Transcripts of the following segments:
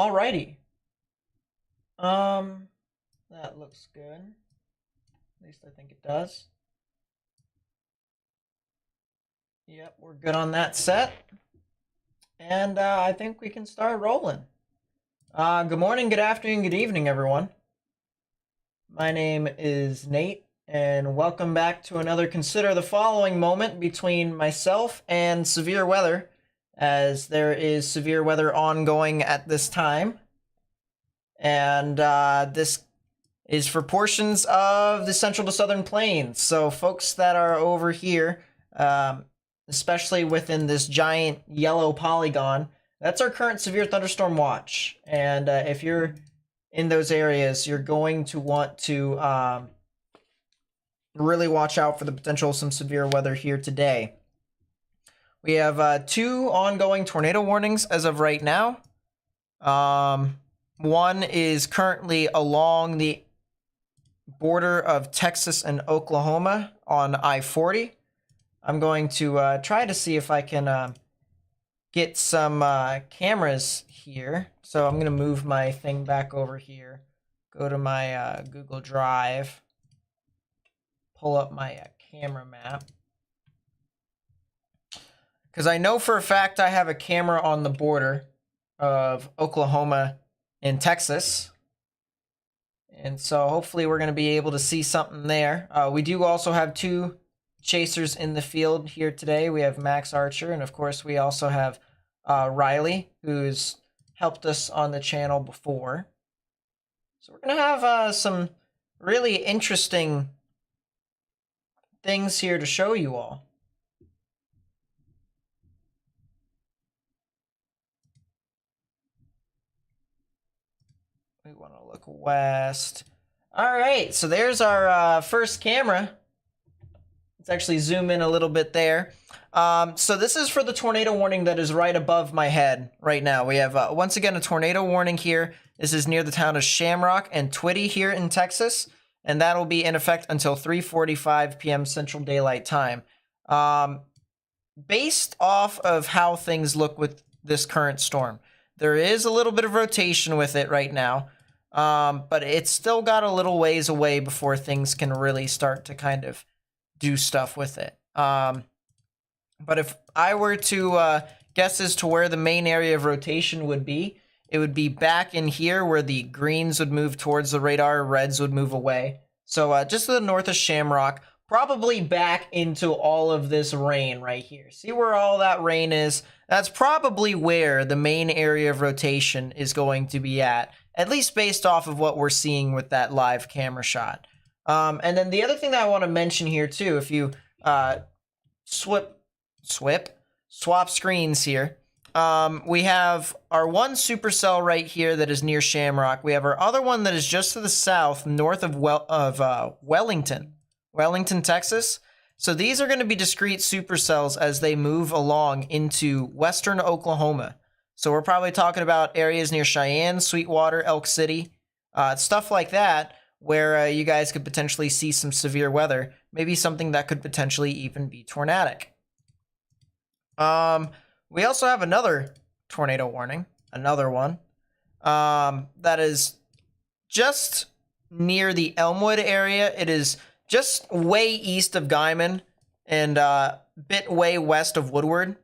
Alrighty. Um, that looks good. At least I think it does. Yep, we're good on that set. And I think we can start rolling. Good morning, good afternoon, good evening, everyone. My name is Nate, and welcome back to another Consider the Following moment between myself and severe weather, as there is severe weather ongoing at this time. And this is for portions of the central to southern plains. So folks that are over here, especially within this giant yellow polygon, that's our current severe thunderstorm watch. And if you're in those areas, you're going to want to really watch out for the potential of some severe weather here today. We have 2 ongoing tornado warnings as of right now. One is currently along the border of Texas and Oklahoma on I-40. I'm going to try to see if I can get some cameras here. So I'm going to move my thing back over here, go to my Google Drive, pull up my camera map. Because I know for a fact I have a camera on the border of Oklahoma and Texas. And so hopefully we're going to be able to see something there. We do also have 2 chasers in the field here today. We have Max Archer, and of course we also have Riley, who's helped us on the channel before. So we're going to have some really interesting things here to show you all. We want to look west. All right, so there's our first camera. Let's actually zoom in a little bit there. So this is for the tornado warning that is right above my head right now. We have, once again, a tornado warning here. This is near the town of Shamrock and Twitty here in Texas, and that'll be in effect until 3:45 p.m. Central Daylight Time. Based off of how things look with this current storm, there is a little bit of rotation with it right now, but it's still got a little ways away before things can really start to kind of do stuff with it. But if I were to guess as to where the main area of rotation would be, it would be back in here where the greens would move towards the radar, reds would move away. So just to the north of Shamrock, probably back into all of this rain right here. See where all that rain is? That's probably where the main area of rotation is going to be at least based off of what we're seeing with that live camera shot. And then the other thing that I want to mention here too, if you swap screens here, we have our one supercell right here that is near Shamrock. We have our other one that is just to the south, north of Wellington, Texas. So these are going to be discrete supercells as they move along into western Oklahoma. So we're probably talking about areas near Cheyenne, Sweetwater, Elk City, stuff like that, where you guys could potentially see some severe weather, maybe something that could potentially even be tornadic. We also have another tornado warning, another one, that is just near the Elmwood area. It is just way east of Guyman and a bit way west of Woodward.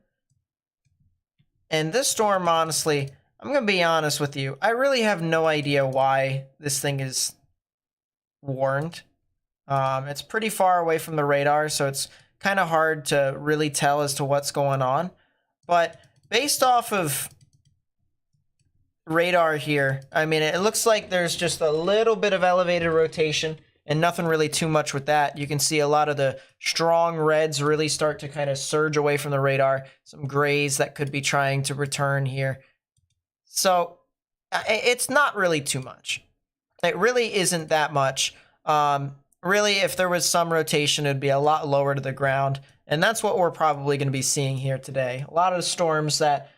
And this storm, honestly, I'm going to be honest with you, I really have no idea why this thing is warned. It's pretty far away from the radar, so it's kind of hard to really tell as to what's going on. But based off of radar here, I mean, it looks like there's just a little bit of elevated rotation and nothing really too much with that. You can see a lot of the strong reds really start to kind of surge away from the radar. Some grays that could be trying to return here. So it's not really too much. It really isn't that much. Really, if there was some rotation, it'd be a lot lower to the ground. And that's what we're probably going to be seeing here today. A lot of the storms that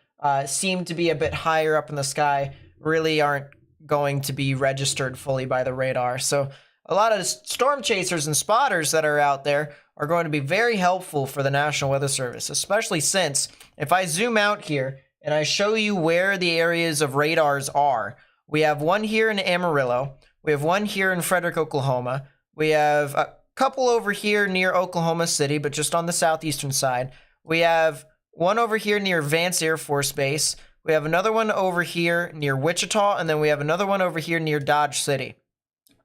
seem to be a bit higher up in the sky really aren't going to be registered fully by the radar. So a lot of storm chasers and spotters that are out there are going to be very helpful for the National Weather Service, especially since if I zoom out here and I show you where the areas of radars are. We have one here in Amarillo. We have one here in Frederick, Oklahoma. We have a couple over here near Oklahoma City, but just on the southeastern side. We have one over here near Vance Air Force Base. We have another one over here near Wichita, and then we have another one over here near Dodge City.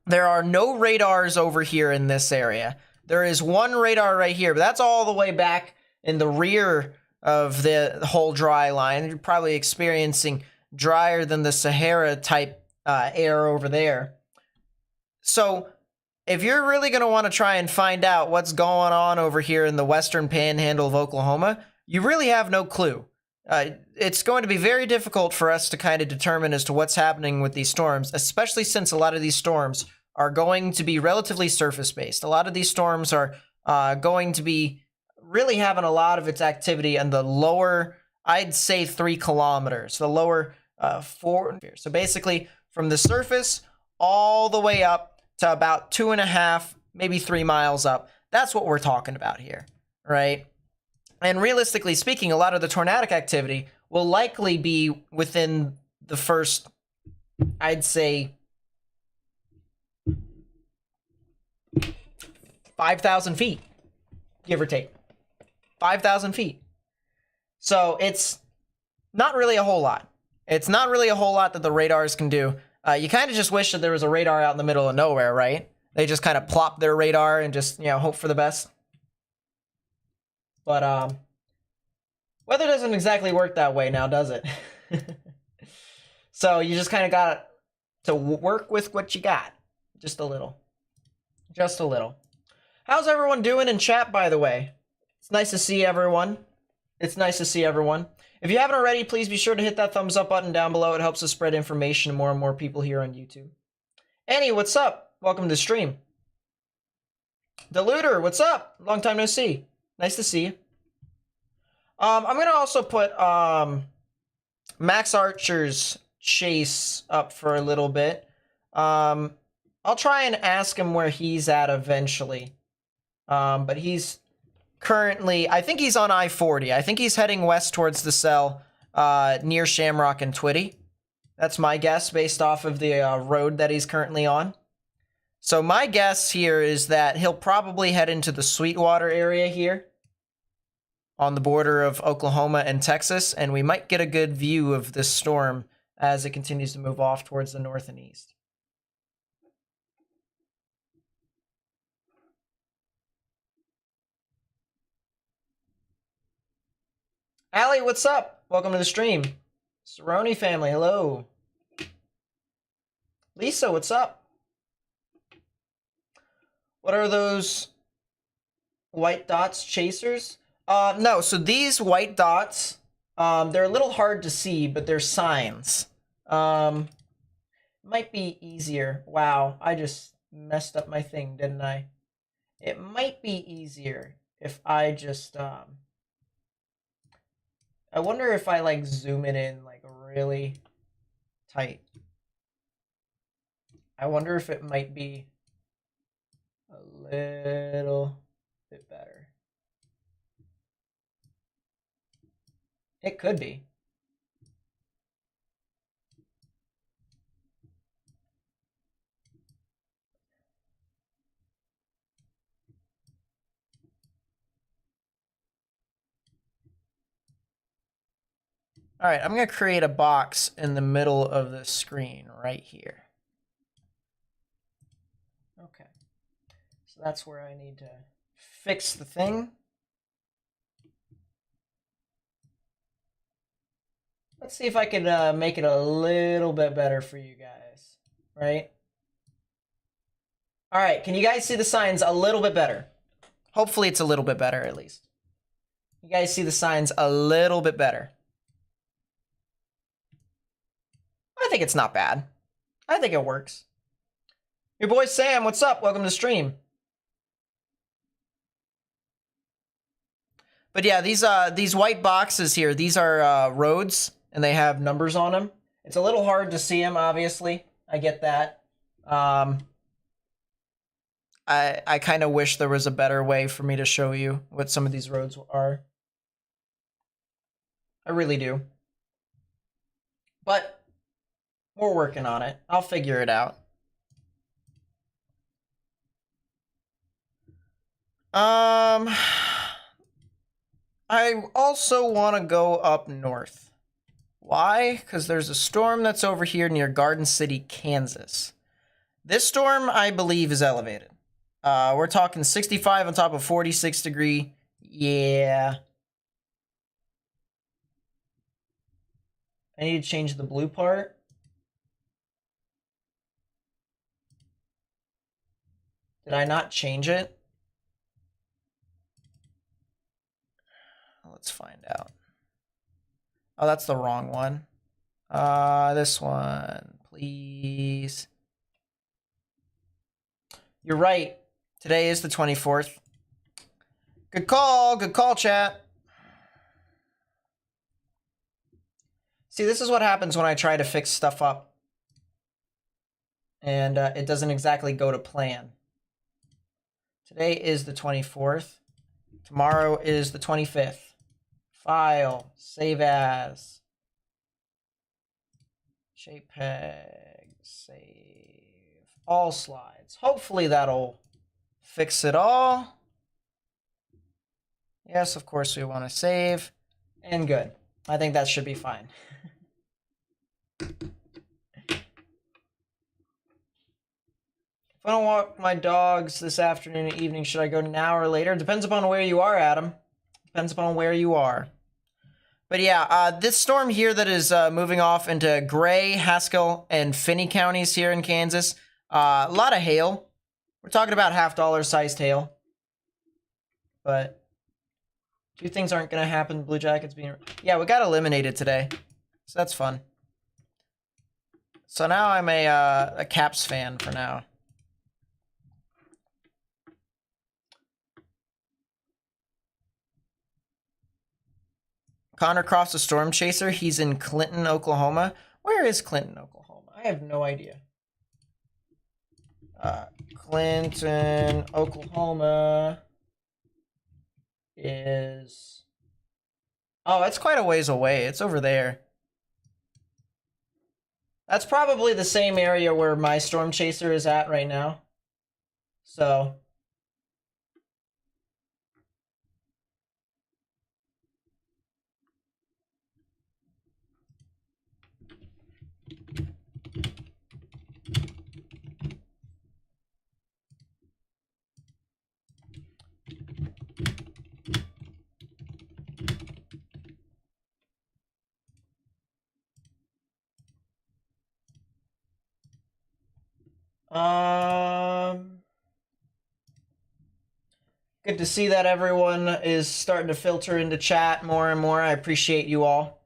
There are no radars over here in this area. There is one radar right here, but that's all the way back in the rear of the whole dry line. You're probably experiencing drier than the Sahara type air over there. So if you're really going to want to try and find out what's going on over here in the western panhandle of Oklahoma, you really have no clue. It's going to be very difficult for us to kind of determine as to what's happening with these storms, especially since a lot of these storms are going to be relatively surface-based. A lot of these storms are going to be really having a lot of its activity in the lower, I'd say 3 kilometers, the lower 4. So basically from the surface all the way up to about 2.5, maybe 3 miles up. That's what we're talking about here, right? And realistically speaking, a lot of the tornadic activity will likely be within the first, I'd say, 5,000 feet, give or take. 5,000 feet. So it's not really a whole lot. It's not really a whole lot that the radars can do. You kind of just wish that there was a radar out in the middle of nowhere, right? They just kind of plop their radar and just, hope for the best. But weather doesn't exactly work that way now, does it? So you just kind of got to work with what you got. Just a little. Just a little. How's everyone doing in chat, by the way? It's nice to see everyone. It's nice to see everyone. If you haven't already, please be sure to hit that thumbs up button down below. It helps us spread information to more and more people here on YouTube. Annie, what's up? Welcome to the stream. Deluder, what's up? Long time no see. Nice to see you. I'm going to also put Max Archer's chase up for a little bit. I'll try and ask him where he's at eventually. But he's currently, I think he's on I-40. I think he's heading west towards the cell near Shamrock and Twitty. That's my guess based off of the road that he's currently on. So my guess here is that he'll probably head into the Sweetwater area here on the border of Oklahoma and Texas, and we might get a good view of this storm as it continues to move off towards the north and east. Allie, what's up? Welcome to the stream. Cerrone family, hello. Lisa, what's up? What are those white dots, chasers? No, so these white dots, they're a little hard to see, but they're signs. Might be easier. Wow, I just messed up my thing, didn't I? It might be easier if I just, I wonder if I like zoom it in like really tight. I wonder if it might be a little bit better. It could be. All right, I'm going to create a box in the middle of the screen right here. Okay. So that's where I need to fix the thing. Let's see if I can make it a little bit better for you guys, right? All right, can you guys see the signs a little bit better? Hopefully it's a little bit better at least. You guys see the signs a little bit better. I think it's not bad. I think it works. Your boy Sam, what's up? Welcome to the stream. But yeah, these white boxes here, these are roads, and they have numbers on them. It's a little hard to see them, obviously. I get that. I kind of wish there was a better way for me to show you what some of these roads are. I really do. But we're working on it. I'll figure it out. I also want to go up north. Why? Because there's a storm that's over here near Garden City, Kansas. This storm, I believe, is elevated. We're talking 65 on top of 46 degree. Yeah. I need to change the blue part. Did I not change it? Let's find out. Oh, that's the wrong one. This one, please. You're right. Today is the 24th. Good call, chat. See, this is what happens when I try to fix stuff up. And it doesn't exactly go to plan. Today is the 24th. Tomorrow is the 25th. File, save as. JPEG, save. All slides. Hopefully that'll fix it all. Yes, of course we want to save. And good. I think that should be fine. If I don't walk my dogs this afternoon and evening, should I go now or later? Depends upon where you are, Adam. Depends upon where you are. But yeah, this storm here that is moving off into Gray, Haskell, and Finney counties here in Kansas. A lot of hail. We're talking about $50 sized hail. But two things aren't going to happen. Blue Jackets being... Yeah, we got eliminated today. So that's fun. So now I'm a Caps fan for now. Connor Croft's a storm chaser. He's in Clinton, Oklahoma. Where is Clinton, Oklahoma? I have no idea. Clinton, Oklahoma is... Oh, it's quite a ways away. It's over there. That's probably the same area where my storm chaser is at right now. So... Good to see that everyone is starting to filter into chat more and more. I appreciate you all.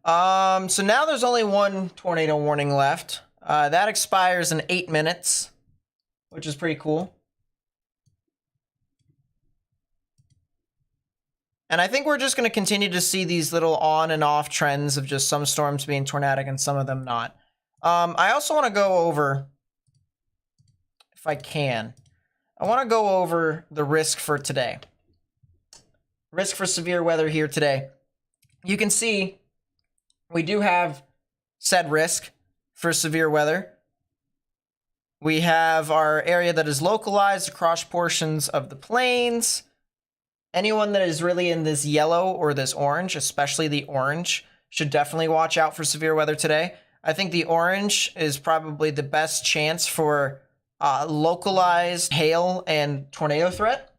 So now there's only one tornado warning left. That expires in 8 minutes, which is pretty cool. And I think we're just going to continue to see these little on and off trends of just some storms being tornadic and some of them not. I also want to go over, if I can, I want to go over the risk for today. Risk for severe weather here today. You can see we do have said risk for severe weather. We have our area that is localized across portions of the plains. Anyone that is really in this yellow or this orange, especially the orange, should definitely watch out for severe weather today. I think the orange is probably the best chance for localized hail and tornado threat.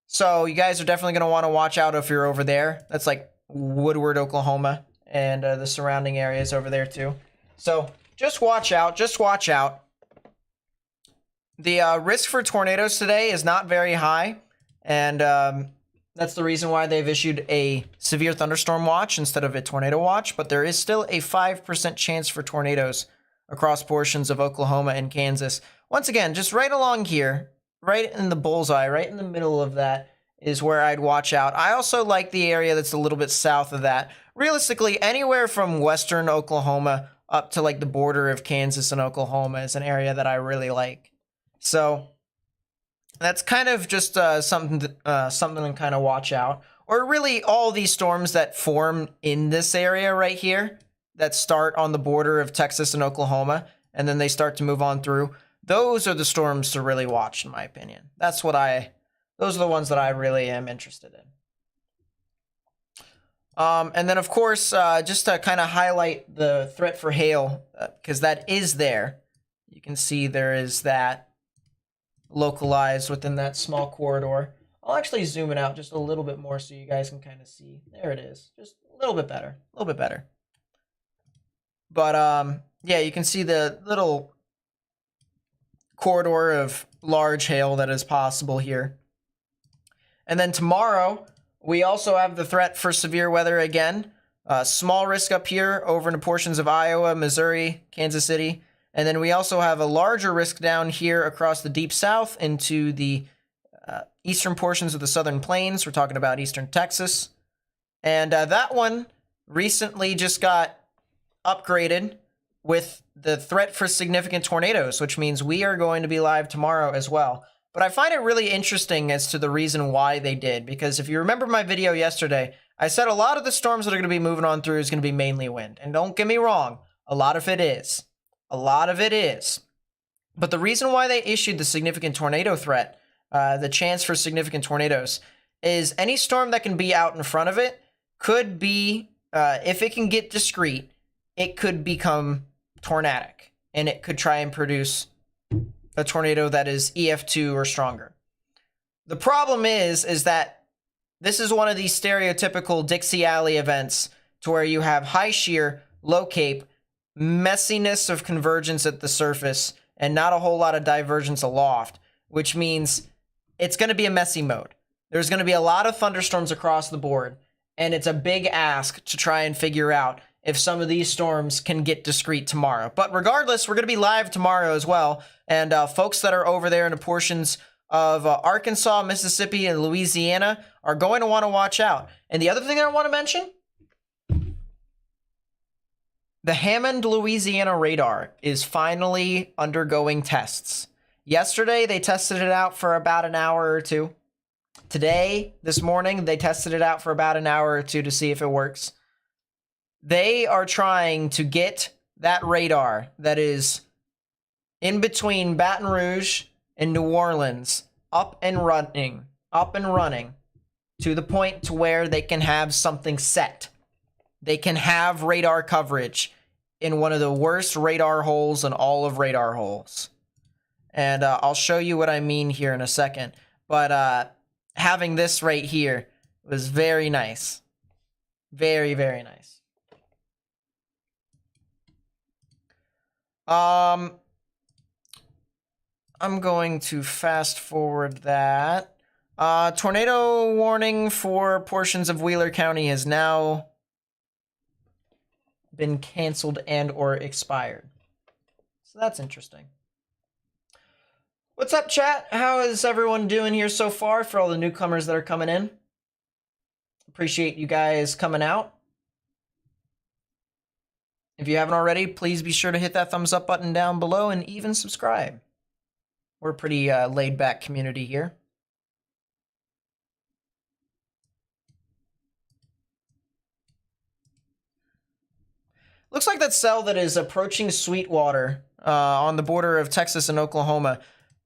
So you guys are definitely going to want to watch out if you're over there. That's like Woodward, Oklahoma, and the surrounding areas over there too. So just watch out. Just watch out. The risk for tornadoes today is not very high. And that's the reason why they've issued a severe thunderstorm watch instead of a tornado watch. But there is still a 5% chance for tornadoes across portions of Oklahoma and Kansas. Once again, just right along here, right in the bullseye, right in the middle of that is where I'd watch out. I also like the area that's a little bit south of that. Realistically, anywhere from western Oklahoma up to like the border of Kansas and Oklahoma is an area that I really like. So That's kind of just something to kind of watch out. Or really all these storms that form in this area right here that start on the border of Texas and Oklahoma, and then they start to move on through. Those are the storms to really watch, in my opinion. Those are the ones that I really am interested in. And then, of course, just to kind of highlight the threat for hail, because that is there. You can see there is that localized within that small corridor. I'll actually zoom it out just a little bit more so you guys can kind of see. There it is. Just a little bit better. A little bit better. But, yeah, you can see the little corridor of large hail that is possible here. And then tomorrow, we also have the threat for severe weather again. Small risk up here over into portions of Iowa, Missouri, Kansas City. And then we also have a larger risk down here across the deep south into the eastern portions of the southern plains. We're talking about eastern Texas. And that one recently just got upgraded with the threat for significant tornadoes, which means we are going to be live tomorrow as well. But I find it really interesting as to the reason why they did, because if you remember my video yesterday, I said a lot of the storms that are going to be moving on through is going to be mainly wind. And don't get me wrong, a lot of it is. A lot of it is. But the reason why they issued the significant tornado threat, the chance for significant tornadoes, is any storm that can be out in front of it could be, if it can get discrete, it could become tornadic. And it could try and produce a tornado that is EF2 or stronger. The problem is that this is one of these stereotypical Dixie Alley events to where you have high shear, low cape, messiness of convergence at the surface, and not a whole lot of divergence aloft, which means it's going to be a messy mode. There's going to be a lot of thunderstorms across the board, and it's a big ask to try and figure out if some of these storms can get discrete tomorrow. But regardless, we're going to be live tomorrow as well, and folks that are over there in the portions of Arkansas, Mississippi, and Louisiana are going to want to watch out. And the other thing I want to mention, the Hammond, Louisiana radar is finally undergoing tests. Yesterday, they tested it out for about an hour or two. Today, this morning, they tested it out for about an hour or two to see if it works. They are trying to get that radar that is in between Baton Rouge and New Orleans up and running to the point to where they can have something set. They can have radar coverage in one of the worst radar holes in all of radar holes. And I'll show you what I mean here in a second. But having this right here was very nice. Very, very nice. I'm going to fast forward that. Tornado warning for portions of Wheeler County has now been canceled and or expired. So that's interesting. What's up, chat? How is everyone doing here so far for all the newcomers that are coming in? Appreciate you guys coming out. If you haven't already, please be sure to hit that thumbs up button down below and even subscribe. We're a pretty laid-back community here. Looks like that cell that is approaching Sweetwater on the border of Texas and Oklahoma,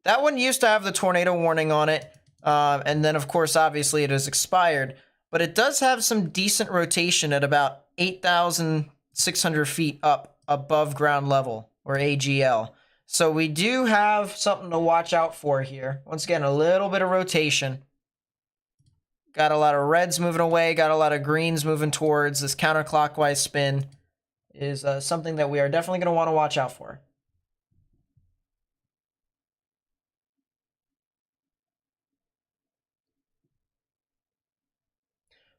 that one used to have the tornado warning on it. And then, of course, obviously it has expired. But it does have some decent rotation at about 8,600 feet up above ground level, or AGL. So we do have something to watch out for here. Once again, a little bit of rotation. Got a lot of reds moving away, got a lot of greens moving towards. This counterclockwise spin is something that we are definitely going to want to watch out for.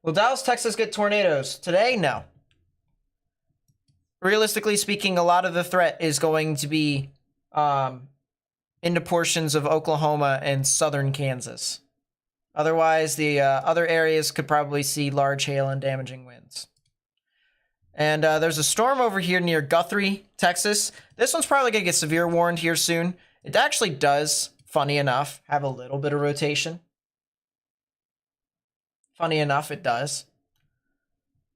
Will Dallas, Texas get tornadoes? Today? No. Realistically speaking, a lot of the threat is going to be into portions of Oklahoma and southern Kansas. Otherwise, the other areas could probably see large hail and damaging winds. And there's a storm over here near Guthrie, Texas. This one's probably going to get severe warned here soon. It actually does funny enough, have a little bit of rotation. Funny enough, it does.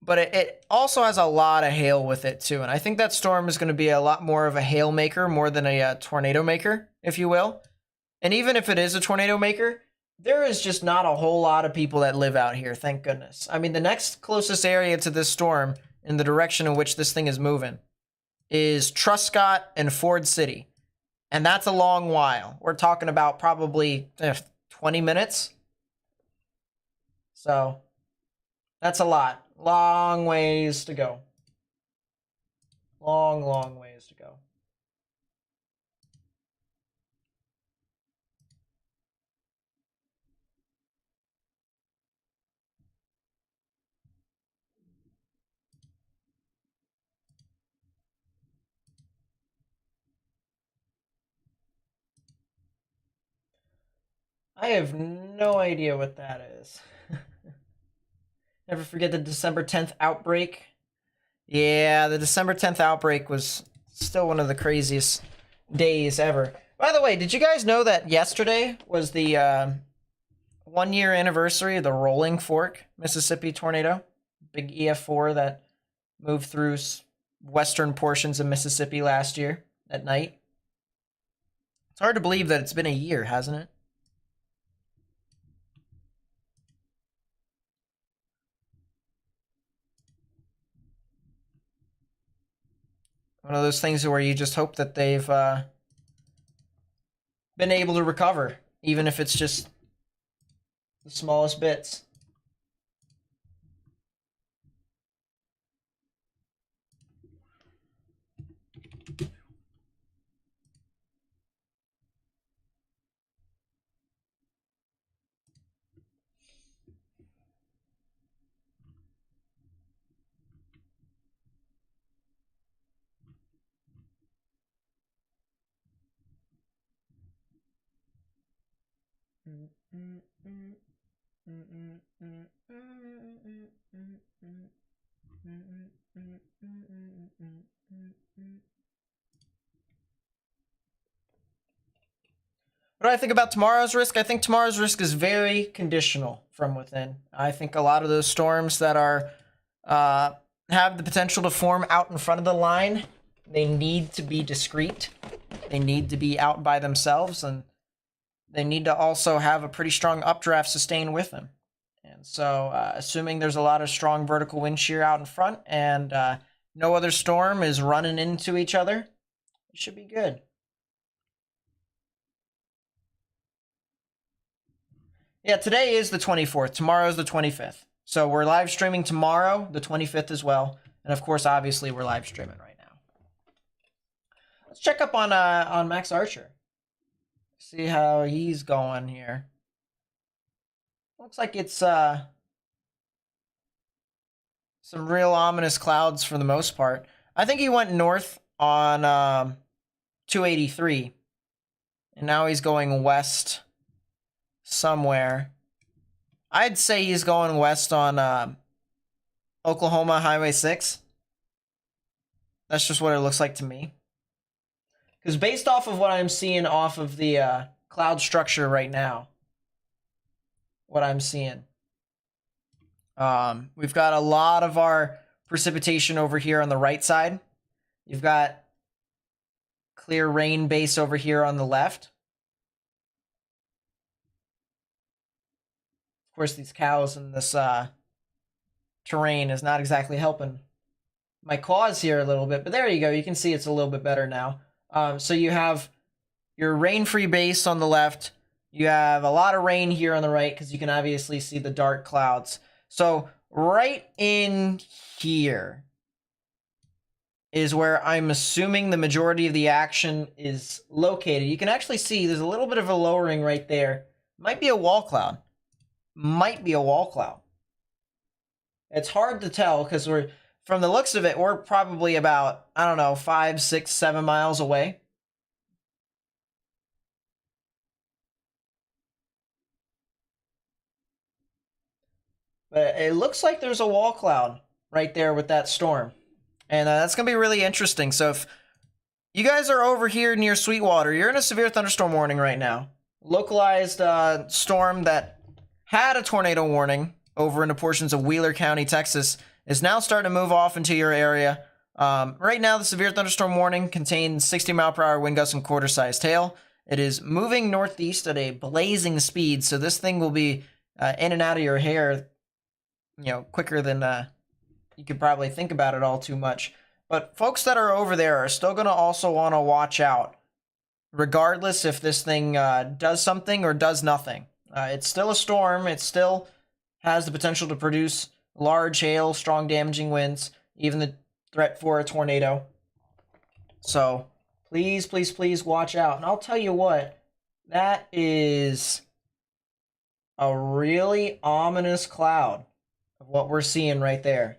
But it also has a lot of hail with it, too. And I think that storm is going to be a lot more of a hail maker more than a tornado maker, if you will. And even if it is a tornado maker, there is just not a whole lot of people that live out here, thank goodness. I mean, the next closest area to this storm in the direction in which this thing is moving is Truscott and Ford City. And that's a long while. We're talking about probably 20 minutes. So that's a lot. Long ways to go. Long, long ways to go. I have no idea what that is. Never forget the December 10th outbreak. Yeah, the December 10th outbreak was still one of the craziest days ever. By the way, did you guys know that yesterday was the 1 year anniversary of the Rolling Fork, Mississippi tornado? Big EF4 that moved through western portions of Mississippi last year at night. It's hard to believe that it's been a year, hasn't it? One of those things where you just hope that they've been able to recover, even if it's just the smallest bits. What do I think about tomorrow's risk? I think tomorrow's risk is very conditional from within. I think a lot of those storms that are have the potential to form out in front of the line, they need to be discreet. They need to be out by themselves, and they need to also have a pretty strong updraft sustain with them. And so, assuming there's a lot of strong vertical wind shear out in front and no other storm is running into each other, it should be good. Yeah, today is the 24th. Tomorrow is the 25th. So we're live streaming tomorrow, the 25th as well. And of course, obviously, we're live streaming right now. Let's check up on Max Archer. See how he's going here. Looks like it's some real ominous clouds for the most part. I think he went north on 283. And now he's going west somewhere. I'd say he's going west on Oklahoma Highway 6. That's just what it looks like to me. Because based off of what I'm seeing off of the cloud structure right now, what I'm seeing, we've got a lot of our precipitation over here on the right side. You've got clear rain base over here on the left. Of course, these cows and this terrain is not exactly helping my cause here a little bit, but there you go. You can see it's a little bit better now. So you have your rain-free base on the left. You have a lot of rain here on the right because you can obviously see the dark clouds. So right in here is where I'm assuming the majority of the action is located. You can actually see there's a little bit of a lowering right there. Might be a wall cloud. Might be a wall cloud. It's hard to tell because from the looks of it, we're probably about, I don't know, 5, 6, 7 miles away. But it looks like there's a wall cloud right there with that storm. And that's going to be really interesting. So if you guys are over here near Sweetwater, you're in a severe thunderstorm warning right now. localized storm that had a tornado warning over into portions of Wheeler County, Texas, is now starting to move off into your area. Right now, the severe thunderstorm warning contains 60-mile-per-hour wind gusts and quarter-sized hail. It is moving northeast at a blazing speed, so this thing will be in and out of your hair, quicker than you could probably think about it all too much. But folks that are over there are still going to also want to watch out, regardless if this thing does something or does nothing. It's still a storm. It still has the potential to produce large hail, strong damaging winds, even the threat for a tornado. So please, please, please watch out. And I'll tell you what, that is a really ominous cloud of what we're seeing right there.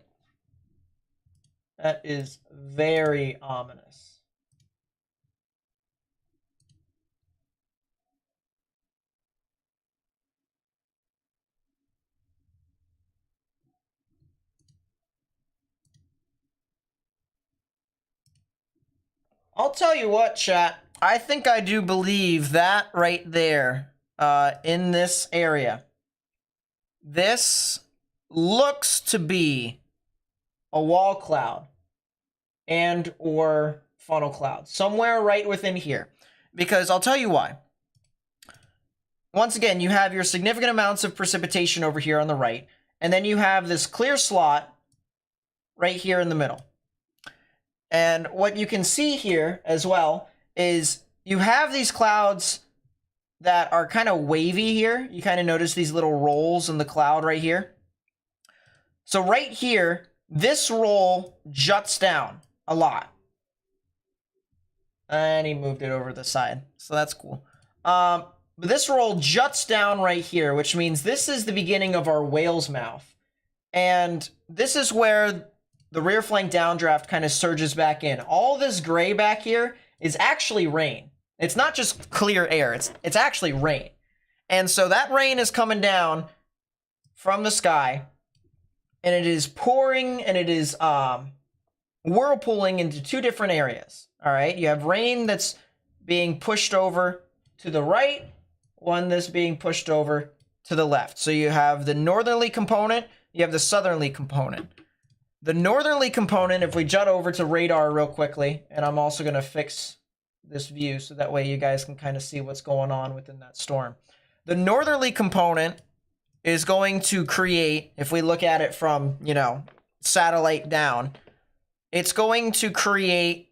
That is very ominous. I'll tell you what, chat. I think I do believe that right there, in this area, this looks to be a wall cloud and or funnel cloud, somewhere right within here. Because I'll tell you why. Once again, you have your significant amounts of precipitation over here on the right, and then you have this clear slot right here in the middle. And what you can see here as well is you have these clouds that are kind of wavy here. You kind of notice these little rolls in the cloud right here. So right here, this roll juts down a lot. And he moved it over to the side, so that's cool. But this roll juts down right here, which means this is the beginning of our whale's mouth. And this is where the rear flank downdraft kind of surges back in. All this gray back here is actually rain. It's not just clear air, it's actually rain. And so that rain is coming down from the sky, and it is pouring, and it is whirlpooling into two different areas. All right, you have rain that's being pushed over to the right, one that's being pushed over to the left. So you have the northerly component, you have the southerly component. The northerly component, if we jut over to radar real quickly, and I'm also going to fix this view so that way you guys can kind of see what's going on within that storm. The northerly component is going to create, if we look at it from, satellite down, it's going to create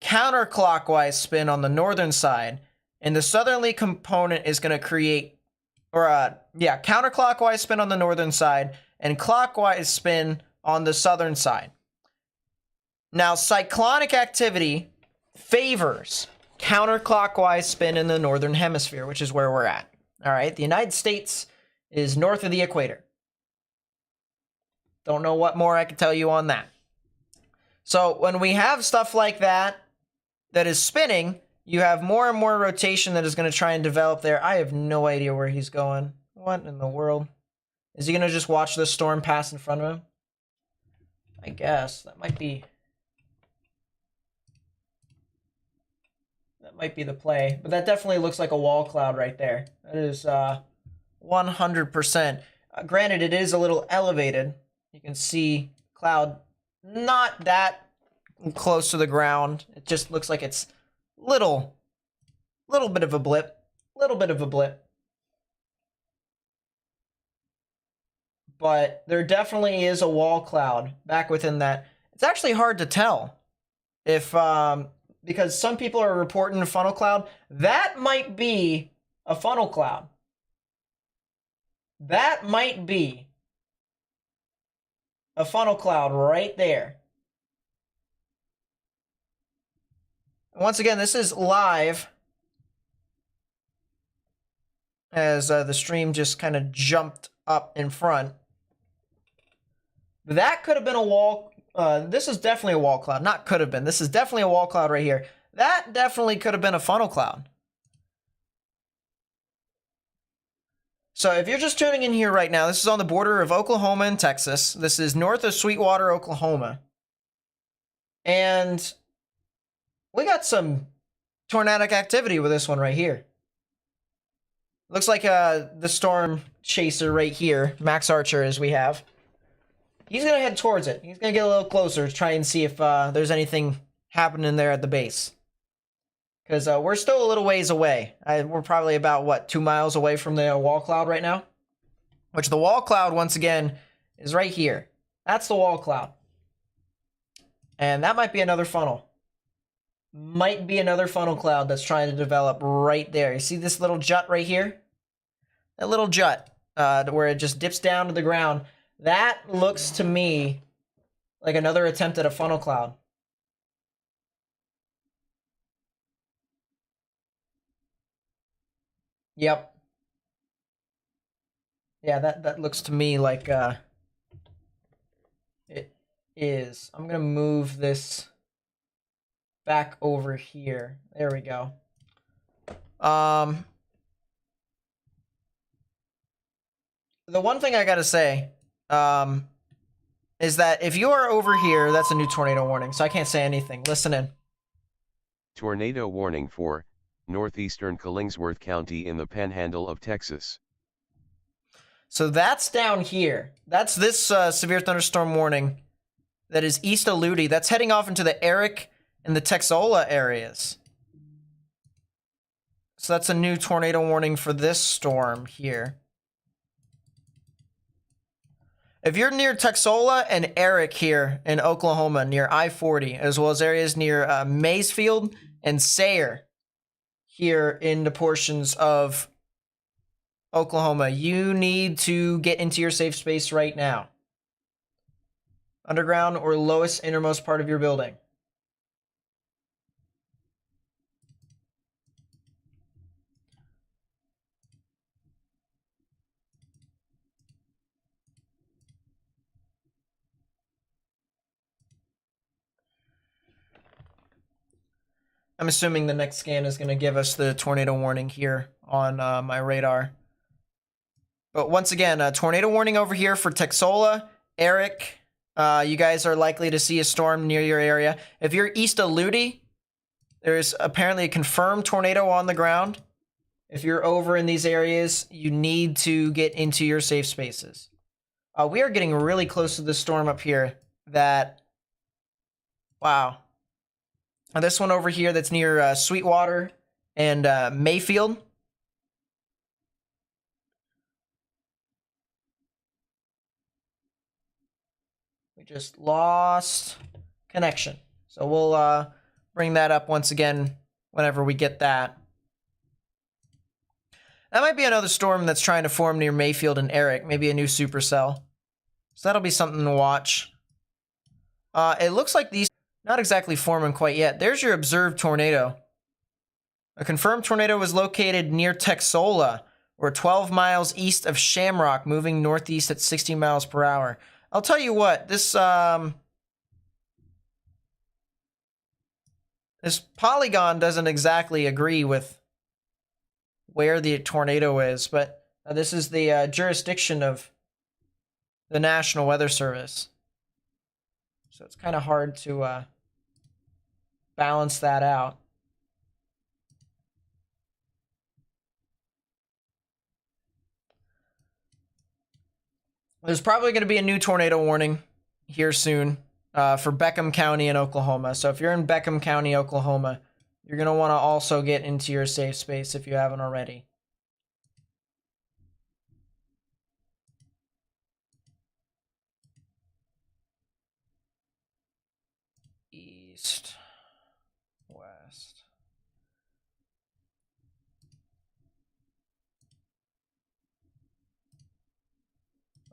counterclockwise spin on the northern side, and the southerly component is going to create, counterclockwise spin on the northern side and clockwise spin on the southern side. Now, cyclonic activity favors counterclockwise spin in the northern hemisphere, which is where we're at. All right, the United States is north of the equator. Don't know what more I can tell you on that. So when we have stuff like that that is spinning, you have more and more rotation that is going to try and develop there. I have no idea where he's going. What in the world? Is he going to just watch this storm pass in front of him? I guess that might be the play, but that definitely looks like a wall cloud right there. That is 100%. Granted, it is a little elevated. You can see cloud not that close to the ground. It just looks like it's little bit of a blip, But there definitely is a wall cloud back within that. It's actually hard to tell if, because some people are reporting a funnel cloud. That might be a funnel cloud. That might be a funnel cloud right there. Once again, this is live, as the stream just kind of jumped up in front. That could have been a wall. This is definitely a wall cloud. Not could have been. This is definitely a wall cloud right here. That definitely could have been a funnel cloud. So if you're just tuning in here right now, this is on the border of Oklahoma and Texas. This is north of Sweetwater, Oklahoma. And we got some tornadic activity with this one right here. Looks like the storm chaser right here, Max Archer, as we have. He's gonna head towards it. He's gonna get a little closer to try and see if there's anything happening there at the base. Because we're still a little ways away. We're probably about, what, 2 miles away from the wall cloud right now? Which the wall cloud, once again, is right here. That's the wall cloud. And that might be another funnel. Might be another funnel cloud that's trying to develop right there. You see this little jut right here? That little jut where it just dips down to the ground. That looks to me like another attempt at a funnel cloud. Yep. Yeah, that looks to me like it is. I'm gonna move this back over here. There we go. The one thing I gotta say is that if you are over here, that's a new tornado warning, so I can't say anything. Listen in. Tornado warning for northeastern Killingsworth County in the Panhandle of Texas. So that's down here. That's this severe thunderstorm warning that is east of Ludi. That's heading off into the Eric and the Texola areas. So that's a new tornado warning for this storm here. If you're near Texola and Eric here in Oklahoma, near I-40, as well as areas near Maysfield and Sayre here in the portions of Oklahoma, you need to get into your safe space right now. Underground or lowest innermost part of your building. I'm assuming the next scan is going to give us the tornado warning here on my radar. But once again, a tornado warning over here for Texola, Eric. You guys are likely to see a storm near your area. If you're east of Ludi, there's apparently a confirmed tornado on the ground. If you're over in these areas, you need to get into your safe spaces. We are getting really close to the storm up here that, wow. This one over here that's near Sweetwater and Mayfield. We just lost connection. So we'll bring that up once again whenever we get that. That might be another storm that's trying to form near Mayfield and Eric. Maybe a new supercell. So that'll be something to watch. It looks like these not exactly forming quite yet. There's your observed tornado. A confirmed tornado was located near Texola, or 12 miles east of Shamrock, moving northeast at 60 miles per hour. I'll tell you what, this polygon doesn't exactly agree with where the tornado is, but this is the jurisdiction of the National Weather Service. So it's kind of hard to balance that out. There's probably going to be a new tornado warning here soon for Beckham County in Oklahoma. So if you're in Beckham County, Oklahoma, you're going to want to also get into your safe space if you haven't already. East, west.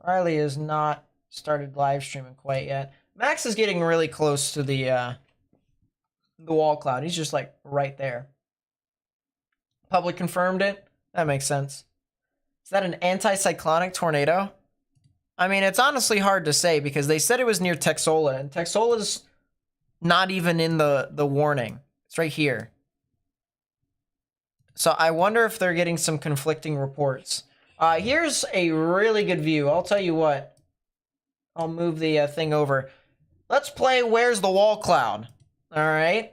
Riley has not started live streaming quite yet. Max is getting really close to the wall cloud. He's just like right there. Public confirmed it. That makes sense. Is that an anticyclonic tornado? I mean, it's honestly hard to say because they said it was near Texola, and Texola's not even in the warning. It's right here. So I wonder if they're getting some conflicting reports. Here's a really good view. I'll tell you what. I'll move the thing over. Let's play Where's the Wall Cloud? All right.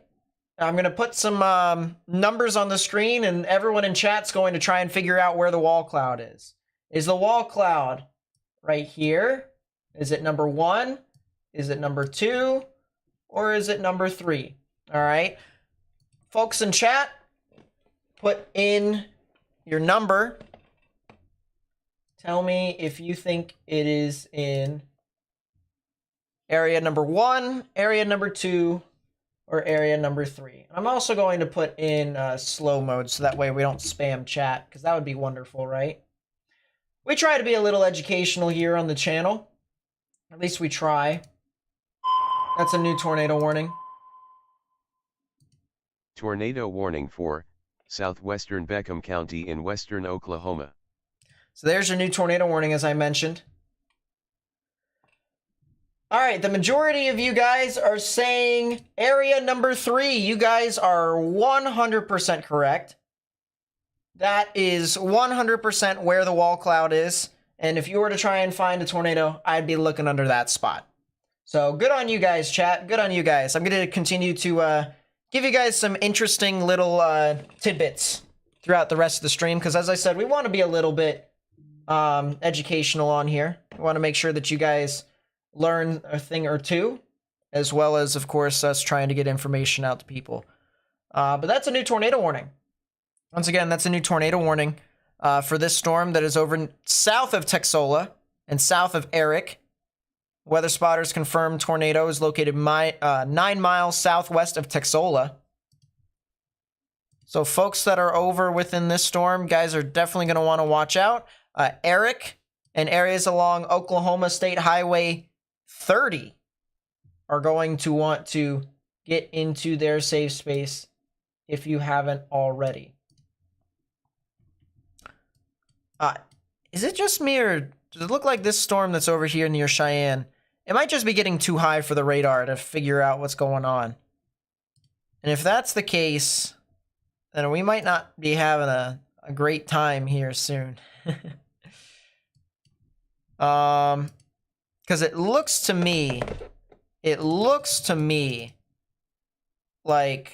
I'm going to put some numbers on the screen, and everyone in chat's going to try and figure out where the wall cloud is. Is the wall cloud right here? Is it number 1? Is it number 2? Or is it number 3? All right. Folks in chat, put in your number. Tell me if you think it is in area number 1, area number 2, or area number 3. I'm also going to put in slow mode so that way we don't spam chat, because that would be wonderful, right? We try to be a little educational here on the channel. At least we try. That's a new tornado warning. Tornado warning for southwestern Beckham County in western Oklahoma. So there's your new tornado warning, as I mentioned. All right, the majority of you guys are saying area number 3. You guys are 100% correct. That is 100% where the wall cloud is. And if you were to try and find a tornado, I'd be looking under that spot. So good on you guys, chat. Good on you guys. I'm going to continue to give you guys some interesting little tidbits throughout the rest of the stream. Because as I said, we want to be a little bit educational on here. We want to make sure that you guys learn a thing or two, as well as, of course, us trying to get information out to people. But that's a new tornado warning. Once again, that's a new tornado warning for this storm that is over south of Texola and south of Eric. Weather spotters confirm tornado is located 9 miles southwest of Texola. So folks that are over within this storm, guys are definitely going to want to watch out. Eric and areas along Oklahoma State Highway 30 are going to want to get into their safe space if you haven't already. Is it just me, or does it look like this storm that's over here near Cheyenne, it might just be getting too high for the radar to figure out what's going on? And if that's the case, then we might not be having a great time here soon. Because it looks to me like,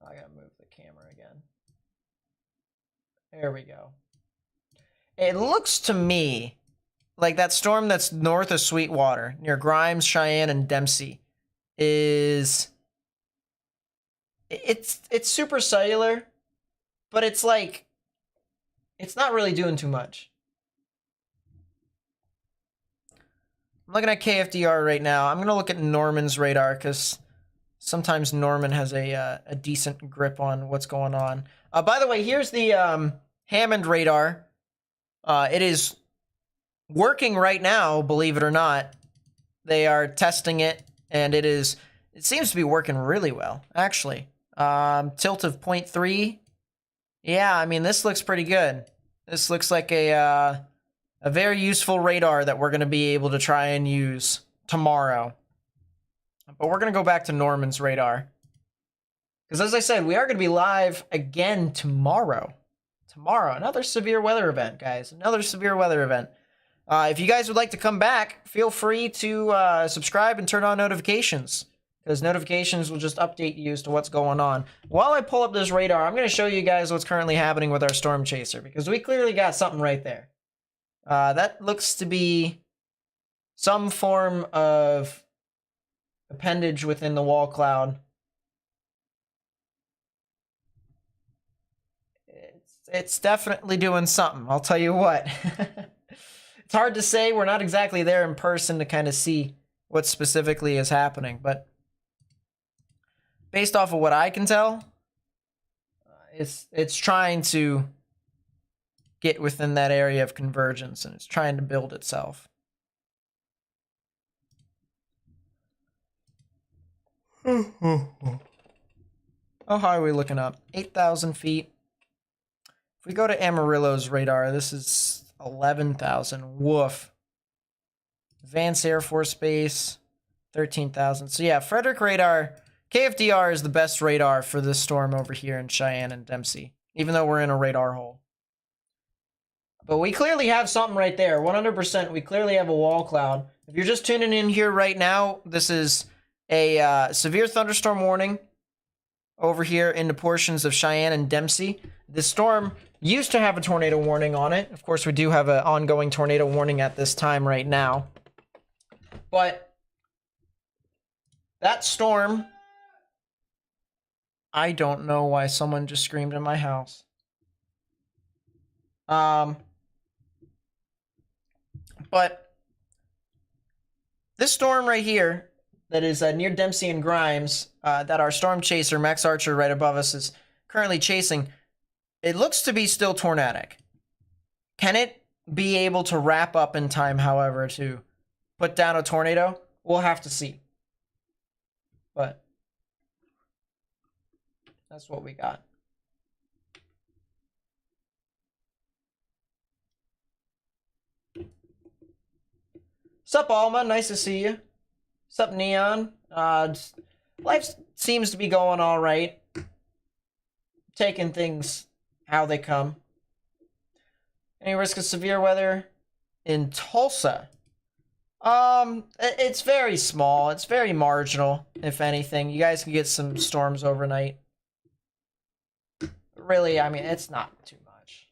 I gotta move the camera again. There we go. It looks to me like that storm that's north of Sweetwater, near Grimes, Cheyenne, and Dempsey, it's super cellular, but it's like, it's not really doing too much. I'm looking at KFDR right now. I'm going to look at Norman's radar because sometimes Norman has a decent grip on what's going on. By the way, here's the Hammond radar. It is working right now, believe it or not. They are testing it, and it seems to be working really well, actually. Tilt of 0.3. Yeah, I mean, this looks pretty good. This looks like a very useful radar that we're going to be able to try and use tomorrow. But we're going to go back to Norman's radar. Because as I said, we are going to be live again tomorrow. Another severe weather event, guys. Another severe weather event. If you guys would like to come back, feel free to subscribe and turn on notifications, because notifications will just update you as to what's going on. While I pull up this radar, I'm going to show you guys what's currently happening with our storm chaser, because we clearly got something right there. That looks to be some form of appendage within the wall cloud. It's definitely doing something, I'll tell you what. It's hard to say. We're not exactly there in person to kind of see what specifically is happening, but based off of what I can tell, it's trying to get within that area of convergence, and it's trying to build itself. How high are we looking up? 8,000 feet. If we go to Amarillo's radar, this is 11,000. Woof. Vance Air Force Base, 13,000. So yeah, Frederick radar, KFDR is the best radar for this storm over here in Cheyenne and Dempsey, even though we're in a radar hole. But we clearly have something right there. 100%, we clearly have a wall cloud. If you're just tuning in here right now, this is a severe thunderstorm warning over here in the portions of Cheyenne and Dempsey. This storm used to have a tornado warning on it. Of course, we do have an ongoing tornado warning at this time right now. But that storm, I don't know why someone just screamed in my house. But this storm right here that is near Dempsey and Grimes, that our storm chaser, Max Archer, right above us, is currently chasing, it looks to be still tornadic. Can it be able to wrap up in time, however, to put down a tornado? We'll have to see. But that's what we got. Sup, Alma? Nice to see you. Sup, Neon? Life seems to be going all right. Taking things how they come. Any risk of severe weather in Tulsa? It's very small. It's very marginal, if anything. You guys can get some storms overnight. Really, I mean, it's not too much.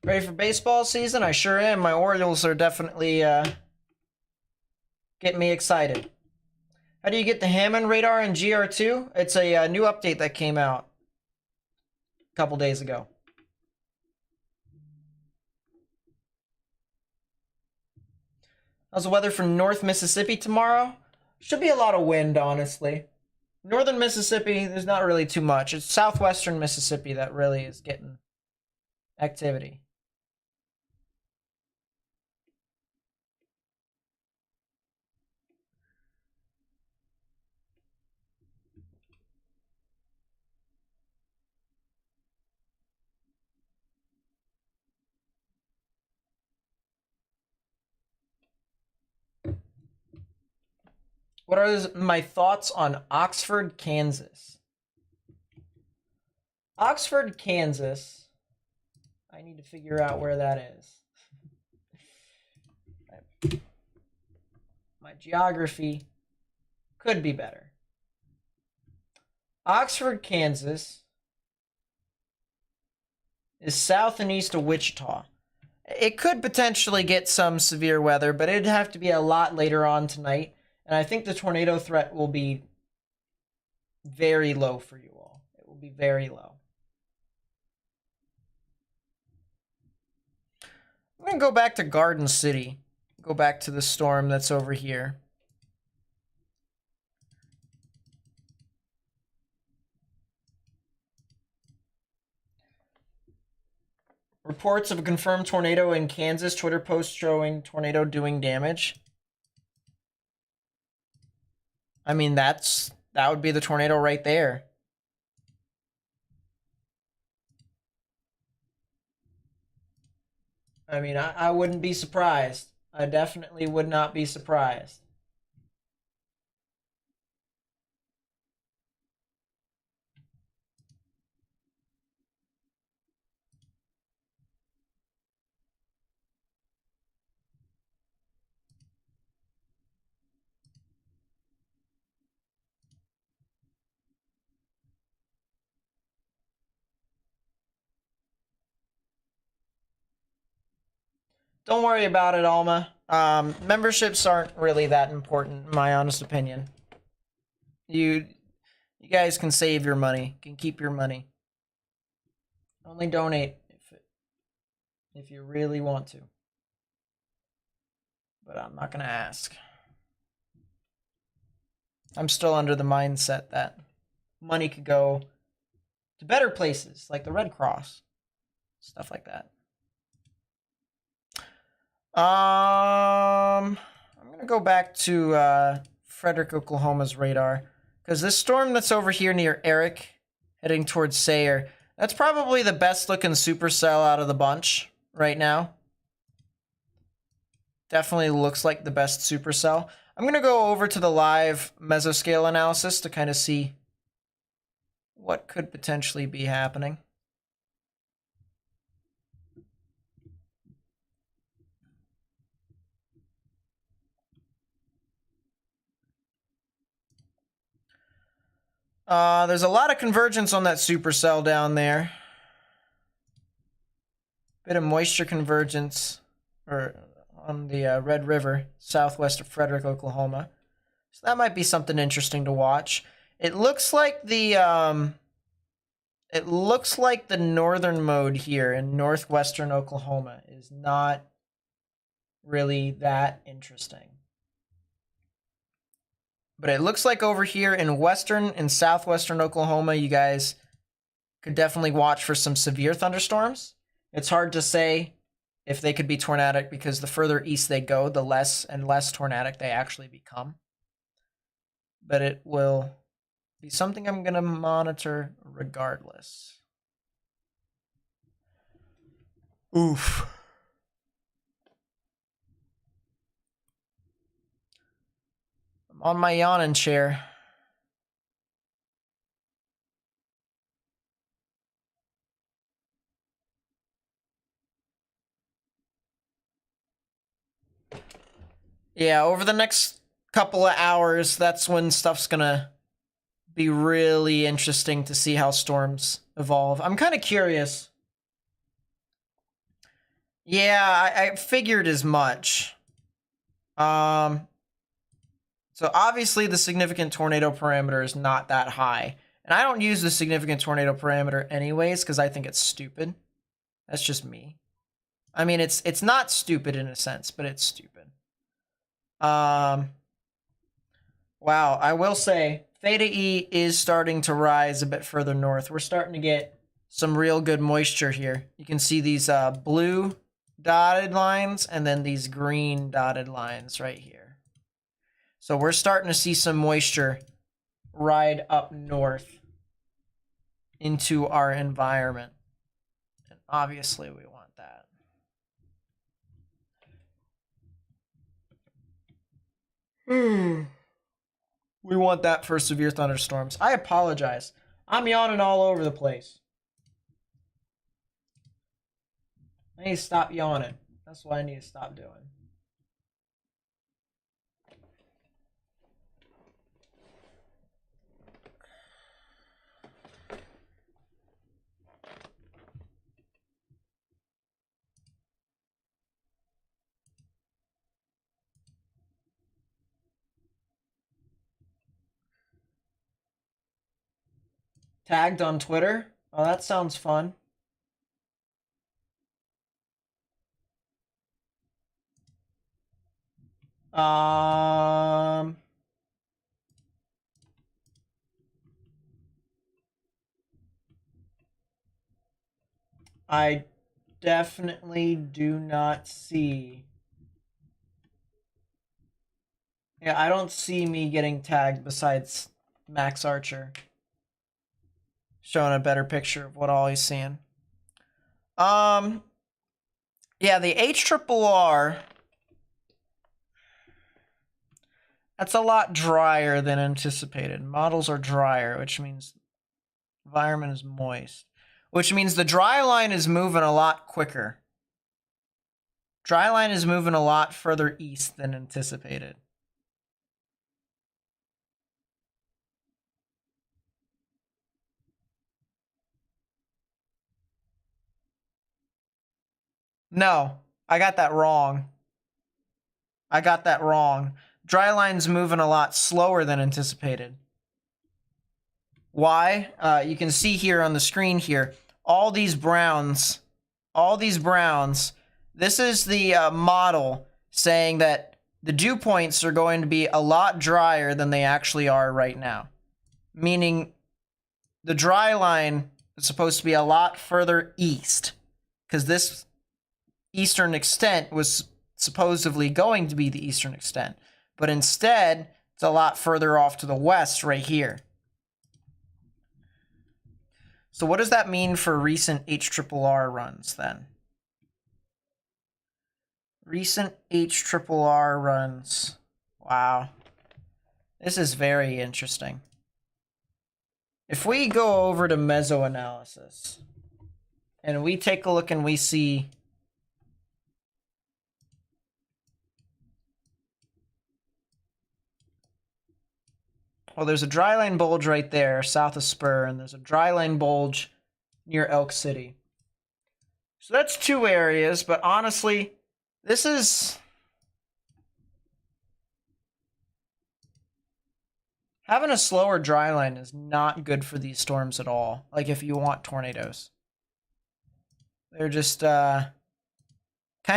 Ready for baseball season? I sure am. My Orioles are definitely getting me excited. How do you get the Hammond radar in GR2? It's a new update that came out a couple days ago. How's the weather for North Mississippi tomorrow? Should be a lot of wind, honestly. Northern Mississippi, there's not really too much. It's southwestern Mississippi that really is getting activity. What are my thoughts on Oxford, Kansas? Oxford, Kansas. I need to figure out where that is. My geography could be better. Oxford, Kansas is south and east of Wichita. It could potentially get some severe weather, but it'd have to be a lot later on tonight. And I think the tornado threat will be very low for you all. It will be very low. I'm going to go back to Garden City. Go back to the storm that's over here. Reports of a confirmed tornado in Kansas. Twitter post showing tornado doing damage. I mean, that would be the tornado right there. I mean, I wouldn't be surprised. I definitely would not be surprised. Don't worry about it, Alma. Memberships aren't really that important, in my honest opinion. You guys can save your money, can keep your money. Only donate if you really want to. But I'm not gonna ask. I'm still under the mindset that money could go to better places, like the Red Cross, stuff like that. I'm going to go back to Frederick, Oklahoma's radar. Because this storm that's over here near Eric, heading towards Sayre, that's probably the best looking supercell out of the bunch right now. Definitely looks like the best supercell. I'm going to go over to the live mesoscale analysis to kind of see what could potentially be happening. There's a lot of convergence on that supercell down there. Bit of moisture convergence on the Red River, southwest of Frederick, Oklahoma. So that might be something interesting to watch. It looks like the northern mode here in northwestern Oklahoma is not really that interesting. But it looks like over here in western and southwestern Oklahoma, you guys could definitely watch for some severe thunderstorms. It's hard to say if they could be tornadic because the further east they go, the less and less tornadic they actually become. But it will be something I'm going to monitor regardless. Oof. I'm on my yawning chair. Yeah, over the next couple of hours, that's when stuff's gonna be really interesting to see how storms evolve. I'm kind of curious. Yeah, I figured as much. So obviously the significant tornado parameter is not that high. And I don't use the significant tornado parameter anyways because I think it's stupid. That's just me. I mean, it's not stupid in a sense, but it's stupid. Wow, I will say Theta E is starting to rise a bit further north. We're starting to get some real good moisture here. You can see these blue dotted lines and then these green dotted lines right here. So we're starting to see some moisture ride up north into our environment. And obviously we want that. We want that for severe thunderstorms. I apologize. I'm yawning all over the place. I need to stop yawning. That's what I need to stop doing. Tagged on Twitter? Oh, that sounds fun. I definitely do not see. Yeah, I don't see me getting tagged besides Max Archer. Showing a better picture of what all he's seeing. Yeah, the HRRR, that's a lot drier than anticipated. Models are drier, which means environment is moist, which means the dry line is moving a lot quicker. Dry line is moving a lot further east than anticipated. No, I got that wrong. I got that wrong. Dry line's moving a lot slower than anticipated. Why? You can see here on the screen here, all these browns, this is the model saying that the dew points are going to be a lot drier than they actually are right now. Meaning the dry line is supposed to be a lot further east because this eastern extent was supposedly going to be the eastern extent. but instead it's a lot further off to the west right here. So what does that mean for recent HRRR runs then? Recent HRRR runs. Wow. This is very interesting. If we go over to mesoanalysis and we take a look and we see well, there's a dryline bulge right there south of Spur, and there's a dryline bulge near Elk City. So that's two areas, but honestly, this is... having a slower dryline is not good for these storms at all. Like if you want tornadoes. They're just kind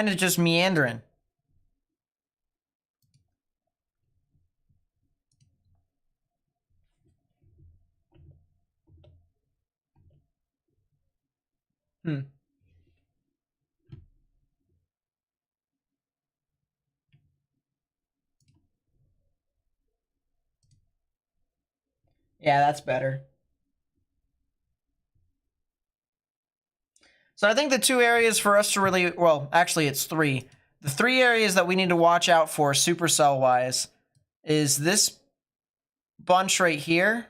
of just meandering. Yeah, that's better. So I think the two areas for us to really, well, actually it's three. The three areas that we need to watch out for supercell-wise is this bunch right here,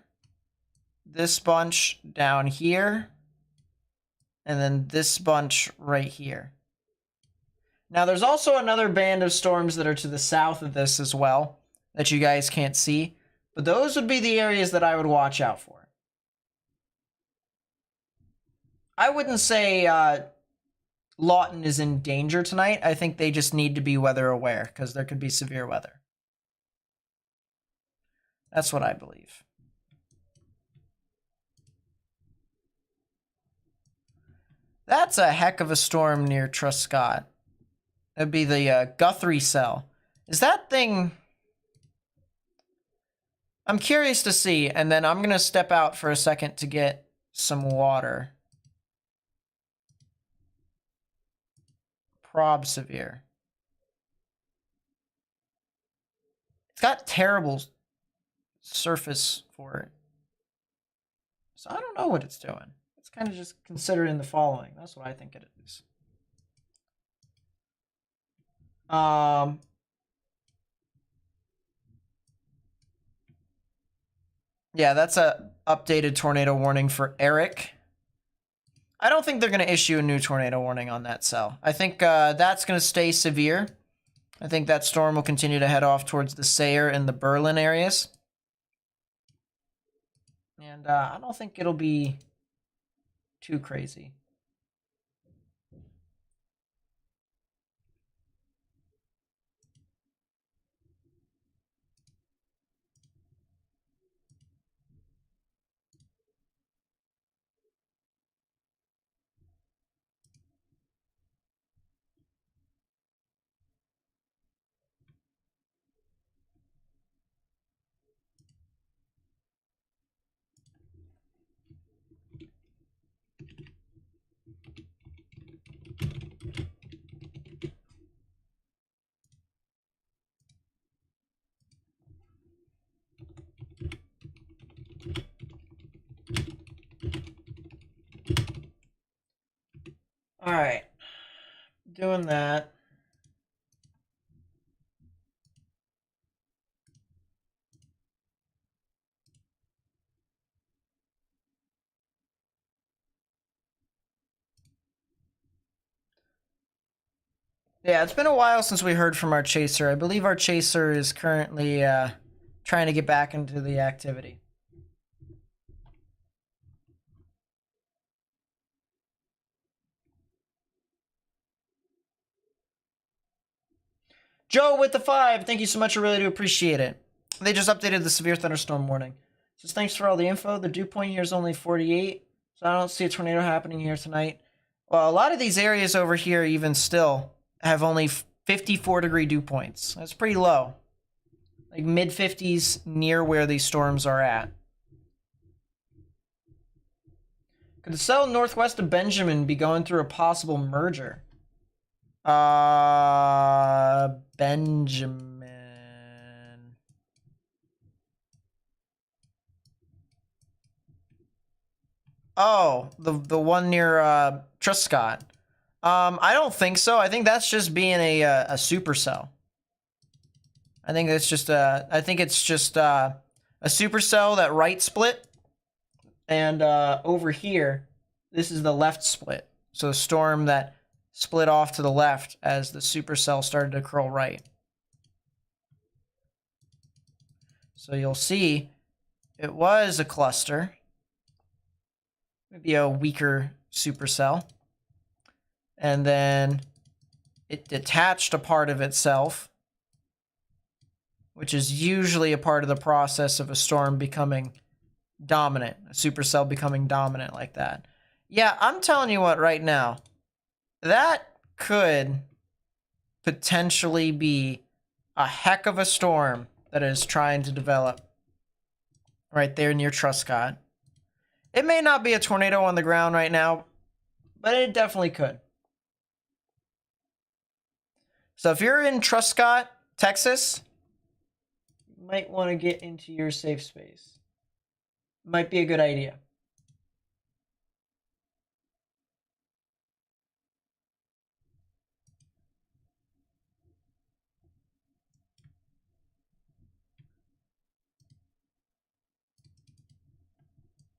this bunch down here, and then this bunch right here. Now there's also another band of storms that are to the south of this as well that you guys can't see, but those would be the areas that I would watch out for. I wouldn't say Lawton is in danger tonight. I think they just need to be weather aware because there could be severe weather. That's what I believe. That's a heck of a storm near Truscott. That'd be the Guthrie cell. Is that thing... I'm curious to see, and then I'm going to step out for a second to get some water. Prob severe. It's got terrible surface for it. So I don't know what it's doing. It's kind of just considering the following. That's what I think it is. Yeah, that's a updated tornado warning for Eric. I don't think they're going to issue a new tornado warning on that cell. I think that's going to stay severe. I think that storm will continue to head off towards the Sayre and the Berlin areas. And I don't think it'll be too crazy. All right, doing that. Yeah, it's been a while since we heard from our chaser. I believe our chaser is currently trying to get back into the activity. Joe with the 5, thank you so much. I really do appreciate it. They just updated the severe thunderstorm warning. Says thanks for all the info. The dew point here is only 48, so I don't see a tornado happening here tonight. Well, a lot of these areas over here, even still, have only 54-degree dew points. That's pretty low. Like mid-50s near where these storms are at. Could the cell northwest of Benjamin be going through a possible merger? Benjamin. Oh, the one near Truscott. I don't think so. I think that's just being a supercell. I think it's just a supercell that right split, and over here, this is the left split. So the storm that split off to the left as the supercell started to curl right. So you'll see it was a cluster, maybe a weaker supercell, and then it detached a part of itself, which is usually a part of the process of a storm becoming dominant, a supercell becoming dominant like that. Yeah, I'm telling you what right now, that could potentially be a heck of a storm that is trying to develop right there near Truscott. It may not be a tornado on the ground right now, but it definitely could. So if you're in Truscott, Texas, you might want to get into your safe space. Might be a good idea.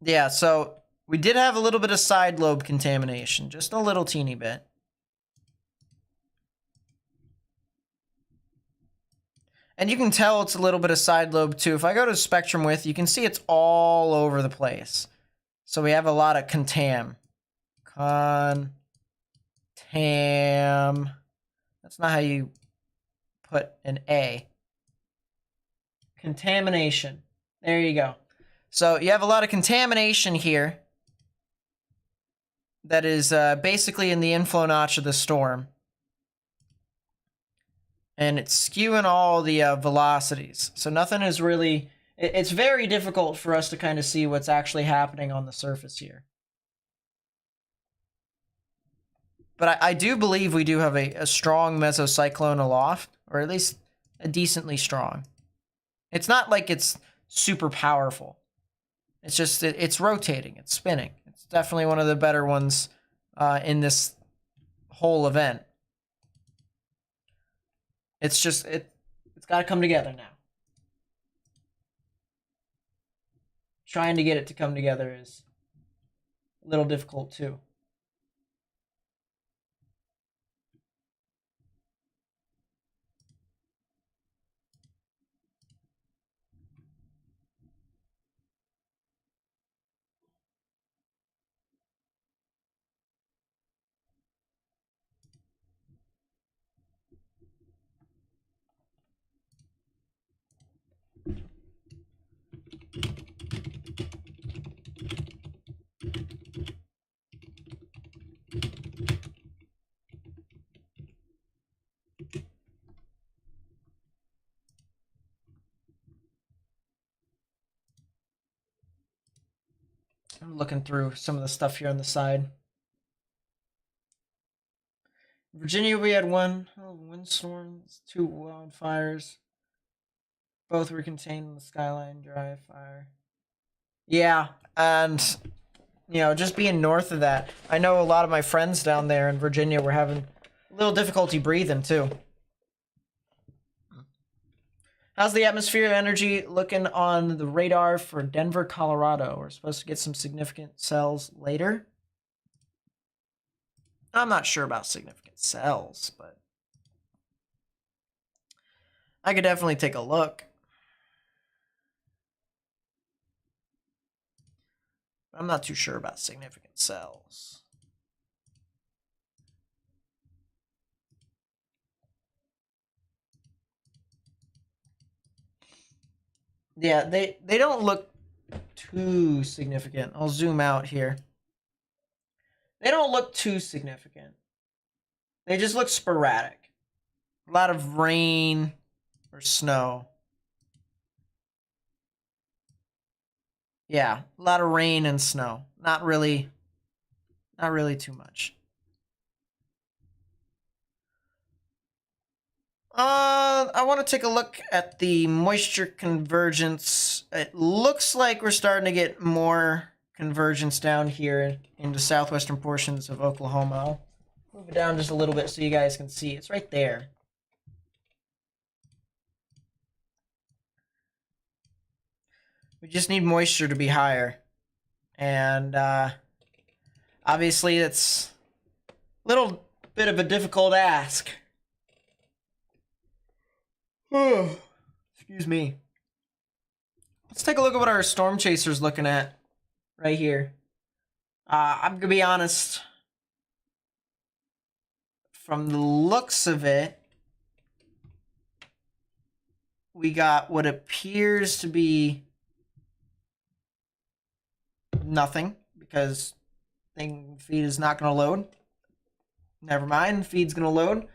Yeah, so we did have a little bit of side lobe contamination, just a little teeny bit. And you can tell it's a little bit of side lobe too. If I go to spectrum width, you can see it's all over the place. So we have a lot of contam. Contam. That's not how you put an A. Contamination. There you go. So you have a lot of contamination here that is basically in the inflow notch of the storm. And it's skewing all the velocities. So nothing is really... It's very difficult for us to kind of see what's actually happening on the surface here. But I do believe we do have a strong mesocyclone aloft, or at least a decently strong. It's not like it's super powerful. It's just, it's rotating, it's spinning. It's definitely one of the better ones in this whole event. It's just, it's got to come together now. Trying to get it to come together is a little difficult too. I'm looking through some of the stuff here on the side. Virginia, we had one windstorms, 2 wildfires. Both were contained in the Skyline Drive fire. Yeah, and just being north of that, I know a lot of my friends down there in Virginia were having a little difficulty breathing too. How's the atmosphere energy looking on the radar for Denver, Colorado? We're supposed to get some significant cells later. I'm not sure about significant cells, but I could definitely take a look. I'm not too sure about significant cells. Yeah, they don't look too significant. I'll zoom out here. They don't look too significant. They just look sporadic. A lot of rain or snow. Yeah, a lot of rain and snow. Not really too much. I want to take a look at the moisture convergence. It looks like we're starting to get more convergence down here into southwestern portions of Oklahoma. I'll move it down just a little bit so you guys can see. It's right there. We just need moisture to be higher. And obviously it's a little bit of a difficult ask. Excuse me. Let's take a look at what our storm chaser's looking at right here. I'm gonna be honest. From the looks of it, we got what appears to be nothing because feed is not gonna load. Never mind, feed's gonna load.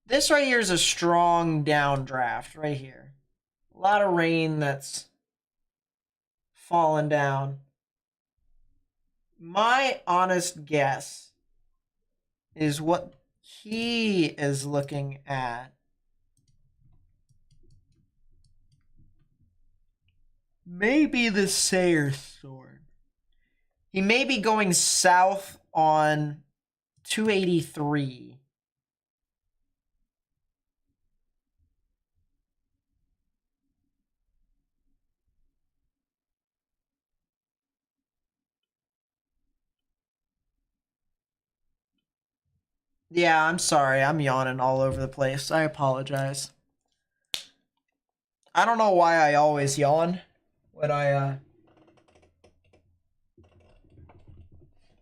This right here is a strong downdraft right here. A lot of rain that's fallen down. My honest guess is what he is looking at. Maybe the Sayre storm. He may be going south on 283. Yeah, I'm sorry. I'm yawning all over the place. I apologize. I don't know why I always yawn when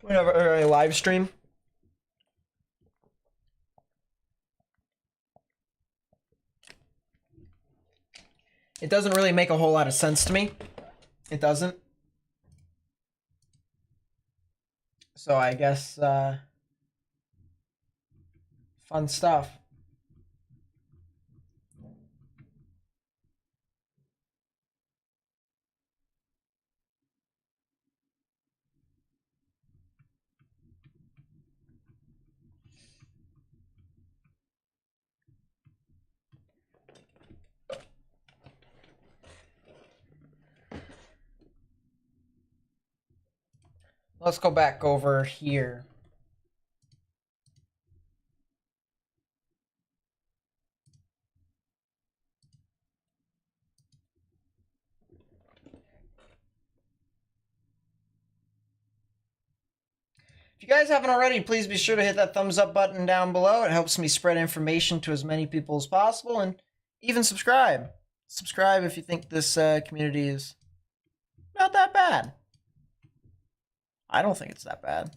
whenever I live stream. It doesn't really make a whole lot of sense to me. It doesn't. So I guess fun stuff. Let's go back over here. If you guys haven't already, please be sure to hit that thumbs up button down below. It helps me spread information to as many people as possible, and even subscribe. Subscribe if you think this community is not that bad. I don't think it's that bad.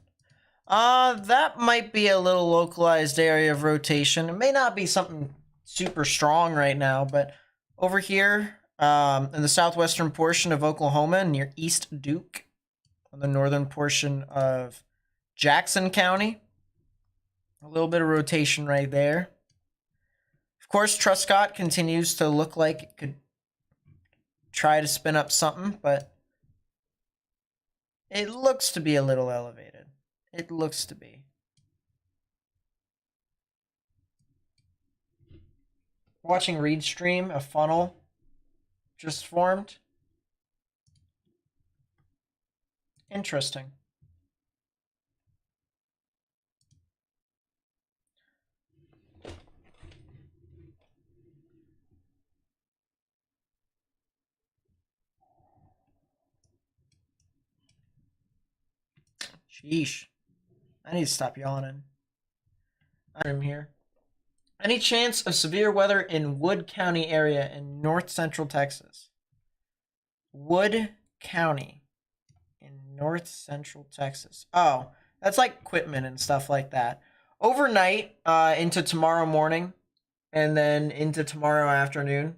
That might be a little localized area of rotation. It may not be something super strong right now, but over here in the southwestern portion of Oklahoma near East Duke, on the northern portion of Jackson County, a little bit of rotation right there. Of course, Truscott continues to look like it could try to spin up something, but it looks to be a little elevated. It looks to be. Watching Reed stream, a funnel just formed. Interesting. Sheesh. I need to stop yawning. I'm here. Any chance of severe weather in Wood County area in north central Texas? Wood County in north central Texas. Oh, that's like Quitman and stuff like that. Overnight into tomorrow morning and then into tomorrow afternoon,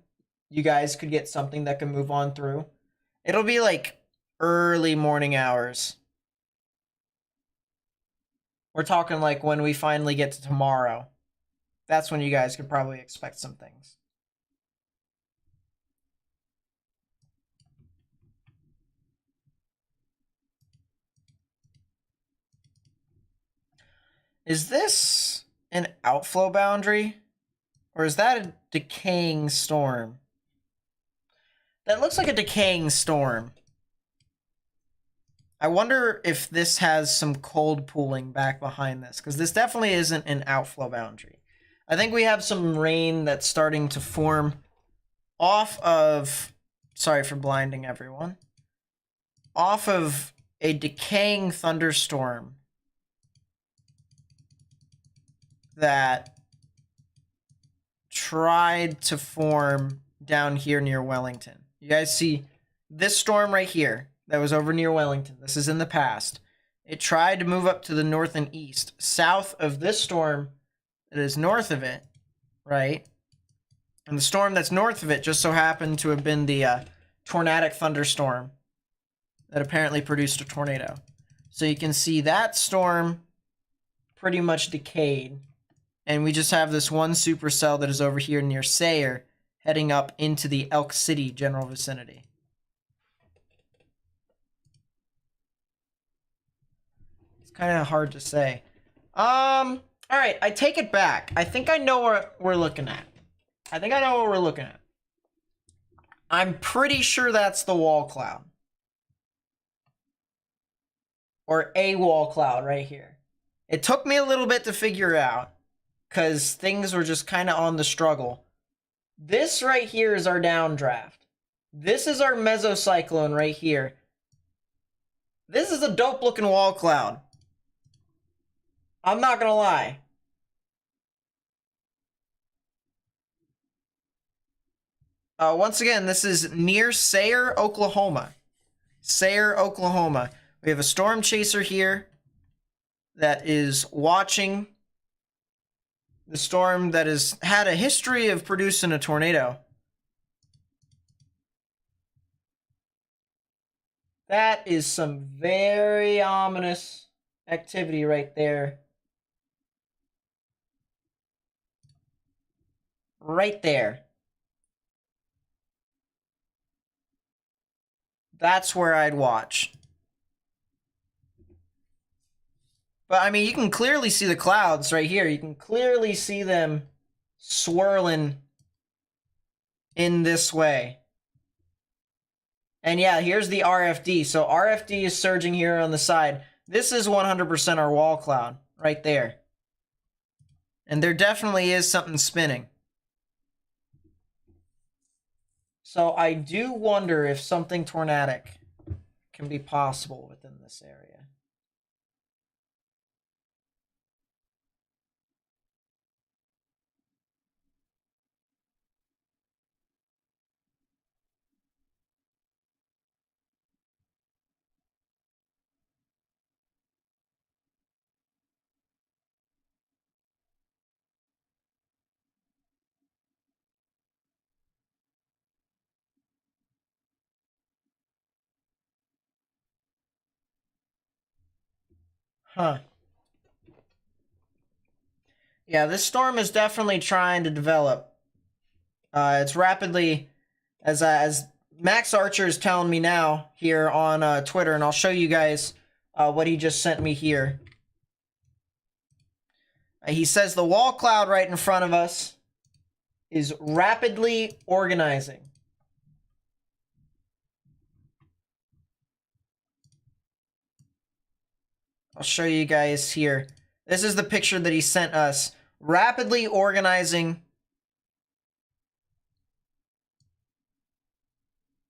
you guys could get something that can move on through. It'll be like early morning hours. We're talking like when we finally get to tomorrow. That's when you guys could probably expect some things. Is this an outflow boundary? Or is that a decaying storm? That looks like a decaying storm. I wonder if this has some cold pooling back behind this, because this definitely isn't an outflow boundary. I think we have some rain that's starting to form off of, sorry for blinding everyone, off of a decaying thunderstorm that tried to form down here near Wellington. You guys see this storm right here that was over near Wellington. This is in the past. It tried to move up to the north and east. South of this storm that is north of it, right? And the storm that's north of it just so happened to have been the tornadic thunderstorm that apparently produced a tornado. So you can see that storm pretty much decayed. And we just have this one supercell that is over here near Sayre, heading up into the Elk City general vicinity. It's kind of hard to say. All right, I take it back. I think I know what we're looking at. I'm pretty sure that's the wall cloud. Or a wall cloud right here. It took me a little bit to figure out, because things were just kind of on the struggle. This right here is our downdraft. This is our mesocyclone right here. This is a dope looking wall cloud. I'm not gonna lie. Once again, this is near Sayre, Oklahoma. Sayre, Oklahoma. We have a storm chaser here that is watching the storm that has had a history of producing a tornado. That is some very ominous activity right there. Right there. That's where I'd watch. But I mean, you can clearly see the clouds right here. You can clearly see them swirling in this way. And yeah, here's the RFD. So RFD is surging here on the side. This is 100% our wall cloud right there. And there definitely is something spinning. So I do wonder if something tornadic can be possible within this area. Huh. Yeah, this storm is definitely trying to develop. It's rapidly, as Max Archer is telling me now here on Twitter, and I'll show you guys what he just sent me here. He says the wall cloud right in front of us is rapidly organizing. I'll show you guys here. This is the picture that he sent us. Rapidly organizing,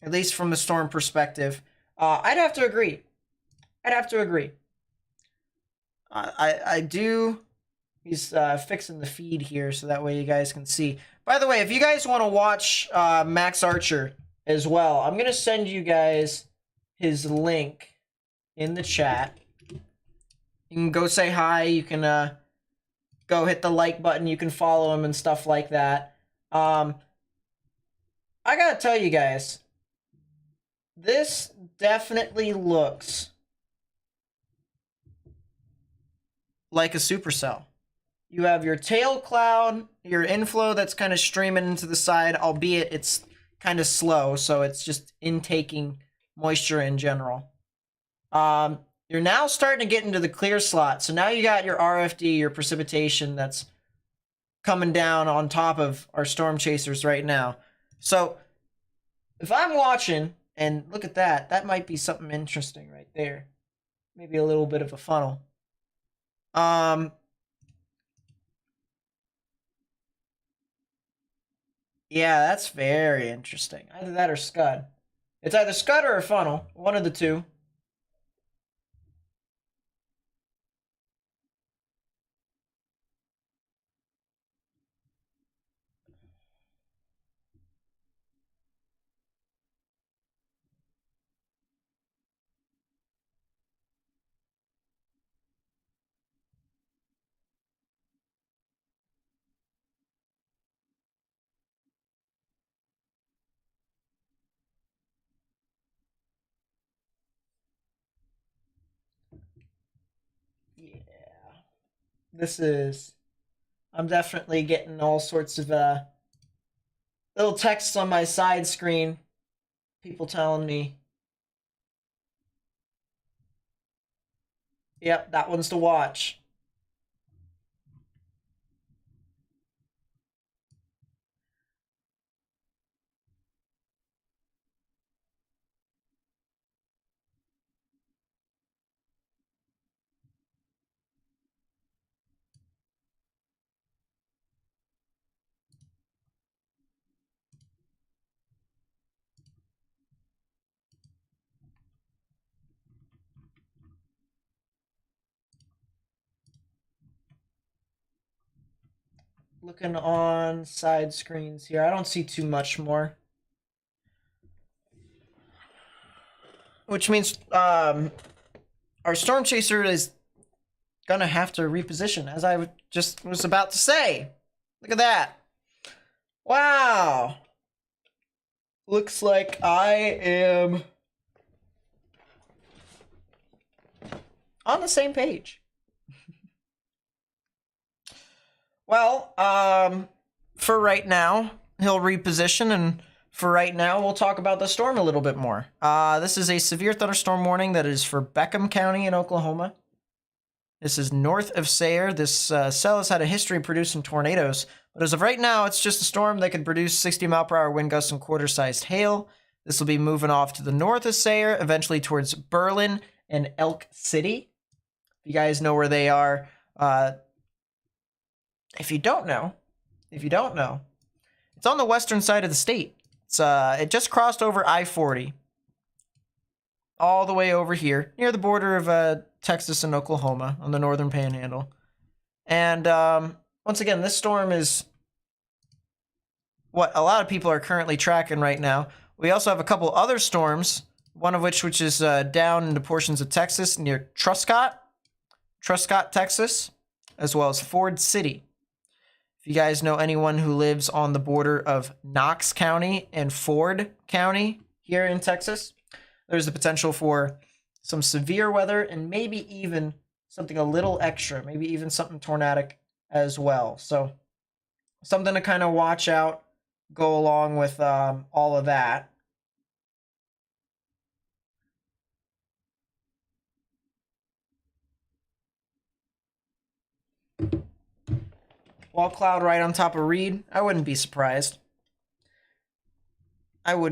at least from the storm perspective. I'd have to agree. I do. He's fixing the feed here so that way you guys can see. By the way, if you guys want to watch Max Archer as well, I'm going to send you guys his link in the chat. You can go say hi. You can go hit the like button. You can follow him and stuff like that. I gotta tell you guys, this definitely looks like a supercell. You have your tail cloud, your inflow that's kind of streaming into the side, albeit it's kind of slow, so it's just intaking moisture in general. You're now starting to get into the clear slot. So now you got your RFD, your precipitation that's coming down on top of our storm chasers right now. So if I'm watching, and look at that, that might be something interesting right there. maybe a little bit of a funnel. Yeah, that's very interesting. Either that or Scud. It's either Scud or a funnel, one of the two. Yeah. This is I'm definitely getting all sorts of little texts on my side screen. People telling me, yep, that one's to watch. Looking on side screens here. I don't see too much more. Which means our Storm Chaser is gonna have to reposition, as I just was about to say. Look at that. Wow. Looks like I am on the same page. Well, for right now, he'll reposition, and for right now, we'll talk about the storm a little bit more. This is a severe thunderstorm warning that is for Beckham County in Oklahoma. This is north of Sayre. This cell has had a history of producing tornadoes, but as of right now, it's just a storm that could produce 60-mile-per-hour wind gusts and quarter-sized hail. This will be moving off to the north of Sayre, eventually towards Berlin and Elk City. If you guys know where they are, if you don't know, it's on the western side of the state. It just crossed over I-40, all the way over here, near the border of Texas and Oklahoma on the northern panhandle. And once again, this storm is what a lot of people are currently tracking right now. We also have a couple other storms, one of which is down into portions of Texas near Truscott, Texas, as well as Ford City. If you guys know anyone who lives on the border of Knox County and Ford County here in Texas, there's the potential for some severe weather and maybe even something a little extra, maybe even something tornadic as well. So something to kind of watch out, go along with all of that. Wall cloud right on top of Reed. I wouldn't be surprised. And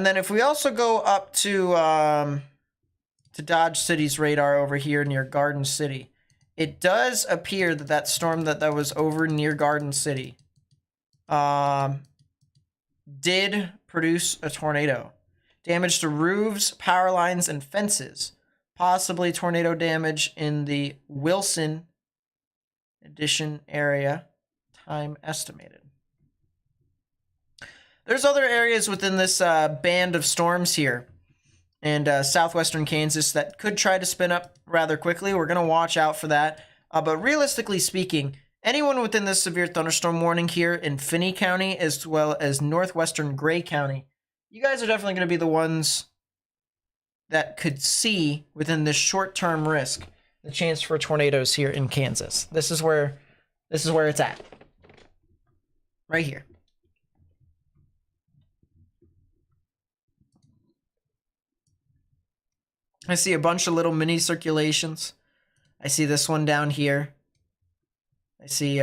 then if we also go up to Dodge City's radar over here near Garden City, it does appear that that storm that was over near Garden City did produce a tornado. Damage to roofs, power lines, and fences. Possibly tornado damage in the Wilson Addition area. Time estimated. There's other areas within this band of storms here in southwestern Kansas that could try to spin up rather quickly. We're going to watch out for that. But realistically speaking, anyone within this severe thunderstorm warning here in Finney County as well as northwestern Gray County, you guys are definitely going to be the ones that could see within this short-term risk the chance for tornadoes here in Kansas. This is where it's at. Right here. I see a bunch of little mini circulations. I see this one down here. I see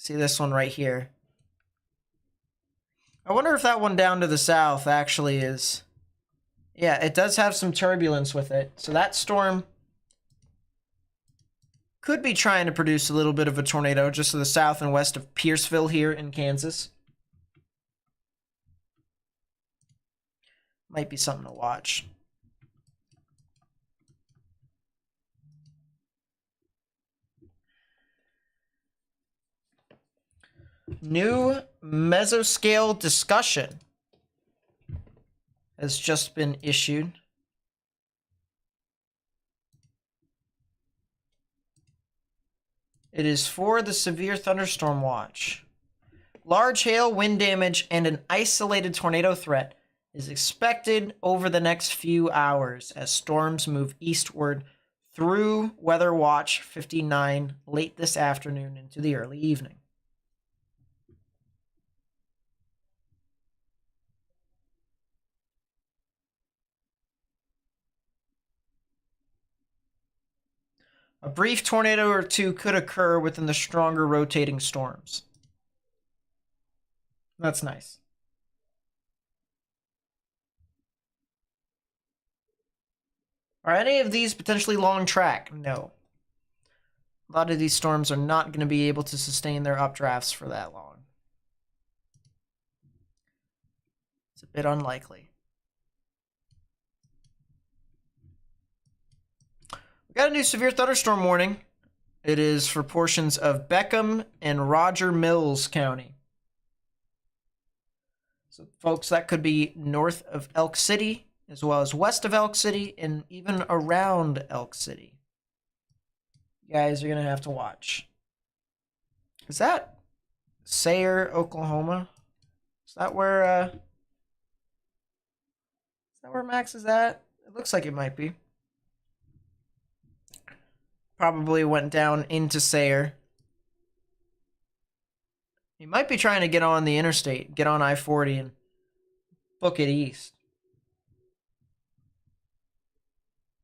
this one right here. I wonder if that one down to the south actually is Yeah, it does have some turbulence with it. So that storm could be trying to produce a little bit of a tornado just to the south and west of Pierceville here in Kansas. Might be something to watch. New mesoscale discussion has just been issued. It is for the severe thunderstorm watch. Large hail, wind damage, and an isolated tornado threat is expected over the next few hours as storms move eastward through Weather Watch 59 late this afternoon into the early evening. A brief tornado or two could occur within the stronger rotating storms. That's nice. Are any of these potentially long track? No. A lot of these storms are not going to be able to sustain their updrafts for that long. It's a bit unlikely. We got a new severe thunderstorm warning. It is for portions of Beckham and Roger Mills County. So, folks, that could be north of Elk City, as well as west of Elk City, and even around Elk City. You guys are going to have to watch. Is that Sayre, Oklahoma? Is that where Max is at? It looks like it might be. Probably went down into Sayre. He might be trying to get on the interstate, get on I-40 and book it east.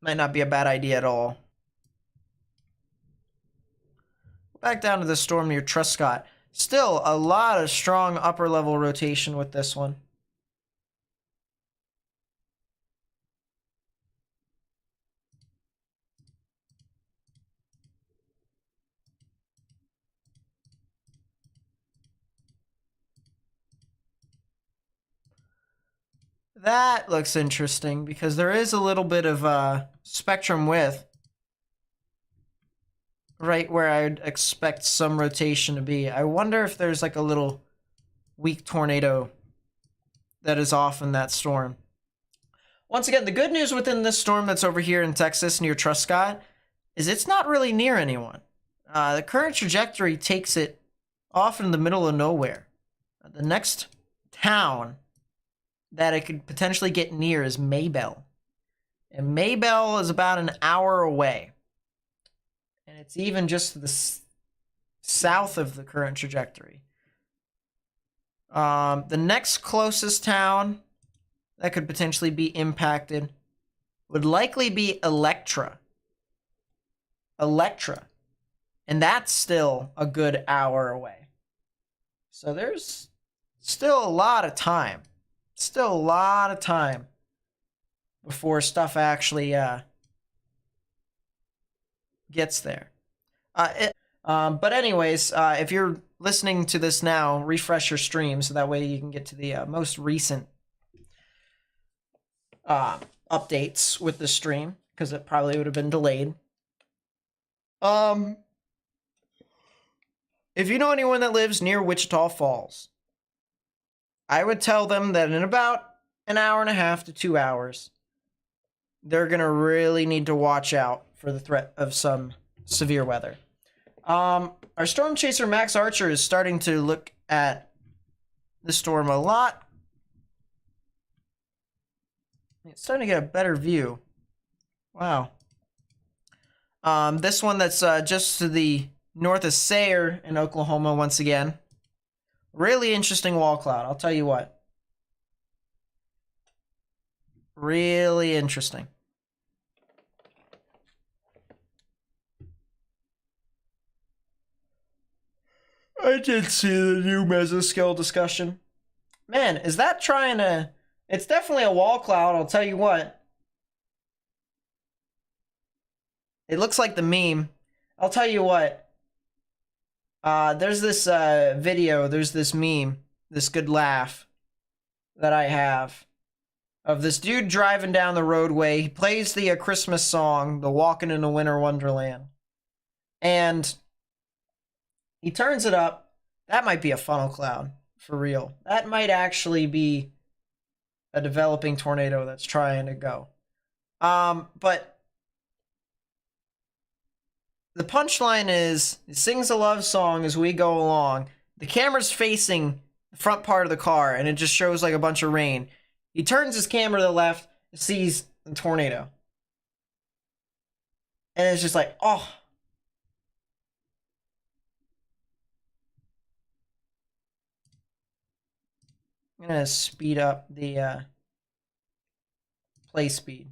Might not be a bad idea at all. Back down to the storm near Truscott. Still a lot of strong upper level rotation with this one. That looks interesting because there is a little bit of spectrum width right where I'd expect some rotation to be. I wonder if there's like a little weak tornado that is off in that storm. Once again, the good news within this storm that's over here in Texas near Truscott is it's not really near anyone. The current trajectory takes it off in the middle of nowhere. The next town that it could potentially get near is Maybell. And Maybell is about an hour away. And it's even just to the south of the current trajectory. The next closest town that could potentially be impacted would likely be Electra. And that's still a good hour away. So there's still a lot of time. Still a lot of time before stuff actually gets there. But anyways, if you're listening to this now, refresh your stream so that way you can get to the most recent updates with the stream, because it probably would have been delayed. If you know anyone that lives near Wichita Falls, I would tell them that in about an hour and a half to 2 hours, they're going to really need to watch out for the threat of some severe weather. Our storm chaser Max Archer is starting to look at the storm a lot. It's starting to get a better view. Wow. This one that's just to the north of Sayre in Oklahoma once again. Really interesting wall cloud, I'll tell you what. Really interesting. I did see the new mesoscale discussion. Man, is that trying to It's definitely a wall cloud, I'll tell you what. It looks like the meme. I'll tell you what. There's this video, there's this meme, this good laugh that I have of this dude driving down the roadway. He plays the Christmas song, the Walking in a Winter Wonderland. And he turns it up. That might be a funnel cloud, for real. That might actually be a developing tornado that's trying to go. But the punchline is, it sings a love song as we go along. The camera's facing the front part of the car, and it just shows like a bunch of rain. He turns his camera to the left, sees the tornado. And it's just like, oh. I'm gonna speed up the play speed.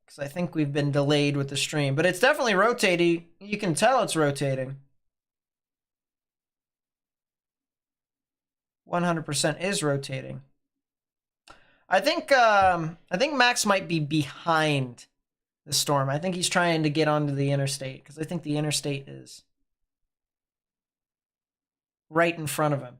Because I think we've been delayed with the stream. But it's definitely rotating. You can tell it's rotating. 100% is rotating. I think Max might be behind the storm. I think he's trying to get onto the interstate, because I think the interstate is right in front of him.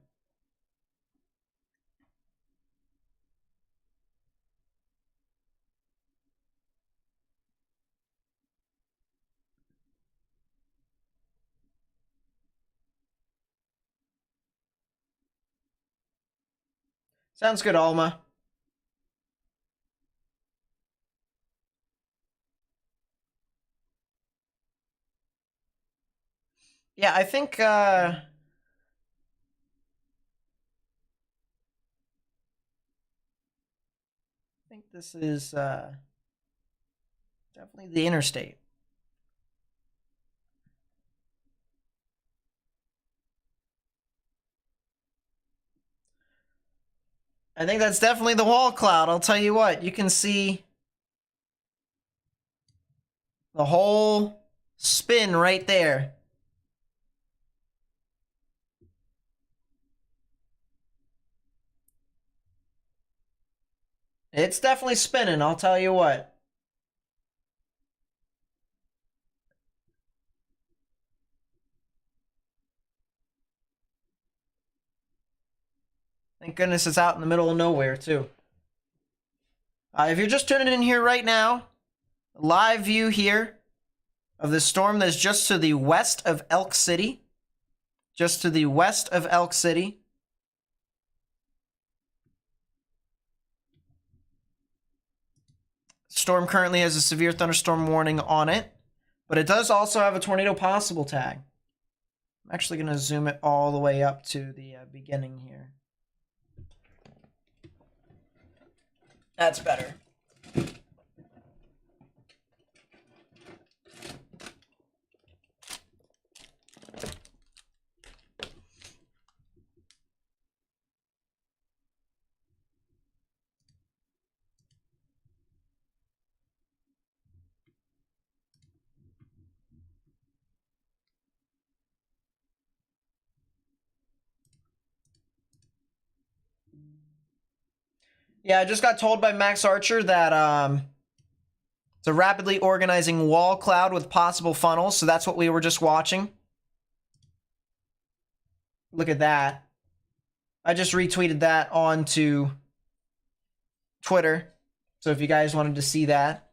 Sounds good, Alma. Yeah, I think this is definitely the interstate. I think that's definitely the wall cloud. I'll tell you what, you can see the whole spin right there. It's definitely spinning, I'll tell you what. Thank goodness it's out in the middle of nowhere, too. If you're just tuning in here right now, live view here of the storm that's just to the west of Elk City. Just to the west of Elk City. Storm currently has a severe thunderstorm warning on it, but it does also have a tornado possible tag. I'm actually going to zoom it all the way up to the beginning here. That's better. Yeah, I just got told by Max Archer that it's a rapidly organizing wall cloud with possible funnels, so that's what we were just watching. Look at that. I just retweeted that onto Twitter, so if you guys wanted to see that.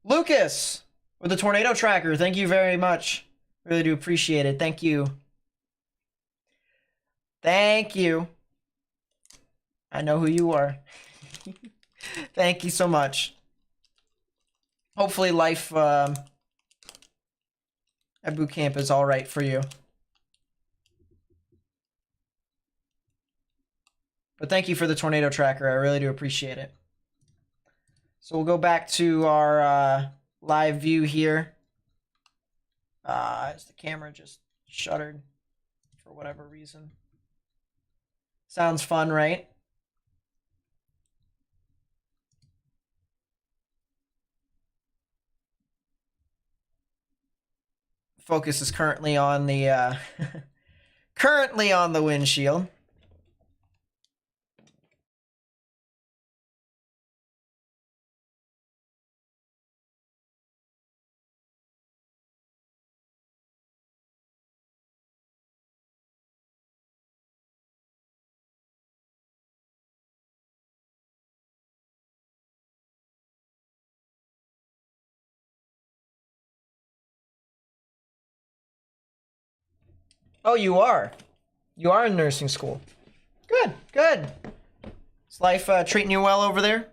Lucas with the tornado tracker, thank you very much. Really do appreciate it. Thank you. Thank you. I know who you are. Thank you so much. Hopefully life at boot camp is all right for you. But thank you for the tornado tracker. I really do appreciate it. So we'll go back to our live view here. As the camera just shuttered for whatever reason. Sounds fun, right? focus is currently on the currently on the windshield. Oh, you are. You are in nursing school. Good, good. Is life treating you well over there?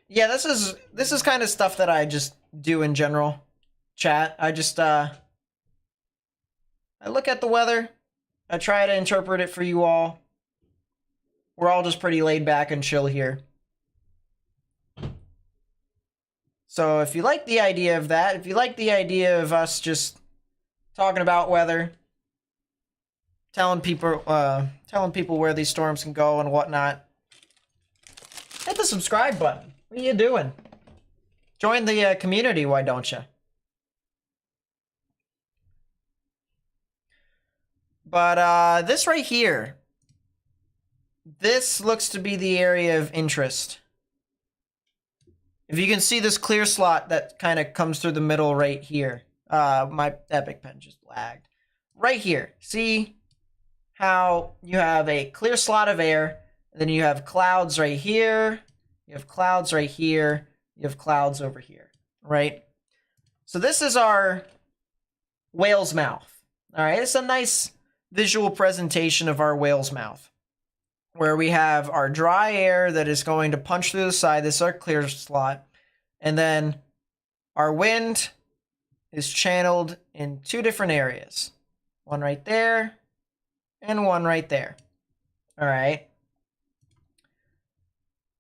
Yeah, this is kind of stuff that I just do in general. Chat. I look at the weather. I try to interpret it for you all. We're all just pretty laid back and chill here. So if you like the idea of that, if you like the idea of us just talking about weather, telling people where these storms can go and whatnot, hit the subscribe button. What are you doing? Join the community, why don't you? But this right here, this looks to be the area of interest. If you can see this clear slot that kind of comes through the middle right here. My Epic Pen just lagged. Right here. See how you have a clear slot of air, and then you have clouds right here, you have clouds right here, you have clouds over here, right? So this is our whale's mouth. All right, it's a nice visual presentation of our whale's mouth, where we have our dry air that is going to punch through the side. This is our clear slot. And then our wind is channeled in two different areas. One right there and one right there. All right.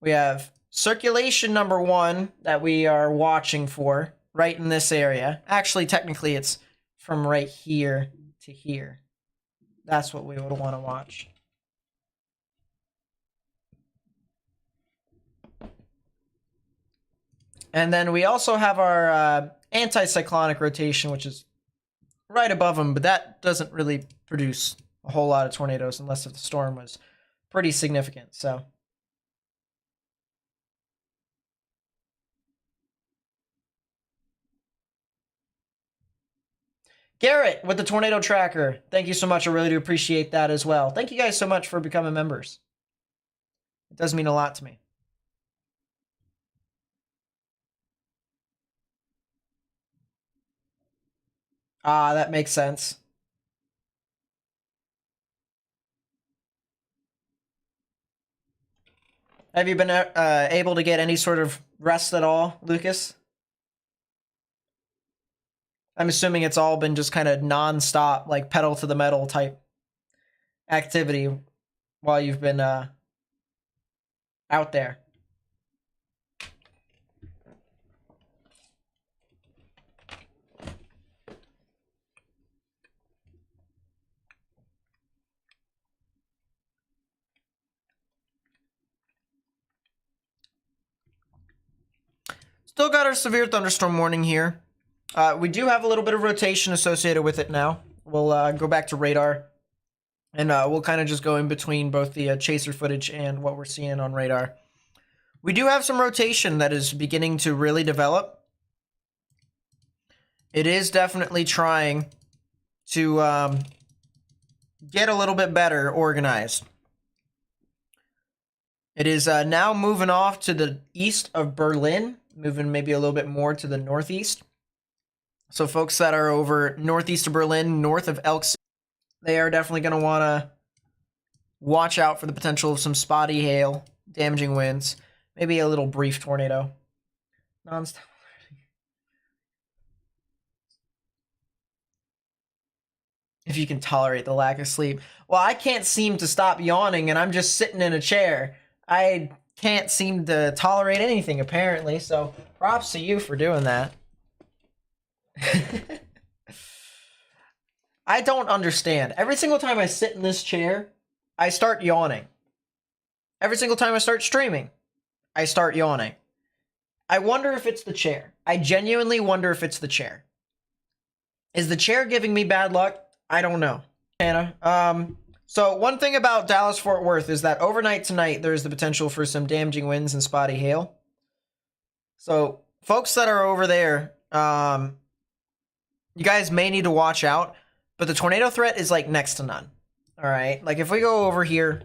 We have circulation number 1 that we are watching for right in this area. Actually, technically, it's from right here to here. That's what we would want to watch. And then we also have our anticyclonic rotation, which is right above them, but that doesn't really produce a whole lot of tornadoes unless if the storm was pretty significant. So Garrett with the tornado tracker, thank you so much. I really do appreciate that as well. Thank you guys so much for becoming members. It does mean a lot to me. Ah, that makes sense. Have you been able to get any sort of rest at all, Lucas? I'm assuming it's all been just kind of non-stop, like pedal to the metal type activity while you've been out there. Still got our severe thunderstorm warning here. We do have a little bit of rotation associated with it now. We'll go back to radar, and we'll kind of just go in between both the chaser footage and what we're seeing on radar. We do have some rotation that is beginning to really develop. It is definitely trying to get a little bit better organized. It is now moving off to the east of Berlin, moving maybe a little bit more to the northeast. So folks that are over northeast of Berlin, north of Elk City, they are definitely going to want to watch out for the potential of some spotty hail, damaging winds, maybe a little brief tornado. Non-stop. If you can tolerate the lack of sleep. Well, I can't seem to stop yawning, and I'm just sitting in a chair. I can't seem to tolerate anything, apparently, so props to you for doing that. I don't understand. Every single time I sit in this chair, I start yawning. Every single time I start streaming, I start yawning. I wonder if it's the chair. I genuinely wonder if it's the chair. Is the chair giving me bad luck? I don't know. Hannah. So one thing about Dallas-Fort Worth is that overnight tonight, there's the potential for some damaging winds and spotty hail. So folks that are over there, you guys may need to watch out, but the tornado threat is like next to none. All right. Like if we go over here,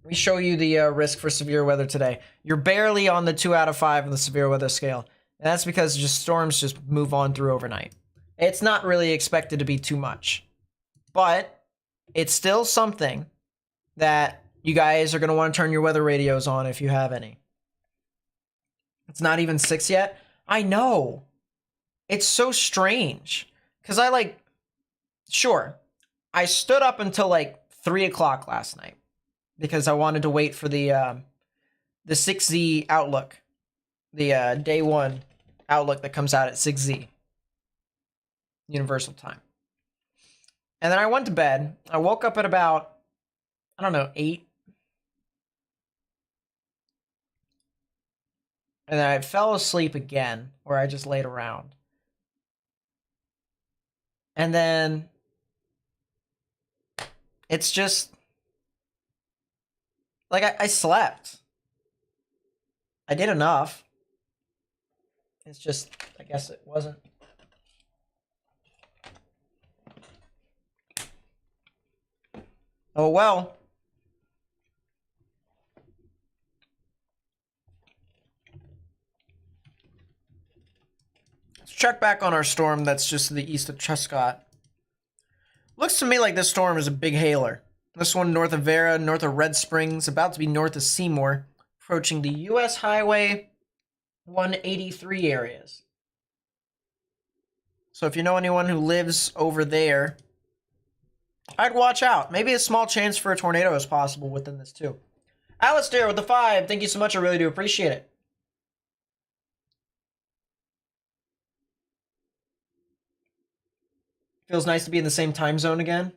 let me show you the risk for severe weather today. You're barely on the 2 out of 5 on the severe weather scale. And that's because just storms just move on through overnight. It's not really expected to be too much, but it's still something that you guys are going to want to turn your weather radios on if you have any. It's not even 6 yet. I know. It's so strange. Because sure, I stood up until like 3 o'clock last night because I wanted to wait for the 6Z outlook, the day one outlook that comes out at 6Z Universal Time. And then I went to bed. I woke up at about, I don't know, 8. And then I fell asleep again, where I just laid around. And then it's just like I slept. I did enough. It's just, I guess it wasn't. Oh well. Let's check back on our storm that's just to the east of Truscott. Looks to me like this storm is a big hailer. This one north of Vera, north of Red Springs, about to be north of Seymour, approaching the US Highway 183 areas. So if you know anyone who lives over there, I'd watch out. Maybe a small chance for a tornado is possible within this too. Alistair with the 5, thank you so much. I really do appreciate it. Feels nice to be in the same time zone again.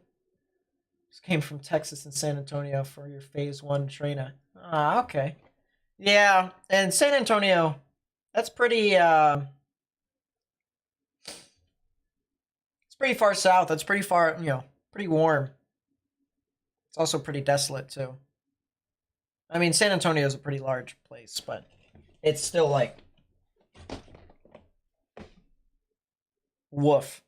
Just came from Texas and San Antonio for your phase 1 trainer. Ah, okay. Yeah, and San Antonio, that's pretty, it's pretty far south. That's pretty far, pretty warm. It's also pretty desolate too. I mean, San Antonio is a pretty large place, but it's still like, woof.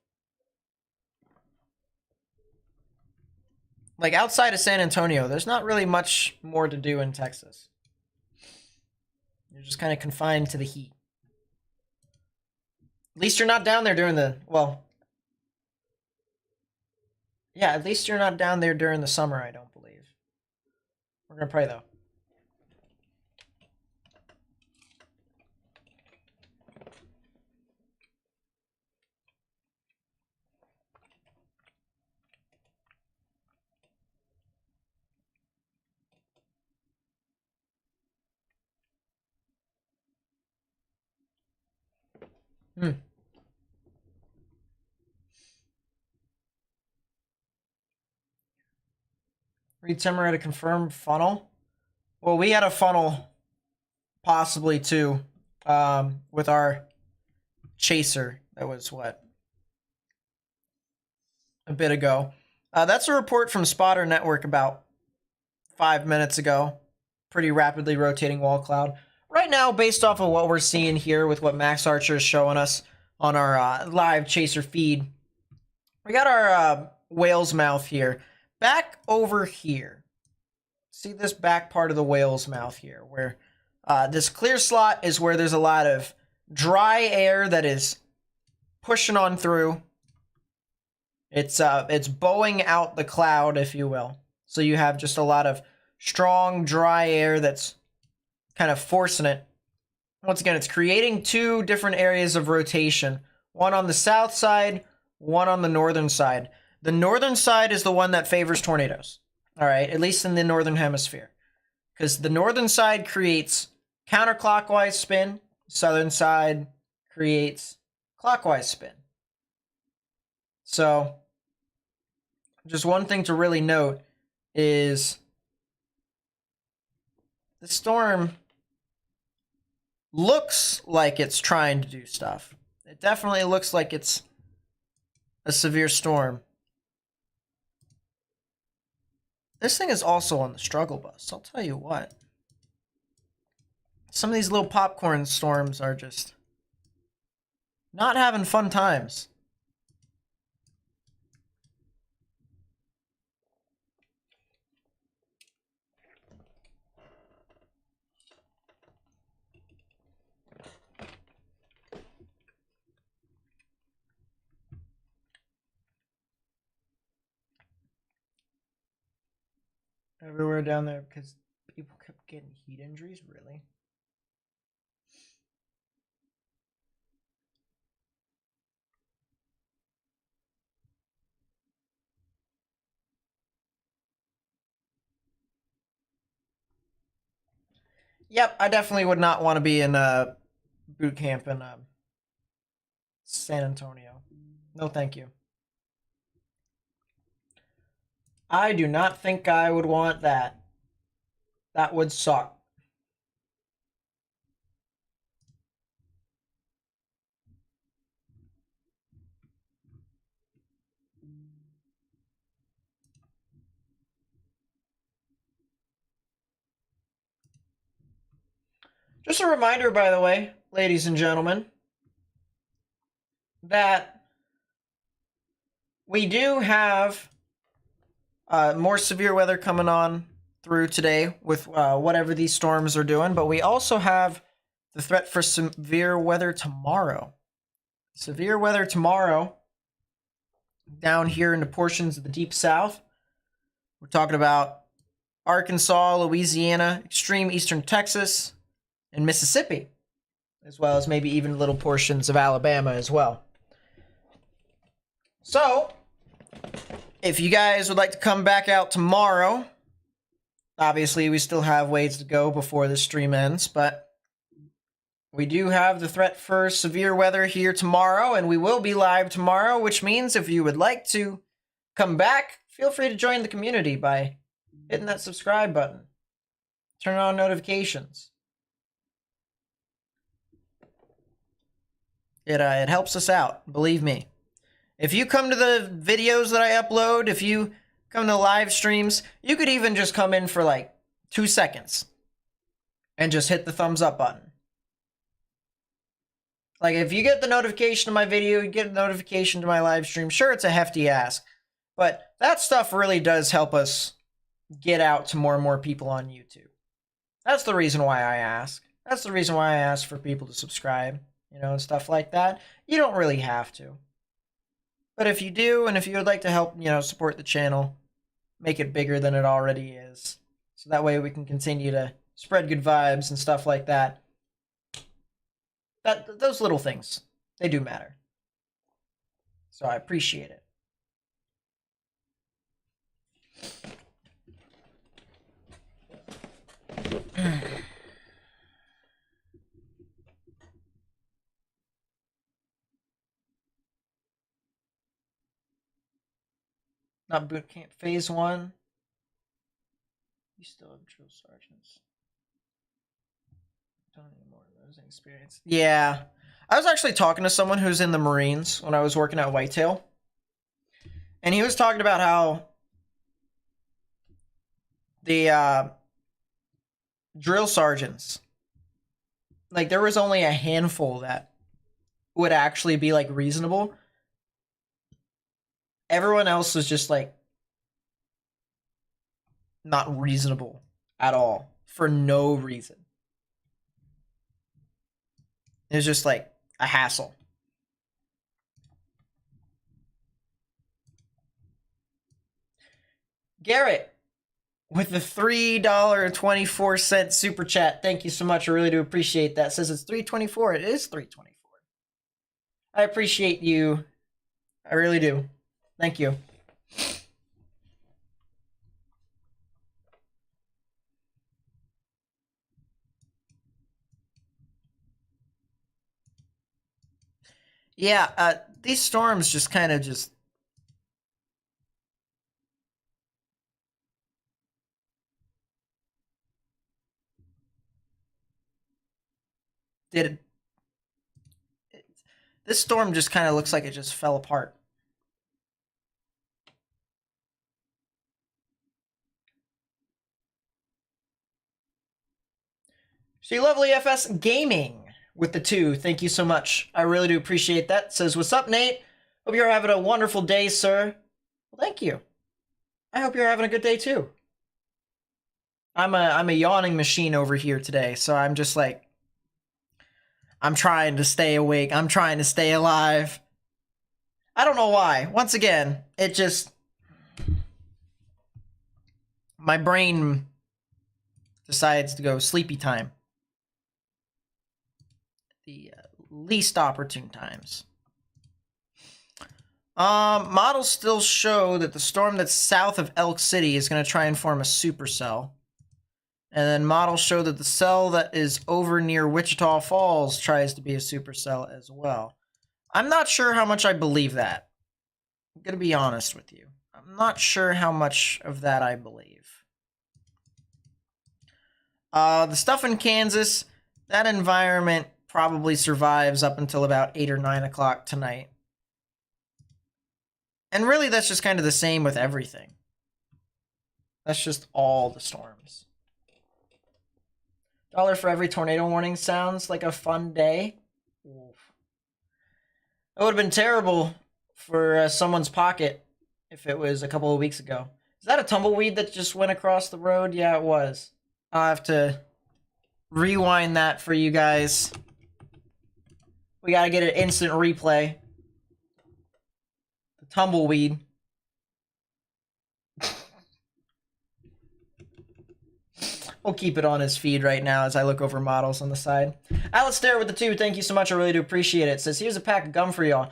Like outside of San Antonio, there's not really much more to do in Texas. You're just kind of confined to the heat. At least you're not down there during the, well, yeah, at least you're not down there during the summer, I don't believe. We're going to pray, though. Read somewhere had a confirmed funnel. Well, we had a funnel, possibly too, with our chaser. That was what, a bit ago. That's a report from Spotter Network about 5 minutes ago. Pretty rapidly rotating wall cloud. Right now, based off of what we're seeing here with what Max Archer is showing us on our live chaser feed, we got our whale's mouth here. Back over here. See this back part of the whale's mouth here, where this clear slot is where there's a lot of dry air that is pushing on through. It's bowing out the cloud, if you will. So you have just a lot of strong, dry air that's kind of forcing it. Once again, it's creating 2 different areas of rotation. One on the south side, one on the northern side. The northern side is the one that favors tornadoes. All right, at least in the northern hemisphere. Because the northern side creates counterclockwise spin. Southern side creates clockwise spin. So, just one thing to really note is the storm looks like it's trying to do stuff. It definitely looks like it's a severe storm. This thing is also on the struggle bus. I'll tell you what. Some of these little popcorn storms are just not having fun times. Everywhere down there because people kept getting heat injuries, really? Yep, I definitely would not want to be in boot camp in San Antonio. No, thank you. I do not think I would want that. That would suck. Just a reminder, by the way, ladies and gentlemen, that we do have more severe weather coming on through today with whatever these storms are doing, but we also have the threat for severe weather tomorrow. Severe weather tomorrow down here in the portions of the deep south. We're talking about Arkansas, Louisiana, extreme eastern Texas, and Mississippi, as well as maybe even little portions of Alabama as well. So, if you guys would like to come back out tomorrow, obviously we still have ways to go before the stream ends, but we do have the threat for severe weather here tomorrow, and we will be live tomorrow, which means if you would like to come back, feel free to join the community by hitting that subscribe button. Turn on notifications. It helps us out, believe me. If you come to the videos that I upload, if you come to live streams, you could even just come in for like 2 seconds and just hit the thumbs up button. Like if you get the notification of my video, you get a notification to my live stream, sure, it's a hefty ask, but that stuff really does help us get out to more and more people on YouTube. That's the reason why I ask. That's the reason why I ask for people to subscribe, and stuff like that. You don't really have to. But if you do, and if you would like to help, support the channel, make it bigger than it already is, so that way we can continue to spread good vibes and stuff like that. Those little things, they do matter. So I appreciate it. Not boot camp phase 1. You still have drill sergeants. Don't need more of those experience. Yeah. I was actually talking to someone who's in the Marines when I was working at Whitetail. And he was talking about how the drill sergeants, like there was only a handful that would actually be like reasonable. Everyone else was just like not reasonable at all for no reason. It was just like a hassle. Garrett with the $3.24 super chat. Thank you so much. I really do appreciate that. It says it's $3.24. It is $3.24. I appreciate you. I really do. Thank you. Yeah, these storms just kind of just did this storm just kind of looks like it just fell apart. She Lovely FS Gaming with the 2. Thank you so much. I really do appreciate that. Says, what's up, Nate? Hope you're having a wonderful day, sir. Well, thank you. I hope you're having a good day too. I'm a yawning machine over here today, so I'm just like, I'm trying to stay awake. I'm trying to stay alive. I don't know why. Once again, it just, my brain decides to go sleepy time. The least opportune times. Models still show that the storm that's south of Elk City is going to try and form a supercell. And then models show that the cell that is over near Wichita Falls tries to be a supercell as well. I'm not sure how much I believe that. I'm going to be honest with you. I'm not sure how much of that I believe. The stuff in Kansas, that environment probably survives up until about 8 or 9 o'clock tonight. And really, that's just kind of the same with everything. That's just all the storms. $1 for every tornado warning sounds like a fun day. Oof. It would have been terrible for someone's pocket if it was a couple of weeks ago. Is that a tumbleweed that just went across the road? Yeah, it was. I'll have to rewind that for you guys. We gotta get an instant replay. The tumbleweed. We'll keep it on his feed right now as I look over models on the side. Alistair with the 2, thank you so much. I really do appreciate it. Says, here's a pack of gum for y'all.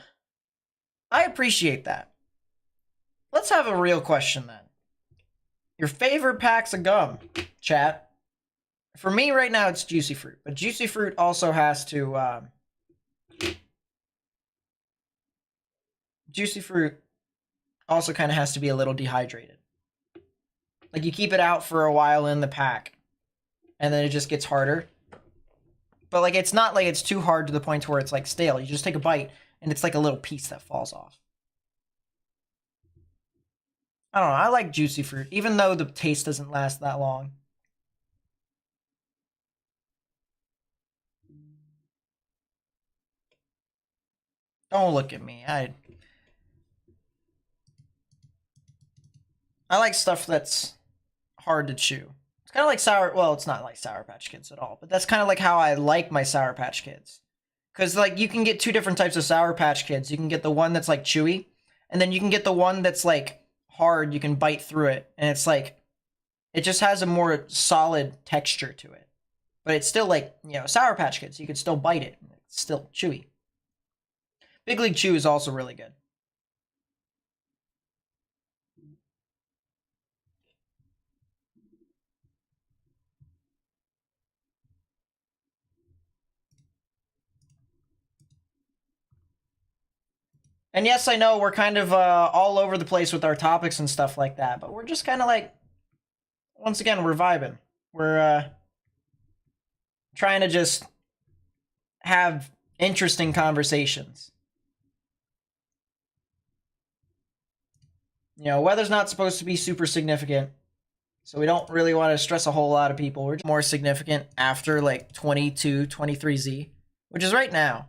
I appreciate that. Let's have a real question then. Your favorite packs of gum, chat. For me right now, it's Juicy Fruit. But Juicy Fruit also has to... Juicy Fruit also kind of has to be a little dehydrated. Like, you keep it out for a while in the pack, and then it just gets harder. But, like, it's not like it's too hard to the point where it's, like, stale. You just take a bite, and it's like a little piece that falls off. I don't know. I like Juicy Fruit, even though the taste doesn't last that long. Don't look at me. I like stuff that's hard to chew. It's kind of like Sour... Well, it's not like Sour Patch Kids at all, but that's kind of like how I like my Sour Patch Kids. Because, like, you can get 2 different types of Sour Patch Kids. You can get the one that's, like, chewy, and then you can get the one that's, like, hard. You can bite through it, and it's, like... It just has a more solid texture to it. But it's still, like, you know, Sour Patch Kids. You can still bite it. It's still chewy. Big League Chew is also really good. And yes, I know we're kind of all over the place with our topics and stuff like that, but we're just kind of like, once again, we're vibing. We're trying to just have interesting conversations. You know, weather's not supposed to be super significant, so we don't really want to stress a whole lot of people. We're just more significant after like 22, 23Z, which is right now.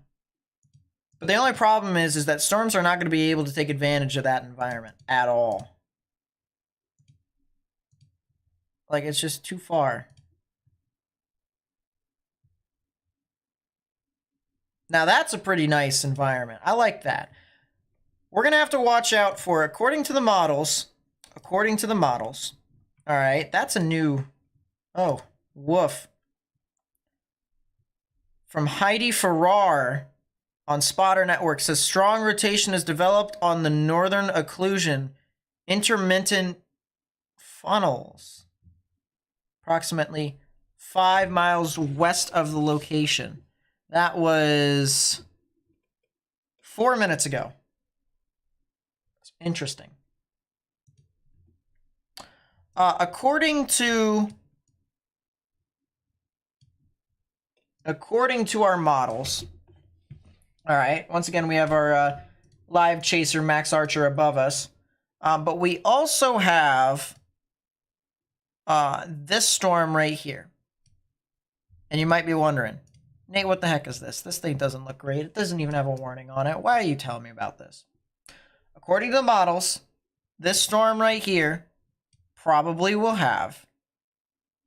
But the only problem is that storms are not going to be able to take advantage of that environment at all. Like, it's just too far. Now, that's a pretty nice environment. I like that. We're going to have to watch out for, according to the models, all right, that's a new, oh, woof. From Heidi Farrar on Spotter Network, says strong rotation is developed on the northern occlusion, intermittent funnels, approximately 5 miles west of the location. That was 4 minutes ago. It's interesting. According to according to our models, all right, once again, we have our live chaser Max Archer above us, but we also have this storm right here. And you might be wondering, Nate, what the heck is this? This thing doesn't look great. It doesn't even have a warning on it. Why are you telling me about this? According to the models, this storm right here probably will have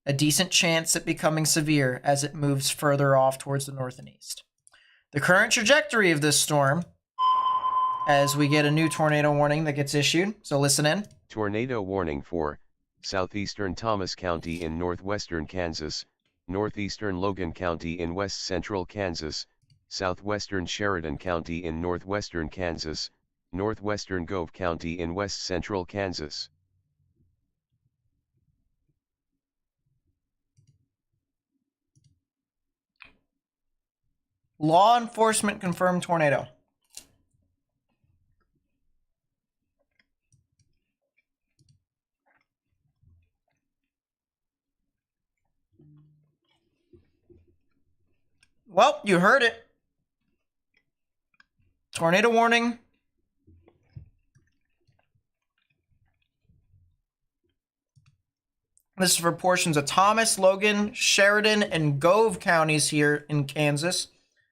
a decent chance at becoming severe as it moves further off towards the north and east. The current trajectory of this storm, as we get a new tornado warning that gets issued, so listen in. Tornado warning for southeastern Thomas County in northwestern Kansas, northeastern Logan County in west central Kansas, southwestern Sheridan County in northwestern Kansas, northwestern Gove County in west central Kansas. Law enforcement confirmed tornado. Well, you heard it. Tornado warning. This is for portions of Thomas, Logan, Sheridan, and Gove counties here in Kansas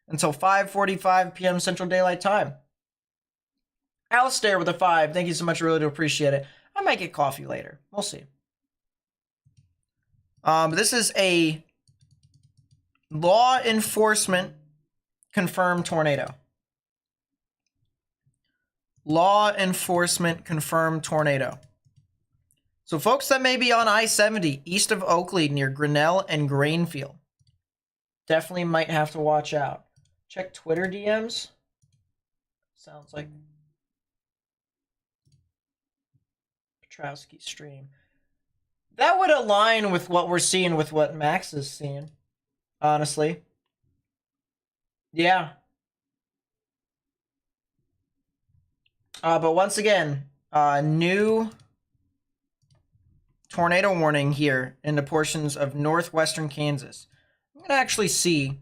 until 5:45 p.m. Central Daylight Time. Alistair with a 5. Thank you so much. I really do appreciate it. I might get coffee later. We'll see. This is a law enforcement confirmed tornado. Law enforcement confirmed tornado. So folks that may be on I-70 east of Oakley near Grinnell and Grainfield definitely might have to watch out. Check Twitter DMs. Sounds like Petrowski stream. That would align with what we're seeing with what Max is seeing, honestly. Yeah. But once again, new tornado warning here in the portions of northwestern Kansas. I'm going to actually see.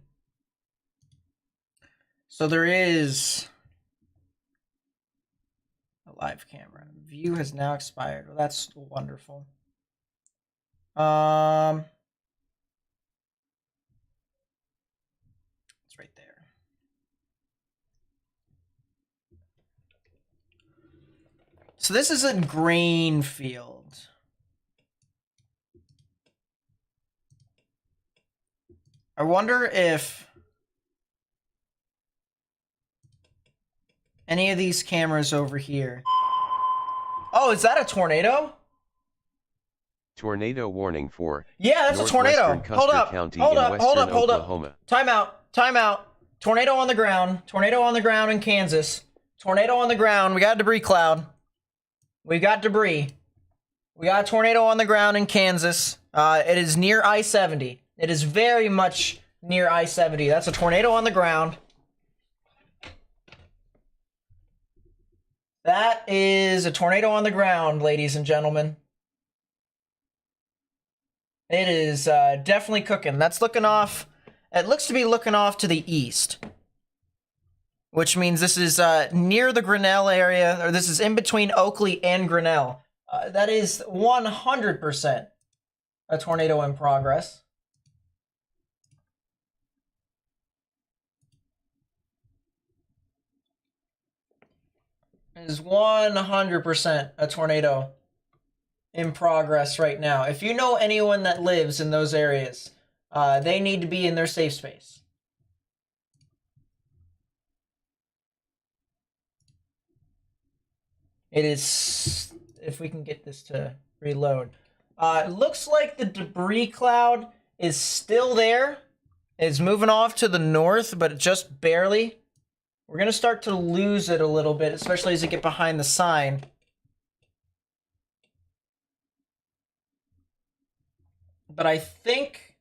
So there is a live camera. View has now expired. Well, that's wonderful. It's right there. So this is in Grainfield. I wonder if any of these cameras over here. Oh, is that a tornado? Tornado warning for yeah, that's a tornado. Hold up. County Hold in up. Hold up. western Hold Oklahoma. up. Time out. Time out. Tornado on the ground. Tornado on the ground in Kansas. Tornado on the ground. We got a debris cloud. We got debris. We got a tornado on the ground in Kansas. It is near I-70. It is very much near I-70. That's a tornado on the ground. That is a tornado on the ground, ladies and gentlemen. It is definitely cooking. That's looking off. It looks to be looking off to the east, which means this is near the Grinnell area, or this is in between Oakley and Grinnell. That is 100% a tornado in progress. It is 100% a tornado in progress right now. If you know anyone that lives in those areas, they need to be in their safe space. It is, if we can get this to reload. It looks like the debris cloud is still there. It's moving off to the north, but just barely. We're going to start to lose it a little bit, especially as you get behind the sign. But I think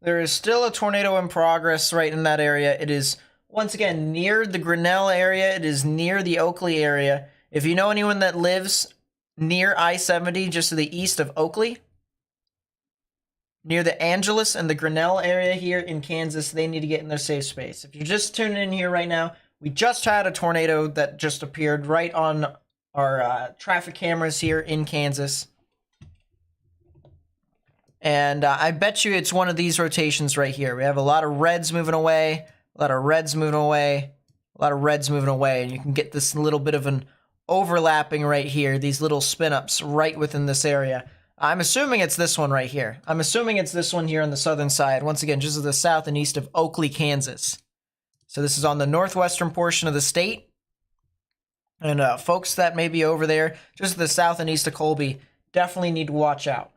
there is still a tornado in progress right in that area. It is, once again, near the Grinnell area. It is near the Oakley area. If you know anyone that lives near I-70, just to the east of Oakley, near the Angeles and the Grinnell area here in Kansas, they need to get in their safe space. If you're just tuning in here right now, we just had a tornado that just appeared right on our traffic cameras here in Kansas. And I bet you it's one of these rotations right here. We have a lot of reds moving away, a lot of reds moving away, a lot of reds moving away. And you can get this little bit of an overlapping right here, these little spin-ups right within this area. I'm assuming it's this one right here. I'm assuming it's this one here on the southern side. Once again, just to the south and east of Oakley, Kansas. So this is on the northwestern portion of the state. And folks that may be over there, just to the south and east of Colby, definitely need to watch out.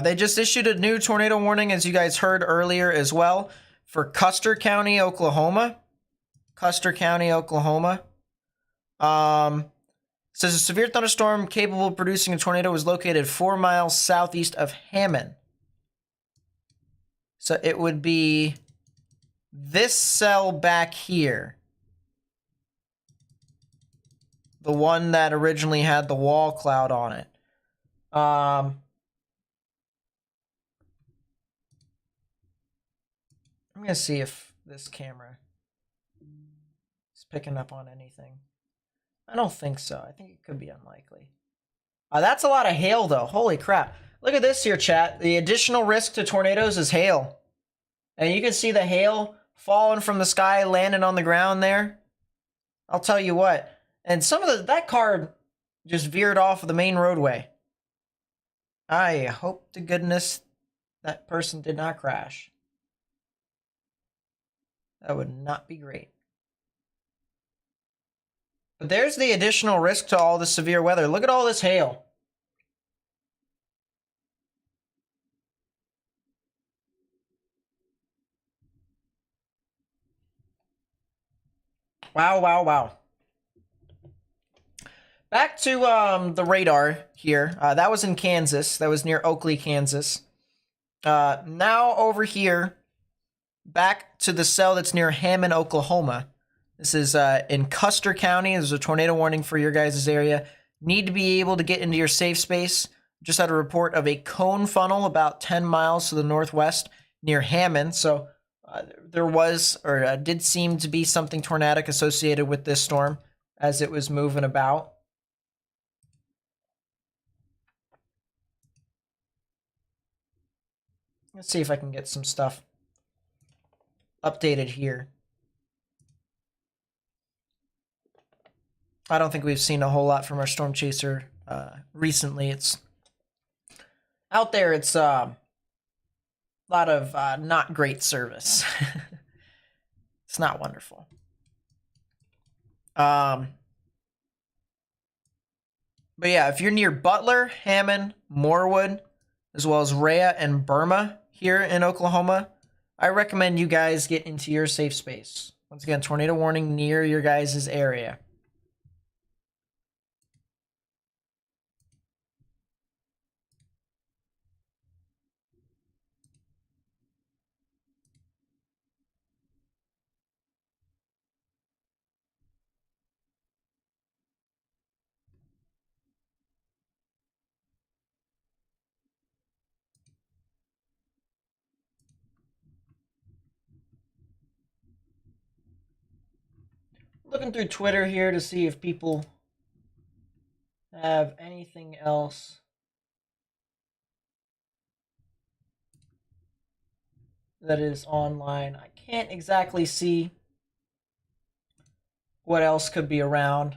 They just issued a new tornado warning, as you guys heard earlier as well, for Custer County, Oklahoma. Custer County, Oklahoma. Says a severe thunderstorm capable of producing a tornado was located 4 miles southeast of Hammond. So it would be this cell back here. The one that originally had the wall cloud on it. I'm going to see if this camera is picking up on anything. I don't think so. I think it could be unlikely. That's a lot of hail, though. Holy crap. Look at this here, chat. The additional risk to tornadoes is hail. And you can see the hail falling from the sky, landing on the ground there. I'll tell you what. And some of that car just veered off of the main roadway. I hope to goodness that person did not crash. That would not be great. But there's the additional risk to all the severe weather. Look at all this hail. Wow, wow, wow. Back to the radar here. That was in Kansas. That was near Oakley, Kansas. Now over here, back to the cell that's near Hammond, Oklahoma. This is in Custer County. There's a tornado warning for your guys' area. Need to be able to get into your safe space. Just had a report of a cone funnel about 10 miles to the northwest near Hammond. So there was, or did seem to be something tornadic associated with this storm as it was moving about. Let's see if I can get some stuff updated here. I don't think we've seen a whole lot from our Storm Chaser recently. It's out there. It's a lot of not great service. It's not wonderful. But yeah, if you're near Butler, Hammond, Morewood, as well as Rhea and Burma here in Oklahoma, I recommend you guys get into your safe space. Once again, tornado warning near your guys' area. Looking through Twitter here to see if people have anything else that is online. I can't exactly see what else could be around.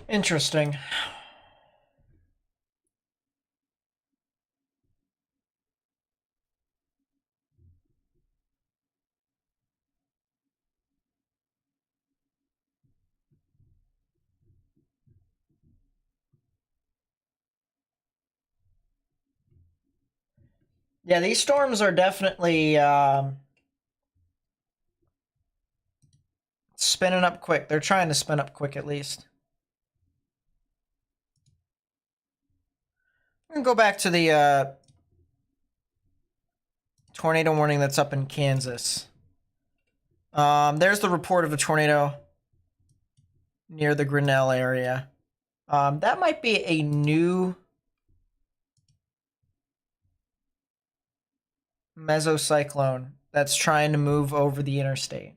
Interesting. Yeah, these storms are definitely spinning up quick. They're trying to spin up quick at least. I'm going to go back to the tornado warning that's up in Kansas. There's the report of a tornado near the Grinnell area. That might be a new mesocyclone that's trying to move over the interstate.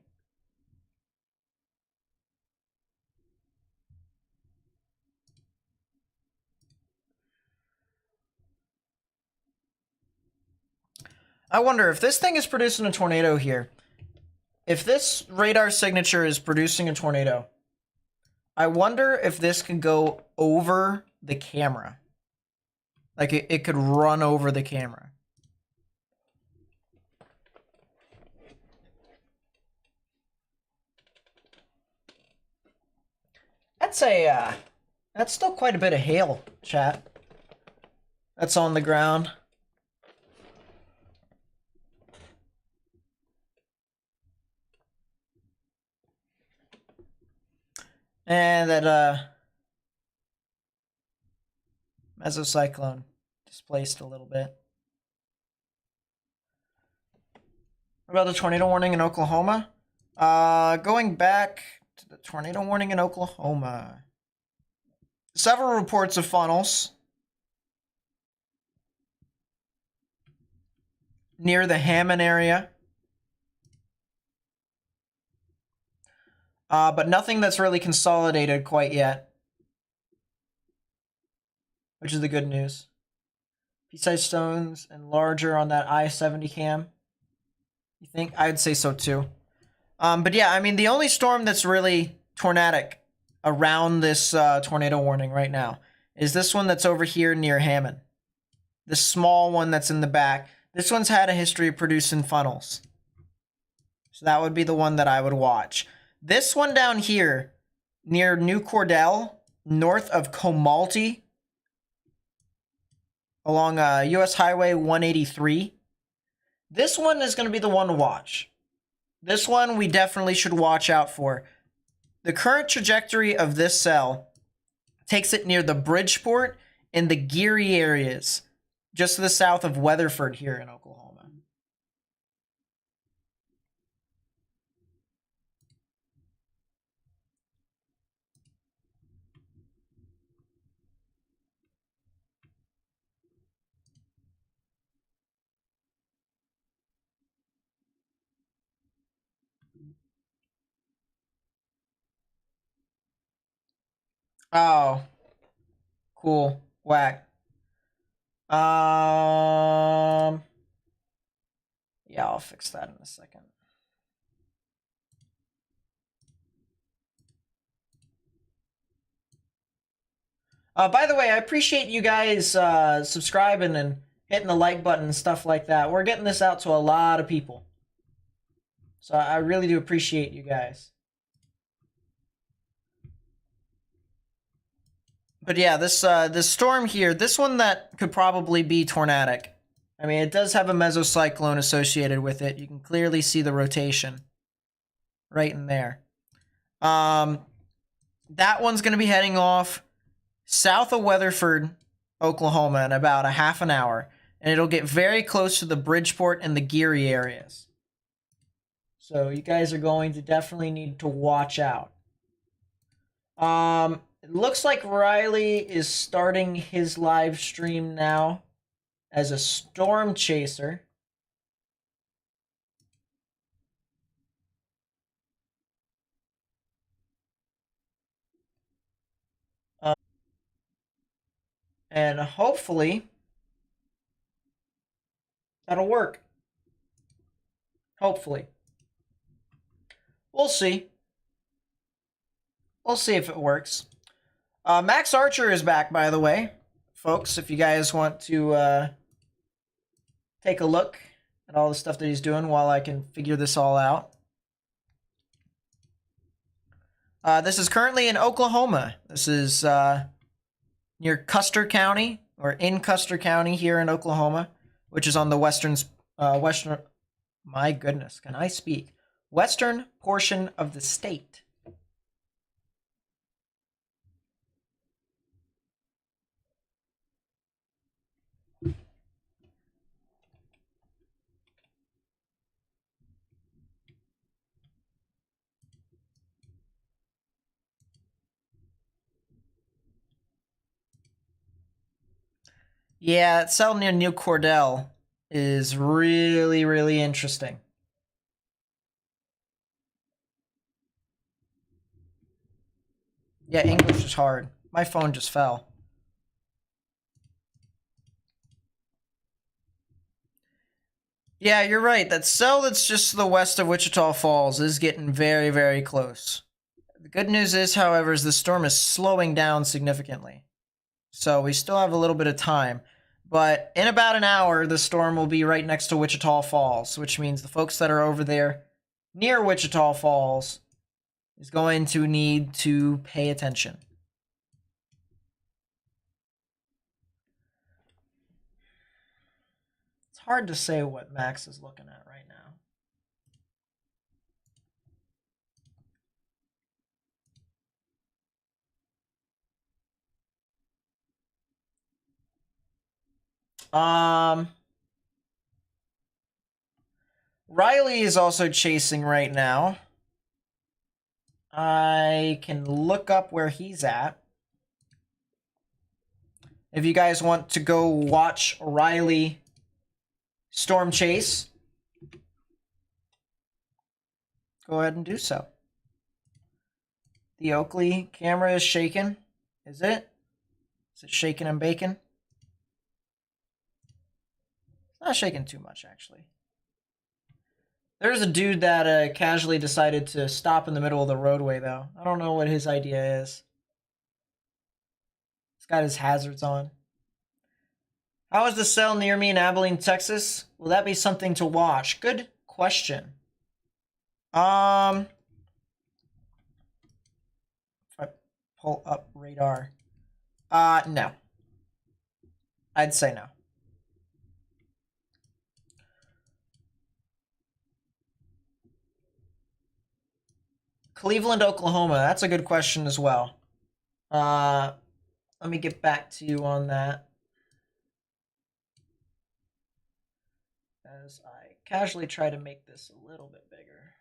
I wonder if this thing is producing a tornado here. If this radar signature is producing a tornado, I wonder if this can go over the camera. Like it could run over the camera. That's still quite a bit of hail, chat. That's on the ground. And that mesocyclone displaced a little bit. What about the tornado warning in Oklahoma? Going back to the tornado warning in Oklahoma. Several reports of funnels near the Hammond area. But nothing that's really consolidated quite yet, which is the good news. Pea-sized stones and larger on that I-70 cam. You think? I'd say so too. But yeah, I mean, the only storm that's really tornadic around this tornado warning right now is this one that's over here near Hammond. The small one that's in the back. This one's had a history of producing funnels. So that would be the one that I would watch. This one down here near New Cordell, north of Comalty, along US Highway 183. This one is going to be the one to watch. This one we definitely should watch out for. The current trajectory of this cell takes it near the Bridgeport and the Geary areas, just to the south of Weatherford here in Oklahoma. Oh, cool. Whack. Yeah, I'll fix that in a second. By the way, I appreciate you guys subscribing and hitting the like button and stuff like that. We're getting this out to a lot of people. So I really do appreciate you guys. But yeah, this storm here, this one that could probably be tornadic. I mean, it does have a mesocyclone associated with it. You can clearly see the rotation right in there. That one's going to be heading off south of Weatherford, Oklahoma in about a half an hour. And it'll get very close to the Bridgeport and the Geary areas. So you guys are going to definitely need to watch out. It looks like Riley is starting his live stream now as a storm chaser. And hopefully that'll work. Hopefully. We'll see. We'll see if it works. Max Archer is back, by the way. Folks, if you guys want to take a look at all the stuff that he's doing while I can figure this all out. This is currently in Oklahoma. This is near Custer County, or in Custer County here in Oklahoma, which is on the western, my goodness, can I speak? western portion of the state. Yeah, that cell near New Cordell is really, really interesting. Yeah, English is hard. My phone just fell. Yeah, you're right. That cell that's just to the west of Wichita Falls is getting very, very close. The good news is, however, is the storm is slowing down significantly. So we still have a little bit of time. But in about an hour, the storm will be right next to Wichita Falls, which means the folks that are over there near Wichita Falls is going to need to pay attention. It's hard to say what Max is looking at right now. Riley is also chasing right now. I can look up where he's at. If you guys want to go watch Riley storm chase, go ahead and do so. The Oakley camera is shaking. Is it? Is it shaking and baking? It's not shaking too much, actually. There's a dude that casually decided to stop in the middle of the roadway, though. I don't know what his idea is. He's got his hazards on. How is the cell near me in Abilene, Texas? Will that be something to watch? Good question. If I pull up radar. No. I'd say no. Cleveland, Oklahoma. That's a good question as well. Let me get back to you on that. As I casually try to make this a little bit bigger.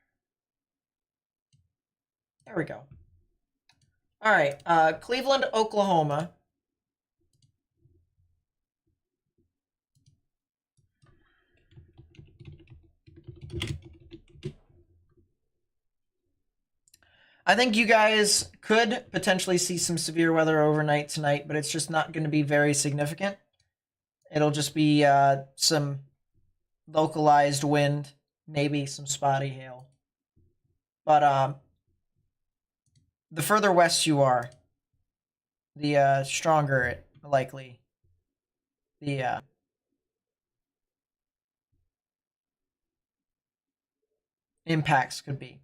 There we go. All right, Cleveland, Oklahoma. I think you guys could potentially see some severe weather overnight tonight, but it's just not going to be very significant. It'll just be some localized wind, maybe some spotty hail. But the further west you are, the stronger it likely the impacts could be.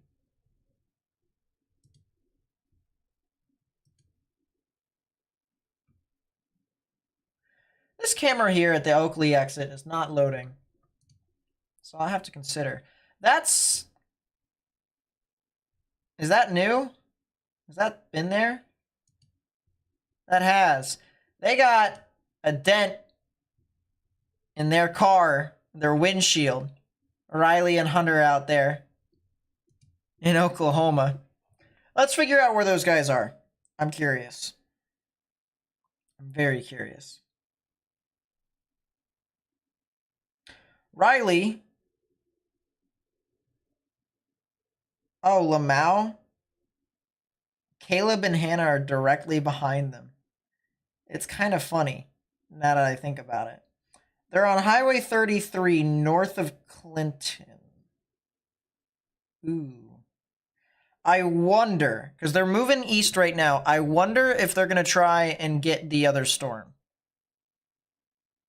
This camera here at the Oakley exit is not loading, so I'll have to consider. Is that new? Has that been there? That has. They got a dent in their car, their windshield. Riley and Hunter out there in Oklahoma. Let's figure out where those guys are. I'm curious. I'm very curious. Riley. Oh, Lamau. Caleb and Hannah are directly behind them. It's kind of funny now that I think about it. They're on Highway 33 north of Clinton. Ooh. I wonder, because they're moving east right now, I wonder if they're going to try and get the other storm.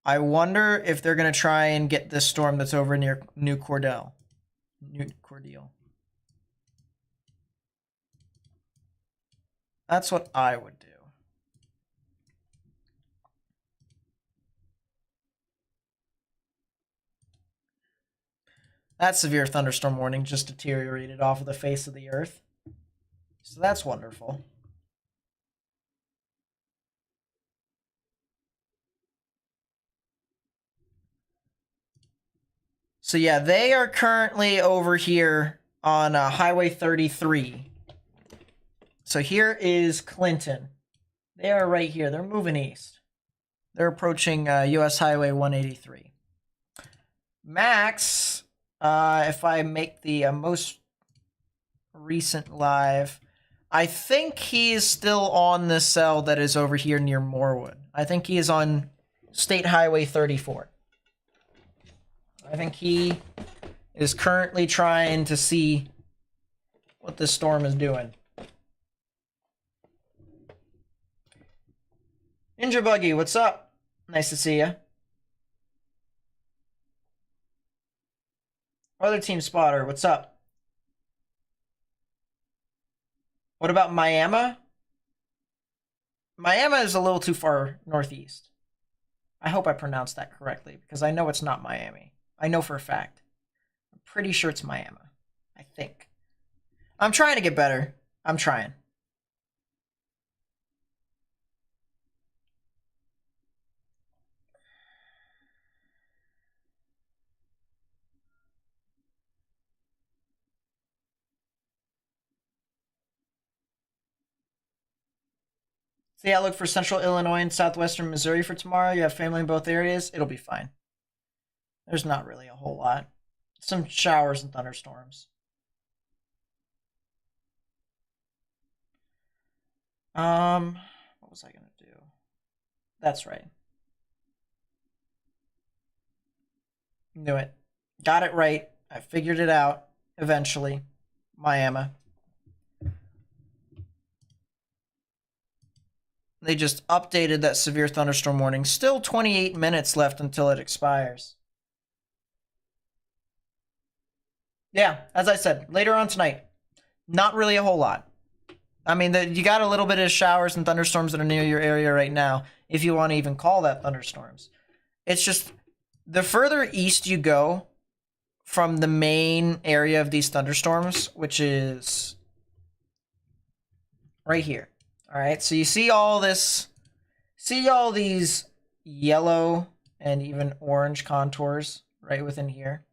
I wonder if they're going to try and get this storm that's over near New Cordell. New Cordell. That's what I would do. That severe thunderstorm warning just deteriorated off of the face of the earth. So that's wonderful. So yeah, they are currently over here on Highway 33. So here is Clinton. They are right here. They're moving east. They're approaching US Highway 183. Max, if I make the most recent live, I think he is still on the cell that is over here near Morewood. I think he is on State Highway 34. I think he is currently trying to see what this storm is doing. Ninja Buggy, what's up? Nice to see you. Other Team Spotter, what's up? What about Miami? Miami is a little too far northeast. I hope I pronounced that correctly, because I know it's not Miami. I know for a fact. I'm pretty sure it's Miami. I think. I'm trying to get better. I'm trying. See, I look for central Illinois and southwestern Missouri for tomorrow. You have family in both areas. It'll be fine. There's not really a whole lot. Some showers and thunderstorms. What was I gonna do? That's right. Knew it. Got it right. I figured it out eventually. Miami. They just updated that severe thunderstorm warning. Still 28 minutes left until it expires. Yeah, as I said, later on tonight. Not really a whole lot. I mean, you got a little bit of showers and thunderstorms that are near your area right now, if you want to even call that thunderstorms. It's just, the further east you go from the main area of these thunderstorms, which is right here. All right, so you see all this, see all these yellow and even orange contours right within here.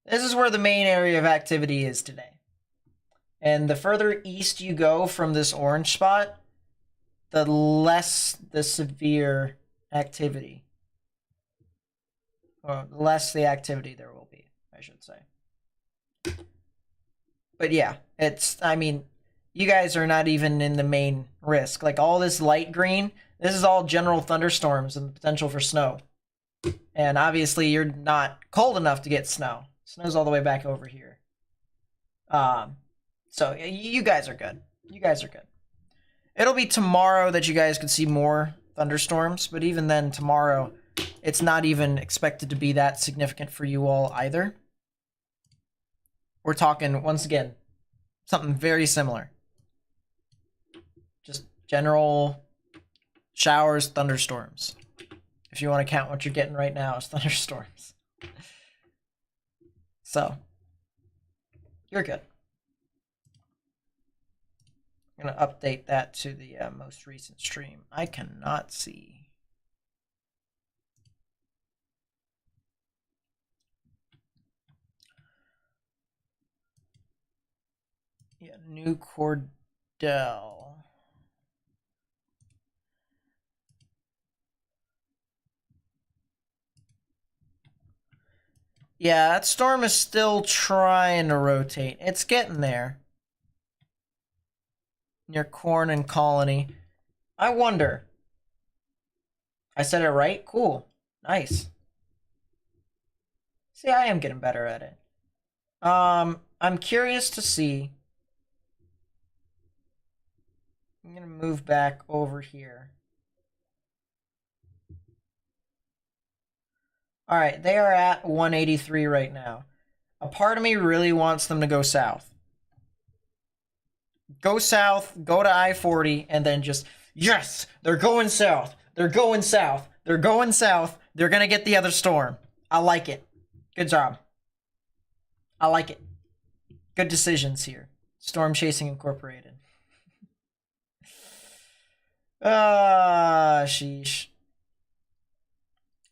This is where the main area of activity is today. And the further east you go from this orange spot, the less the severe activity. Or less the activity there will be, I should say. But yeah, I mean, you guys are not even in the main risk. Like all this light green, this is all general thunderstorms and the potential for snow. And obviously you're not cold enough to get snow. Snow's all the way back over here. So you guys are good. You guys are good. It'll be tomorrow that you guys could see more thunderstorms, but even then tomorrow, it's not even expected to be that significant for you all either. We're talking, once again, something very similar. Just general showers, thunderstorms. If you want to count what you're getting right now as thunderstorms. So, you're good. I'm going to update that to the most recent stream. I cannot see. Yeah, New Cordell. Yeah, that storm is still trying to rotate. It's getting there. Near Corn and Colony. I wonder. I said it right? Cool. Nice. See, I am getting better at it. I'm curious to see. I'm going to move back over here. All right, they are at 183 right now. A part of me really wants them to go south. Go south, go to I-40, and then just, yes, they're going south. They're going south. They're going south. They're going to get the other storm. I like it. Good job. I like it. Good decisions here. Storm Chasing Incorporated. Sheesh.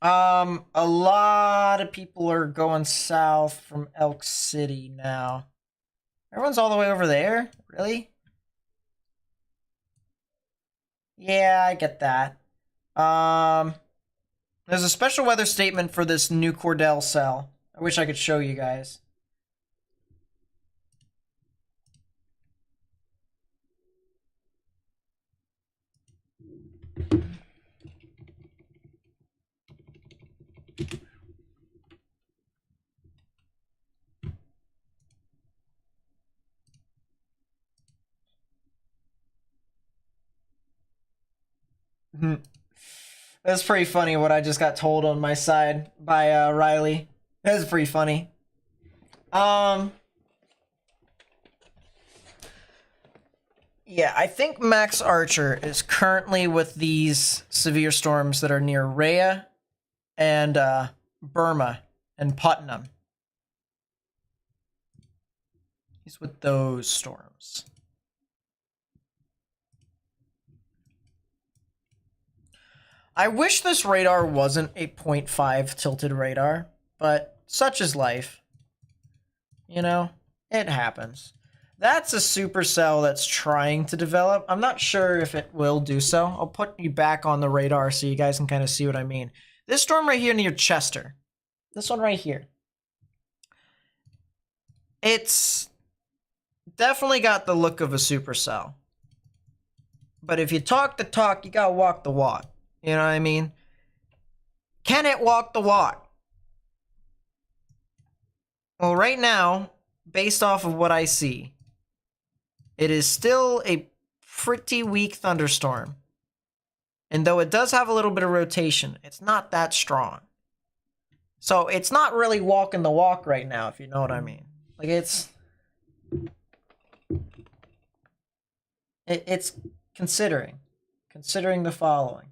A lot of people are going south from Elk City now. Everyone's all the way over there? Really? Yeah, I get that. There's a special weather statement for this new Cordell cell. I wish I could show you guys. That's pretty funny what I just got told on my side by Riley. That's pretty funny. Yeah, I think Max Archer is currently with these severe storms that are near Rhea and Burma and Putnam. He's with those storms. I wish this radar wasn't a 0.5 tilted radar, but such is life. You know, it happens. That's a supercell that's trying to develop. I'm not sure if it will do so. I'll put you back on the radar so you guys can kind of see what I mean. This storm right here near Chester. This one right here. It's definitely got the look of a supercell. But if you talk the talk, you gotta walk the walk. You know what I mean? Can it walk the walk? Well, right now, based off of what I see, it is still a pretty weak thunderstorm. And though it does have a little bit of rotation, it's not that strong. So it's not really walking the walk right now, if you know what I mean. Like it's considering the following.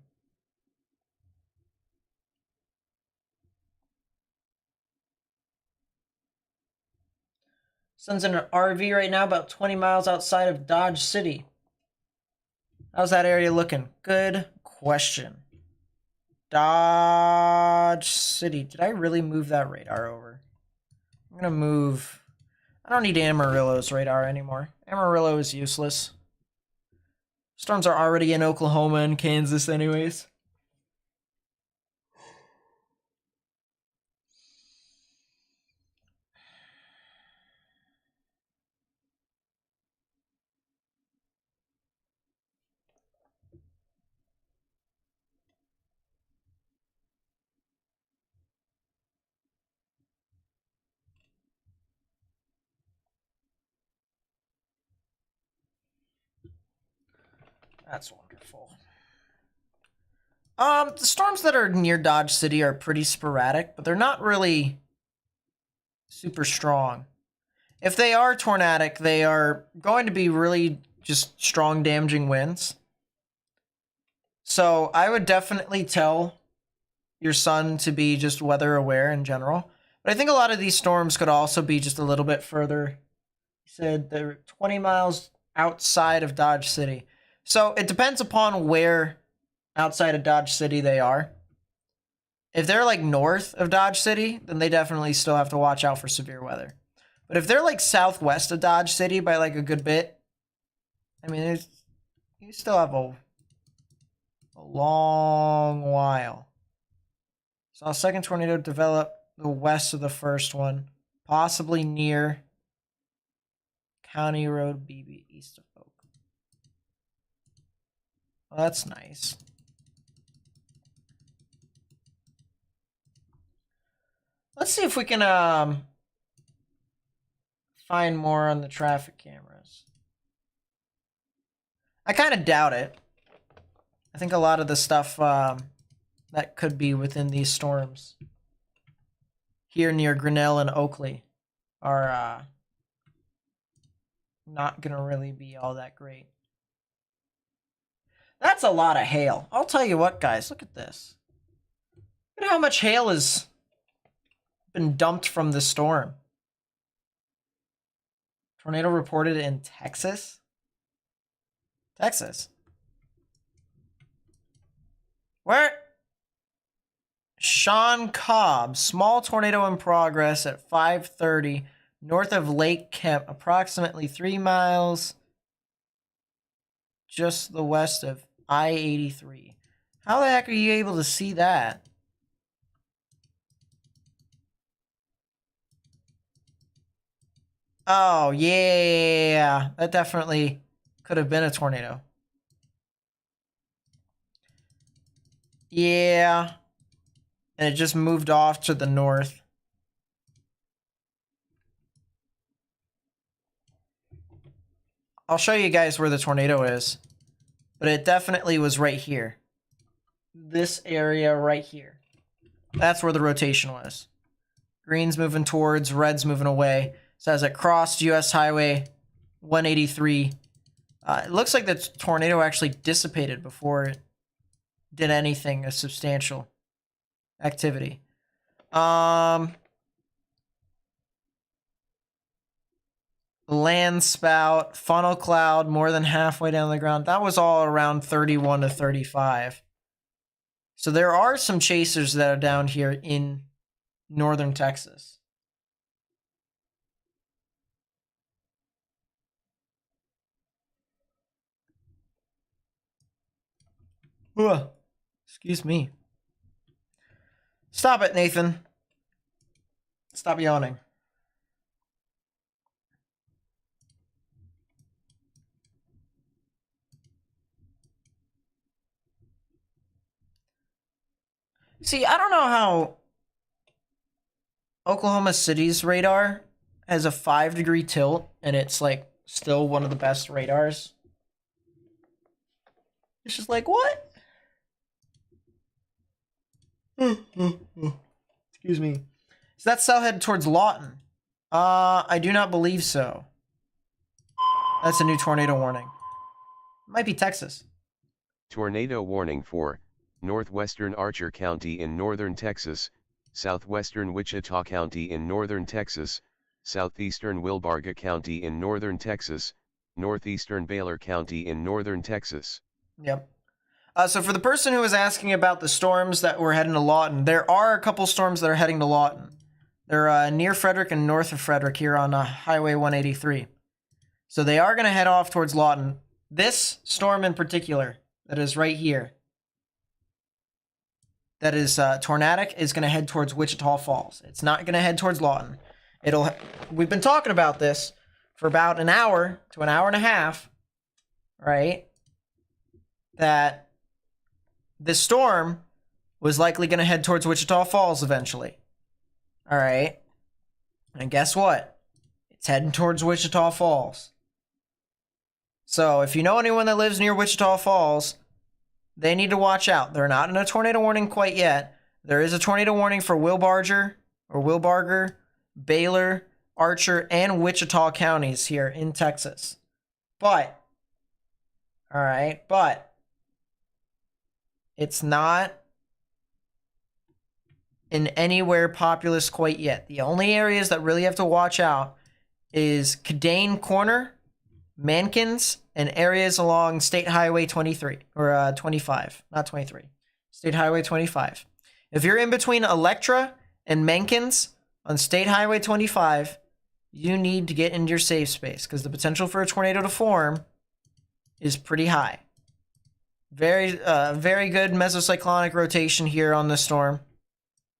Sun's in an RV right now, about 20 miles outside of Dodge City. How's that area looking? Good question. Dodge City. Did I really move that radar over? I'm gonna move. I don't need Amarillo's radar anymore. Amarillo is useless. Storms are already in Oklahoma and Kansas anyways. That's wonderful. The storms that are near Dodge City are pretty sporadic, but they're not really super strong. If they are tornadic, they are going to be really just strong, damaging winds. So I would definitely tell your son to be just weather aware in general. But I think a lot of these storms could also be just a little bit further. He said they're 20 miles outside of Dodge City. So it depends upon where outside of Dodge City they are. If they're like north of Dodge City, then they definitely still have to watch out for severe weather. But if they're like southwest of Dodge City by like a good bit, I mean, you still have a long while. Saw a second tornado develop the west of the first one, possibly near County Road BB east of Oak. Well, that's nice. Let's see if we can find more on the traffic cameras. I kind of doubt it. I think a lot of the stuff that could be within these storms here near Grinnell and Oakley are not going to really be all that great. That's a lot of hail. I'll tell you what, guys. Look at this. Look at how much hail has been dumped from the storm. Tornado reported in Texas. Texas. Where? Sean Cobb. Small tornado in progress at 5:30 north of Lake Kemp, approximately 3 miles just the west of I-83. How the heck are you able to see that? Oh, yeah. That definitely could have been a tornado. Yeah. And it just moved off to the north. I'll show you guys where the tornado is. But it definitely was right here. This area right here. That's where the rotation was. Green's moving towards, red's moving away. So as it crossed US Highway 183, it looks like the tornado actually dissipated before it did anything of substantial activity. Land spout, funnel cloud, more than halfway down the ground. That was all around 31 to 35. So there are some chasers that are down here in northern Texas. Ugh. Excuse me. Stop it, Nathan. Stop yawning. See, I don't know how Oklahoma City's radar has a 5-degree tilt and it's like still one of the best radars. It's just like, what? Excuse me. Is that cell headed towards Lawton? I do not believe so. That's a new tornado warning. Might be Texas. Tornado warning for northwestern Archer County in northern Texas, southwestern Wichita County in northern Texas, southeastern Wilbarger County in northern Texas, northeastern Baylor County in northern Texas. Yep. So for the person who was asking about the storms that were heading to Lawton, there are a couple storms that are heading to Lawton. They're near Frederick and north of Frederick here on Highway 183. So they are going to head off towards Lawton. This storm in particular, that is right here, that is tornadic, is going to head towards Wichita Falls. It's not going to head towards Lawton. We've been talking about this for about an hour to an hour and a half, right? That this storm was likely going to head towards Wichita Falls eventually. All right. And guess what? It's heading towards Wichita Falls. So if you know anyone that lives near Wichita Falls, they need to watch out. They're not in a tornado warning quite yet. There is a tornado warning for Wilbarger, Baylor, Archer, and Wichita counties here in Texas. But it's not in anywhere populous quite yet. The only areas that really have to watch out is Cadane Corner, Mankins, and areas along State Highway 23, or 25, not 23. State Highway 25. If you're in between Electra and Mankins on State Highway 25, you need to get into your safe space because the potential for a tornado to form is pretty high. Very good mesocyclonic rotation here on this storm.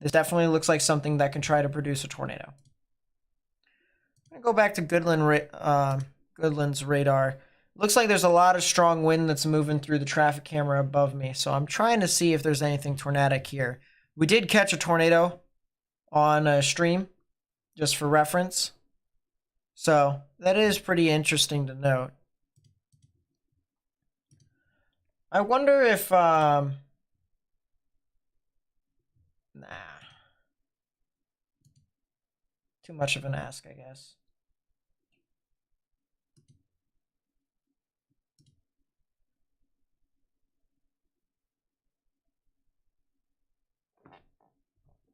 This definitely looks like something that can try to produce a tornado. I'm going to go back to Goodland's radar. Looks like there's a lot of strong wind that's moving through the traffic camera above me, so I'm trying to see if there's anything tornadic here. We did catch a tornado on a stream, just for reference. So that is pretty interesting to note. I wonder if, nah. Too much of an ask, I guess.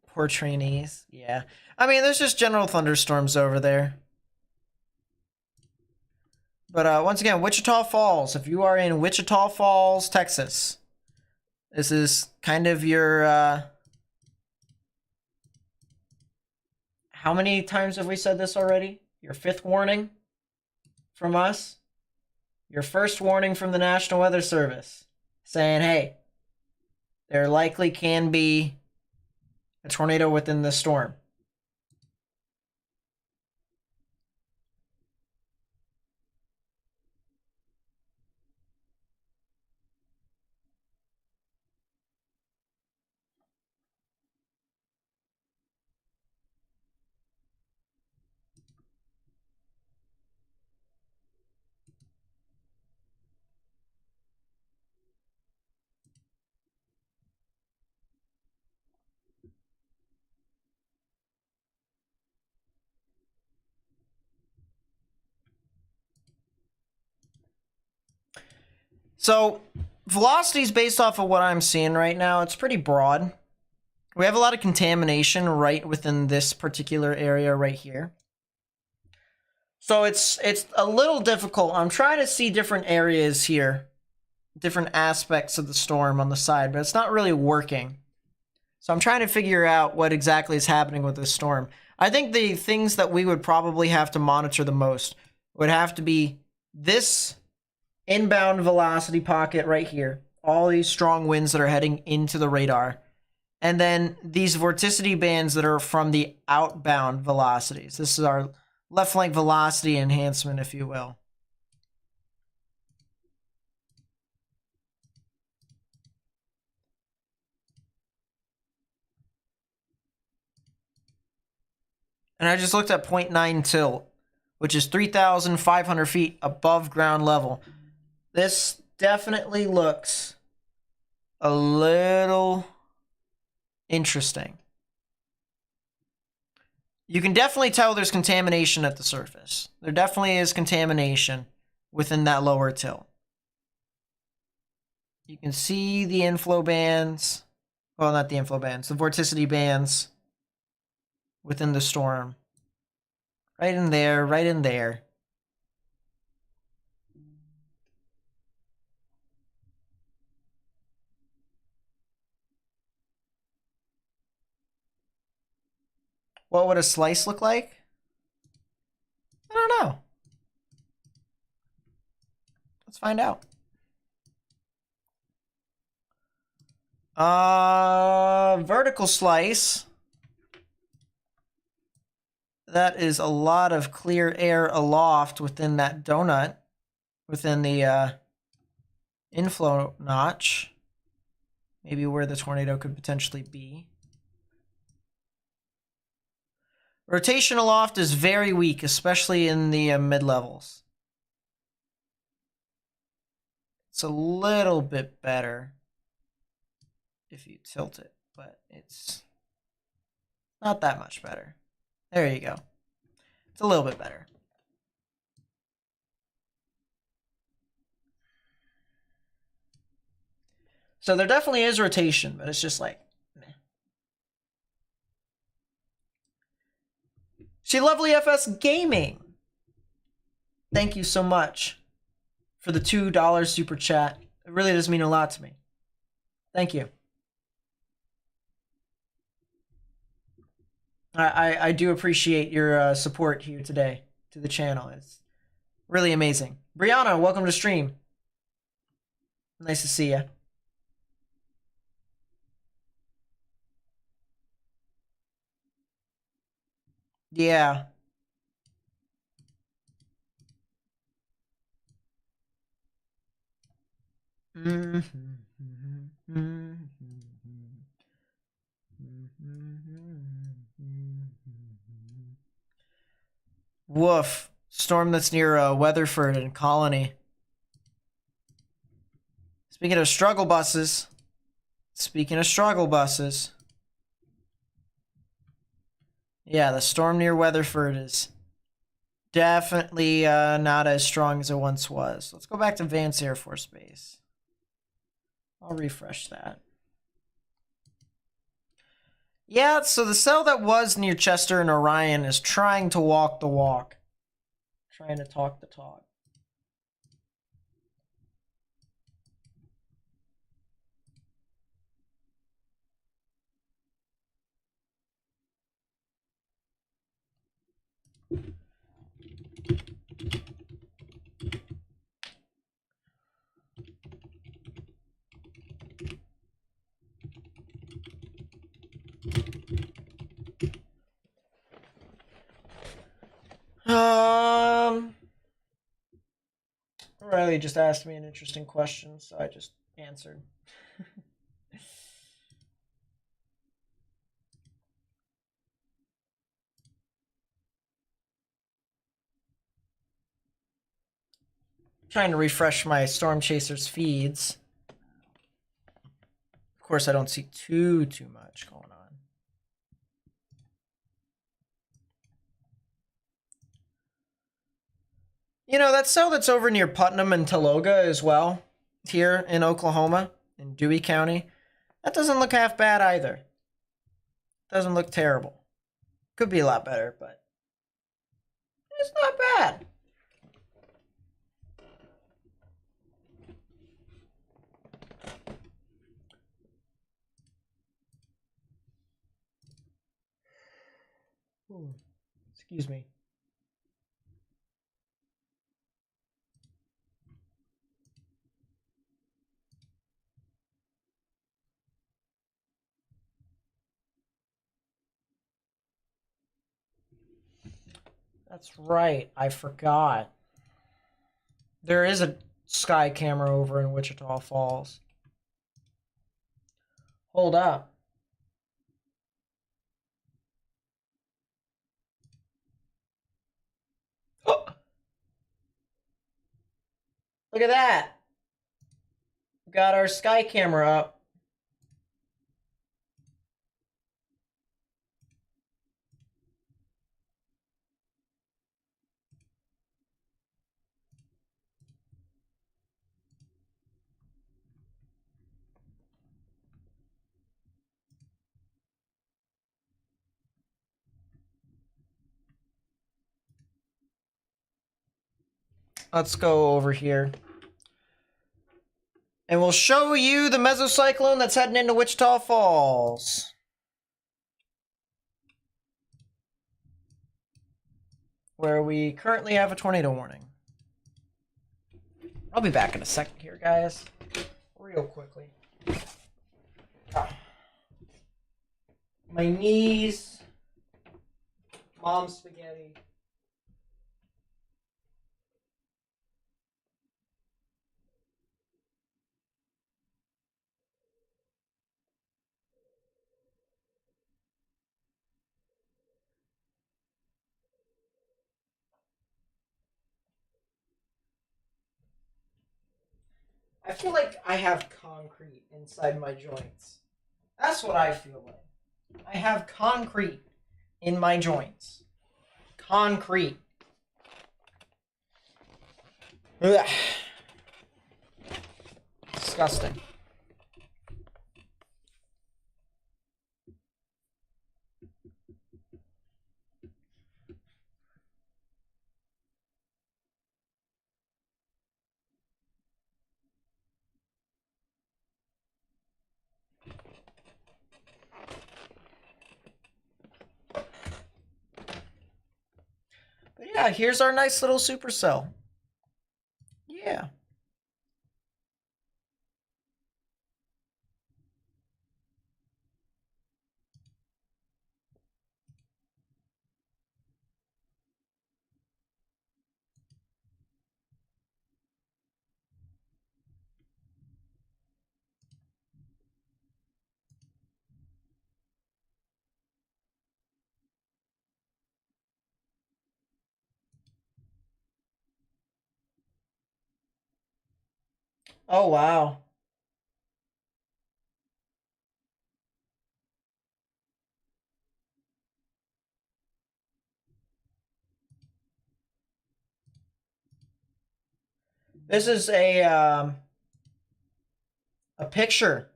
Poor trainees. Yeah. I mean, there's just general thunderstorms over there. But once again, Wichita Falls. If you are in Wichita Falls, Texas, this is kind of your... how many times have we said this already? Your 5th warning from us. Your first warning from the National Weather Service. Saying, hey, there likely can be a tornado within the storm. So, velocity is based off of what I'm seeing right now. It's pretty broad. We have a lot of contamination right within this particular area right here. So it's a little difficult. I'm trying to see different areas here, different aspects of the storm on the side, but it's not really working. So I'm trying to figure out what exactly is happening with this storm. I think the things that we would probably have to monitor the most would have to be this inbound velocity pocket right here. All these strong winds that are heading into the radar. And then these vorticity bands that are from the outbound velocities. This is our left flank velocity enhancement, if you will. And I just looked at 0.9 tilt, which is 3,500 feet above ground level. This definitely looks a little interesting. You can definitely tell there's contamination at the surface. There definitely is contamination within that lower tilt. You can see the inflow bands. Well, not the inflow bands, the vorticity bands within the storm. Right in there, right in there. What would a slice look like? I don't know. Let's find out. Vertical slice. That is a lot of clear air aloft within that donut, within the inflow notch. Maybe where the tornado could potentially be. Rotation aloft is very weak, especially in the mid-levels. It's a little bit better if you tilt it, but it's not that much better. There you go. It's a little bit better. So there definitely is rotation, but it's just like, meh. She Lovely FS Gaming. Thank you so much for the $2 super chat. It really does mean a lot to me. Thank you. I do appreciate your support here today to the channel. It's really amazing. Brianna, welcome to stream. Nice to see you. Yeah. Woof. Storm that's near Weatherford and Colony. Speaking of struggle buses. Yeah, the storm near Weatherford is definitely not as strong as it once was. Let's go back to Vance Air Force Base. I'll refresh that. Yeah, so the cell that was near Chester and Orion is trying to walk the walk. Trying to talk the talk. Riley just asked me an interesting question, so I just answered. Trying to refresh my Storm Chasers feeds. Of course, I don't see too much going on. You know, that cell that's over near Putnam and Taloga as well, here in Oklahoma, in Dewey County, that doesn't look half bad either. Doesn't look terrible. Could be a lot better, but it's not bad. Ooh, excuse me. That's right. I forgot. There is a sky camera over in Wichita Falls. Hold up. Oh! Look at that. We got our sky camera up. Let's go over here. And we'll show you the mesocyclone that's heading into Wichita Falls. Where we currently have a tornado warning. I'll be back in a second here, guys. Real quickly. My knees. Mom's spaghetti. I feel like I have concrete inside my joints. That's what I feel like. I have concrete in my joints. Concrete. Ugh. Disgusting. But yeah, here's our nice little supercell. Yeah. Oh, wow. This is a picture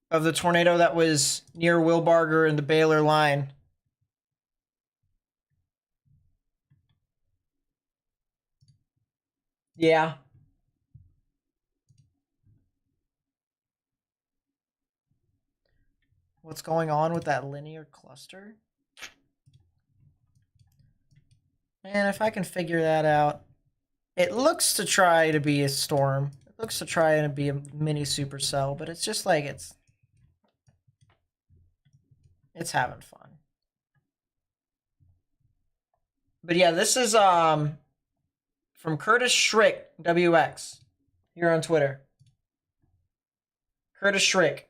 of the tornado that was near Wilbarger and the Baylor line. Yeah. What's going on with that linear cluster? And if I can figure that out, it looks to try to be a storm. It looks to try to be a mini supercell, but it's just like it's having fun. But yeah, this is from Curtis Schrick WX here on Twitter. Curtis Schrick.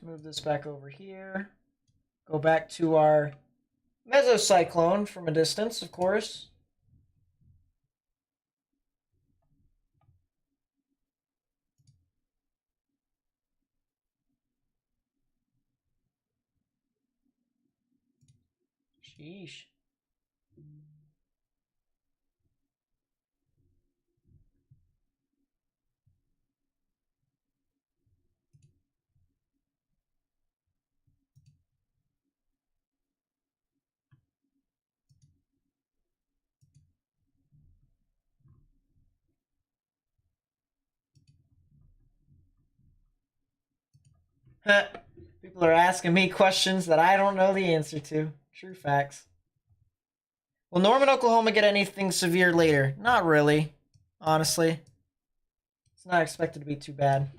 Move this back over here. Go back to our mesocyclone from a distance, of course. Sheesh. People are asking me questions that I don't know the answer to. True facts. Will Norman, Oklahoma get anything severe later? Not really, honestly. It's not expected to be too bad.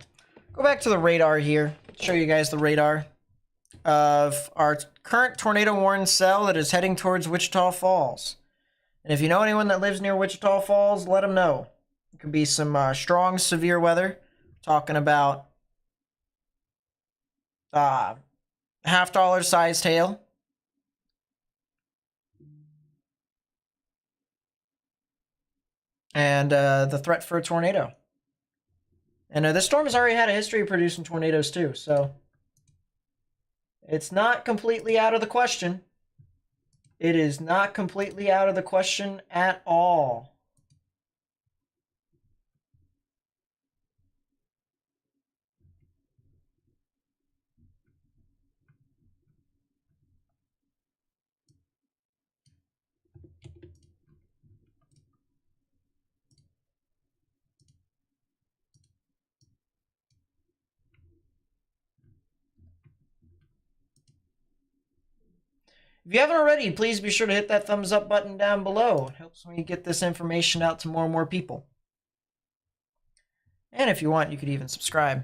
Go back to the radar here. Show you guys the radar of our current tornado warned cell that is heading towards Wichita Falls. And if you know anyone that lives near Wichita Falls, let them know. It could be some strong, severe weather. Talking about $half sized hail. And the threat for a tornado. And this storm has already had a history of producing tornadoes too, so it's not completely out of the question. It is not completely out of the question at all. If you haven't already, please be sure to hit that thumbs up button down below. It helps me get this information out to more and more people. And if you want, you could even subscribe.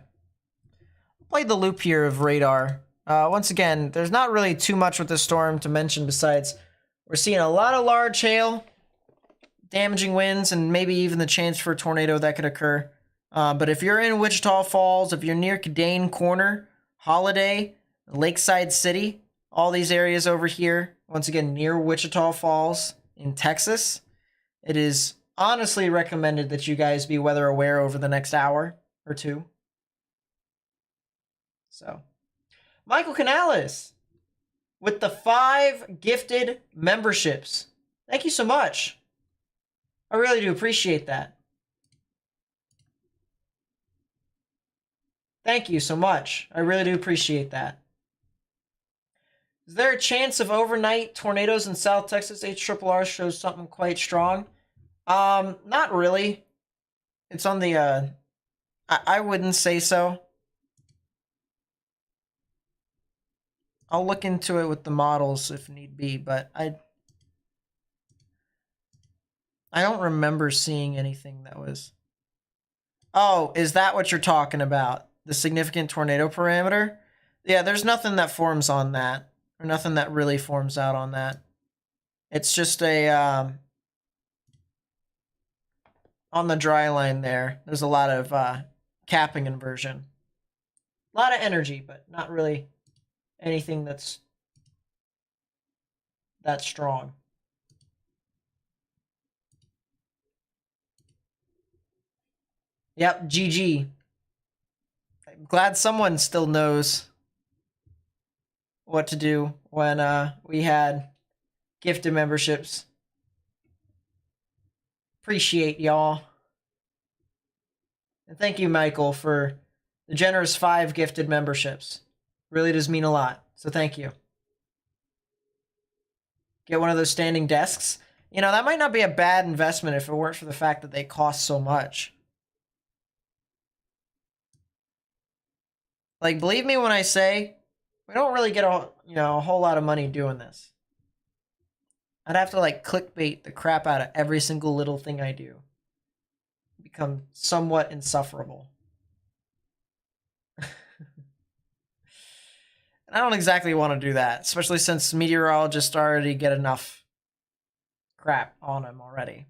I'll play the loop here of radar. Once again, there's not really too much with this storm to mention besides we're seeing a lot of large hail, damaging winds, and maybe even the chance for a tornado that could occur. But if you're in Wichita Falls, if you're near Cadane Corner, Holiday, Lakeside City, all these areas over here, once again, near Wichita Falls in Texas, it is honestly recommended that you guys be weather aware over the next hour or two. So, Michael Canales with the 5 gifted memberships. Thank you so much. I really do appreciate that. Thank you so much. I really do appreciate that. Is there a chance of overnight tornadoes in South Texas? HRRR shows something quite strong. Not really. It's on the, I wouldn't say so. I'll look into it with the models if need be, but I don't remember seeing anything that was... Oh, is that what you're talking about? The significant tornado parameter? Yeah, there's nothing that forms on that. Or nothing that really forms out on that. It's just a... on the dry line there, there's a lot of capping inversion. A lot of energy, but not really anything that's that strong. Yep, GG. I'm glad someone still knows what to do when we had gifted memberships. Appreciate y'all. And thank you, Michael, for the generous 5 gifted memberships. Really does mean a lot. So thank you. Get one of those standing desks. You know, that might not be a bad investment if it weren't for the fact that they cost so much. Like, believe me when I say, we don't really get a whole lot of money doing this. I'd have to like clickbait the crap out of every single little thing I do. Become somewhat insufferable. I don't exactly want to do that, especially since meteorologists already get enough crap on them already.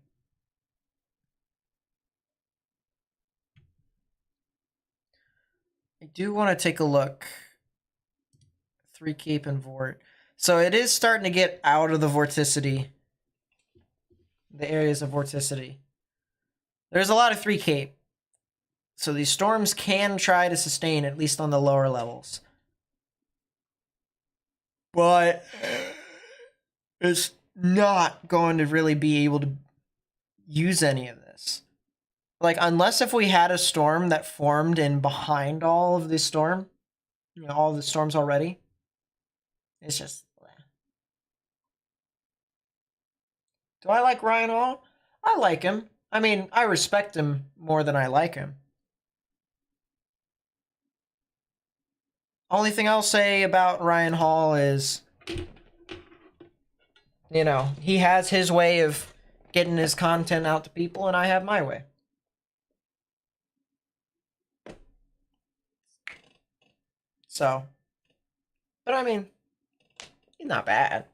I do want to take a look. 3 Cape and Vort. So it is starting to get out of the vorticity. The areas of vorticity. There's a lot of 3 Cape. So these storms can try to sustain, at least on the lower levels. But it's not going to really be able to use any of this. Like, unless if we had a storm that formed in behind all of the storm, all the storms already, it's just... Do I like Ryan Hall? I like him. I mean, I respect him more than I like him. Only thing I'll say about Ryan Hall is, he has his way of getting his content out to people, and I have my way. So, but I mean, he's not bad.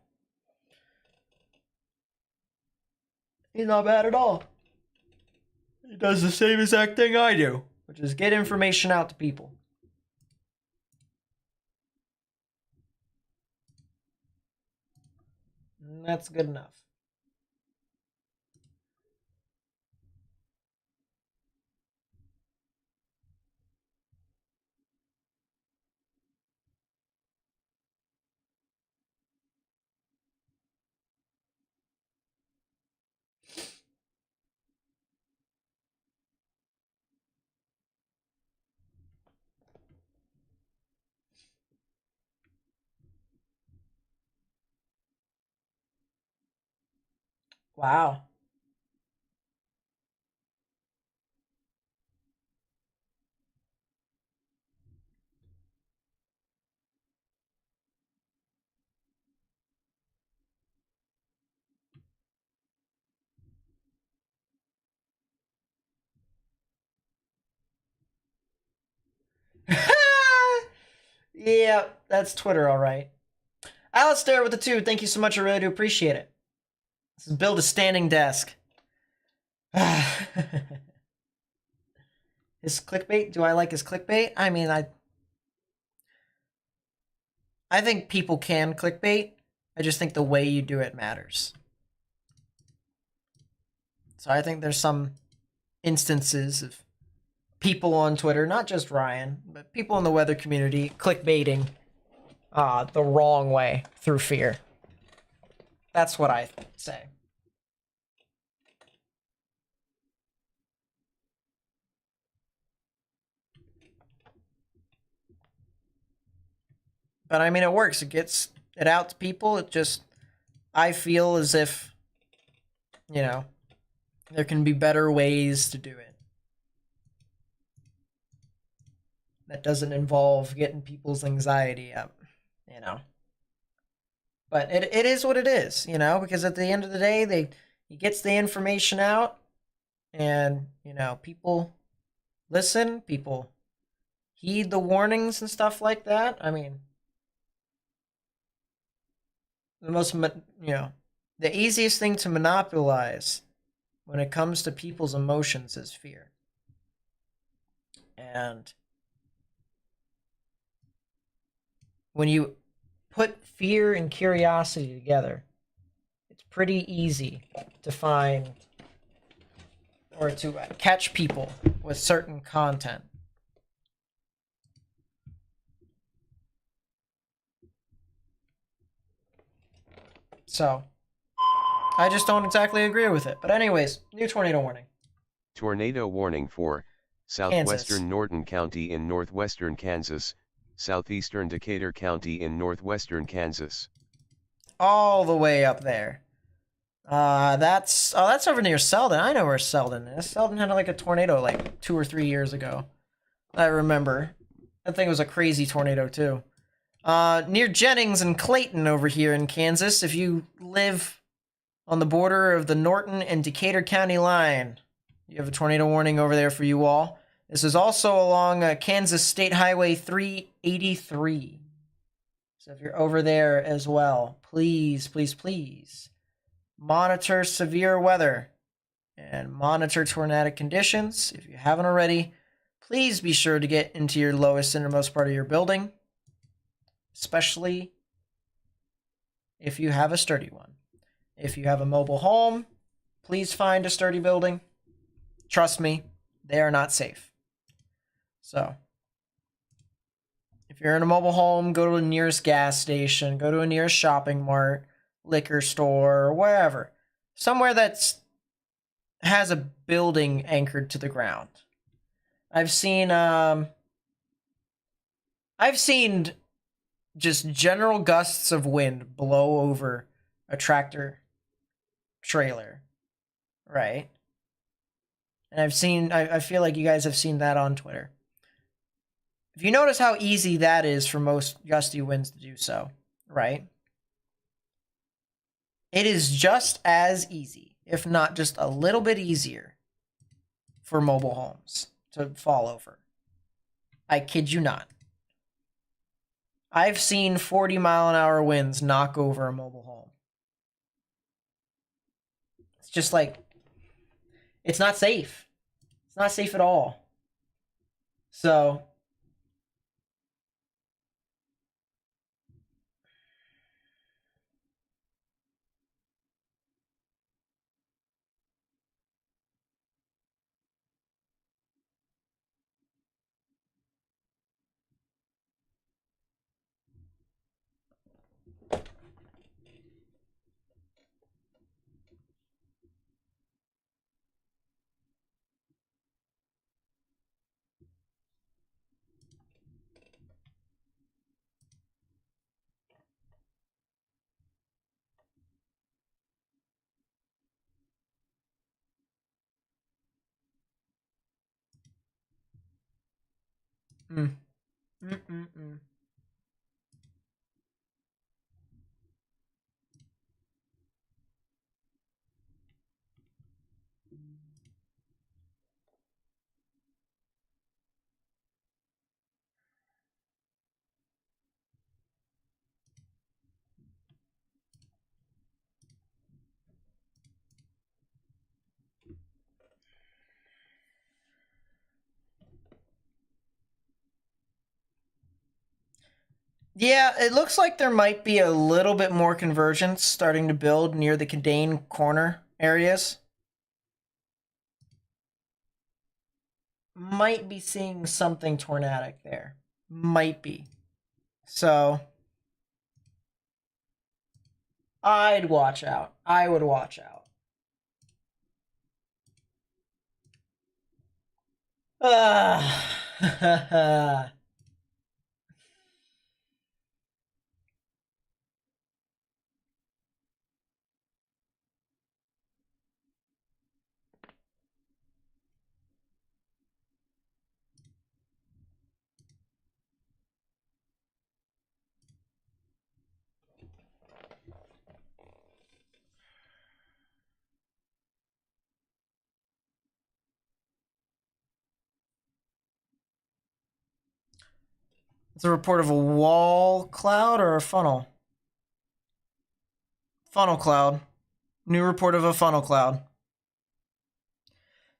He's not bad at all. He does the same exact thing I do, which is get information out to people. And that's good enough. Wow. Yeah, that's Twitter, all right. Alistair with the 2, thank you so much. I really do appreciate it. This is build a standing desk. His clickbait? Do I like his clickbait? I mean, I think people can clickbait. I just think the way you do it matters. So I think there's some instances of people on Twitter, not just Ryan, but people in the weather community clickbaiting the wrong way through fear. That's what I say. But I mean, it works. It gets it out to people. It just, I feel as if, there can be better ways to do it. That doesn't involve getting people's anxiety up, But it is what it is, because at the end of the day, he gets the information out, and, people listen, people heed the warnings and stuff like that. I mean, the easiest thing to monopolize when it comes to people's emotions is fear. And when you put fear and curiosity together, it's pretty easy to find or to catch people with certain content. So, I just don't exactly agree with it. But anyways, new tornado warning. Tornado warning for southwestern Norton County in northwestern Kansas, southeastern Decatur County in northwestern Kansas. All the way up there. That's over near Selden. I know where Selden is. Selden had like a tornado like 2 or 3 years ago. I remember. That thing was a crazy tornado too. Near Jennings and Clayton over here in Kansas, if you live on the border of the Norton and Decatur County line, you have a tornado warning over there for you all. This is also along Kansas State Highway 383. So if you're over there as well, please, please, please monitor severe weather and monitor tornadic conditions. If you haven't already, please be sure to get into your lowest innermost part of your building, especially if you have a sturdy one. If you have a mobile home, please find a sturdy building. Trust me, they are not safe. So, if you're in a mobile home, go to the nearest gas station, go to a nearest shopping mart, liquor store, or wherever. Somewhere that's has a building anchored to the ground. I've seen just general gusts of wind blow over a tractor trailer, right? And I feel like you guys have seen that on Twitter. If you notice how easy that is for most gusty winds to do so, right? It is just as easy, if not just a little bit easier, for mobile homes to fall over. I kid you not. I've seen 40-mile-an-hour winds knock over a mobile home. It's just like, it's not safe. It's not safe at all. So, mm. Mm-mm-mm. Yeah, it looks like there might be a little bit more convergence starting to build near the Cadane corner areas. Might be seeing something tornadic there. Might be. So, I'd watch out. I would watch out. It's a report of a wall cloud or a funnel? Funnel cloud. New report of a funnel cloud.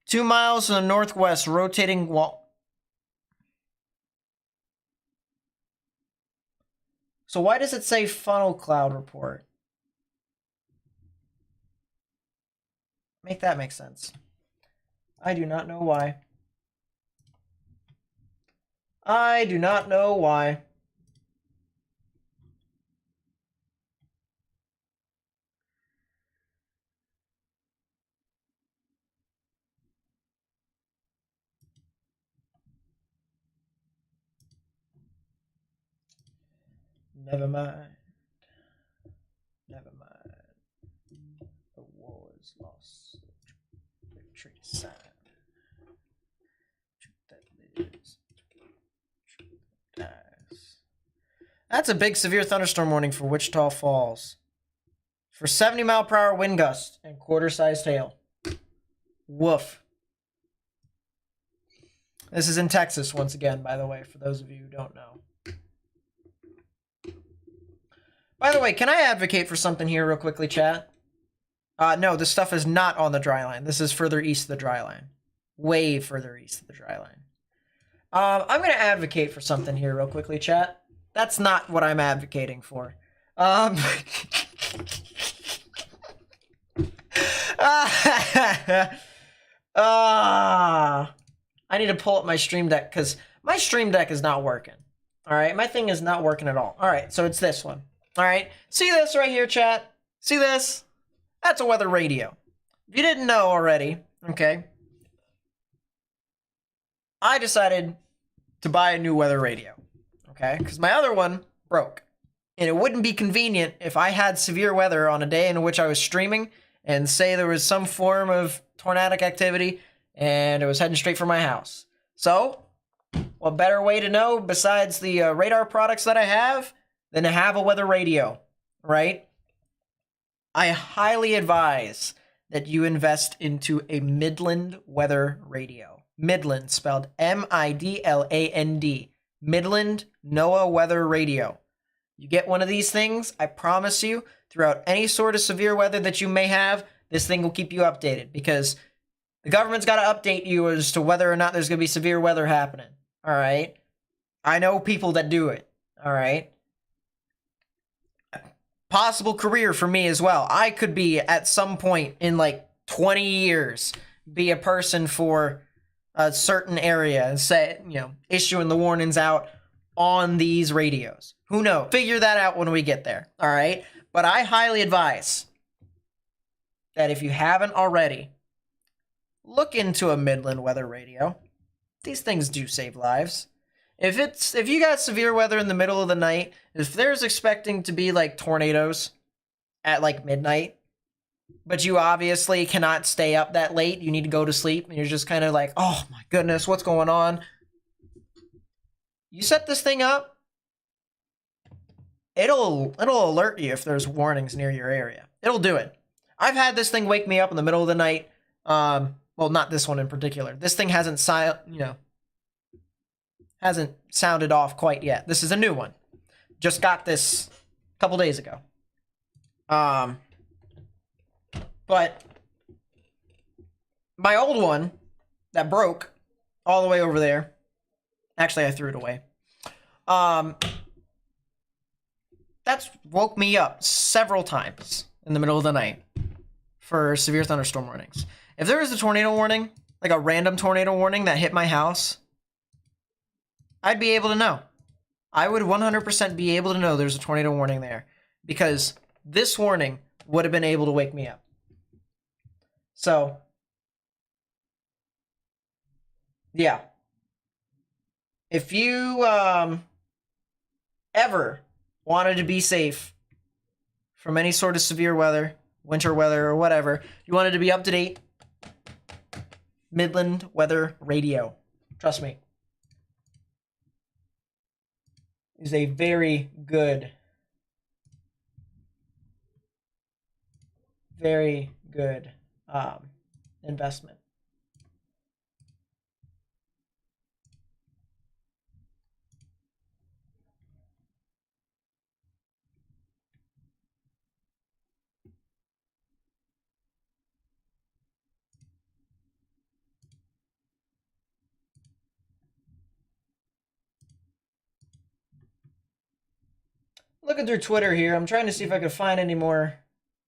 2 miles to the northwest, rotating wall. So why does it say funnel cloud report? Make that make sense. I do not know why. I do not know why. Never mind. Never mind. The war is lost. Victory signed. Truth that lives. Truth that dies. That's a big severe thunderstorm warning for Wichita Falls. For 70-mile-per-hour wind gusts and quarter-sized hail. Woof. This is in Texas, once again, by the way, for those of you who don't know. By the way, can I advocate for something here real quickly, chat? No, this stuff is not on the dry line. This is further east of the dry line. Way further east of the dry line. I'm going to advocate for something here real quickly, chat. That's not what I'm advocating for. I need to pull up my Stream Deck because my Stream Deck is not working. All right, my thing is not working at all. All right, so it's this one. All right, see this right here, chat? See this? That's a weather radio. If you didn't know already, okay, I decided to buy a new weather radio, okay, because my other one broke. And it wouldn't be convenient if I had severe weather on a day in which I was streaming and say there was some form of tornadic activity and it was heading straight for my house. So, what better way to know besides the radar products that I have than to have a weather radio, right? I highly advise that you invest into a Midland weather radio. Midland, spelled M-I-D-L-A-N-D. Midland NOAA weather radio. You get one of these things, I promise you, throughout any sort of severe weather that you may have, this thing will keep you updated because the government's got to update you as to whether or not there's going to be severe weather happening. All right? I know people that do it. All right? Possible career for me as well. I could be at some point in like 20 years be a person for a certain area and say, issuing the warnings out on these radios. Who knows? Figure that out when we get there. All right? But I highly advise that if you haven't already, look into a Midland weather radio. These things do save lives. If you got severe weather in the middle of the night, if there's expecting to be like tornadoes at like midnight, but you obviously cannot stay up that late, you need to go to sleep, and you're just kind of like, oh my goodness, what's going on? You set this thing up, it'll alert you if there's warnings near your area. It'll do it. I've had this thing wake me up in the middle of the night. Well, not this one in particular. This thing hasn't sounded off quite yet. This is a new one. Just got this a couple days ago. But my old one that broke all the way over there. Actually, I threw it away. That's woke me up several times in the middle of the night for severe thunderstorm warnings. If there was a tornado warning, like a random tornado warning that hit my house, I'd be able to know. I would 100% be able to know there's a tornado warning there because this warning would have been able to wake me up. So, yeah. If you ever wanted to be safe from any sort of severe weather, winter weather or whatever, you wanted to be up to date, Midland Weather Radio. Trust me. Is a very good investment. Looking through Twitter here, I'm trying to see if I could find any more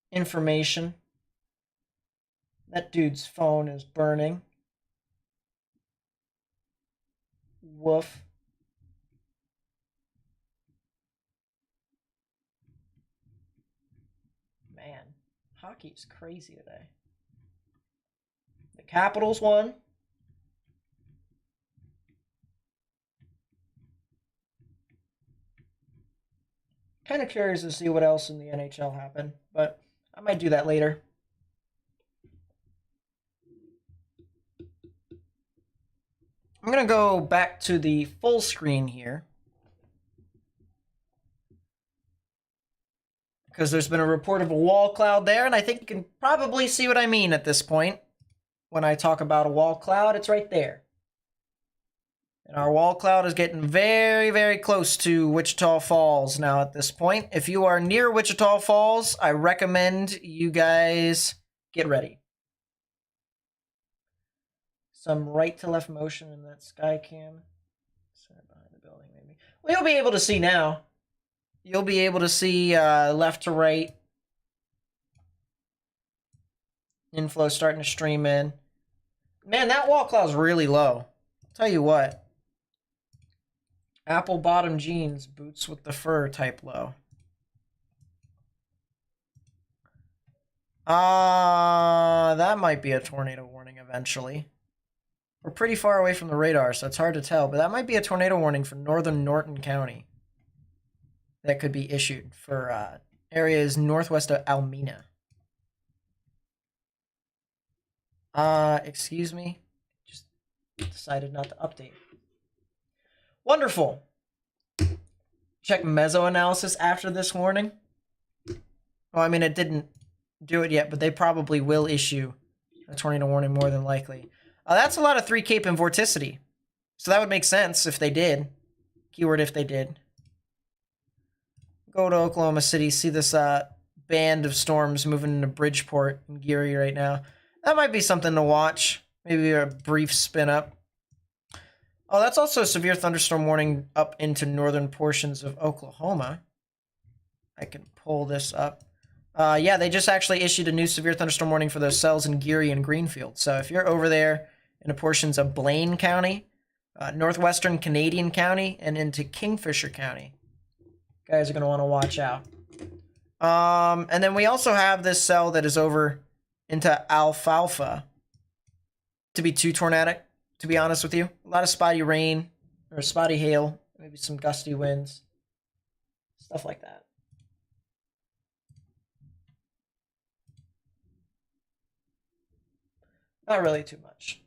information. That dude's phone is burning. Woof. Man, hockey's crazy today. The Capitals won. Kind of curious to see what else in the NHL happened, but I might do that later. I'm going to go back to the full screen here, because there's been a report of a wall cloud there, and I think you can probably see what I mean at this point. When I talk about a wall cloud, it's right there. And our wall cloud is getting very, very close to Wichita Falls now at this point. If you are near Wichita Falls, I recommend you guys get ready. Some right to left motion in that sky cam. Behind the building, maybe. Well, you'll be able to see now. You'll be able to see left to right. Inflow starting to stream in. Man, that wall cloud's really low. I'll tell you what. Apple bottom jeans, boots with the fur type low. That might be a tornado warning eventually. We're pretty far away from the radar, so it's hard to tell, but that might be a tornado warning for northern Norton County that could be issued for areas northwest of Almena. Excuse me. Just decided not to update. Wonderful. Check meso analysis after this warning. Well, I mean, it didn't do it yet, but they probably will issue a tornado warning more than likely. That's a lot of 3 Cape and vorticity. So that would make sense if they did. Keyword if they did. Go to Oklahoma City, see this band of storms moving into Bridgeport and Geary right now. That might be something to watch. Maybe a brief spin up. Oh, that's also a severe thunderstorm warning up into northern portions of Oklahoma. I can pull this up. Yeah, they just actually issued a new severe thunderstorm warning for those cells in Geary and Greenfield. So if you're over there in the portions of Blaine County, northwestern Canadian County, and into Kingfisher County, guys are going to want to watch out. And then we also have this cell that is over into Alfalfa to be too tornadic, to be honest with you. A lot of spotty rain or spotty hail, maybe some gusty winds, stuff like that. Not really too much.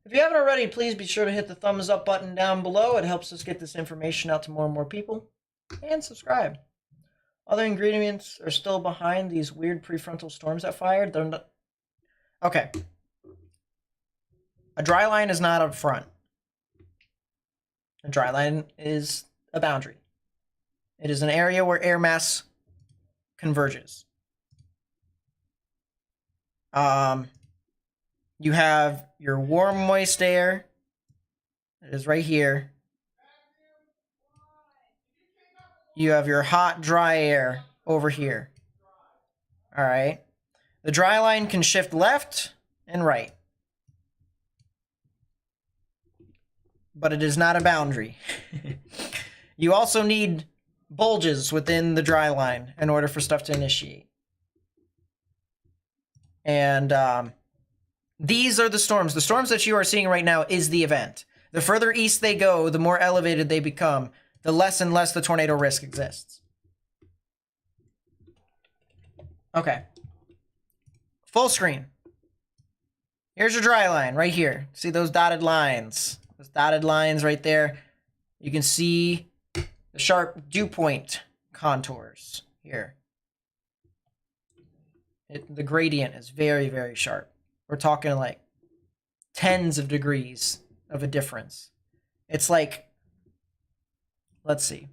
If you haven't already, please be sure to hit the thumbs up button down below. It helps us get this information out to more and more people. And subscribe. Other ingredients are still behind these weird prefrontal storms that fired. They're not... Okay. A dry line is not up front. A dry line is a boundary. It is an area where air mass converges. You have your warm, moist air. It is right here. You have your hot, dry air over here. All right. The dry line can shift left and right. But it is not a boundary. You also need bulges within the dry line in order for stuff to initiate. And these are the storms. The storms that you are seeing right now is the event. The further east they go, the more elevated they become, the less and less the tornado risk exists. Okay. Full screen. Here's your dry line right here. See those dotted lines? Those dotted lines right there. You can see the sharp dew point contours here. The gradient is very, very sharp. We're talking like tens of degrees of a difference. It's like, let's see.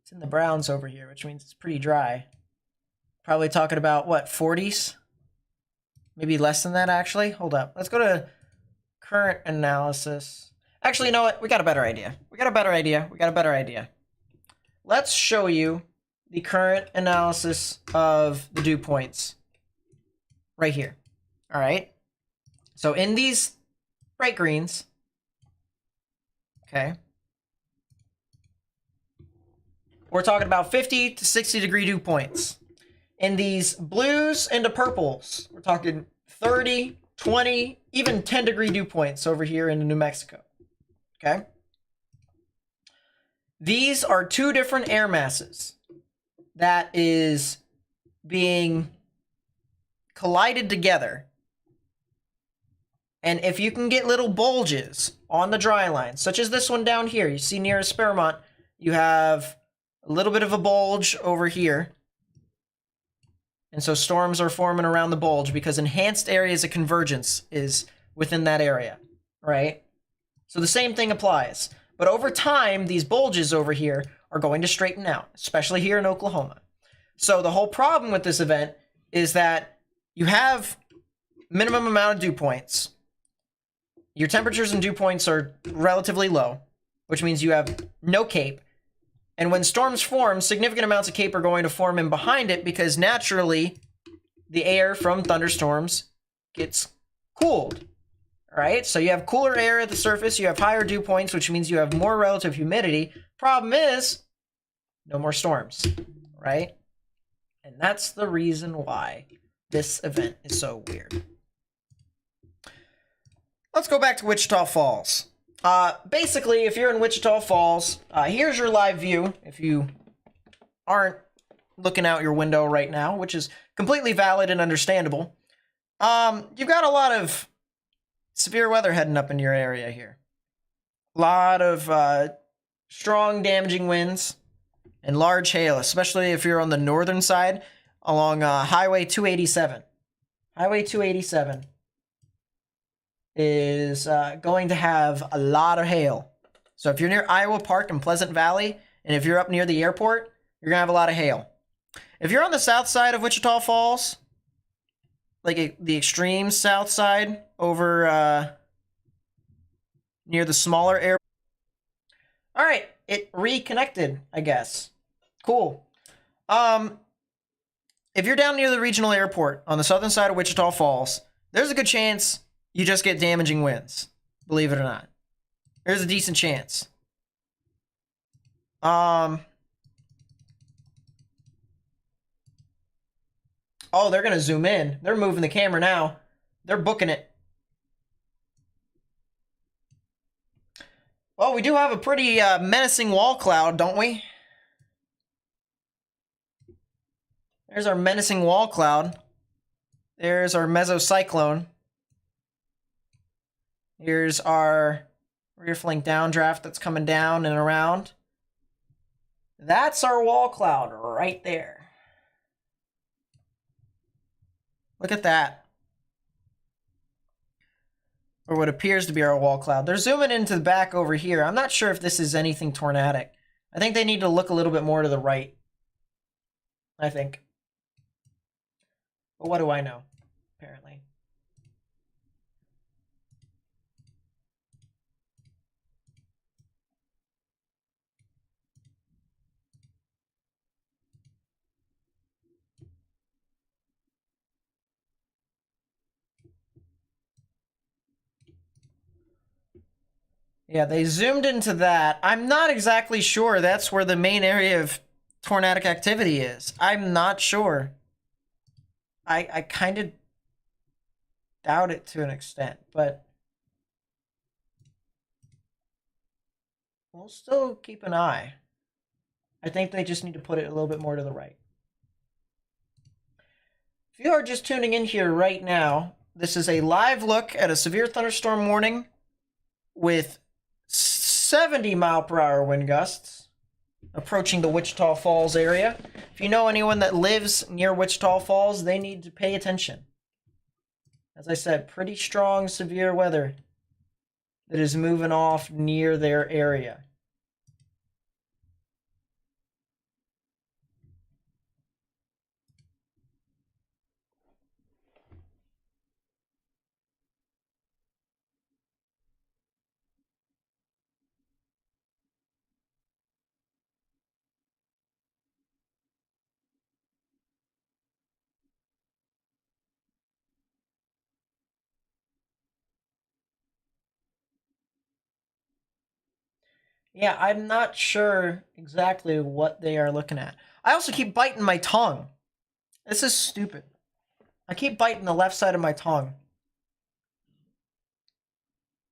It's in the browns over here, which means it's pretty dry. Probably talking about, what, 40s? Maybe less than that, actually. Hold up. Let's go to current analysis. Actually, you know what? We got a better idea. We got a better idea. We got a better idea. Let's show you the current analysis of the dew points right here. All right. So in these bright greens, okay, we're talking about 50 to 60 degree dew points. In these blues and the purples, we're talking 30, 20, even 10 degree dew points over here in New Mexico. Okay. These are two different air masses that is being collided together. And if you can get little bulges on the dry line, such as this one down here, you see near Esperimont, you have a little bit of a bulge over here. And so storms are forming around the bulge because enhanced areas of convergence is within that area, right? So the same thing applies. But over time, these bulges over here are going to straighten out, especially here in Oklahoma. So the whole problem with this event is that you have minimum amount of dew points. Your temperatures and dew points are relatively low, which means you have no CAPE. And when storms form, significant amounts of CAPE are going to form in behind it because naturally the air from thunderstorms gets cooled. Right? So you have cooler air at the surface, you have higher dew points, which means you have more relative humidity. Problem is, no more storms, right? And that's the reason why this event is so weird. Let's go back to Wichita Falls. Basically, if you're in Wichita Falls, here's your live view. If you aren't looking out your window right now, which is completely valid and understandable, you've got a lot of severe weather heading up in your area here. A lot of strong damaging winds and large hail, especially if you're on the northern side along Highway 287. Highway 287 is going to have a lot of hail. So if you're near Iowa Park and Pleasant Valley, and if you're up near the airport, you're going to have a lot of hail. If you're on the south side of Wichita Falls, like the extreme south side over near the smaller air. All right, it reconnected, I guess. Cool. If you're down near the regional airport on the southern side of Wichita Falls, there's a good chance you just get damaging winds. Believe it or not. There's a decent chance. Oh, they're going to zoom in. They're moving the camera now. They're booking it. Well, we do have a pretty menacing wall cloud, don't we? There's our menacing wall cloud. There's our mesocyclone. Here's our rear flank downdraft that's coming down and around. That's our wall cloud right there. Look at that. Or what appears to be our wall cloud. They're zooming into the back over here. I'm not sure if this is anything tornadic. I think they need to look a little bit more to the right. I think. But what do I know? Apparently. Yeah, they zoomed into that. I'm not exactly sure that's where the main area of tornadic activity is. I'm not sure. I kind of doubt it to an extent, but we'll still keep an eye. I think they just need to put it a little bit more to the right. If you are just tuning in here right now, this is a live look at a severe thunderstorm warning with 70-mile-per-hour wind gusts approaching the Wichita Falls area. If you know anyone that lives near Wichita Falls, they need to pay attention. As I said, pretty strong, severe weather that is moving off near their area. Yeah, I'm not sure exactly what they are looking at. I also keep biting my tongue. This is stupid. I keep biting the left side of my tongue.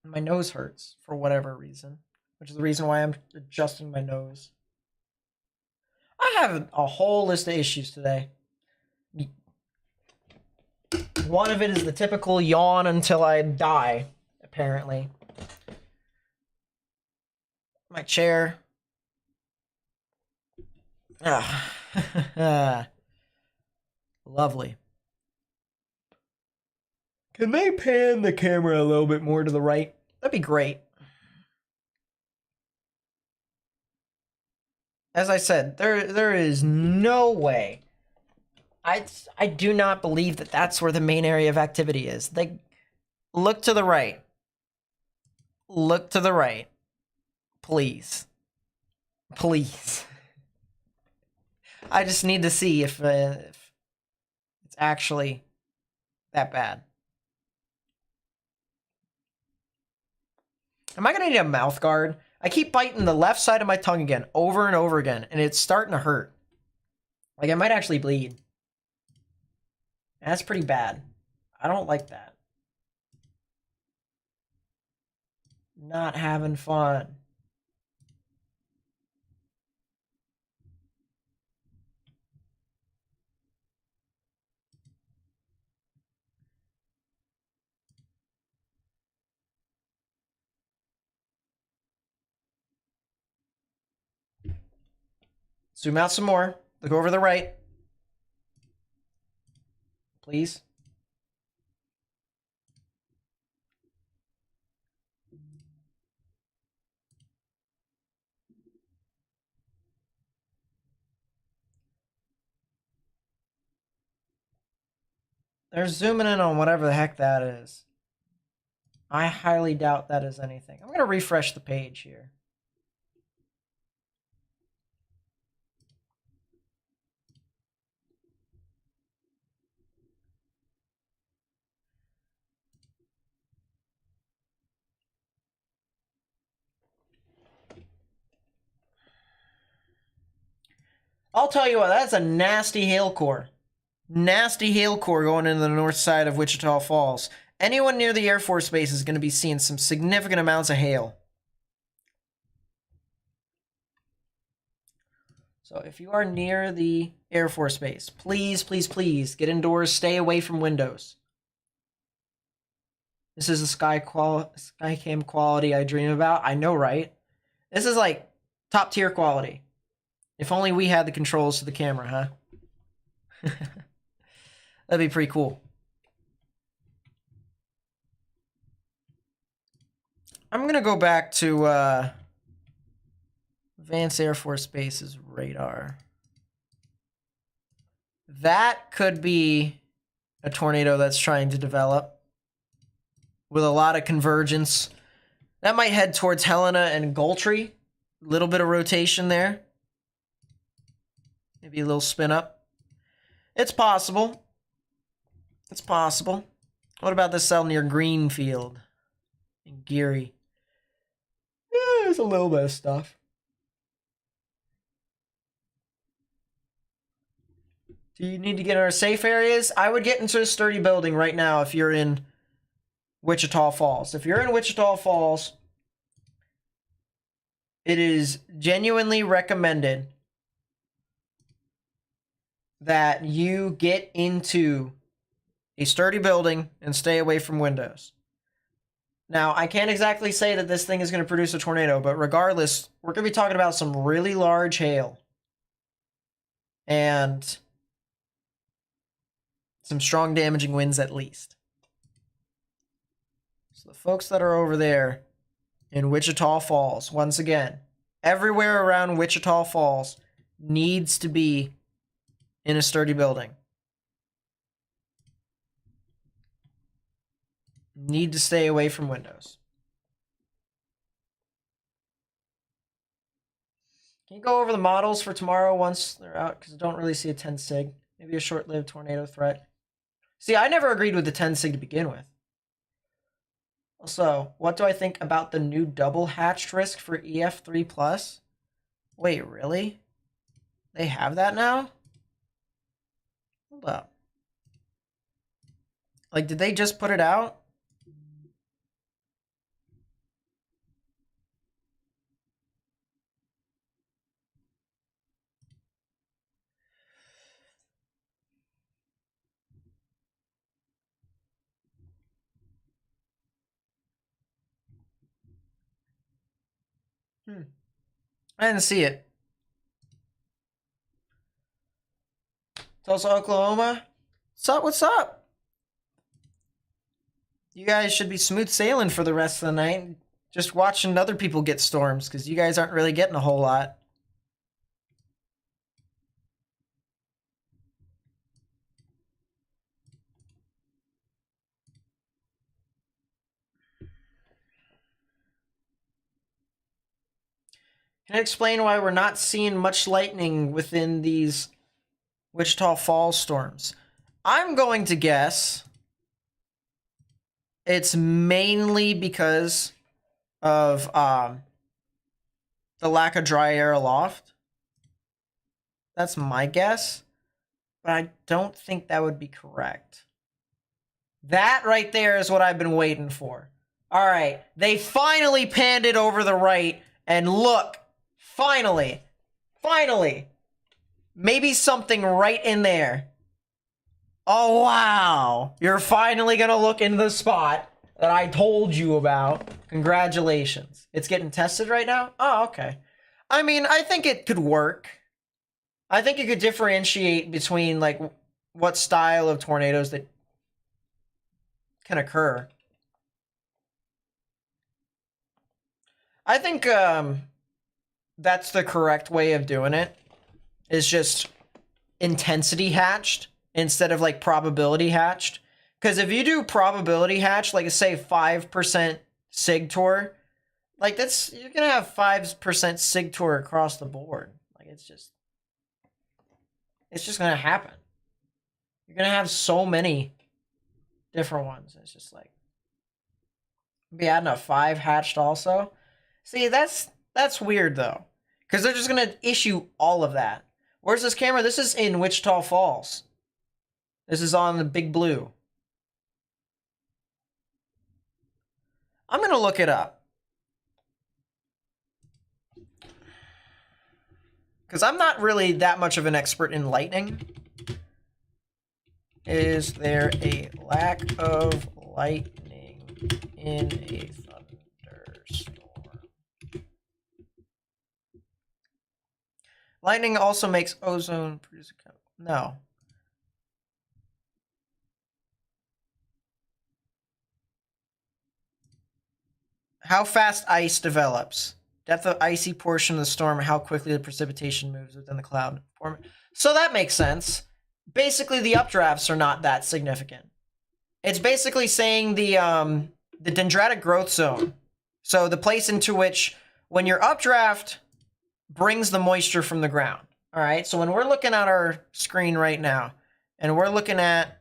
My nose hurts for whatever reason, which is the reason why I'm adjusting my nose. I have a whole list of issues today. One of it is the typical yawn until I die, apparently. My chair. Ah. Lovely. Can they pan the camera a little bit more to the right? That'd be great. As I said, there is no way. I do not believe that that's where the main area of activity is. They look to the right. Look to the right. Please. Please. I just need to see if it's actually that bad. Am I gonna need a mouth guard? I keep biting the left side of my tongue again, over and over again, and it's starting to hurt. Like, I might actually bleed. That's pretty bad. I don't like that. Not having fun. Zoom out some more. Look over the right. Please. They're zooming in on whatever the heck that is. I highly doubt that is anything. I'm going to refresh the page here. I'll tell you what, that's a nasty hail core. Nasty hail core going into the north side of Wichita Falls. Anyone near the Air Force Base is going to be seeing some significant amounts of hail. So if you are near the Air Force Base, please, please, please get indoors, stay away from windows. This is the Skycam quality I dream about. I know, right? This is like top tier quality. If only we had the controls to the camera, huh? That'd be pretty cool. I'm gonna go back to Vance Air Force Base's radar. That could be a tornado that's trying to develop with a lot of convergence. That might head towards Helena and Goltry. A little bit of rotation there. Maybe a little spin up. It's possible. It's possible. What about this cell near Greenfield in Geary? Yeah, there's a little bit of stuff. Do you need to get in our safe areas? I would get into a sturdy building right now if you're in Wichita Falls. If you're in Wichita Falls, it is genuinely recommended that you get into a sturdy building and stay away from windows. Now, I can't exactly say that this thing is going to produce a tornado, but regardless, we're going to be talking about some really large hail and some strong damaging winds at least. So the folks that are over there in Wichita Falls, once again, everywhere around Wichita Falls needs to be in a sturdy building. Need to stay away from windows. Can you go over the models for tomorrow once they're out? Because I don't really see a 10 sig. Maybe a short-lived tornado threat. See, I never agreed with the 10 sig to begin with. Also, what do I think about the new double hatched risk for EF3 plus? Wait, really? They have that now? Hold up. Like, did they just put it out? I didn't see it. Tulsa, Oklahoma. What's up? What's up? You guys should be smooth sailing for the rest of the night. Just watching other people get storms because you guys aren't really getting a whole lot. Can I explain why we're not seeing much lightning within these Wichita Falls storms? I'm going to guess it's mainly because of the lack of dry air aloft. That's my guess, but I don't think that would be correct. That right there is what I've been waiting for. All right, they finally panned it over the right, and look, finally, maybe something right in there. Oh, wow. You're finally going to look in the spot that I told you about. Congratulations. It's getting tested right now? Oh, okay. I mean, I think it could work. I think you could differentiate between, like, what style of tornadoes that can occur. I think that's the correct way of doing it, is just intensity hatched instead of like probability hatched. Because if you do probability hatched, like say 5% SIGTOR, like that's, you're gonna have 5% SIGTOR across the board. Like it's just gonna happen. You're gonna have so many different ones. It's just like, be adding a 5 hatched also. See, that's weird though, because they're just gonna issue all of that. Where's this camera? This is in Wichita Falls. This is on the Big Blue. I'm gonna look it up, because I'm not really that much of an expert in lightning. Is there a lack of lightning in a thunderstorm? Lightning also makes ozone produce a chemical. No. How fast ice develops. Depth of icy portion of the storm, how quickly the precipitation moves within the cloud. So that makes sense. Basically, the updrafts are not that significant. It's basically saying the dendritic growth zone. So the place into which, when your updraft brings the moisture from the ground. All right, so when we're looking at our screen right now, and we're looking at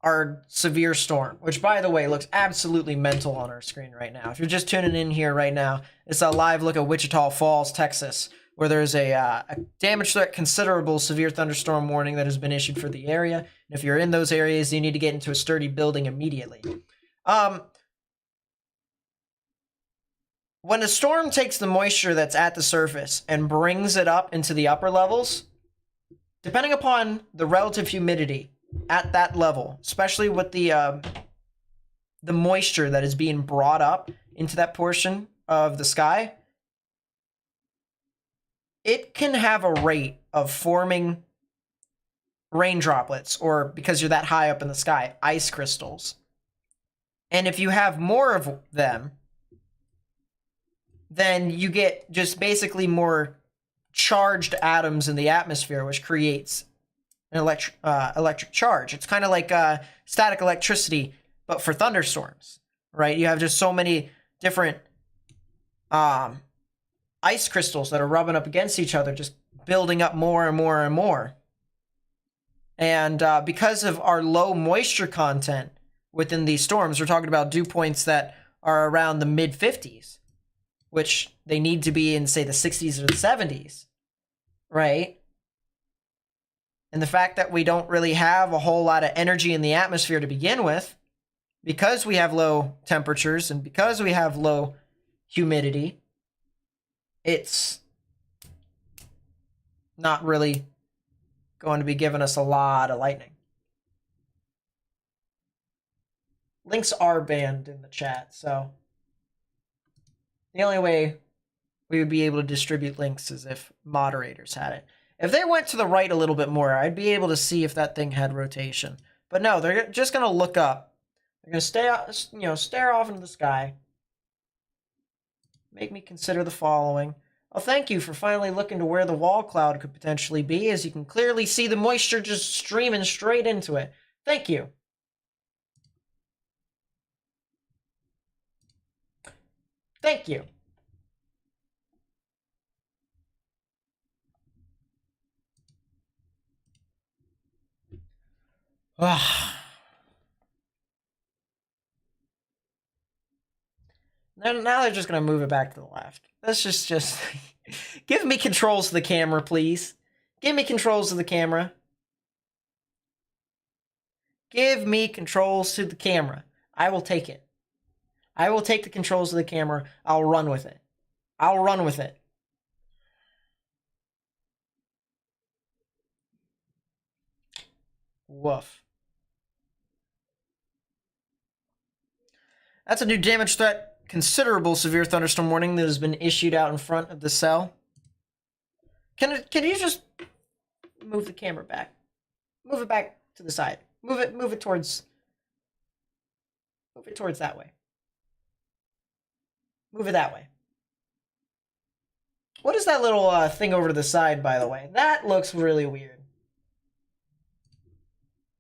our severe storm, which by the way looks absolutely mental on our screen right now. If you're just tuning in here right now, it's a live look at Wichita Falls, Texas, where there's a damage threat considerable severe thunderstorm warning that has been issued for the area. And if you're in those areas, you need to get into a sturdy building immediately. When a storm takes the moisture that's at the surface and brings it up into the upper levels, depending upon the relative humidity at that level, especially with the moisture that is being brought up into that portion of the sky, it can have a rate of forming rain droplets, or because you're that high up in the sky, ice crystals. And if you have more of them, then you get just basically more charged atoms in the atmosphere, which creates an electric charge. It's kind of like static electricity, but for thunderstorms, right? You have just so many different ice crystals that are rubbing up against each other, just building up more and more and more. And because of our low moisture content within these storms. We're talking about dew points that are around the mid 50s, which they need to be in, say, the 60s or the 70s, right? And the fact that we don't really have a whole lot of energy in the atmosphere to begin with, because we have low temperatures and because we have low humidity, it's not really going to be giving us a lot of lightning. Links are banned in the chat, so the only way we would be able to distribute links is if moderators had it. If they went to the right a little bit more, I'd be able to see if that thing had rotation. But no, they're just going to look up. They're going to stare off into the sky. Make me consider the following. Oh, thank you for finally looking to where the wall cloud could potentially be, as you can clearly see the moisture just streaming straight into it. Thank you. Thank you. Now they're just going to move it back to the left. Let's just give me controls of the camera, please. Give me controls of the camera. Give me controls to the camera. I will take it. I will take the controls of the camera. I'll run with it. I'll run with it. Woof. That's a new damage threat. Considerable severe thunderstorm warning that has been issued out in front of the cell. Can you just move the camera back? Move it back to the side. Move it towards that way. Move it that way. What is that little thing over to the side, by the way? That looks really weird.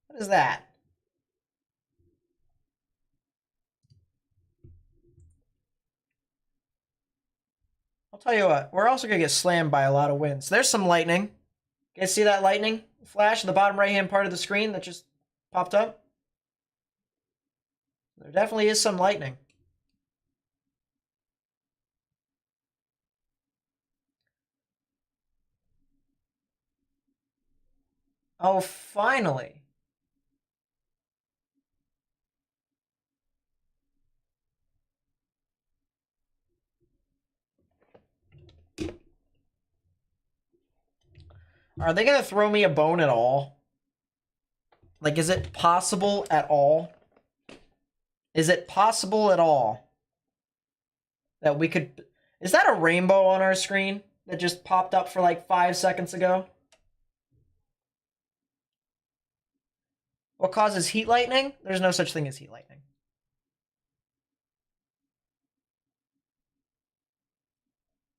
What is that? I'll tell you what, we're also going to get slammed by a lot of winds. There's some lightning. You guys see that lightning flash in the bottom right-hand part of the screen that just popped up? There definitely is some lightning. Oh, finally. Are they going to throw me a bone at all? Like, is it possible at all? Is it possible at all that we could... Is that a rainbow on our screen that just popped up for like 5 seconds ago? What causes heat lightning? There's no such thing as heat lightning.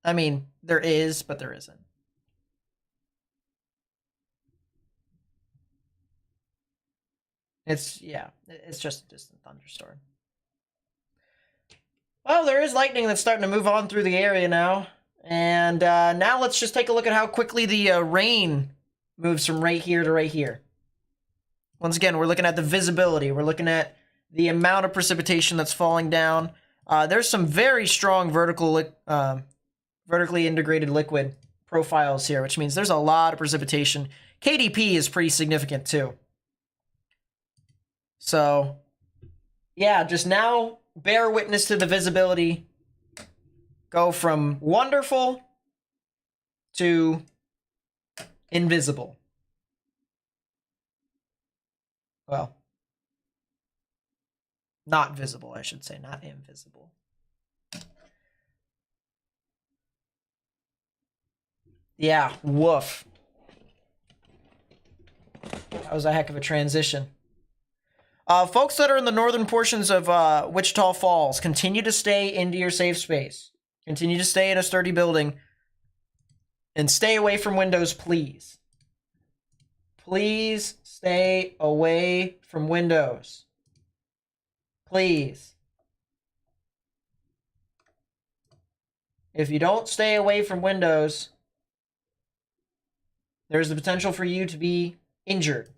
I mean, there is, but there isn't. It's just a distant thunderstorm. Well, there is lightning that's starting to move on through the area now. And now let's just take a look at how quickly the rain moves from right here to right here. Once again, we're looking at the visibility. We're looking at the amount of precipitation that's falling down. There's some very strong vertically integrated liquid profiles here, which means there's a lot of precipitation. KDP is pretty significant too. So, yeah, just now bear witness to the visibility go from wonderful to invisible. Well, not visible, I should say, not invisible. Yeah, woof. That was a heck of a transition. Folks that are in the northern portions of Wichita Falls, continue to stay into your safe space. Continue to stay in a sturdy building. And stay away from windows, please. Please stay away from windows. Please. If you don't stay away from windows, there's the potential for you to be injured.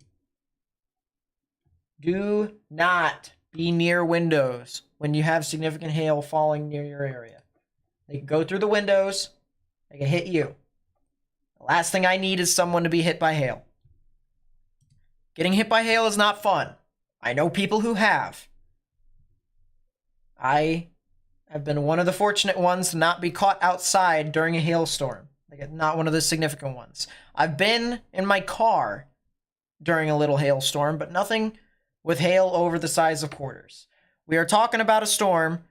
Do not be near windows when you have significant hail falling near your area. They can go through the windows. They can hit you. The last thing I need is someone to be hit by hail. Getting hit by hail is not fun. I know people who have. I have been one of the fortunate ones to not be caught outside during a hailstorm. Like, not one of the significant ones. I've been in my car during a little hailstorm, but nothing with hail over the size of quarters. We are talking about a storm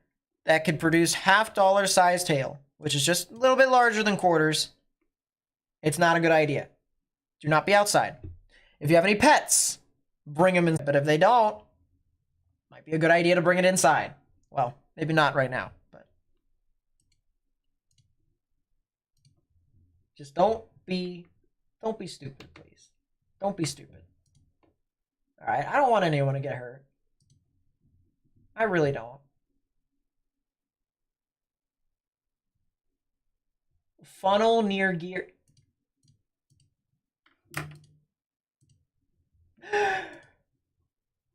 that could produce $half sized hail, which is just a little bit larger than quarters. It's not a good idea. Do not be outside. If you have any pets, bring them in. But if they don't, might be a good idea to bring it inside. Well, maybe not right now, but just don't be stupid, please. Don't be stupid. All right, I don't want anyone to get hurt. I really don't. Funnel near gear.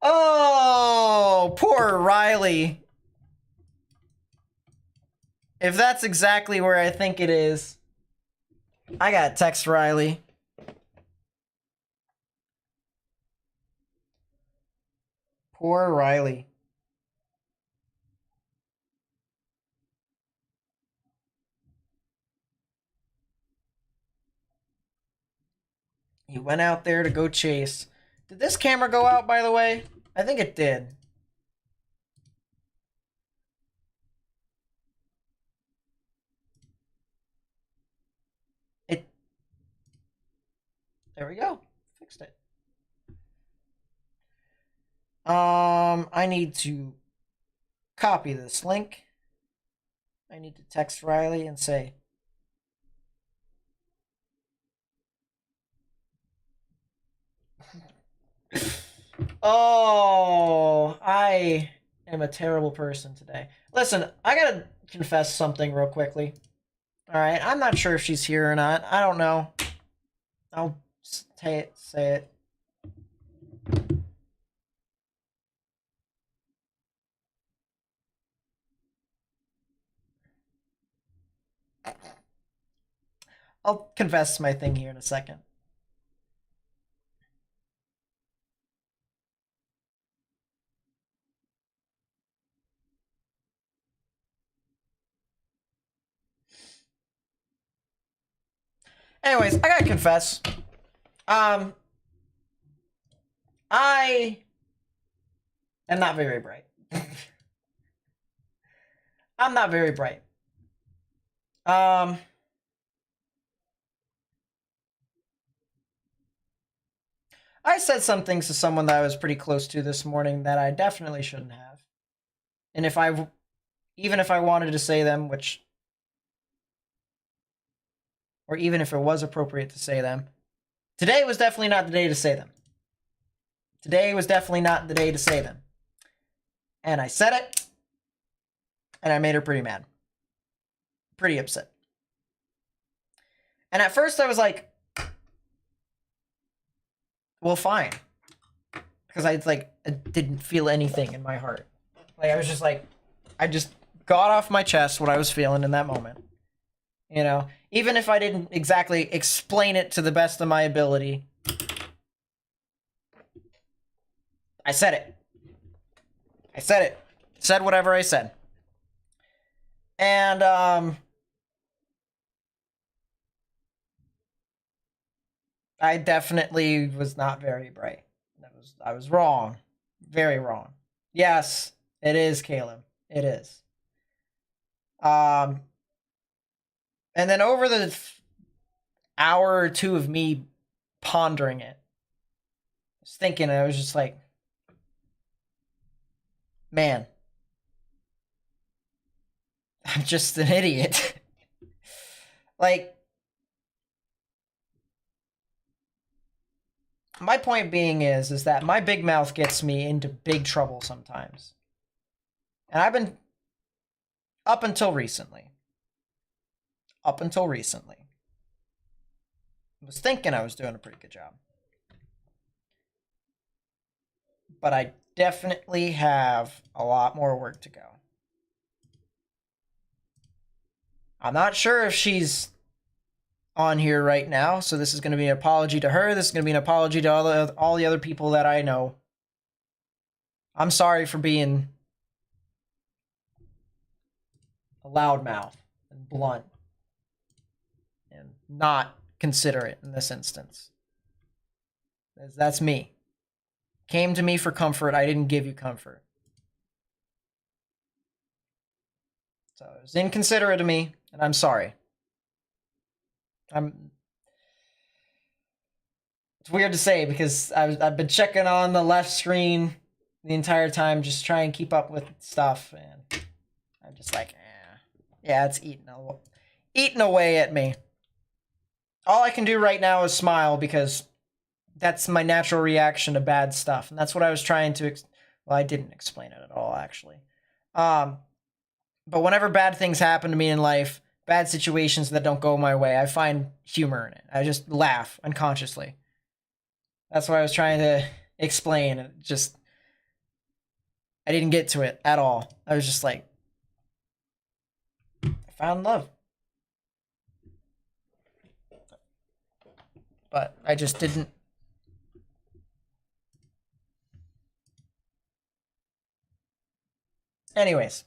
Oh, poor Riley. If that's exactly where I think it is, I gotta text Riley. Poor Riley. He went out there to go chase. Did this camera go out, by the way? I think it did. There we go. Fixed it. I need to copy this link. I need to text Riley and say, oh, I am a terrible person today. Listen, I gotta confess something real quickly. All right, I'm not sure if she's here or not. I don't know. I'll say it. I'll confess my thing here in a second. Anyways, I gotta confess. I am not very bright. I'm not very bright. I said some things to someone that I was pretty close to this morning that I definitely shouldn't have. And even if I wanted to say them, or even if it was appropriate to say them, today was definitely not the day to say them. Today was definitely not the day to say them. And I said it, and I made her pretty mad. Pretty upset. And at first I was like, well, fine. Because I didn't feel anything in my heart. Like, I was just like, I just got off my chest what I was feeling in that moment. You know, even if I didn't exactly explain it to the best of my ability, I said it. I said it. Said whatever I said. And, I definitely was not very bright. I was wrong. Very wrong. Yes, it is, Caleb. It is. And then over the hour or two of me pondering it, I was thinking, I was just like, man, I'm just an idiot. Like, my point being is that my big mouth gets me into big trouble sometimes. And I've been, up until recently, I was thinking I was doing a pretty good job. But I definitely have a lot more work to go. I'm not sure if she's on here right now, so this is going to be an apology to her. This is going to be an apology to all the other people that I know. I'm sorry for being a loudmouth and blunt and not considerate in this instance. That's me. Came to me for comfort. I didn't give you comfort. So it was inconsiderate of me, and I'm sorry. It's weird to say because I've been checking on the left screen the entire time, just trying to keep up with stuff, and I'm just like, yeah, it's eating away at me. All I can do right now is smile because that's my natural reaction to bad stuff, and that's what I was trying to. Well, I didn't explain it at all, actually. But whenever bad things happen to me in life, bad situations that don't go my way, I find humor in it. I just laugh unconsciously. That's what I was trying to explain. I didn't get to it at all. I was just like, I found love. But I just didn't. Anyways,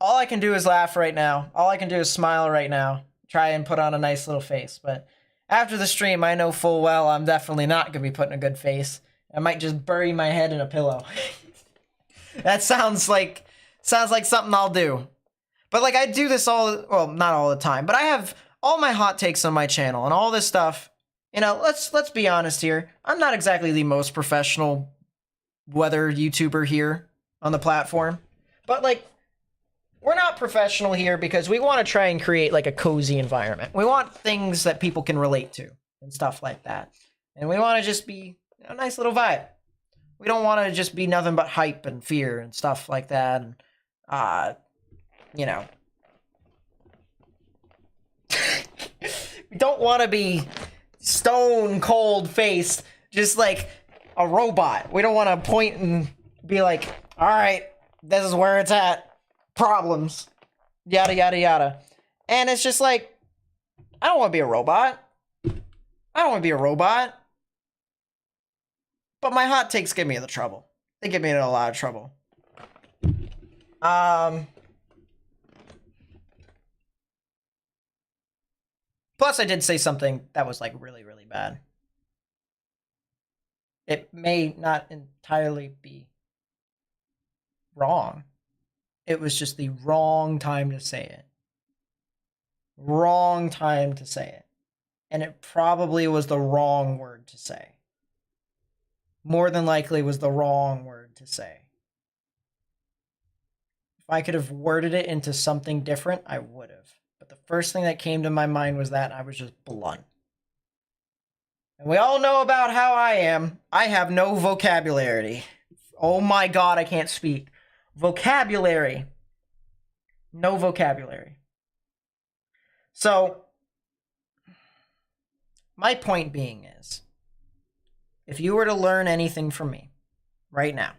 all I can do is laugh right now. All I can do is smile right now. Try and put on a nice little face. But after the stream, I know full well I'm definitely not going to be putting a good face. I might just bury my head in a pillow. That sounds like something I'll do. But like I do this well, not all the time, but I have all my hot takes on my channel and all this stuff. You know, let's be honest here. I'm not exactly the most professional weather YouTuber here on the platform. But like we're not professional here because we want to try and create like a cozy environment. We want things that people can relate to and stuff like that. And we want to just be a nice little vibe. We don't want to just be nothing but hype and fear and stuff like that. And, you know. We don't want to be stone cold faced, just like a robot. We don't want to point and be like, all right, this is where it's at. Problems, yada yada yada. And it's just like, I don't want to be a robot. I don't want to be a robot. But my hot takes get me in the trouble. They get me in a lot of trouble. Plus, I did say something that was like really, really bad. It may not entirely be wrong. It was just the wrong time to say it. Wrong time to say it. And it probably was the wrong word to say. More than likely was the wrong word to say. If I could have worded it into something different, I would have. But the first thing that came to my mind was that, and I was just blunt. And we all know about how I am. I have no vocabulary. Oh my god, I can't speak. Vocabulary. No vocabulary. So, my point being is, if you were to learn anything from me right now,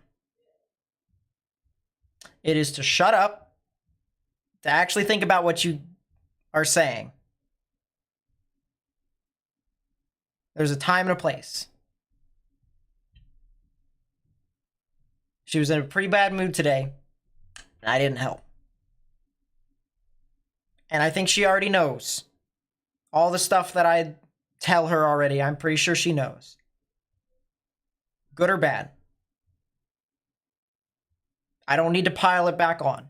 it is to shut up, to actually think about what you are saying. There's a time and a place. She was in a pretty bad mood today, and I didn't help. And I think she already knows. All the stuff that I tell her already, I'm pretty sure she knows. Good or bad. I don't need to pile it back on.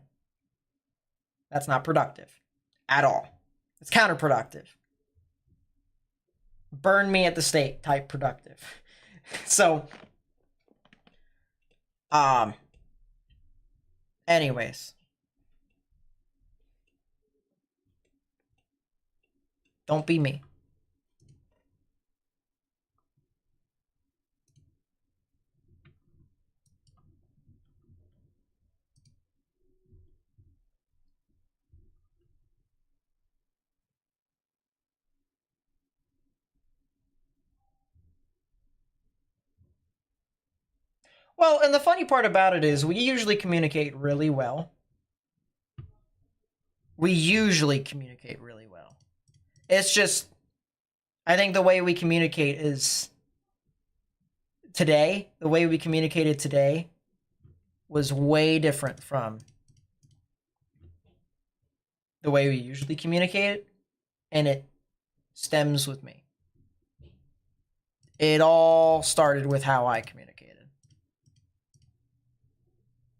That's not productive. At all. It's counterproductive. Burn me at the stake type productive. So, anyways. Don't be me. Well, and the funny part about it is we usually communicate really well. We usually communicate really well. It's just, I think the way we communicate is today, the way we communicated today was way different from the way we usually communicate, and it stems with me. It all started with how I communicated.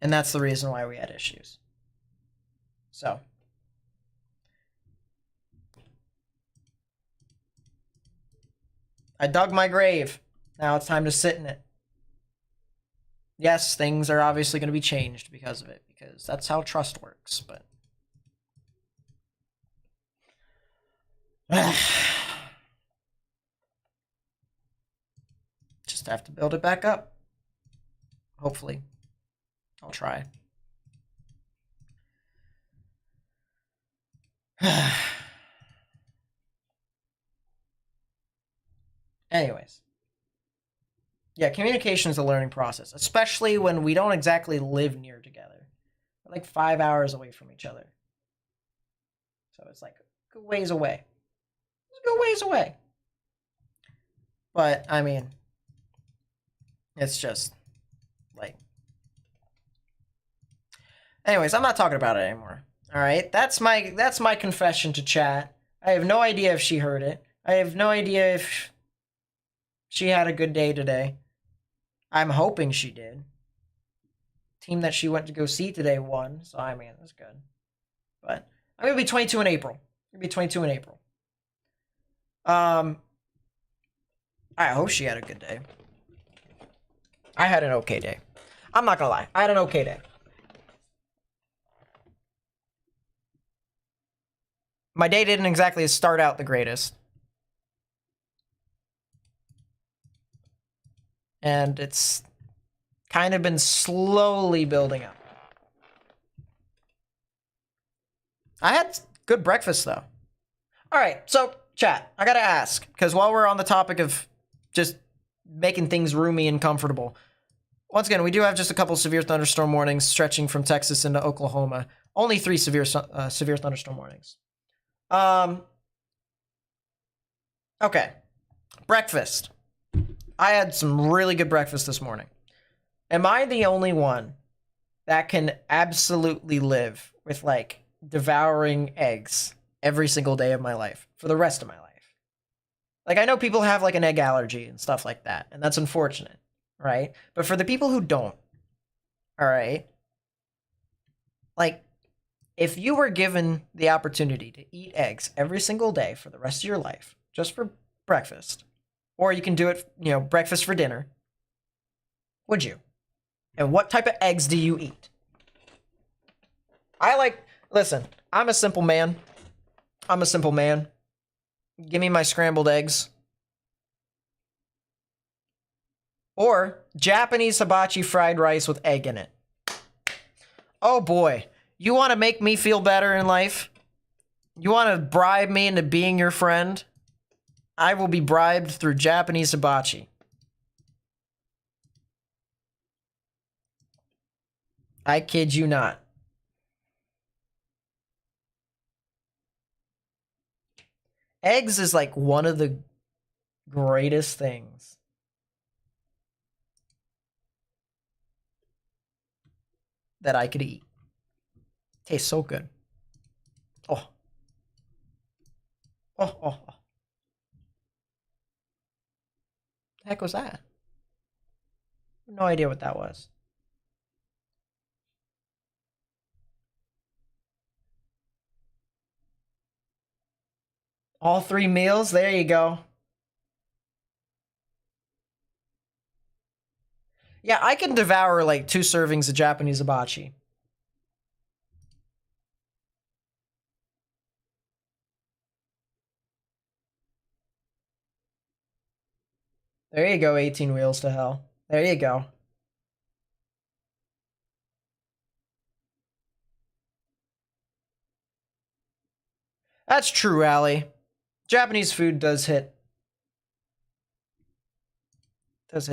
And that's the reason why we had issues. So. I dug my grave. Now it's time to sit in it. Yes, things are obviously going to be changed because of it, because that's how trust works, but. Just have to build it back up. Hopefully. I'll try. Anyways. Yeah, communication is a learning process, especially when we don't exactly live near together. We're like 5 hours away from each other. So it's like a good ways away. It's a good ways away. But, I mean, it's just like. Anyways, I'm not talking about it anymore. All right, that's my confession to chat. I have no idea if she heard it. I have no idea if she had a good day today. I'm hoping she did. Team that she went to go see today won, so I mean that's good. But I'm gonna be 22 in April. I'm gonna be 22 in April. I hope she had a good day. I had an okay day. I'm not gonna lie. I had an okay day. My day didn't exactly start out the greatest. And it's kind of been slowly building up. I had good breakfast, though. All right, so, chat, I gotta ask, because while we're on the topic of just making things roomy and comfortable, once again, we do have just a couple severe thunderstorm warnings stretching from Texas into Oklahoma. Only 3 severe thunderstorm warnings. Okay. Breakfast. I had some really good breakfast this morning. Am I the only one that can absolutely live with, like, devouring eggs every single day of my life for the rest of my life? Like, I know people have, like, an egg allergy and stuff like that, and that's unfortunate, right? But for the people who don't, all right, like, if you were given the opportunity to eat eggs every single day for the rest of your life, just for breakfast, or you can do it, you know, breakfast for dinner, would you? And what type of eggs do you eat? Listen, I'm a simple man. Give me my scrambled eggs. Or Japanese hibachi fried rice with egg in it. Oh boy. You want to make me feel better in life? You want to bribe me into being your friend? I will be bribed through Japanese hibachi. I kid you not. Eggs is like one of the greatest things that I could eat. Tastes so good. Oh. Oh, oh, oh. The heck was that? No idea what that was. All 3 meals? There you go. Yeah, I can devour like 2 servings of Japanese hibachi. There you go, 18 wheels to hell. There you go. That's true, Allie. Japanese food does hit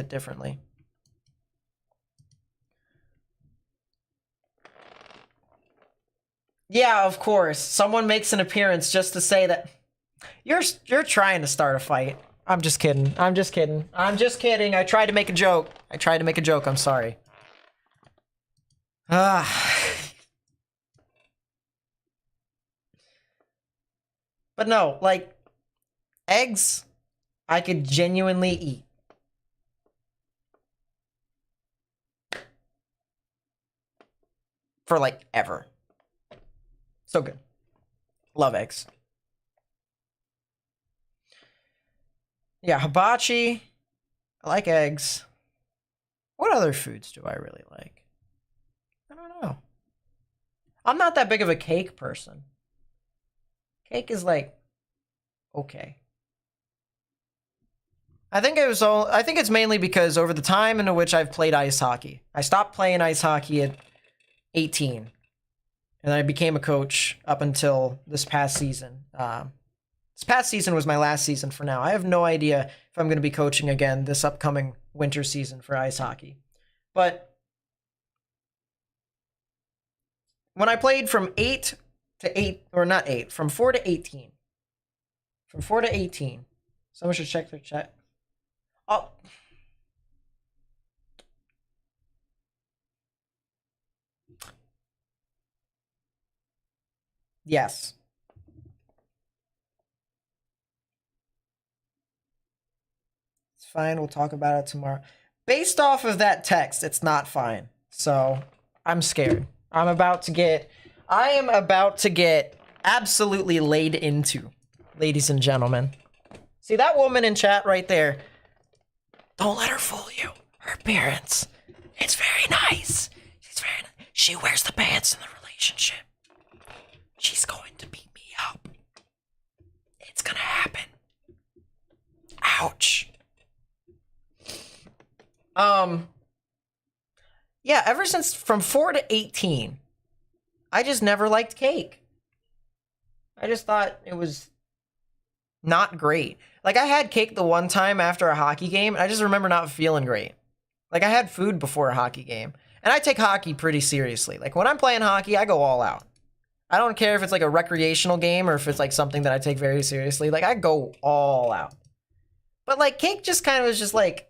differently. Yeah, of course. Someone makes an appearance just to say that you're trying to start a fight. I'm just kidding. I'm just kidding. I'm just kidding. I tried to make a joke. I tried to make a joke. I'm sorry. Ah. But no, like eggs I could genuinely eat. For like ever. So good. Love eggs. Yeah, hibachi. I like eggs. What other foods do I really like? I don't know. I'm not that big of a cake person. Cake is like okay. I think it's mainly because over the time into which I've played ice hockey. I stopped playing ice hockey at 18. And I became a coach up until this past season. This past season was my last season for now. I have no idea if I'm going to be coaching again this upcoming winter season for ice hockey. But when I played from 4 to 18. From 4 to 18. Someone should check their chat. Oh. Yes. It's fine. We'll talk about it tomorrow. Based off of that text, it's not fine. So I'm scared. I am about to get absolutely laid into, ladies and gentlemen. See that woman in chat right there? Don't let her fool you. Her appearance, it's very nice. She wears the pants in the relationship. She's going to beat me up. It's gonna happen. Ouch. Yeah, ever since from 4 to 18, I just never liked cake. I just thought it was not great. Like, I had cake the one time after a hockey game, and I just remember not feeling great. Like, I had food before a hockey game, and I take hockey pretty seriously. Like, when I'm playing hockey, I go all out. I don't care if it's like a recreational game or if it's like something that I take very seriously. Like, I go all out. But like, cake just kind of was just like,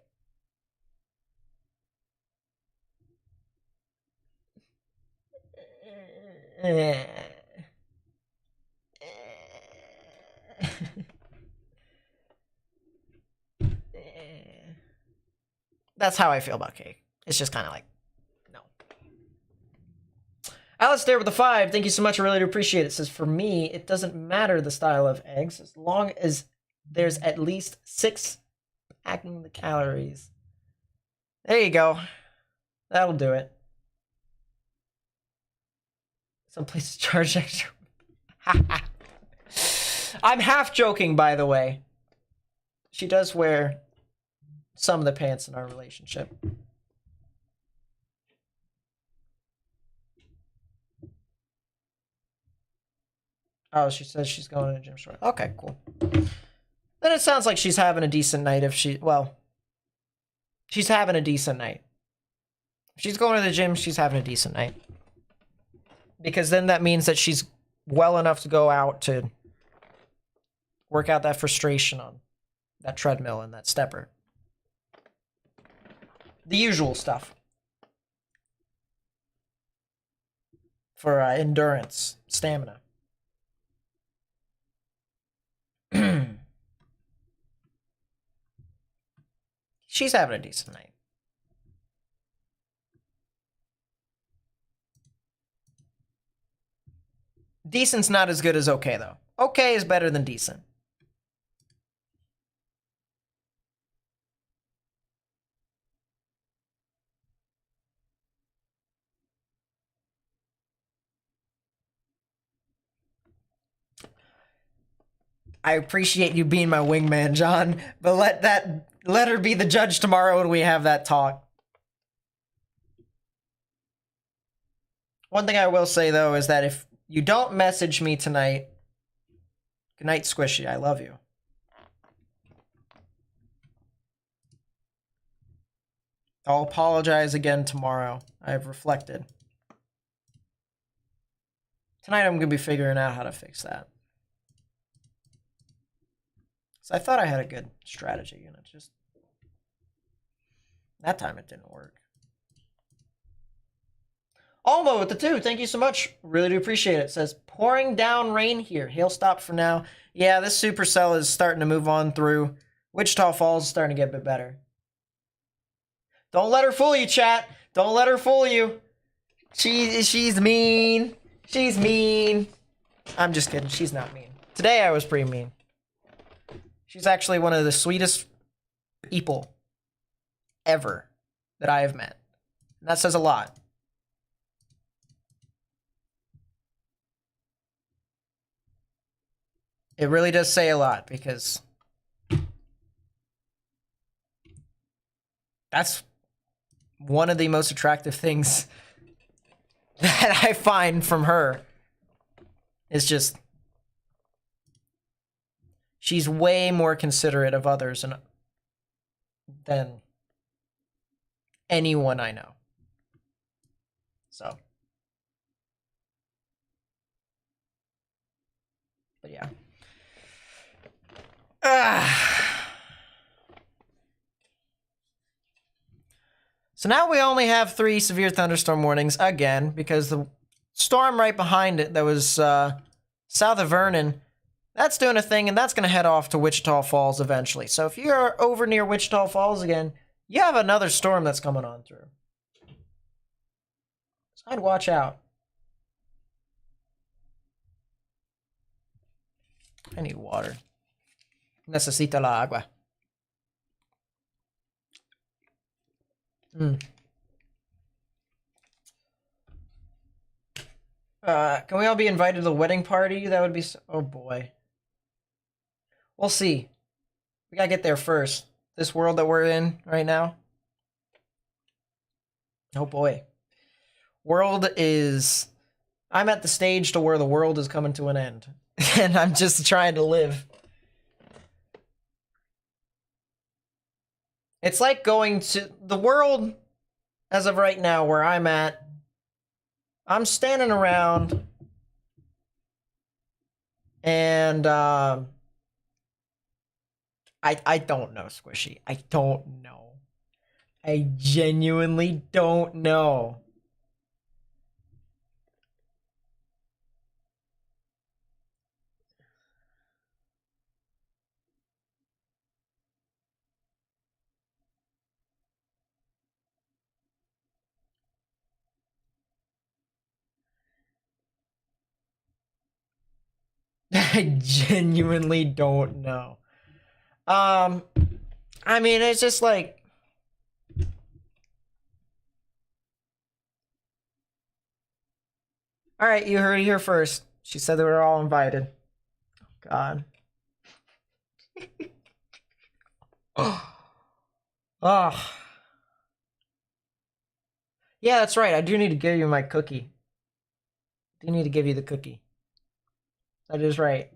that's how I feel about cake. It's just kind of like, no. Alistair with the 5, thank you so much. I really do appreciate it. Says, for me, it doesn't matter the style of eggs as long as there's at least 6 packing the calories. There you go. That'll do it. Some places charge extra. I'm half joking, by the way. She does wear some of the pants in our relationship. Oh, she says she's going to the gym short. Okay, cool. Then it sounds like she's having a decent night if she, well, she's having a decent night. If she's going to the gym, she's having a decent night. Because then that means that she's well enough to go out to work out that frustration on that treadmill and that stepper. The usual stuff. For endurance, stamina. She's having a decent night. Decent's not as good as okay, though. Okay is better than decent. I appreciate you being my wingman, John, but let her be the judge tomorrow when we have that talk. One thing I will say, though, is that if you don't message me tonight, good night, Squishy, I love you. I'll apologize again tomorrow. I have reflected. Tonight I'm gonna be figuring out how to fix that. So I thought I had a good strategy, and it just that time it didn't work. Almo with the 2, thank you so much. Really do appreciate it. It says pouring down rain here. Hail stop for now. Yeah, this supercell is starting to move on through. Wichita Falls is starting to get a bit better. Don't let her fool you, chat. Don't let her fool you. She's mean. She's mean. I'm just kidding. She's not mean. Today I was pretty mean. She's actually one of the sweetest people ever that I have met. And that says a lot. It really does say a lot, because that's one of the most attractive things that I find from her. Is just she's way more considerate of others than anyone I know. So, but yeah. So now we only have 3 severe thunderstorm warnings again, because the storm right behind it that was south of Vernon, that's doing a thing, and that's going to head off to Wichita Falls eventually. So if you're over near Wichita Falls again, you have another storm that's coming on through. So I'd watch out. I need water. Necesito la agua. Can we all be invited to the wedding party? That would be so... Oh boy. We'll see. We gotta get there first. This world that we're in right now. Oh boy. World is... I'm at the stage to where the world is coming to an end. And I'm just trying to live. It's like going to... The world, as of right now, where I'm at, I'm standing around, and I don't know, Squishy. I don't know. I genuinely don't know. I genuinely don't know. I mean, it's just like... Alright, you heard it here first. She said they were all invited. Oh, God. Oh. Yeah, that's right. I do need to give you my cookie. I do need to give you the cookie. That is right.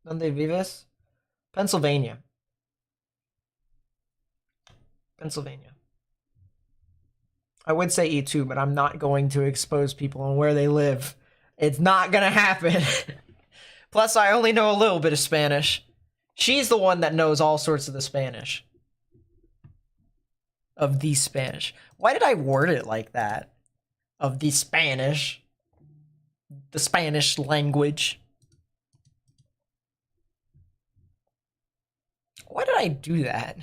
Donde vives? Pennsylvania. Pennsylvania. I would say E2, but I'm not going to expose people on where they live. It's not gonna happen. Plus, I only know a little bit of Spanish. She's the one that knows all sorts of the Spanish. Of the Spanish. Why did I word it like that? Of the Spanish. The Spanish language. Why did I do that?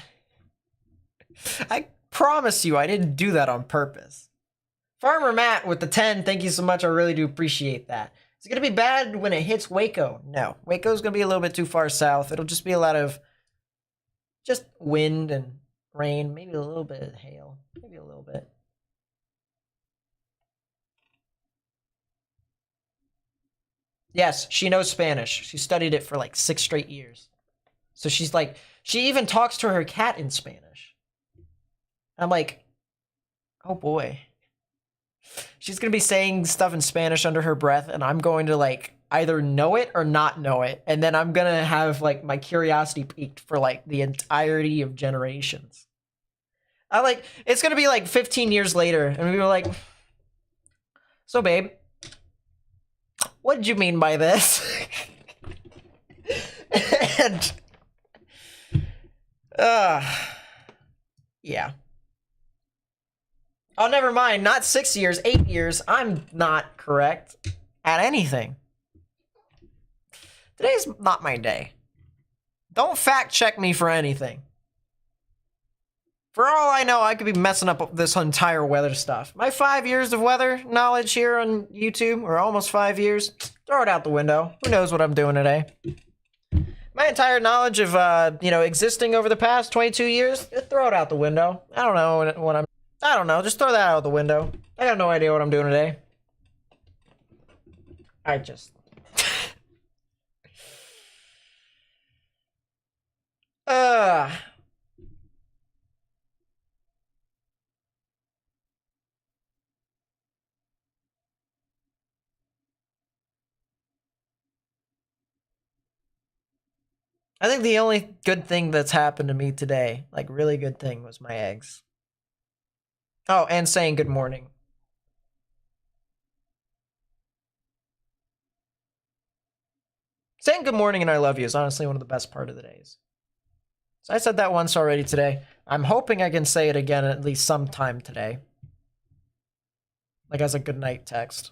I promise you I didn't do that on purpose. Farmer Matt with the 10, thank you so much. I really do appreciate that. Is it going to be bad when it hits Waco? No. Waco's going to be a little bit too far south. It'll just be a lot of just wind and rain, maybe a little bit of hail, maybe a little bit. Yes, she knows Spanish. She studied it for like 6 straight years. So she's like, she even talks to her cat in Spanish. I'm like, oh boy. She's going to be saying stuff in Spanish under her breath, and I'm going to like either know it or not know it. And then I'm going to have like my curiosity piqued for like the entirety of generations. I like it's gonna be like 15 years later, and we were like, so babe, what did you mean by this? And yeah. Oh, never mind. Not 6 years, 8 years. I'm not correct at anything. Today's not my day. Don't fact check me for anything. For all I know, I could be messing up this entire weather stuff. My 5 years of weather knowledge here on YouTube, or almost 5 years, throw it out the window. Who knows what I'm doing today? My entire knowledge of, existing over the past 22 years, throw it out the window. I don't know what I'm... I don't know, just throw that out the window. I got no idea what I'm doing today. I just... I think the only good thing that's happened to me today, like really good thing, was my eggs. Oh, and saying good morning. Saying good morning and I love you is honestly one of the best part of the days. So I said that once already today. I'm hoping I can say it again at least sometime today. Like as a good night text.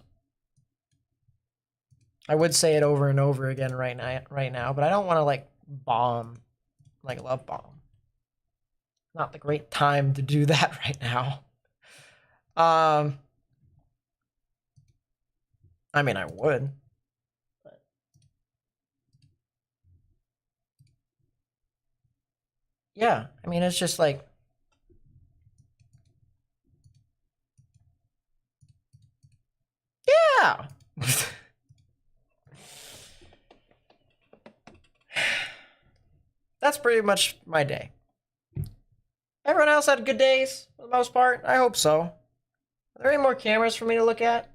I would say it over and over again right now, but I don't want to like bomb, like love bomb. Not the great time to do that right now. I mean, I would. But... yeah, I mean, it's just like... yeah! That's pretty much my day. Everyone else had good days, for the most part? I hope so. Are there any more cameras for me to look at?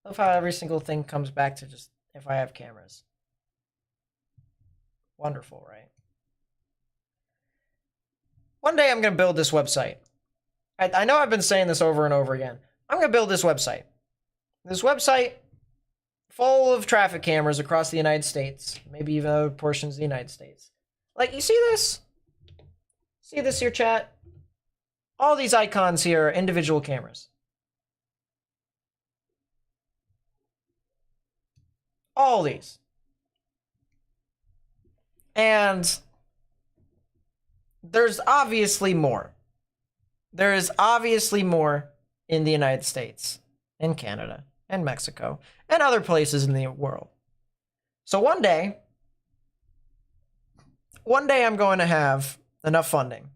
I love how every single thing comes back to just if I have cameras. Wonderful, right? One day I'm going to build this website. I know I've been saying this over and over again. I'm going to build this website. This website full of traffic cameras across the United States. Maybe even other portions of the United States. Like, you see this? See this here, chat? All these icons here are individual cameras. All these. And there's obviously more. There is obviously more in the United States, and Canada, and Mexico, and other places in the world. So one day I'm going to have enough funding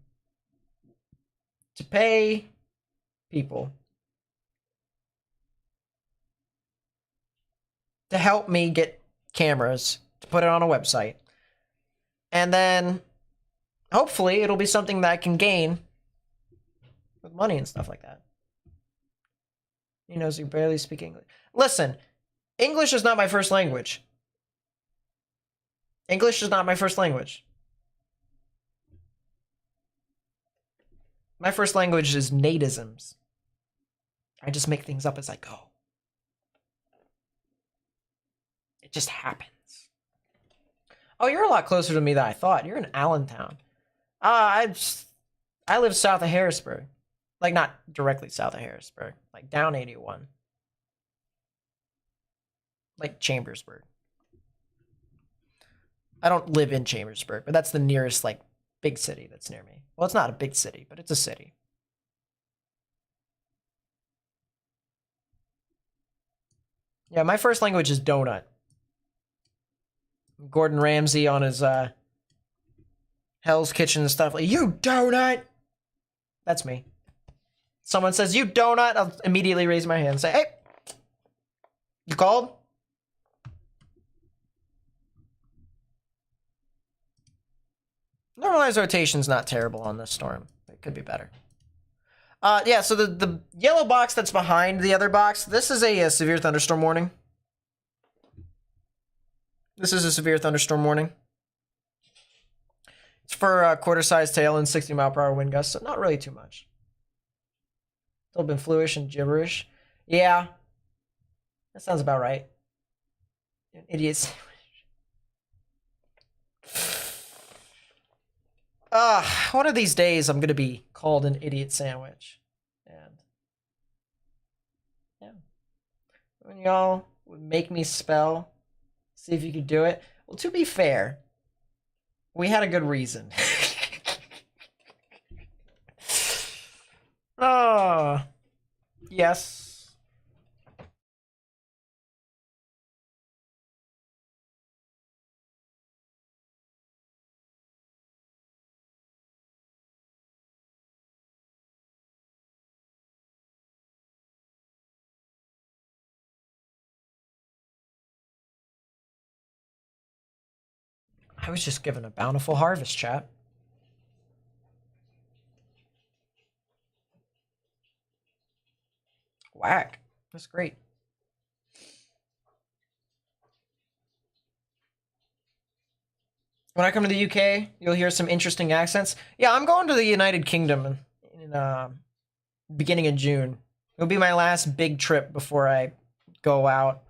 to pay people to help me get cameras to put it on a website. And then hopefully it'll be something that I can gain with money and stuff like that. He knows you barely speak English. Listen, English is not my first language. English is not my first language. My first language is Natisms. I just make things up as I go. It just happens. Oh, you're a lot closer to me than I thought. You're in Allentown. I live south of Harrisburg. Like, not directly south of Harrisburg. Like, down 81. Like, Chambersburg. I don't live in Chambersburg, but that's the nearest, like, big city that's near me. Well, it's not a big city, but it's a city. Yeah, my first language is donut. Gordon Ramsay on his Hell's Kitchen and stuff. Like, you donut! That's me. Someone says, you donut, I'll immediately raise my hand and say, hey, you called? Normalized rotation's not terrible on this storm. It could be better. Yeah, so the yellow box that's behind the other box, this is a severe thunderstorm warning. This is a severe thunderstorm warning. It's for a quarter-sized tail and 60-mile-per-hour wind gusts, so not really too much. Still been fluish and gibberish. Yeah, that sounds about right. Idiots. One of these days I'm gonna be called an idiot sandwich, and yeah, when y'all would make me spell, see if you could do it. Well, to be fair, we had a good reason. Oh, yes. I was just given a bountiful harvest, chat. Whack. That's great. When I come to the UK, you'll hear some interesting accents. Yeah, I'm going to the United Kingdom in beginning of June. It'll be my last big trip before I go out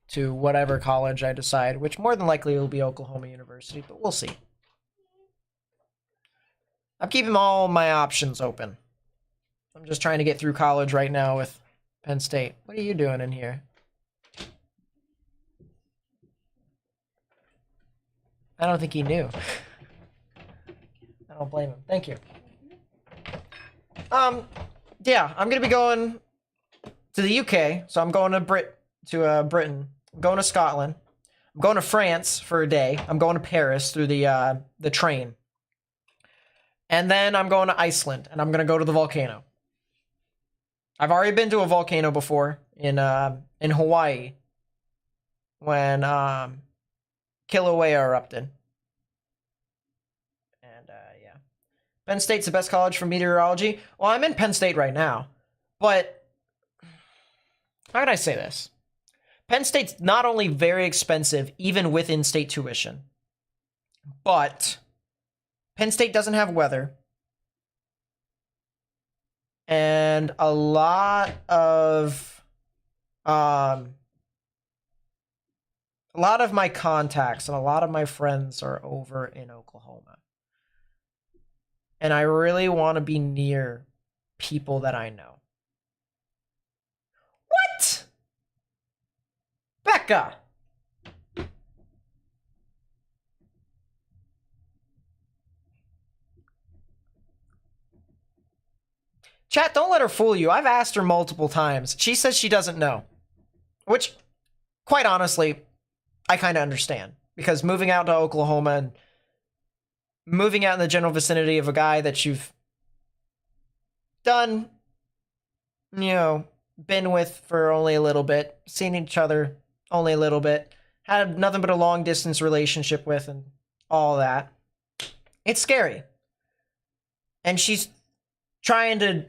to whatever college I decide, which more than likely will be Oklahoma University, but we'll see. I'm keeping all my options open. I'm just trying to get through college right now with Penn State. What are you doing in here? I don't think he knew. I don't blame him. Thank you. Yeah, I'm gonna be going to the UK, so I'm going to Britain. I'm going to Scotland. I'm going to France for a day. I'm going to Paris through the train. And then I'm going to Iceland, and I'm gonna go to the volcano. I've already been to a volcano before in Hawaii when Kilauea erupted. And yeah. Penn State's the best college for meteorology. Well, I'm in Penn State right now, but how can I say this? Penn State's not only very expensive, even with in-state tuition, but Penn State doesn't have weather. And a lot of my contacts and a lot of my friends are over in Oklahoma. And I really want to be near people that I know. What? Becca! Chat, don't let her fool you. I've asked her multiple times. She says she doesn't know. Which, quite honestly, I kind of understand. Because moving out to Oklahoma and moving out in the general vicinity of a guy that you've done, been with for only a little bit, seen each other only a little bit, had nothing but a long distance relationship with and all that. It's scary. And she's trying to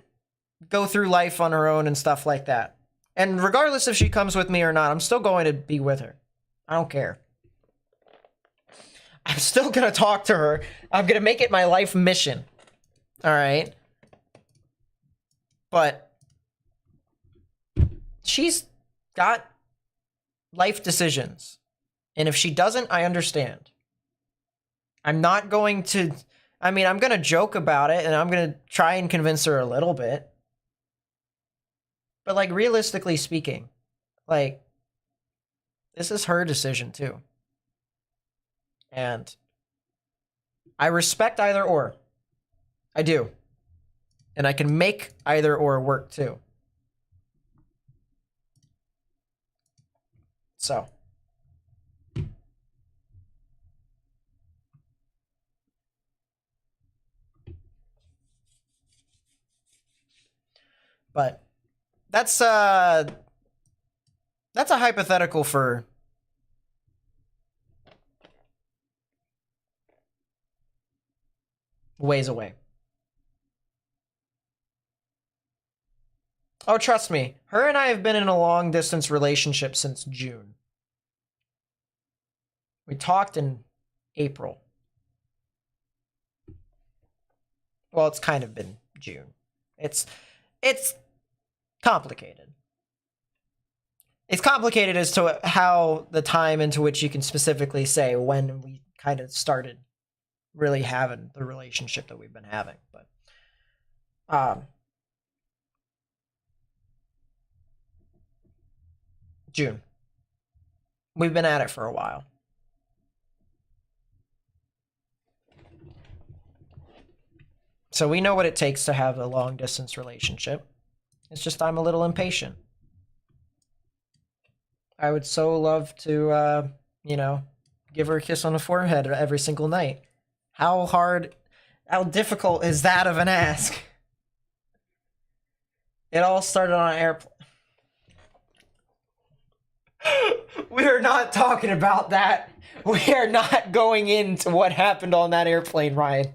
go through life on her own and stuff like that. And regardless if she comes with me or not, I'm still going to be with her. I don't care. I'm still going to talk to her. I'm going to make it my life mission. All right. But she's got life decisions. And if she doesn't, I understand. I'm not going to... I'm going to joke about it, and I'm going to try and convince her a little bit. But, realistically speaking, this is her decision, too. And I respect either or. I do. And I can make either or work, too. So... But that's a hypothetical for ways away. Oh, trust me, her and I have been in a long distance relationship since June. We talked in April. Well, it's kind of been June. It's complicated. It's complicated as to how the time into which you can specifically say when we kind of started really having the relationship that we've been having. But June. We've been at it for a while. So we know what it takes to have a long distance relationship. It's just I'm a little impatient. I would so love to, give her a kiss on the forehead every single night. How difficult is that of an ask? It all started on an airplane. We are not talking about that. We are not going into what happened on that airplane, Ryan.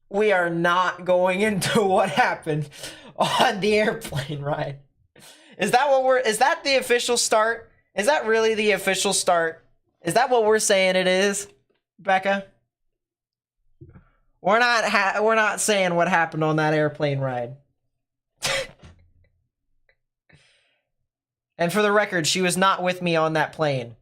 We are not going into what happened on the airplane, Ryan. Is that the official start? Is that really the official start? Is that what we're saying it is, Becca? We're not saying what happened on that airplane ride. And for the record, she was not with me on that plane.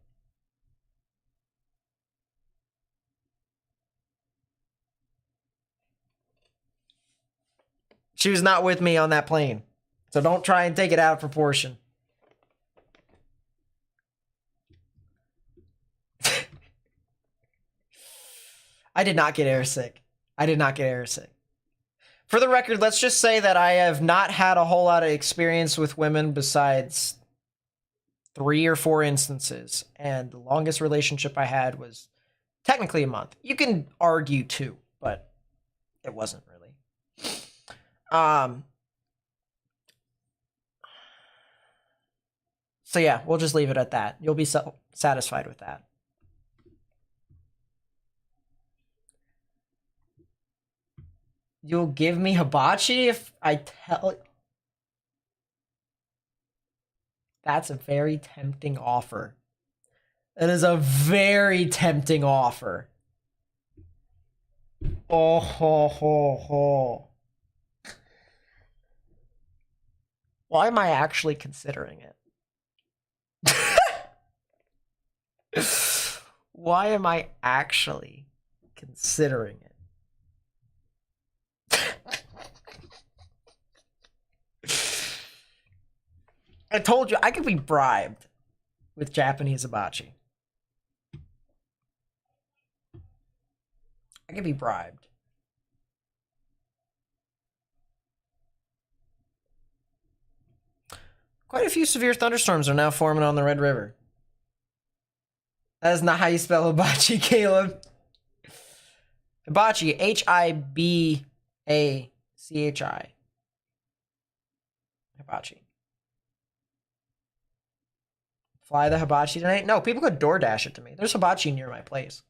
She was not with me on that plane. So don't try and take it out of proportion. I did not get airsick. For the record, let's just say that I have not had a whole lot of experience with women besides 3 or 4 instances. And the longest relationship I had was technically a month. You can argue 2, but it wasn't really. So yeah, we'll just leave it at that. You'll be satisfied with that. You'll give me hibachi if I tell... That's a very tempting offer. It is a very tempting offer. Oh, ho, ho, ho. Why am I actually considering it? Why am I actually considering it? I told you I could be bribed with Japanese hibachi. I could be bribed. Quite a few severe thunderstorms are now forming on the Red River. That is not how you spell hibachi, Caleb. Hibachi, Hibachi. Hibachi. Fly the hibachi tonight? No, people could DoorDash it to me. There's hibachi near my place.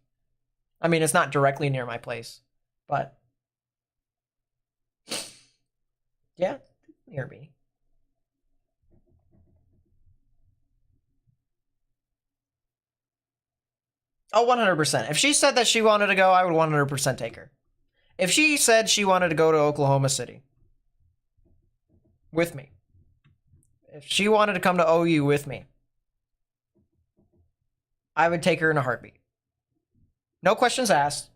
I mean, it's not directly near my place, but yeah, near me. Oh, 100%. If she said that she wanted to go, I would 100% take her. If she said she wanted to go to Oklahoma City with me, if she wanted to come to OU with me, I would take her in a heartbeat. No questions asked.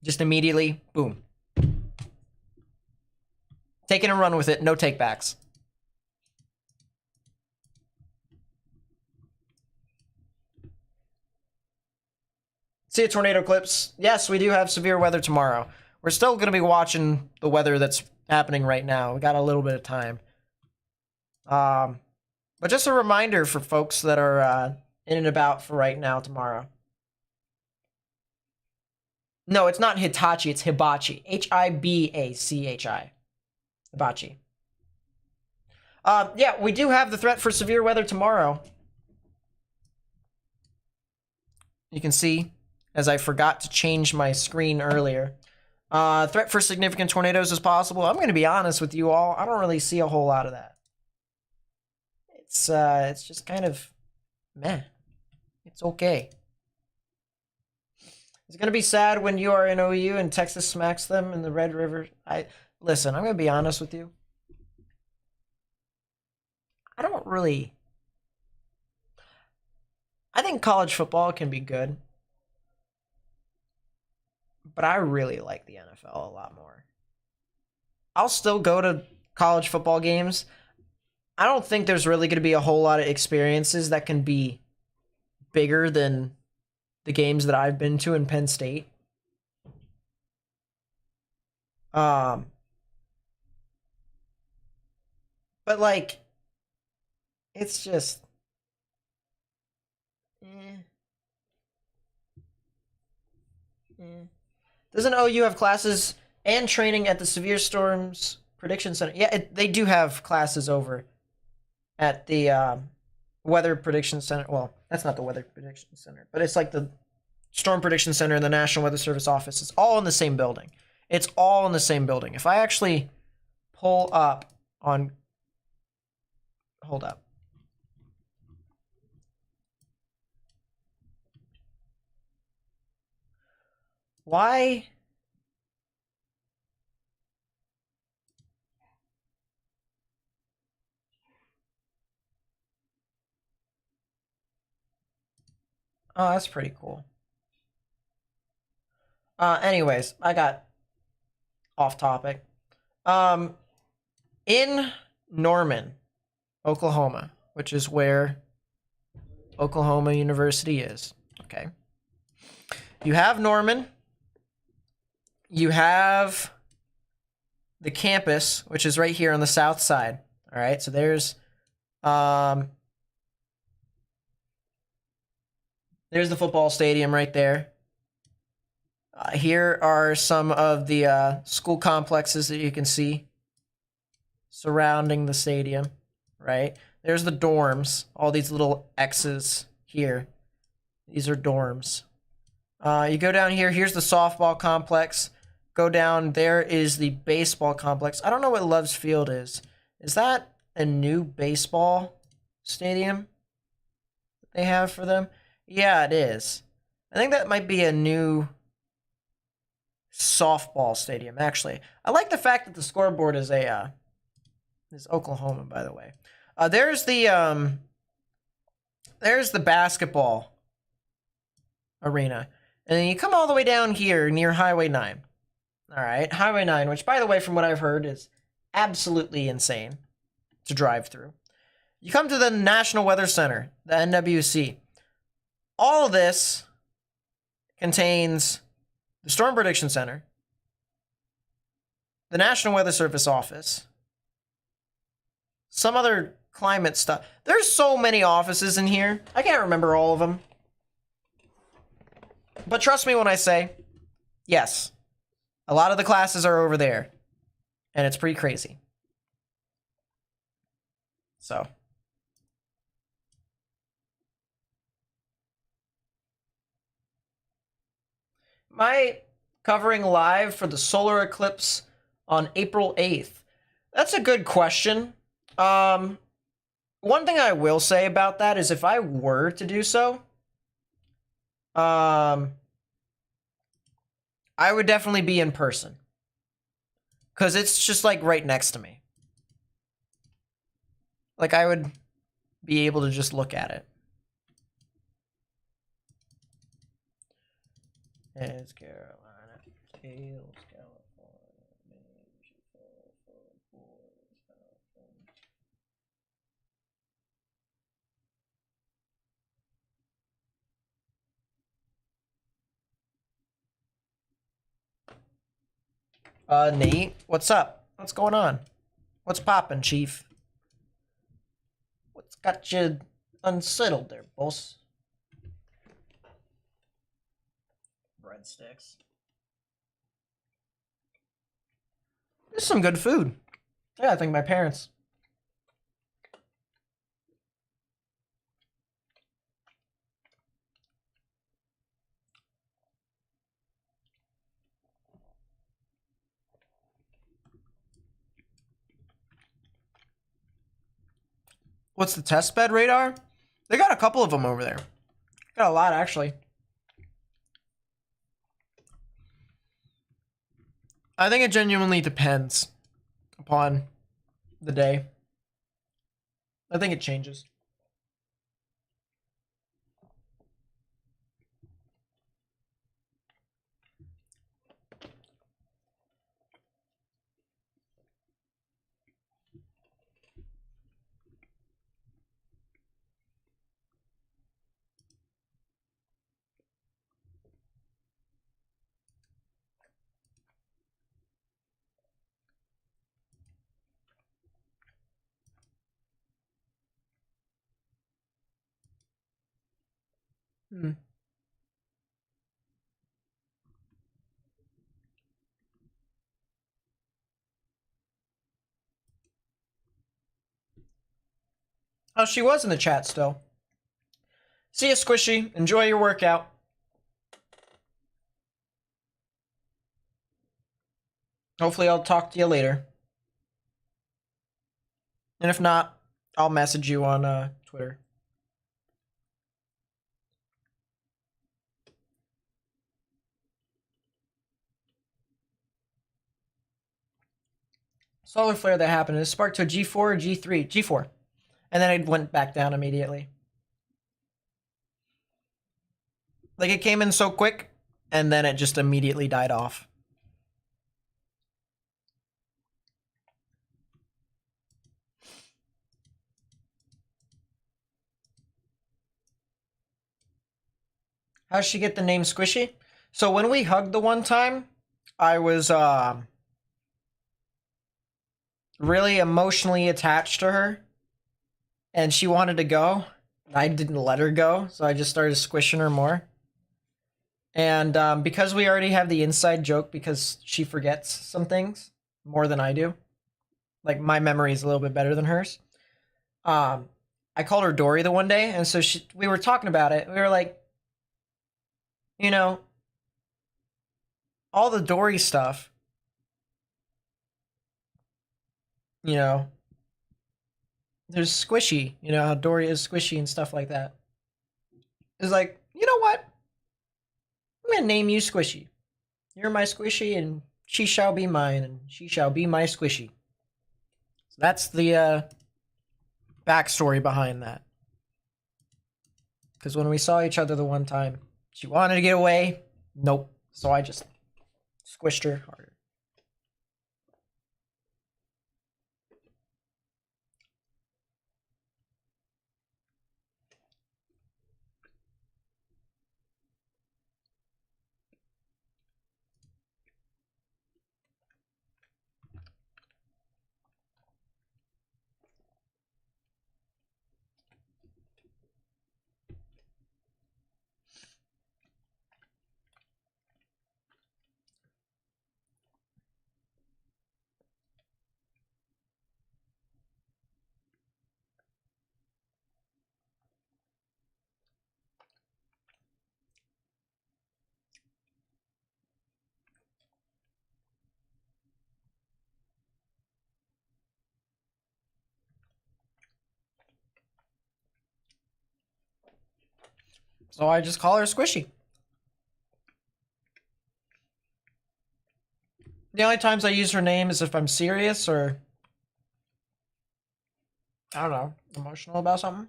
Just immediately, boom. Take it and run with it. No takebacks. See you, Tornado Clips. Yes, we do have severe weather tomorrow. We're still going to be watching the weather that's happening right now. We got a little bit of time. But just a reminder for folks that are in and about for right now tomorrow. No, it's not Hitachi, it's Hibachi. Hibachi. Hibachi. Yeah, we do have the threat for severe weather tomorrow. You can see, as I forgot to change my screen earlier. Threat for significant tornadoes is possible. I'm going to be honest with you all. I don't really see a whole lot of that. It's just kind of meh. It's okay. It's gonna be sad when you are in OU and Texas smacks them in the Red River. Listen. I'm gonna be honest with you. I don't really. I think college football can be good, but I really like the NFL a lot more. I'll still go to college football games. I don't think there's really going to be a whole lot of experiences that can be bigger than the games that I've been to in Penn State. Um, but like, it's just, eh, eh. Doesn't OU have classes and training at the Severe Storms Prediction Center? Yeah, they do have classes over at the Weather Prediction Center. Well, that's not the Weather Prediction Center, but it's like the Storm Prediction Center and the National Weather Service office. It's all in the same building. It's all in the same building. If I actually pull up on... Hold up. Why... Oh, that's pretty cool. Anyways, I got off topic. In Norman, Oklahoma, which is where Oklahoma University is. Okay. You have Norman. You have the campus, which is right here on the south side. All right. So there's the football stadium right there. Here are some of the school complexes that you can see surrounding the stadium, right? There's the dorms, all these little X's here. These are dorms. You go down here, here's the softball complex. Go down, there is the baseball complex. I don't know what Love's Field is. Is that a new baseball stadium they have for them? Yeah, it is. I think that might be a new softball stadium, actually. I like the fact that the scoreboard is is Oklahoma, by the way. There's the basketball arena. And then you come all the way down here near Highway 9. All right, Highway 9, which, by the way, from what I've heard, is absolutely insane to drive through. You come to the National Weather Center, the NWC. All of this contains the Storm Prediction Center, the National Weather Service office, some other climate stuff. There's so many offices in here. I can't remember all of them. But trust me when I say, yes, a lot of the classes are over there. And it's pretty crazy. So. Am I covering live for the solar eclipse on April 8th? That's a good question. One thing I will say about that is if I were to do so, I would definitely be in person. Because it's just like right next to me. Like I would be able to just look at it. It's Carolina, Tails, California. Nate, what's up? What's going on? What's poppin', Chief? What's got you unsettled there, boss? Breadsticks. This is some good food. Yeah, I think my parents. What's the test bed radar? They got a couple of them over there. Got a lot, actually. I think it genuinely depends upon the day. I think it changes. Hmm. Oh, she was in the chat still. See ya, Squishy. Enjoy your workout. Hopefully I'll talk to you later. And if not, I'll message you on Twitter. Solar flare that happened. It sparked to a G4 or G3? G4. And then it went back down immediately. Like it came in so quick, and then it just immediately died off. How'd she get the name Squishy? So when we hugged the one time, I was really emotionally attached to her, and she wanted to go. I didn't let her go, so I just started squishing her more. And because we already have the inside joke, because she forgets some things more than I do, like my memory is a little bit better than hers. I called her Dory the one day, and so we were talking about it. We were like, you know, all the Dory stuff, you know, there's Squishy, you know, how Dory is squishy and stuff like that. It's like, you know what? I'm gonna name you Squishy. You're my Squishy, and she shall be mine, and she shall be my Squishy. So that's the backstory behind that. Because when we saw each other the one time, she wanted to get away. Nope. So I just squished her harder. So I just call her Squishy. The only times I use her name is if I'm serious or, I don't know, emotional about something.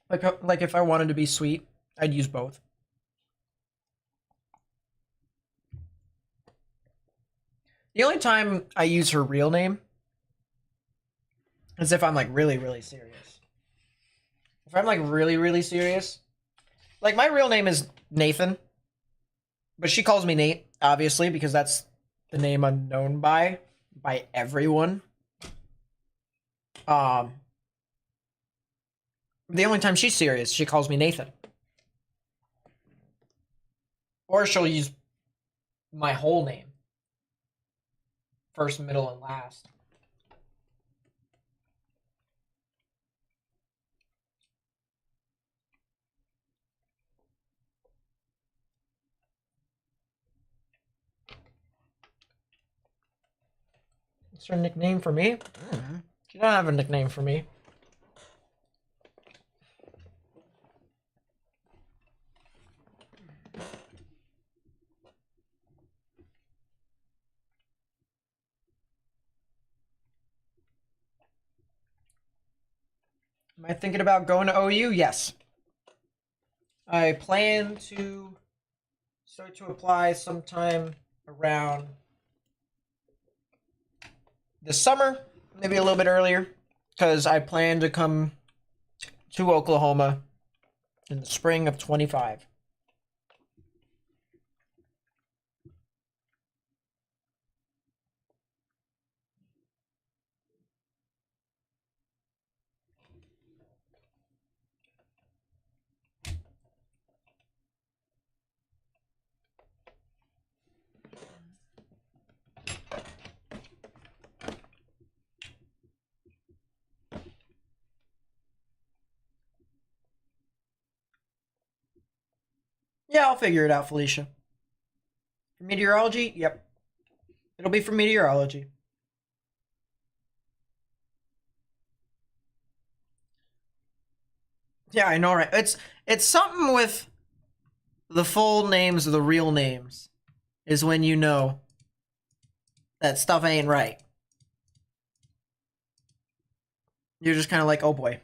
Like if I wanted to be sweet, I'd use both. The only time I use her real name is if I'm like really, really serious. If I'm like really, really serious, like my real name is Nathan, but she calls me Nate, obviously, because that's the name I'm known by everyone. Um, the only time she's serious, she calls me Nathan, or she'll use my whole name, first, middle, and last. Is there a nickname for me? She don't have a nickname for me. Am I thinking about going to OU? Yes. I plan to start to apply sometime around the summer, maybe a little bit earlier, because I plan to come to Oklahoma in the spring of 25. Yeah, I'll figure it out, Felicia. For meteorology? Yep. It'll be for meteorology. Yeah, I know, right? It's something with the full names of the real names is when you know that stuff ain't right. You're just kind of like, oh boy.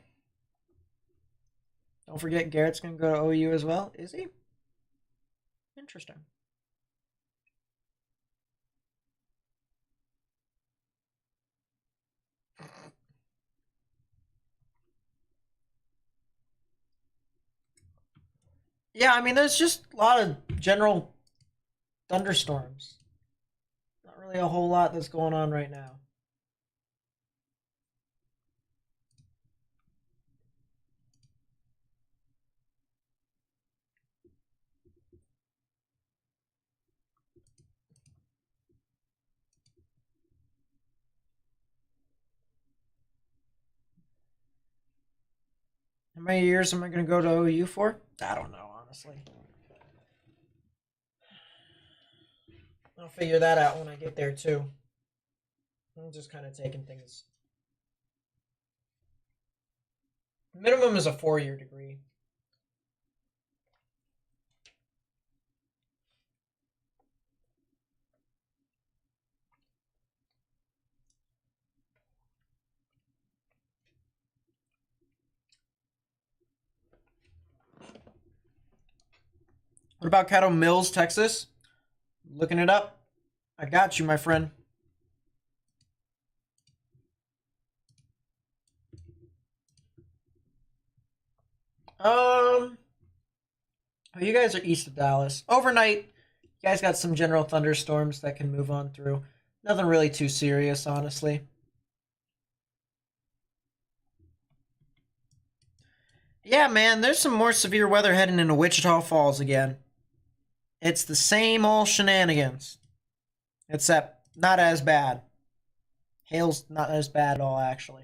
Don't forget Garrett's gonna go to OU as well. Is he? Interesting. Yeah, I mean, there's just a lot of general thunderstorms. Not really a whole lot that's going on right now. How many years am I going to go to OU for? I don't know, honestly. I'll figure that out when I get there, too. I'm just kind of taking things. Minimum is a 4-year degree. What about Caddo Mills, Texas? Looking it up. I got you, my friend. Oh, you guys are east of Dallas. Overnight, you guys got some general thunderstorms that can move on through. Nothing really too serious, honestly. Yeah, man, there's some more severe weather heading into Wichita Falls again. It's the same old shenanigans, except not as bad. Hail's not as bad at all, actually.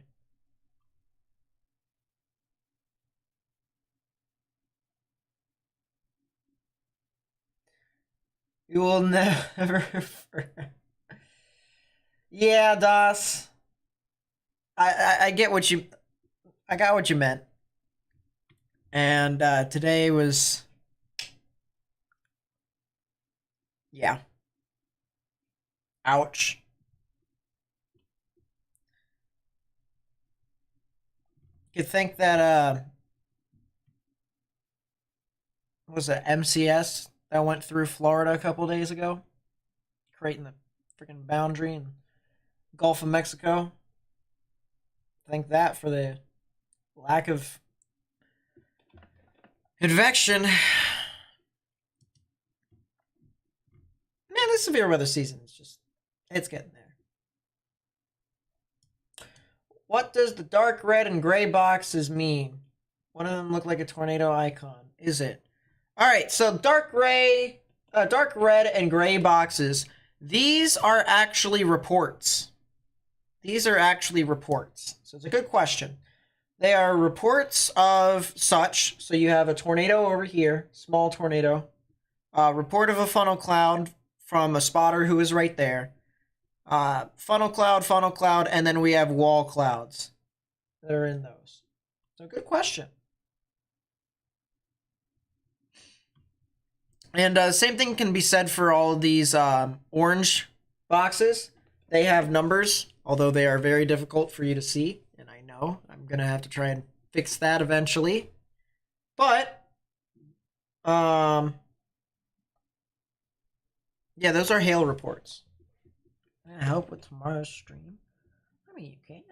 You will never. Yeah, Das. I get what you. I got what you meant. And today was. Yeah. Ouch. You think that was it MCS that went through Florida a couple days ago, creating the freaking boundary in Gulf of Mexico. Think that for the lack of advection. Man, this severe weather season is just, it's getting there. What does the dark red and gray boxes mean? One of them look like a tornado icon. Is it? All right, so dark red and gray boxes. These are actually reports. These are actually reports. So it's a good question. They are reports of such. So you have a tornado over here, small tornado. Report of a funnel cloud from a spotter who is right there. funnel cloud, and then we have wall clouds that are in those. So good question. And same thing can be said for all of these orange boxes. They have numbers, although they are very difficult for you to see. And I know I'm going to have to try and fix that eventually. But, yeah, those are hail reports. Can I help with tomorrow's stream? I mean, you can.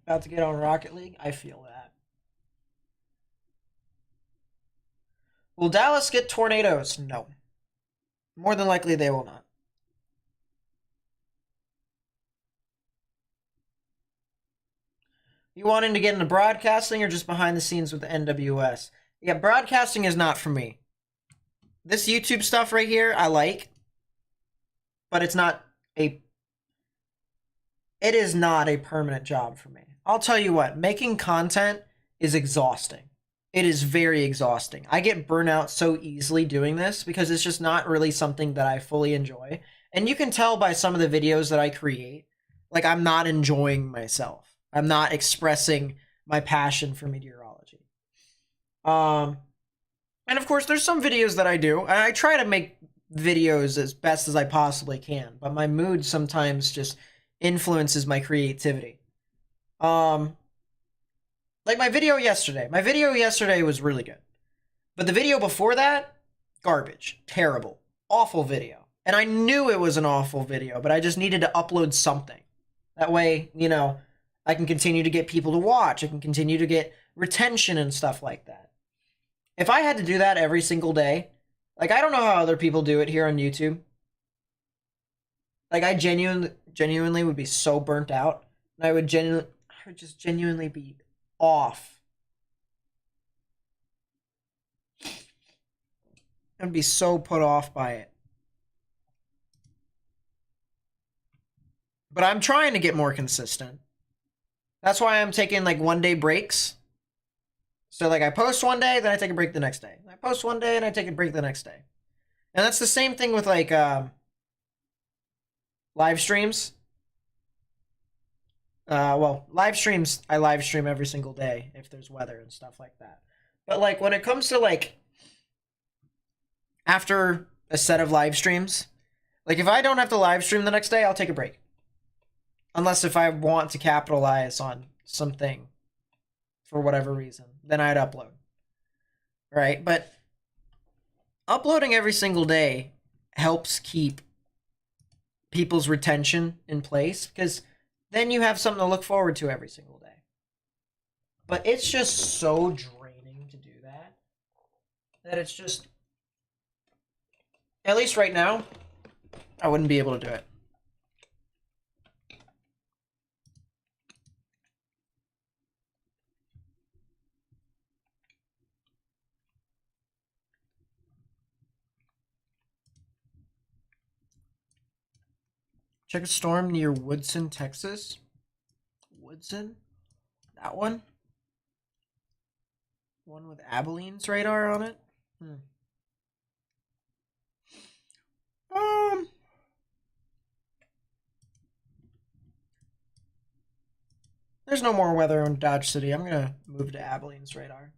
About to get on Rocket League? I feel that. Will Dallas get tornadoes? No. More than likely they will not. You wanting to get into broadcasting or just behind the scenes with the NWS? Yeah, broadcasting is not for me. This YouTube stuff right here, I like. But it's not a... It is not a permanent job for me. I'll tell you what, making content is exhausting. It is very exhausting. I get burnout so easily doing this because it's just not really something that I fully enjoy. And you can tell by some of the videos that I create, like I'm not enjoying myself. I'm not expressing my passion for meteorology. And of course, there's some videos that I do, and I try to make videos as best as I possibly can, but my mood sometimes just influences my creativity. Like my video yesterday. My video yesterday was really good. But the video before that, garbage. Terrible. Awful video. And I knew it was an awful video, but I just needed to upload something. That way, you know, I can continue to get people to watch. I can continue to get retention and stuff like that. If I had to do that every single day, like I don't know how other people do it here on YouTube. Like I genuinely would be so burnt out. And I would just genuinely be off. I'd be so put off by it. But I'm trying to get more consistent. That's why I'm taking like 1 day breaks. So like I post one day, then I take a break the next day. I post one day and I take a break the next day. And that's the same thing with like live streams. Well, live streams, I live stream every single day if there's weather and stuff like that. But like when it comes to like after a set of live streams, like if I don't have to live stream the next day, I'll take a break. Unless if I want to capitalize on something for whatever reason, then I'd upload. Right? But uploading every single day helps keep people's retention in place because then you have something to look forward to every single day. But it's just so draining to do that it's just, at least right now, I wouldn't be able to do it. Check a storm near Woodson, Texas. Woodson? That one? One with Abilene's radar on it? There's no more weather on Dodge City. I'm gonna move to Abilene's radar.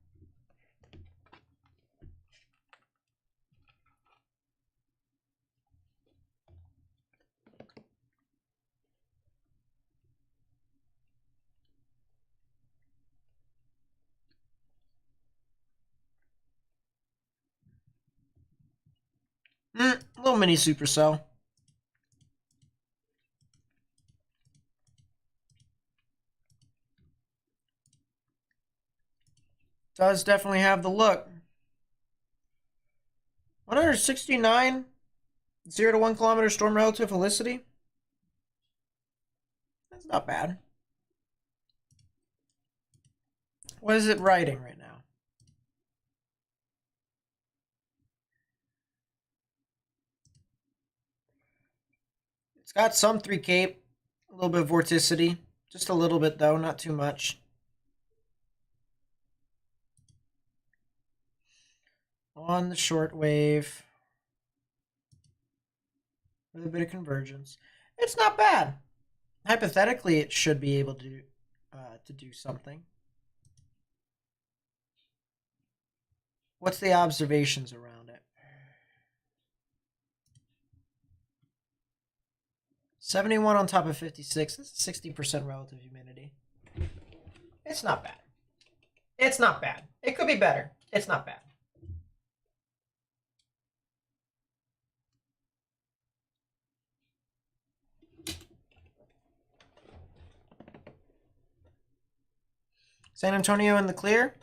Little mini supercell. Does definitely have the look. 169, 0 to 1 kilometer storm relative helicity. That's not bad. What is it writing right now? It's got some 3 cape, a little bit of vorticity. Just a little bit, though, not too much. On the short wave. With a bit of convergence. It's not bad. Hypothetically, it should be able to do something. What's the observations around it? 71 on top of 56. That's 60% relative humidity. It's not bad. It's not bad. It could be better. It's not bad. San Antonio in the clear?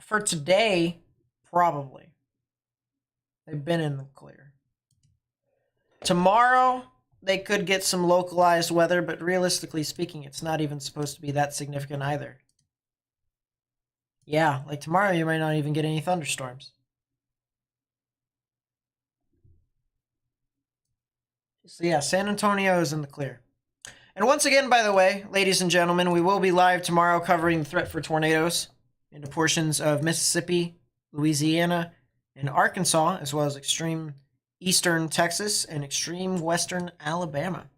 For today, probably. They've been in the clear. Tomorrow, they could get some localized weather, but realistically speaking, it's not even supposed to be that significant either. Yeah, like tomorrow, you might not even get any thunderstorms. So yeah, San Antonio is in the clear. And once again, by the way, ladies and gentlemen, we will be live tomorrow covering the threat for tornadoes into portions of Mississippi, Louisiana, and Arkansas, as well as extreme eastern Texas and extreme western Alabama.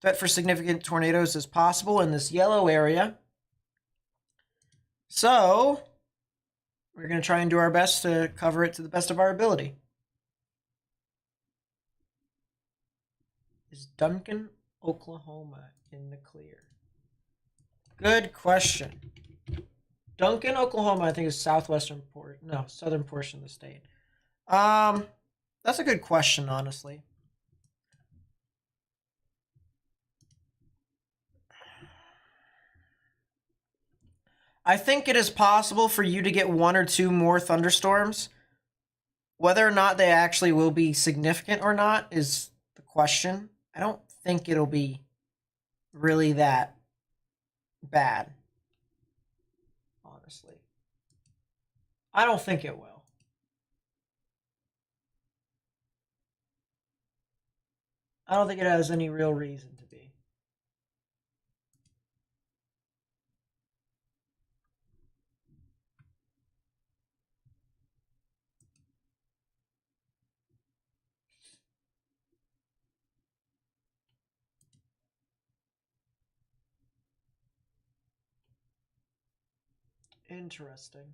Threat for significant tornadoes is possible in this yellow area. So, we're going to try and do our best to cover it to the best of our ability. Is Duncan, Oklahoma in the clear? Good question. Duncan, Oklahoma, I think is southern portion of the state. That's a good question, honestly. I think it is possible for you to get 1 or 2 more thunderstorms. Whether or not they actually will be significant or not is the question. I don't think it'll be really that bad. Honestly. I don't think it will. I don't think it has any real reason to be. Interesting.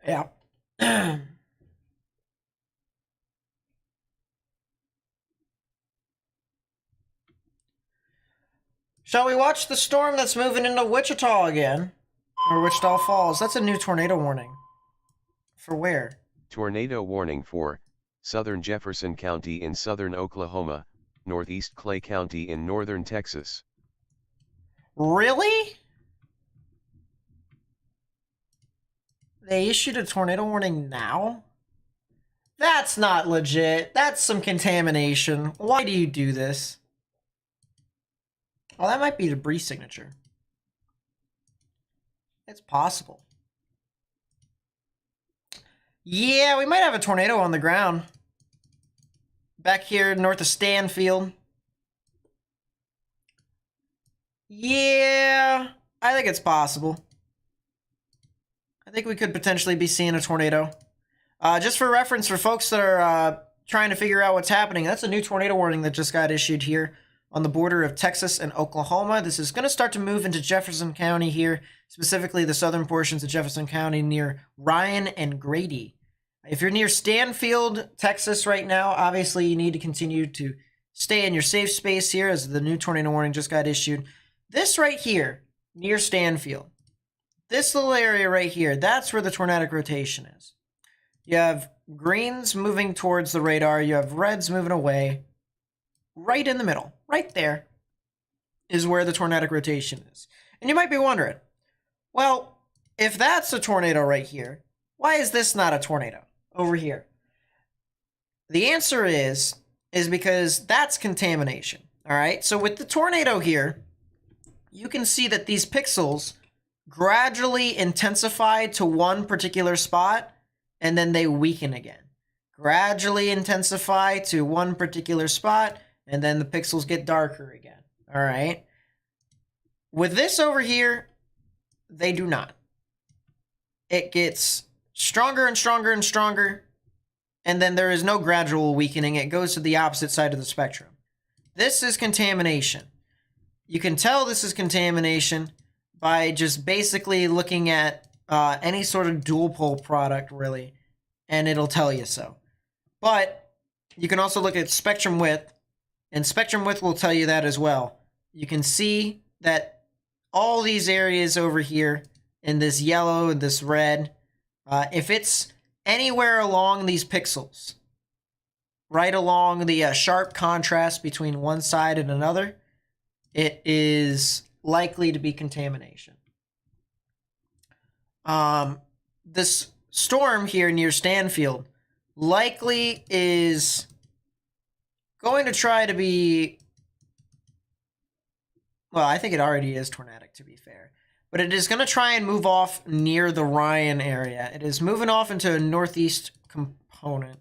Yeah. Shall we watch the storm that's moving into Wichita again? Or Wichita Falls? That's a new tornado warning. For where? Tornado warning for southern Jefferson County in southern Oklahoma, northeast Clay County in northern Texas. Really? They issued a tornado warning now? That's not legit. That's some contamination. Why do you do this? Oh, that might be debris signature. It's possible. Yeah, we might have a tornado on the ground. Back here north of Stanfield. Yeah, I think it's possible. I think we could potentially be seeing a tornado. Just for reference, for folks that are trying to figure out what's happening, that's a new tornado warning that just got issued here on the border of Texas and Oklahoma. This is going to start to move into Jefferson County here, specifically the southern portions of Jefferson County near Ryan and Grady. If you're near Stanfield, Texas right now, obviously you need to continue to stay in your safe space here as the new tornado warning just got issued. This right here, near Stanfield, this little area right here, that's where the tornadic rotation is. You have greens moving towards the radar. You have reds moving away. Right in the middle, right there, is where the tornadic rotation is. And you might be wondering, well, if that's a tornado right here, why is this not a tornado over here? The answer is because that's contamination. All right. So with the tornado here, you can see that these pixels gradually intensify to one particular spot and then they weaken again. Gradually intensify to one particular spot and then the pixels get darker again. All right. With this over here, they do not. It gets stronger and stronger and stronger, and then there is no gradual weakening. It goes to the opposite side of the spectrum. This is contamination. You can tell this is contamination by just basically looking at any sort of dual pole product, really, and it'll tell you so. But you can also look at spectrum width, and spectrum width will tell you that as well. You can see that all these areas over here in this yellow and this red, if it's anywhere along these pixels, right along the sharp contrast between one side and another, it is likely to be contamination. This storm here near Stanfield likely is going to try to be, well, I think it already is tornadic, to be fair. But it is going to try and move off near the Ryan area. It is moving off into a northeast component,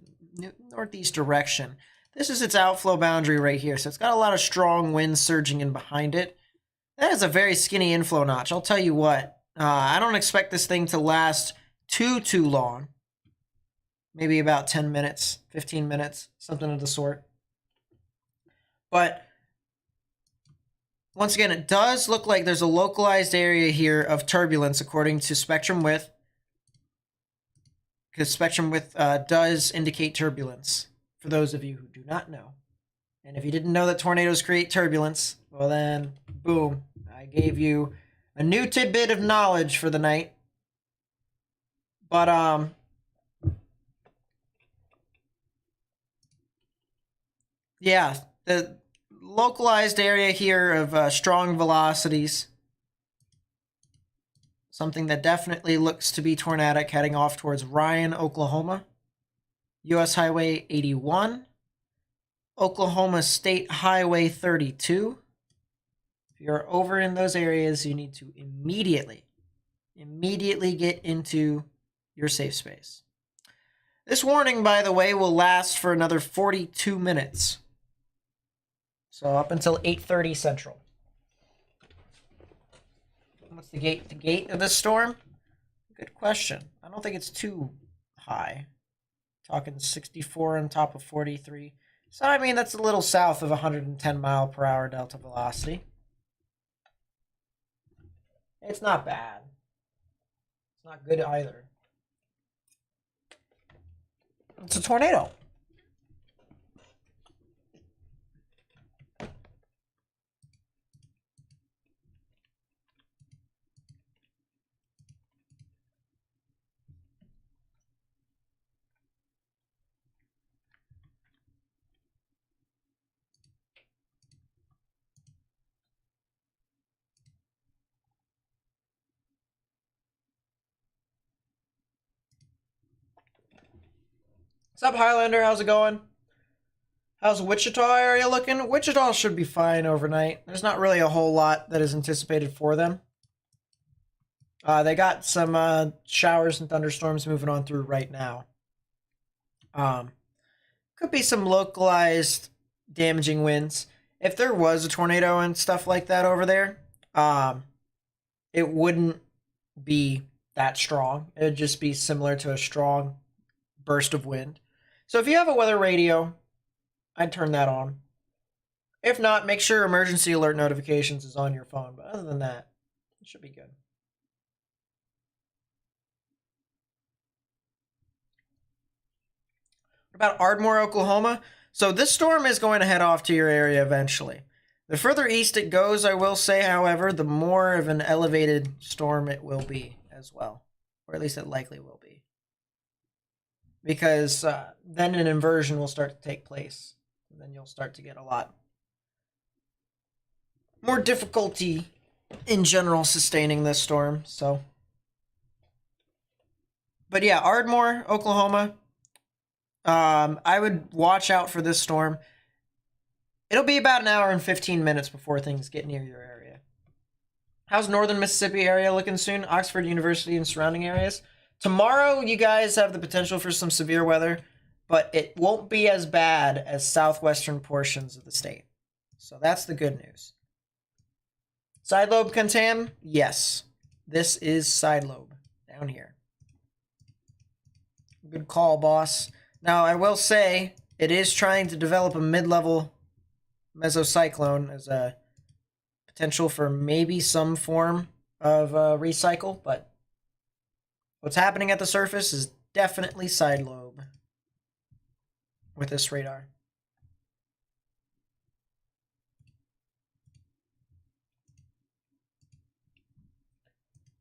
northeast direction. This is its outflow boundary right here. So it's got a lot of strong winds surging in behind it. That is a very skinny inflow notch. I'll tell you what. I don't expect this thing to last too long. Maybe about 10 minutes, 15 minutes, something of the sort. But once again, it does look like there's a localized area here of turbulence according to spectrum width, because spectrum width does indicate turbulence, for those of you who do not know. And if you didn't know that tornadoes create turbulence, well then, boom, I gave you a new tidbit of knowledge for the night. But, yeah, the localized area here of strong velocities. Something that definitely looks to be tornadic, heading off towards Ryan, Oklahoma. US Highway 81. Oklahoma State Highway 32. If you're over in those areas, you need to immediately get into your safe space. This warning, by the way, will last for another 42 minutes. So up until 8:30 Central. What's the gate? The gate of this storm? Good question. I don't think it's too high. Talking 64 on top of 43. So, I mean, that's a little south of 110 mile per hour delta velocity. It's not bad. It's not good either. It's a tornado. What's up, Highlander? How's it going? How's Wichita area looking? Wichita should be fine overnight. There's not really a whole lot that is anticipated for them. They got some showers and thunderstorms moving on through right now. Could be some localized damaging winds. If there was a tornado and stuff like that over there, it wouldn't be that strong. It would just be similar to a strong burst of wind. So if you have a weather radio, I'd turn that on. If not, make sure emergency alert notifications is on your phone. But other than that, it should be good. What about Ardmore, Oklahoma? So this storm is going to head off to your area eventually. The further east it goes, I will say, however, the more of an elevated storm it will be as well. Or at least it likely will be. Because then an inversion will start to take place. And then you'll start to get a lot more difficulty in general sustaining this storm. So, but yeah, Ardmore, Oklahoma. I would watch out for this storm. It'll be about an hour and 15 minutes before things get near your area. How's northern Mississippi area looking soon? Oxford University and surrounding areas. Tomorrow, you guys have the potential for some severe weather, but it won't be as bad as southwestern portions of the state. So that's the good news. Side lobe contam? Yes. This is side lobe down here. Good call, boss. Now, I will say it is trying to develop a mid-level mesocyclone as a potential for maybe some form of recycle, but what's happening at the surface is definitely side lobe with this radar.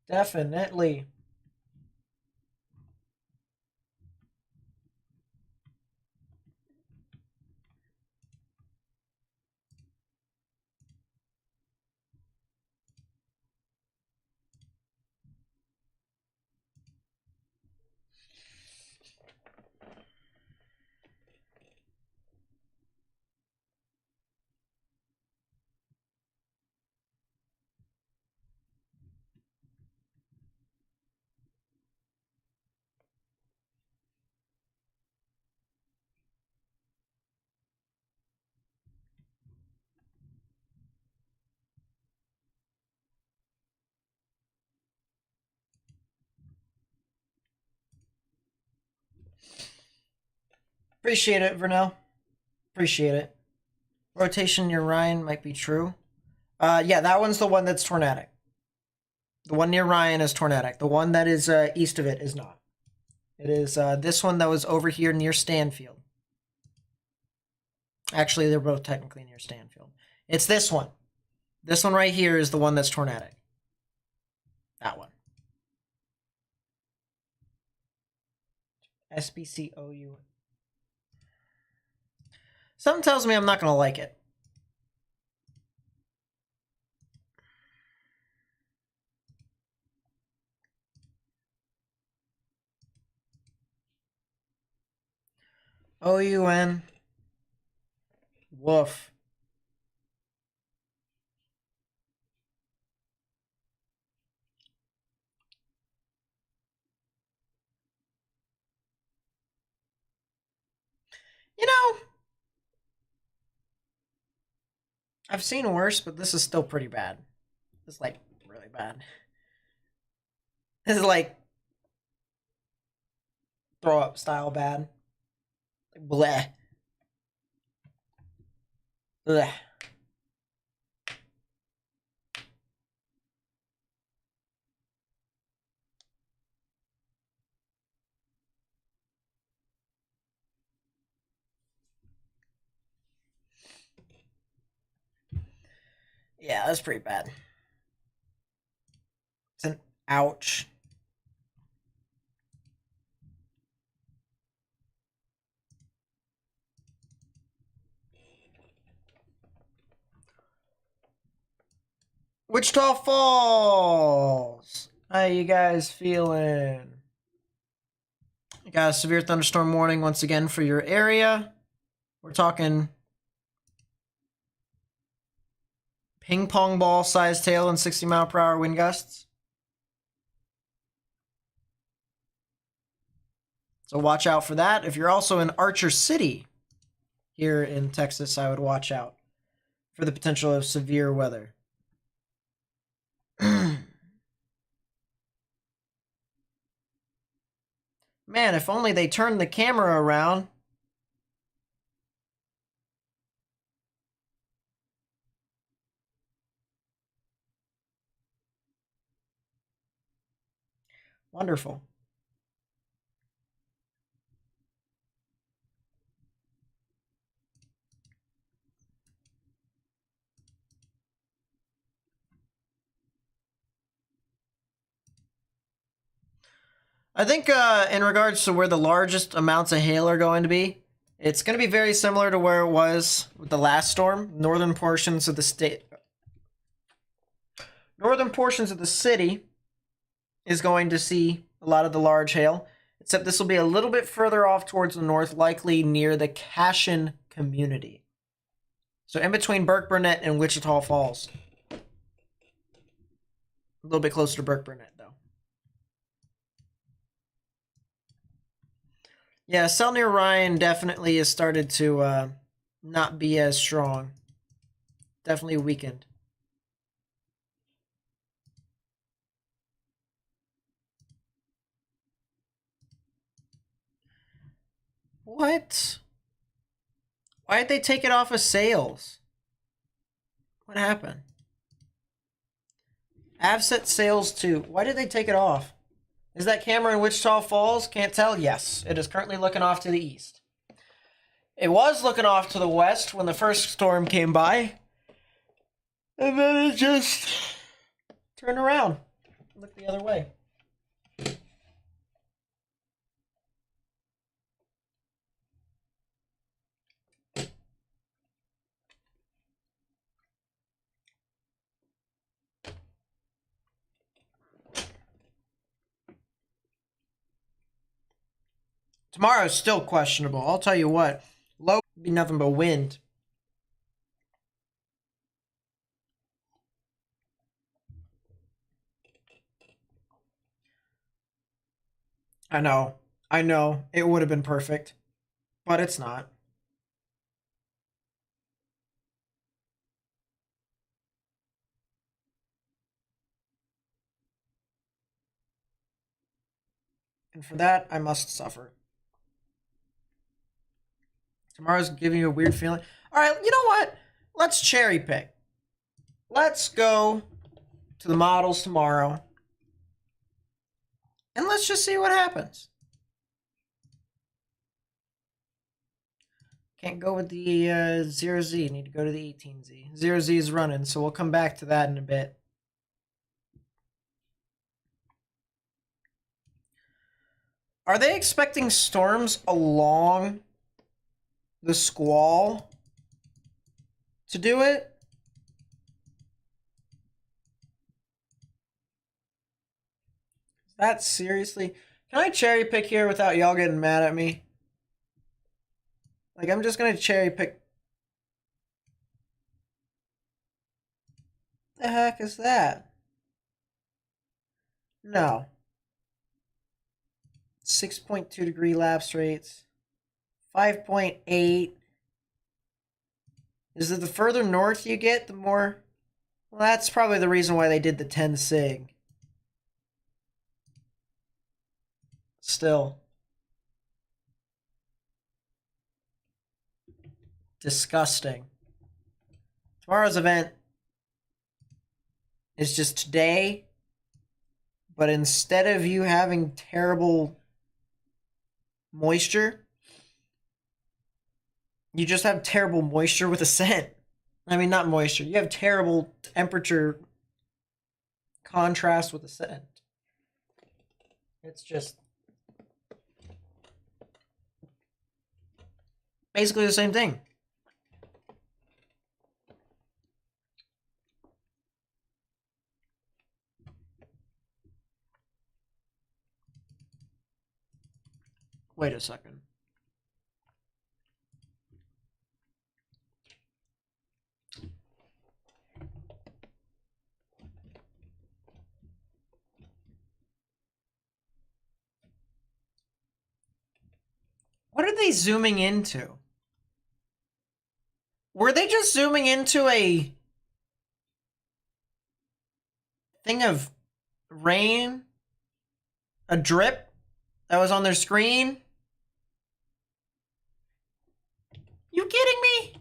Definitely. Appreciate it, Vernell. Appreciate it. Rotation near Ryan might be true. Yeah, that one's the one that's tornadic. The one near Ryan is tornadic. The one that is east of it is not. It is this one that was over here near Stanfield. Actually, they're both technically near Stanfield. It's this one. This one right here is the one that's tornadic. That one. SBCOU. Something tells me I'm not going to like it. OUN. Woof. You know, I've seen worse, but this is still pretty bad. It's like really bad. This is like throw up style bad. Like, bleh. Bleh. Yeah, that's pretty bad. It's an ouch. Wichita Falls. How you guys feeling? You got a severe thunderstorm warning once again for your area. We're talking ping pong ball sized tail and 60-mile-per-hour wind gusts. So watch out for that. If you're also in Archer City here in Texas, I would watch out for the potential of severe weather. Man, if only they turned the camera around. Wonderful. I think in regards to where the largest amounts of hail are going to be, it's going to be very similar to where it was with the last storm. Northern portions of the state, northern portions of the city is going to see a lot of the large hail, except this will be a little bit further off towards the north, likely near the Cashin community. So in between Burke Burnett and Wichita Falls. A little bit closer to Burke Burnett, though. Yeah, Sell Near Ryan definitely has started to not be as strong. Definitely weakened. What? Why did they take it off of sales? What happened? Avset sales 2. Why did they take it off? Is that camera in Wichita Falls? Can't tell. Yes, it is currently looking off to the east. It was looking off to the west when the first storm came by. And then it just turned around. Look the other way. Tomorrow's still questionable. I'll tell you what. Low be nothing but wind. I know. I know. It would have been perfect. But it's not. And for that, I must suffer. Tomorrow's giving you a weird feeling. All right, you know what? Let's cherry pick. Let's go to the models tomorrow. And let's just see what happens. Can't go with the 0Z. Need to go to the 18Z. 0Z is running, so we'll come back to that in a bit. Are they expecting storms along the squall to do it? That seriously? Can I cherry pick here without y'all getting mad at me? Like, I'm just gonna cherry pick. The heck is that? No. 6.2 degree lapse rates. 5.8. Is it the further north you get, the more... Well, that's probably the reason why they did the 10 sig. Still. Disgusting. Tomorrow's event is just today, but instead of you having terrible moisture, you just have terrible moisture with ascent. I mean, not moisture. You have terrible temperature contrast with ascent. It's just basically the same thing. Wait a second. What are they zooming into? Were they just zooming into a thing of rain? A drip that was on their screen? You kidding me?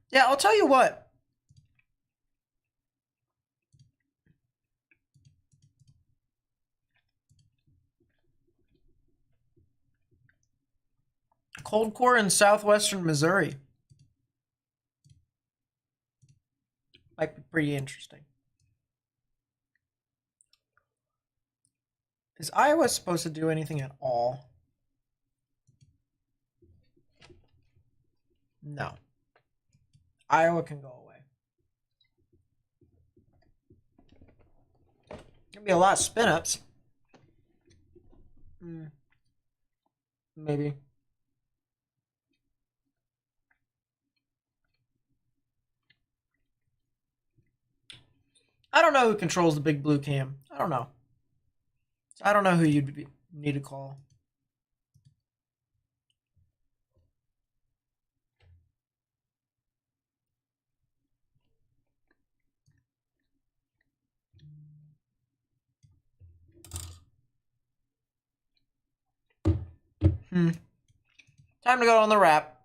Yeah, I'll tell you what. Cold core in southwestern Missouri. Might be pretty interesting. Is Iowa supposed to do anything at all? No. Iowa can go away. Gonna be a lot of spin ups. Maybe. I don't know who controls the big blue cam. I don't know. I don't know who need to call. Time to go on the wrap.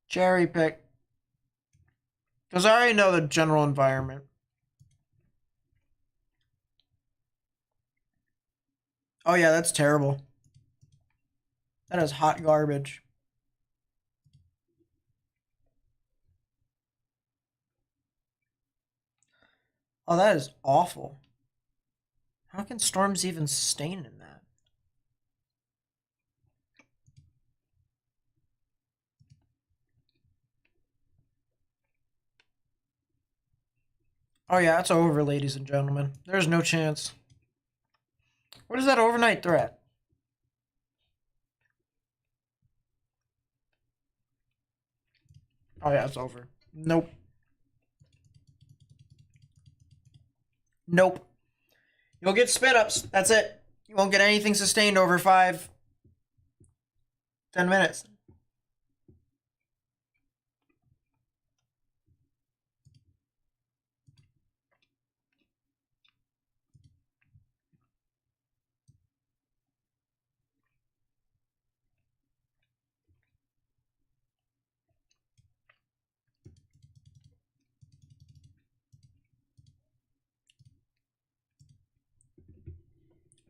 Cherry pick. Because I already know the general environment. Oh yeah, that's terrible. That is hot garbage. Oh, that is awful. How can storms even sustain in that? Oh yeah, it's over, ladies and gentlemen. There's no chance. What is that overnight threat? Oh yeah, it's over. Nope. Nope. You'll get spit ups. That's it. You won't get anything sustained over 5, 10 minutes.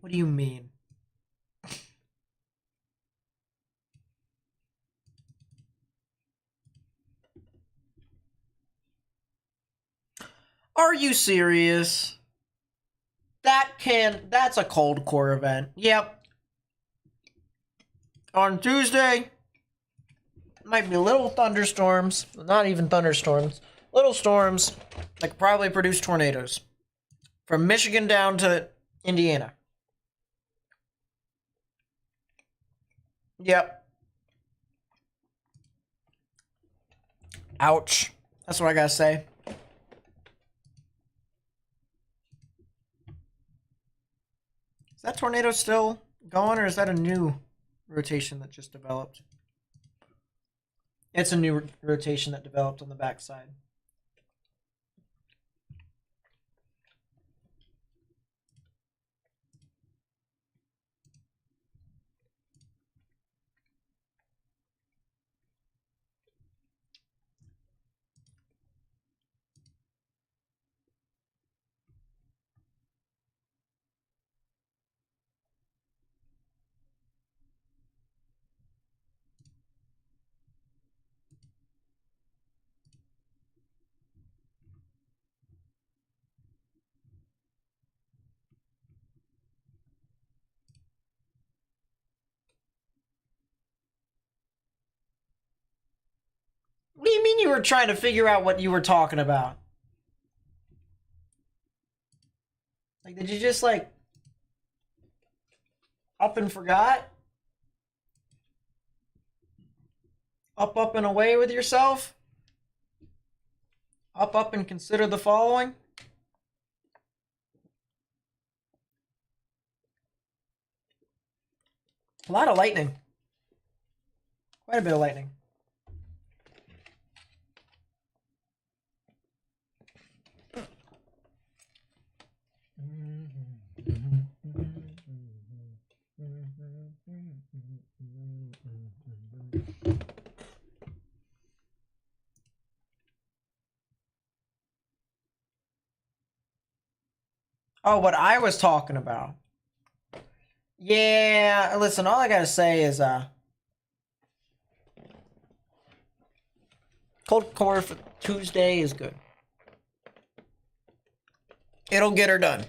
What do you mean? Are you serious? That's a cold core event. Yep. On Tuesday, might be little thunderstorms. Not even thunderstorms. Little storms that could probably produce tornadoes. From Michigan down to Indiana. Yep. Ouch. That's what I gotta say. Is that tornado still going, or is that a new rotation that just developed? It's a new rotation that developed on the backside. What do you mean you were trying to figure out what you were talking about? Like, did you just, like, up and forgot? Up and away with yourself? Up and consider the following? A lot of lightning. Quite a bit of lightning. Oh, what I was talking about. Yeah, listen, all I gotta say is, cold core for Tuesday is good. It'll get her done.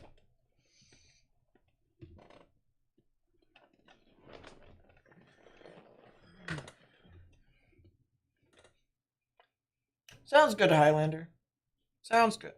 Sounds good, Highlander. Sounds good.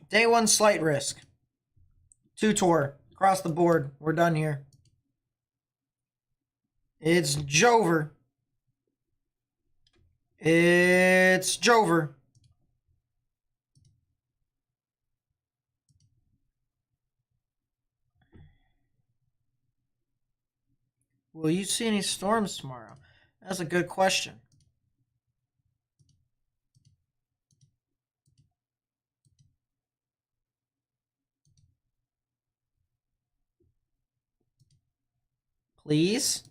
Day one slight risk. 2 tour. Across the board. We're done here. It's Jover. It's Jover. Will you see any storms tomorrow? That's a good question. Please?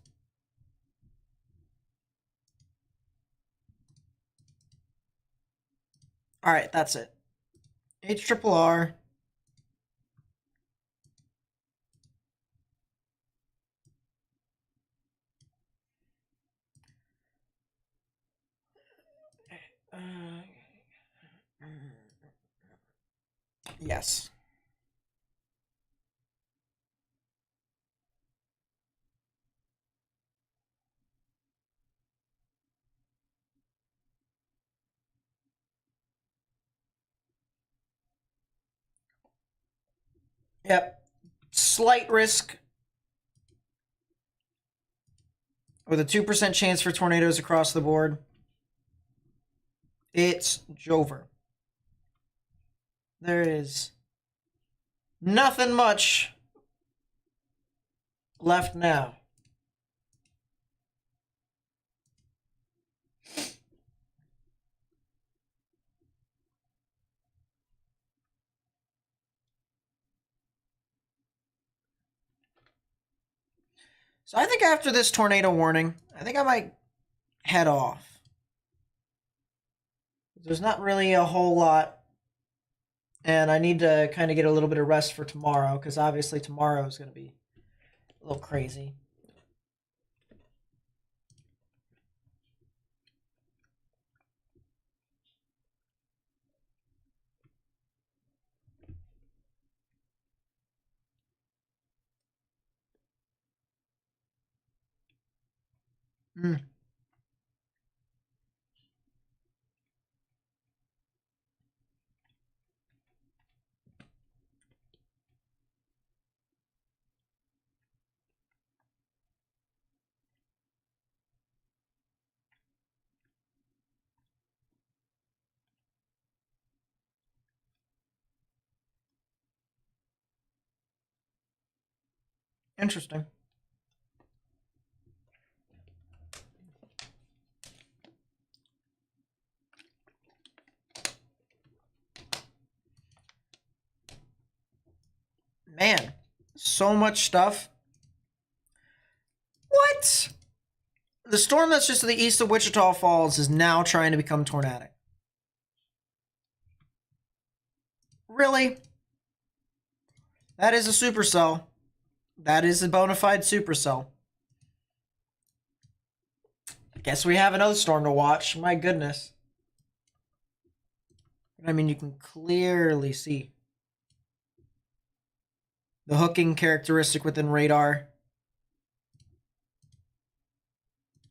All right, that's it. HRRR. Yes. Yep. Slight risk with a 2% chance for tornadoes across the board. It's Jover. There is nothing much left now. So I think after this tornado warning, I think I might head off. There's not really a whole lot. And I need to kind of get a little bit of rest for tomorrow, because obviously tomorrow is going to be a little crazy. Interesting. Man, so much stuff. What? The storm that's just to the east of Wichita Falls is now trying to become tornadic. Really? That is a supercell. That is a bona fide supercell. I guess we have another storm to watch. My goodness. I mean, you can clearly see the hooking characteristic within radar.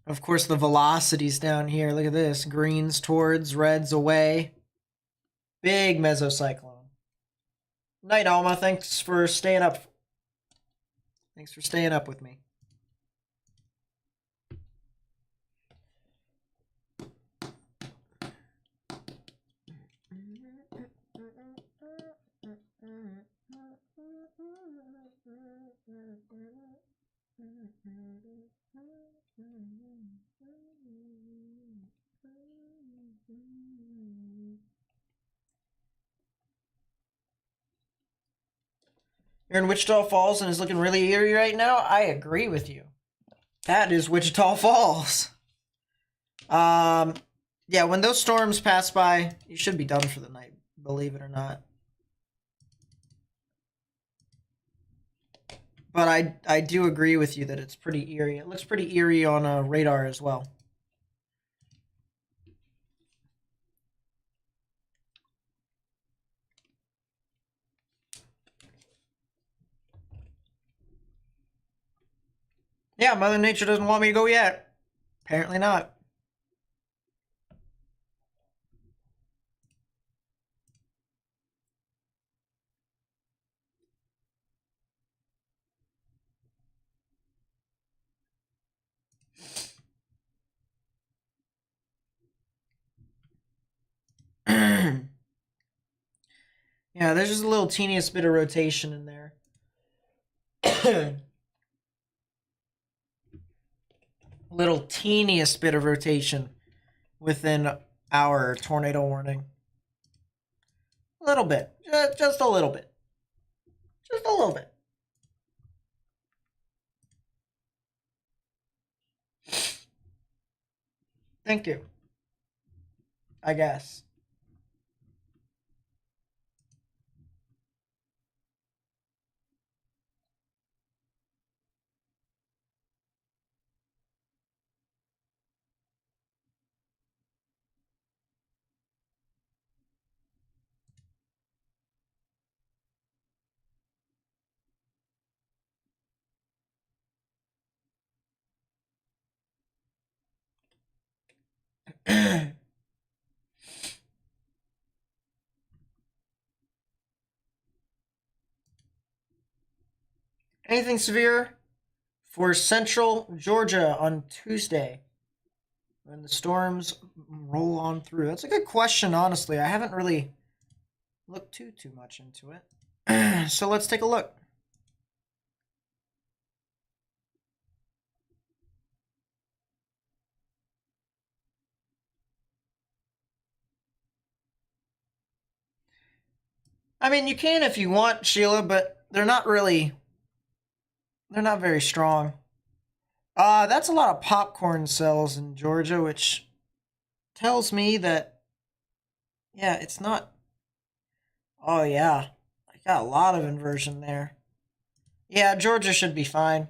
Of course, the velocities down here. Look at this. Greens towards, reds away. Big mesocyclone. Night, Alma. Thanks for staying up. Thanks for staying up with me. You're in Wichita Falls and it's looking really eerie right now? I agree with you. That is Wichita Falls. Yeah, when those storms pass by, you should be done for the night, believe it or not. But I do agree with you that it's pretty eerie. It looks pretty eerie on a radar as well. Yeah, Mother Nature doesn't want me to go yet. Apparently not. Yeah, there's just a little teeniest bit of rotation in there. Little teeniest bit of rotation within our tornado warning. A little bit. Just a little bit. Just a little bit. Thank you. I guess. Anything severe for central Georgia on Tuesday when the storms roll on through? That's a good question, honestly. I haven't really looked too much into it. So let's take a look. I mean, you can if you want, Sheila, but they're not really. They're not very strong. That's a lot of popcorn cells in Georgia, which tells me that yeah, it's not. Oh yeah, I got a lot of inversion there. Yeah, Georgia should be fine.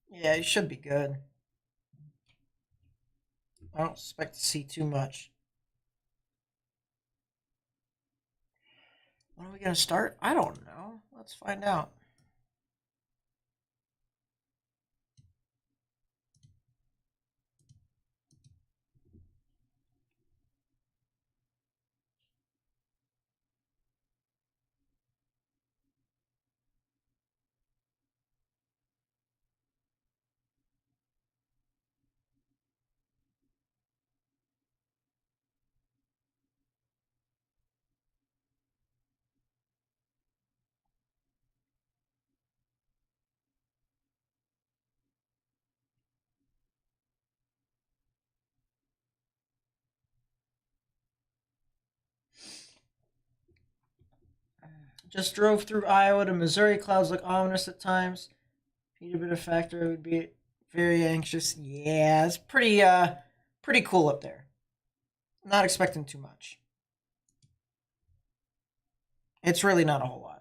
Yeah, you should be good. I don't expect to see too much. When are we gonna start? I don't know. Let's find out. Just drove through Iowa to Missouri. Clouds look ominous at times. Peter bit of factor would be very anxious. Yeah, it's pretty cool up there. Not expecting too much. It's really not a whole lot.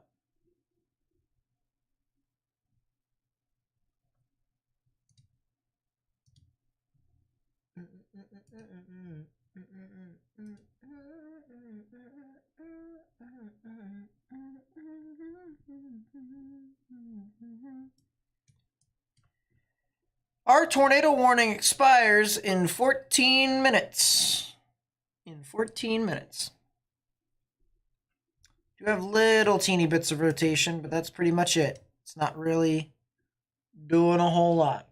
Our tornado warning expires in 14 minutes. In 14 minutes. Do have little teeny bits of rotation, but that's pretty much it. It's not really doing a whole lot.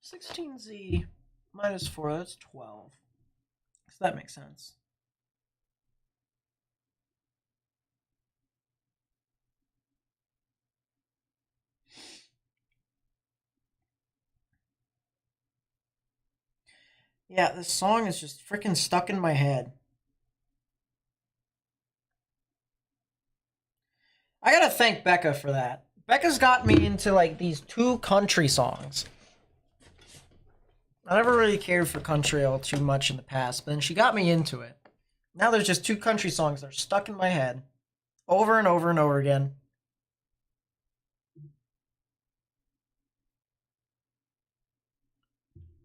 $16Z minus 4, that's 12. So that makes sense. Yeah, this song is just freaking stuck in my head. I gotta thank Becca for that. Becca's got me into like these two country songs. I never really cared for country all too much in the past, but then she got me into it. Now there's just two country songs that are stuck in my head over and over and over again.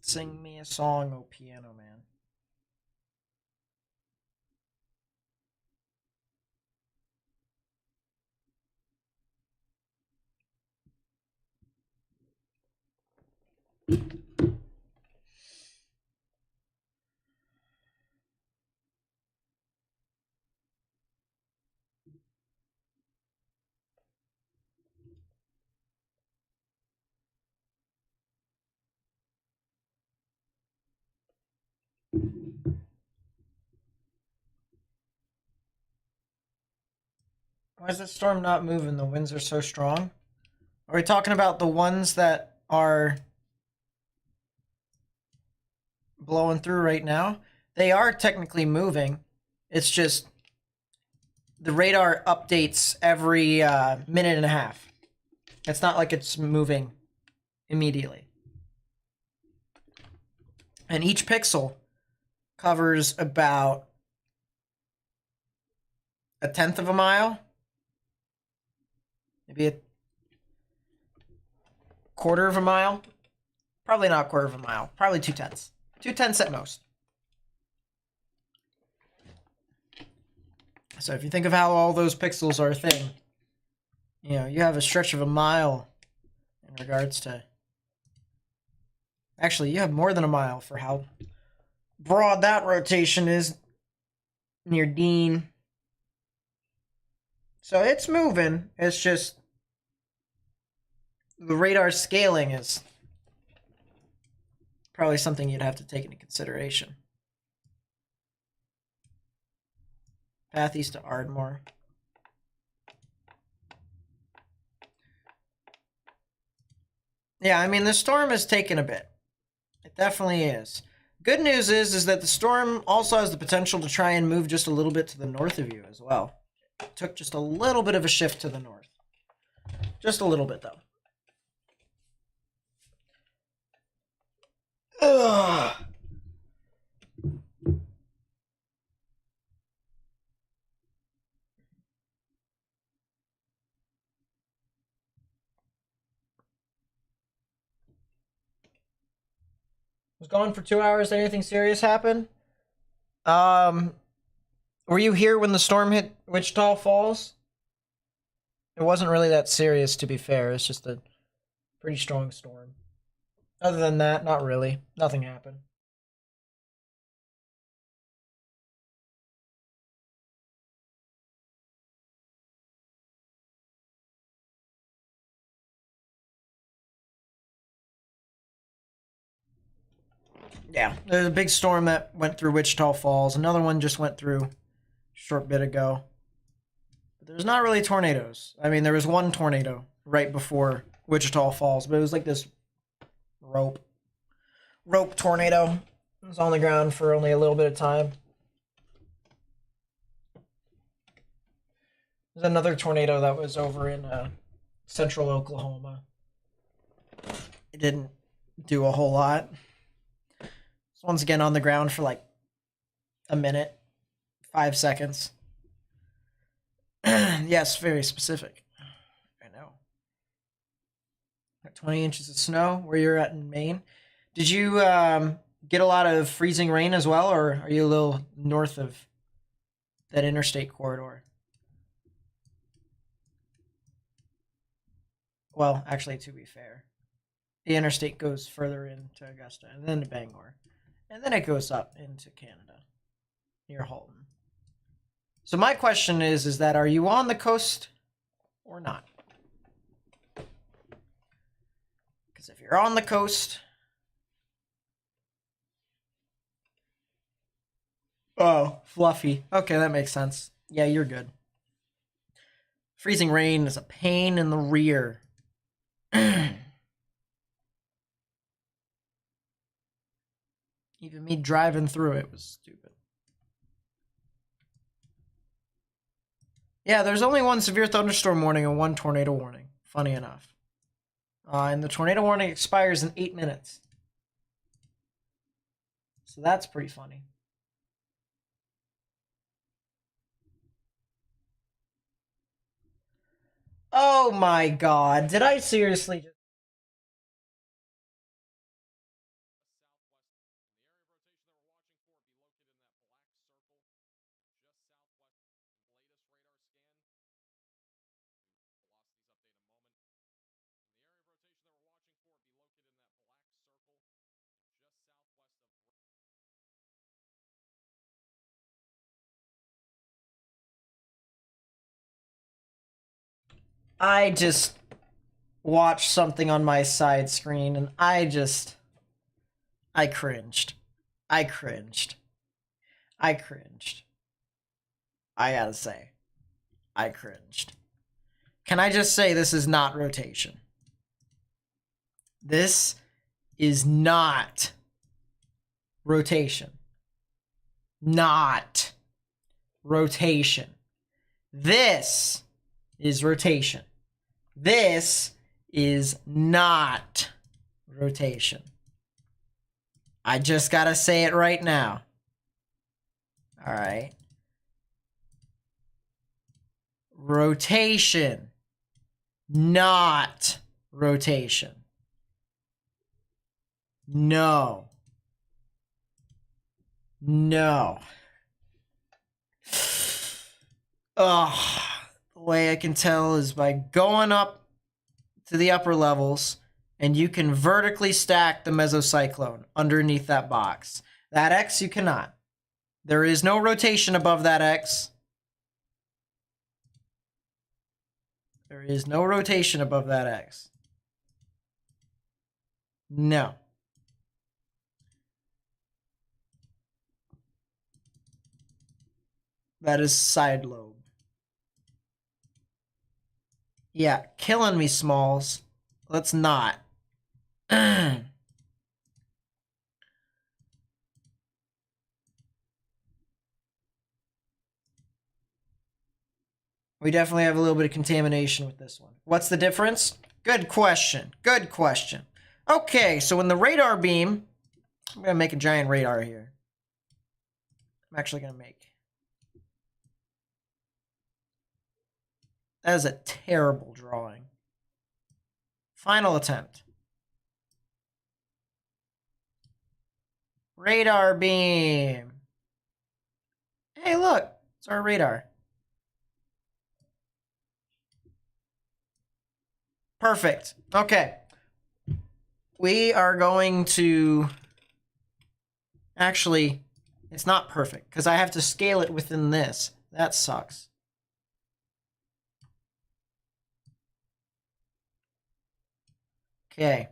Sing me a song, oh piano man. Why is the storm not moving? The winds are so strong. Are we talking about the ones that are blowing through right now? They are technically moving. It's just the radar updates every minute and a half. It's not like it's moving immediately. And each pixel covers about a tenth of a mile, maybe a quarter of a mile. Probably not a quarter of a mile, probably 2/10. 2/10 at most. So if you think of how all those pixels are a thing, you know, you have a stretch of a mile in regards to. Actually, you have more than a mile for how broad that rotation is near Dean. So it's moving. It's just the radar scaling is probably something you'd have to take into consideration. Path east to Ardmore. Yeah, I mean, the storm has taken a bit. It definitely is. Good news is that the storm also has the potential to try and move just a little bit to the north of you as well. It took just a little bit of a shift to the north. Just a little bit, though. Ugh. Was gone for 2 hours. Did anything serious happen? Were you here when the storm hit Wichita Falls? It wasn't really that serious, to be fair. It's just a pretty strong storm. Other than that, not really. Nothing happened. Yeah, there's a big storm that went through Wichita Falls. Another one just went through a short bit ago. But there's not really tornadoes. I mean, there was one tornado right before Wichita Falls, but it was like this rope tornado. It was on the ground for only a little bit of time. There's another tornado that was over in central Oklahoma. It didn't do a whole lot. This one's again on the ground for like a minute, 5 seconds. Yes, very specific. I know. Got 20 inches of snow where you're at in Maine. Did you get a lot of freezing rain as well, or are you a little north of that interstate corridor? Well, actually, to be fair, the interstate goes further into Augusta and then to Bangor. And then it goes up into Canada near Halton. So my question is that are you on the coast or not? Because if you're on the coast, Oh, fluffy. Okay, that makes sense. Yeah, you're good. Freezing rain is a pain in the rear. Even me driving through it was stupid. Yeah, there's only one severe thunderstorm warning and one tornado warning. Funny enough. And the tornado warning expires in 8 minutes. So that's pretty funny. Oh my god. Did I seriously just... I just watched something on my side screen and I cringed. I cringed. I cringed. I gotta say, I cringed. Can I just say this is not rotation? This is not rotation. Not rotation. This is rotation. This is not rotation. I just gotta say it right now. All right. Rotation, not rotation. No. No. Ugh. The way I can tell is by going up to the upper levels, and you can vertically stack the mesocyclone underneath that box. That X you cannot. There is no rotation above that X. There is no rotation above that X. No. That is side lobe. Yeah, killing me, Smalls. Let's not. We definitely have a little bit of contamination with this one. What's the difference? Good question. Good question. Okay, so when the radar beam... I'm going to make a giant radar here. I'm actually going to make... That is a terrible drawing. Final attempt. Radar beam. Hey, look. It's our radar. Perfect. Okay. We are going to... Actually, it's not perfect because I have to scale it within this. That sucks. Okay.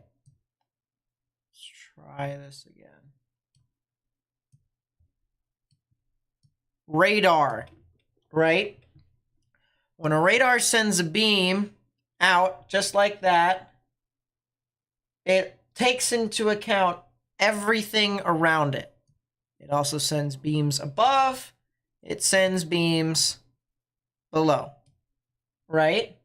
Let's try this again. Radar, right? When a radar sends a beam out just like that, it takes into account everything around it. It also sends beams above. It sends beams below, right?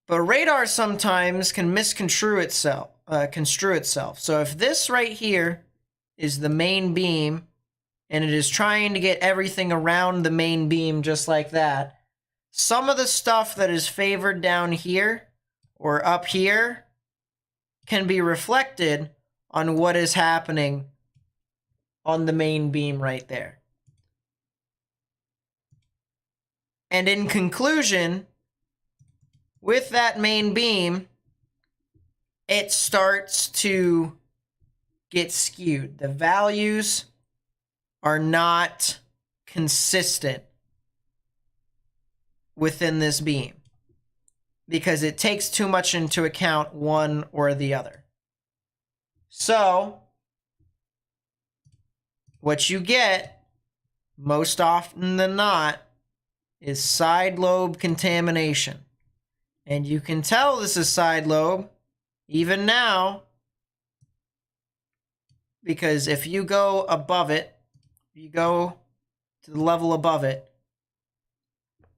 But radar sometimes can misconstrue itself, construe itself. So if this right here is the main beam, and it is trying to get everything around the main beam just like that, some of the stuff that is favored down here or up here can be reflected on what is happening on the main beam right there. And in conclusion, with that main beam, it starts to get skewed. The values are not consistent within this beam because it takes too much into account one or the other. So what you get most often than not is side lobe contamination. And you can tell this is side lobe even now, because if you go above it, you go to the level above it,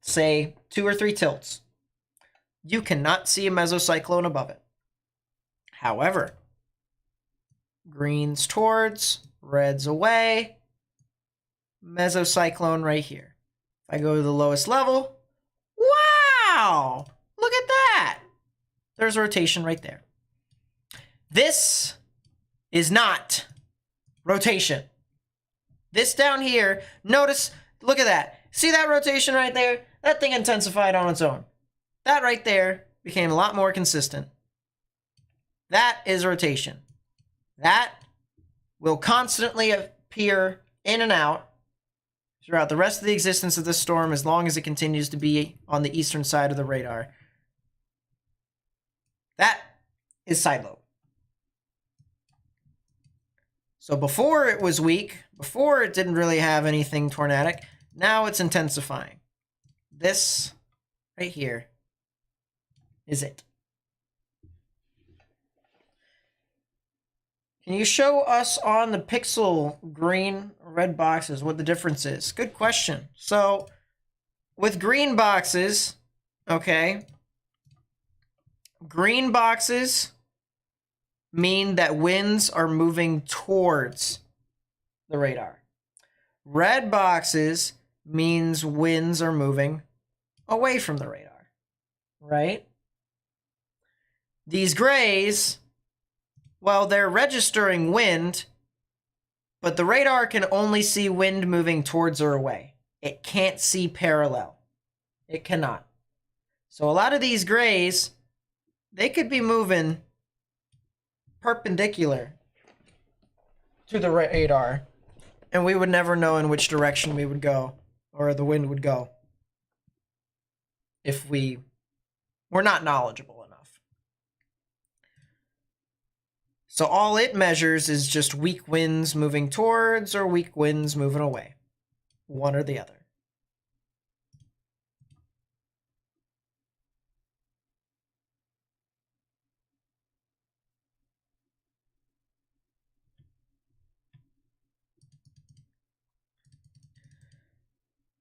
say 2 or 3 tilts, you cannot see a mesocyclone above it. However, greens towards, reds away, mesocyclone right here. If I go to the lowest level, wow! Look at that! There's rotation right there. This is not rotation. This down here, notice, look at that. See that rotation right there? That thing intensified on its own. That right there became a lot more consistent. That is rotation. That will constantly appear in and out throughout the rest of the existence of this storm as long as it continues to be on the eastern side of the radar. That is side lobe. So before it was weak, before it didn't really have anything tornadic, now it's intensifying. This right here is it. Can you show us on the pixel green red boxes what the difference is? Good question. So with green boxes, okay, green boxes mean that winds are moving towards the radar. Red boxes means winds are moving away from the radar, right? These grays, well, they're registering wind, but the radar can only see wind moving towards or away. It can't see parallel. It cannot. So a lot of these grays, they could be moving perpendicular to the radar, and we would never know in which direction we would go, or the wind would go, if we were not knowledgeable enough. So all it measures is just weak winds moving towards or weak winds moving away, one or the other.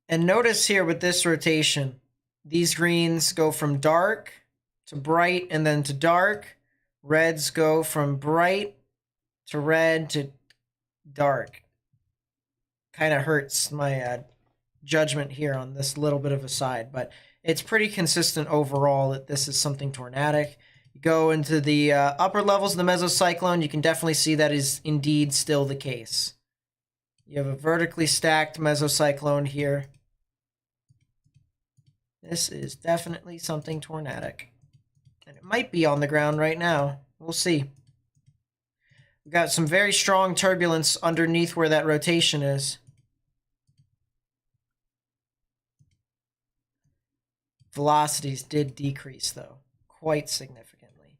And notice here with this rotation, these greens go from dark to bright and then to dark. Reds go from bright to red to dark. Kind of hurts my judgment here on this little bit of a side, but it's pretty consistent overall that this is something tornadic. You go into the upper levels of the mesocyclone, you can definitely see that is indeed still the case. You have a vertically stacked mesocyclone here. This is definitely something tornadic. And it might be on the ground right now. We'll see. We've got some very strong turbulence underneath where that rotation is. Velocities did decrease, though, quite significantly.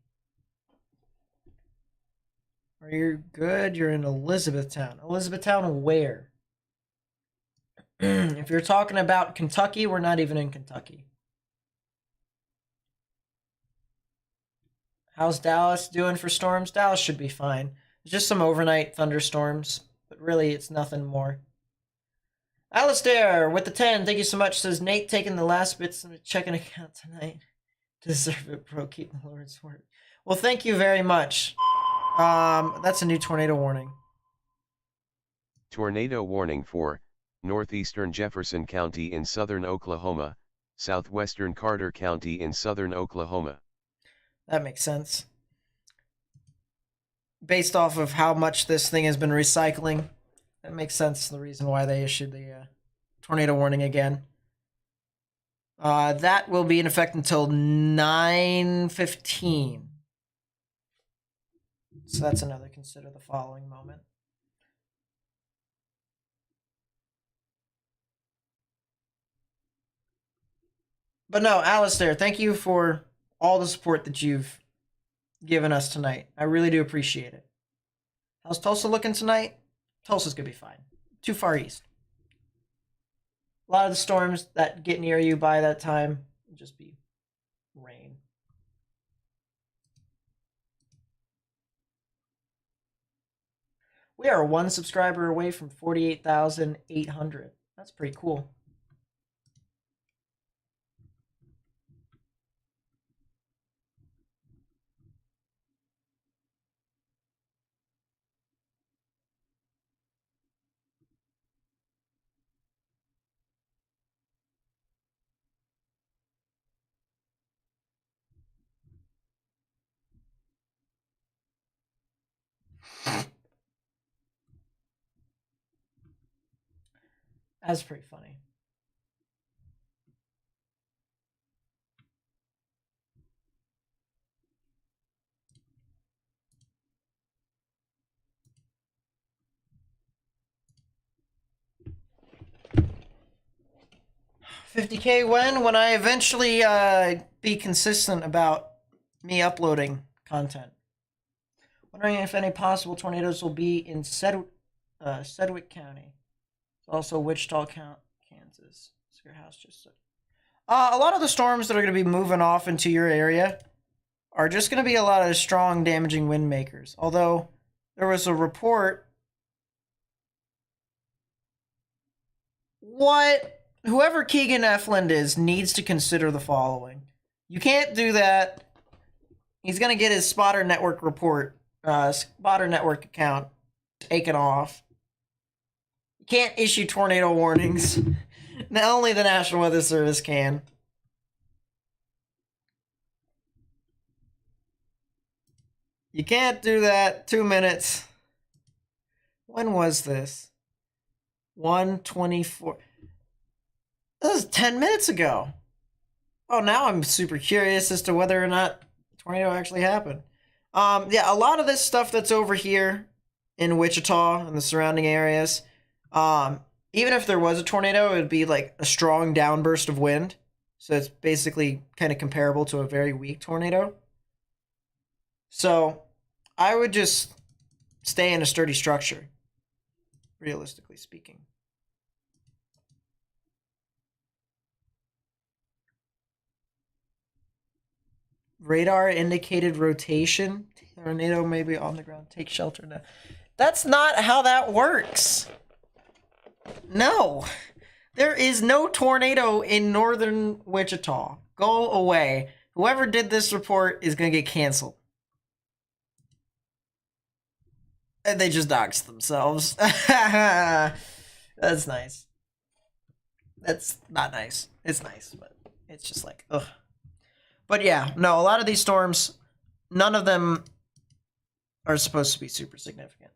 Are you good? You're in Elizabethtown. Elizabethtown where? If you're talking about Kentucky, we're not even in Kentucky. How's Dallas doing for storms? Dallas should be fine. There's just some overnight thunderstorms, but really it's nothing more. Alistair with the 10, thank you so much. Says Nate taking the last bits in the checking account tonight. Deserve it, bro. Keep the Lord's word. Well, thank you very much. That's a new tornado warning. Tornado warning for northeastern Jefferson County in southern Oklahoma, southwestern Carter County in southern Oklahoma. That makes sense. Based off of how much this thing has been recycling, that makes sense. The reason why they issued the tornado warning again. That will be in effect until 9:15. So that's another consider the following moment. But no, Alistair, thank you for all the support that you've given us tonight. I really do appreciate it. How's Tulsa looking tonight? Tulsa's gonna be fine. too far east. A lot of the storms that get near you by that time will just be rain. We are 1 subscriber away from 48,800. That's pretty cool. That's pretty funny. $50K when I eventually be consistent about me uploading content. Wondering if any possible tornadoes will be in Sedgwick County. Also, Wichita, Kansas. Your house just said. A lot of the storms that are going to be moving off into your area are just going to be a lot of strong, damaging wind makers. Although there was a report. Whoever Keegan Efland is needs to consider the following. You can't do that. He's going to get his Spotter Network Spotter Network account taken off. You can't issue tornado warnings. Only the National Weather Service can. You can't do that. 2 minutes. When was this? 1:24. That was 10 minutes ago. Oh, now I'm super curious as to whether or not a tornado actually happened. Yeah, a lot of this stuff that's over here in Wichita and the surrounding areas, even if there was a tornado, it would be like a strong downburst of wind. So it's basically kind of comparable to a very weak tornado. So I would just stay in a sturdy structure, realistically speaking. Radar indicated rotation. Tornado may be on the ground. Take shelter now. That's not how that works. No. There is no tornado in northern Wichita. Go away. Whoever did this report is going to get canceled. And they just doxed themselves. That's nice. That's not nice. It's nice, but it's just like, ugh. But yeah, no, a lot of these storms, none of them are supposed to be super significant.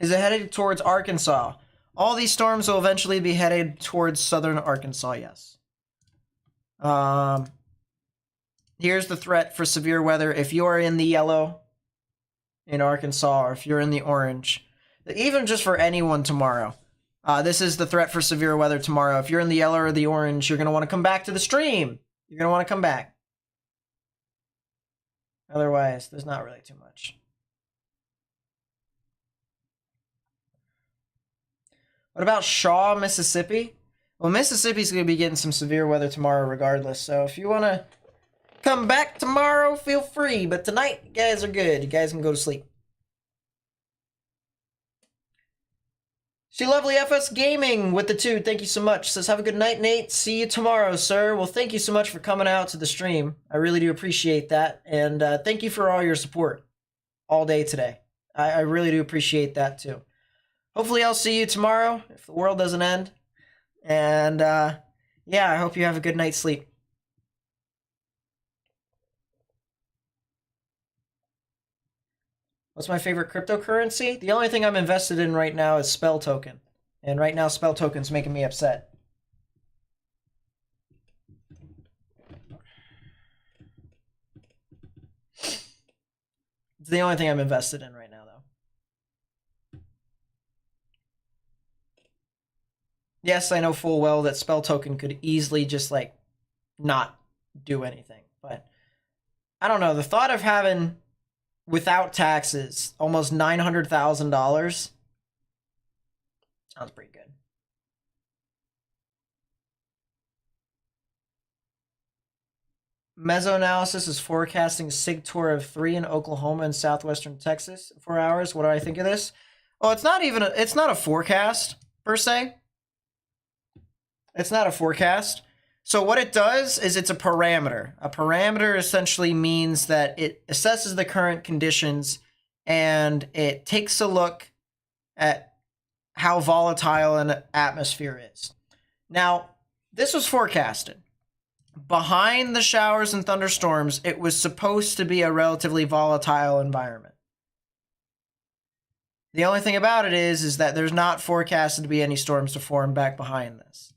Is it headed towards Arkansas? All these storms will eventually be headed towards southern Arkansas, yes. Here's the threat for severe weather. If you are in the yellow in Arkansas, or if you're in the orange, even just for anyone tomorrow, this is the threat for severe weather tomorrow. If you're in the yellow or the orange, you're going to want to come back to the stream. You're going to want to come back. Otherwise, there's not really too much. What about Shaw, Mississippi? Well, Mississippi's going to be getting some severe weather tomorrow regardless. So if you want to come back tomorrow, feel free. But tonight, you guys are good. You guys can go to sleep. She Lovely FS Gaming with the 2. Thank you so much. Says, have a good night, Nate. See you tomorrow, sir. Well, thank you so much for coming out to the stream. I really do appreciate that. And thank you for all your support all day today. I really do appreciate that, too. Hopefully, I'll see you tomorrow if the world doesn't end. And, yeah, I hope you have a good night's sleep. What's my favorite cryptocurrency? The only thing I'm invested in right now is Spell Token. And right now, Spell Token's making me upset. It's the only thing I'm invested in right now, though. Yes, I know full well that Spell Token could easily just, like, not do anything. But I don't know. The thought of having, without taxes, almost $900,000 sounds pretty good. Mesoanalysis is forecasting a SIG tour of 3 in Oklahoma and southwestern Texas in 4 hours. What do I think of this? Oh, it's not a forecast per se. It's not a forecast. So what it does is it's a parameter. A parameter essentially means that it assesses the current conditions and it takes a look at how volatile an atmosphere is. Now, this was forecasted. Behind the showers and thunderstorms, it was supposed to be a relatively volatile environment. The only thing about it is that there's not forecasted to be any storms to form back behind this.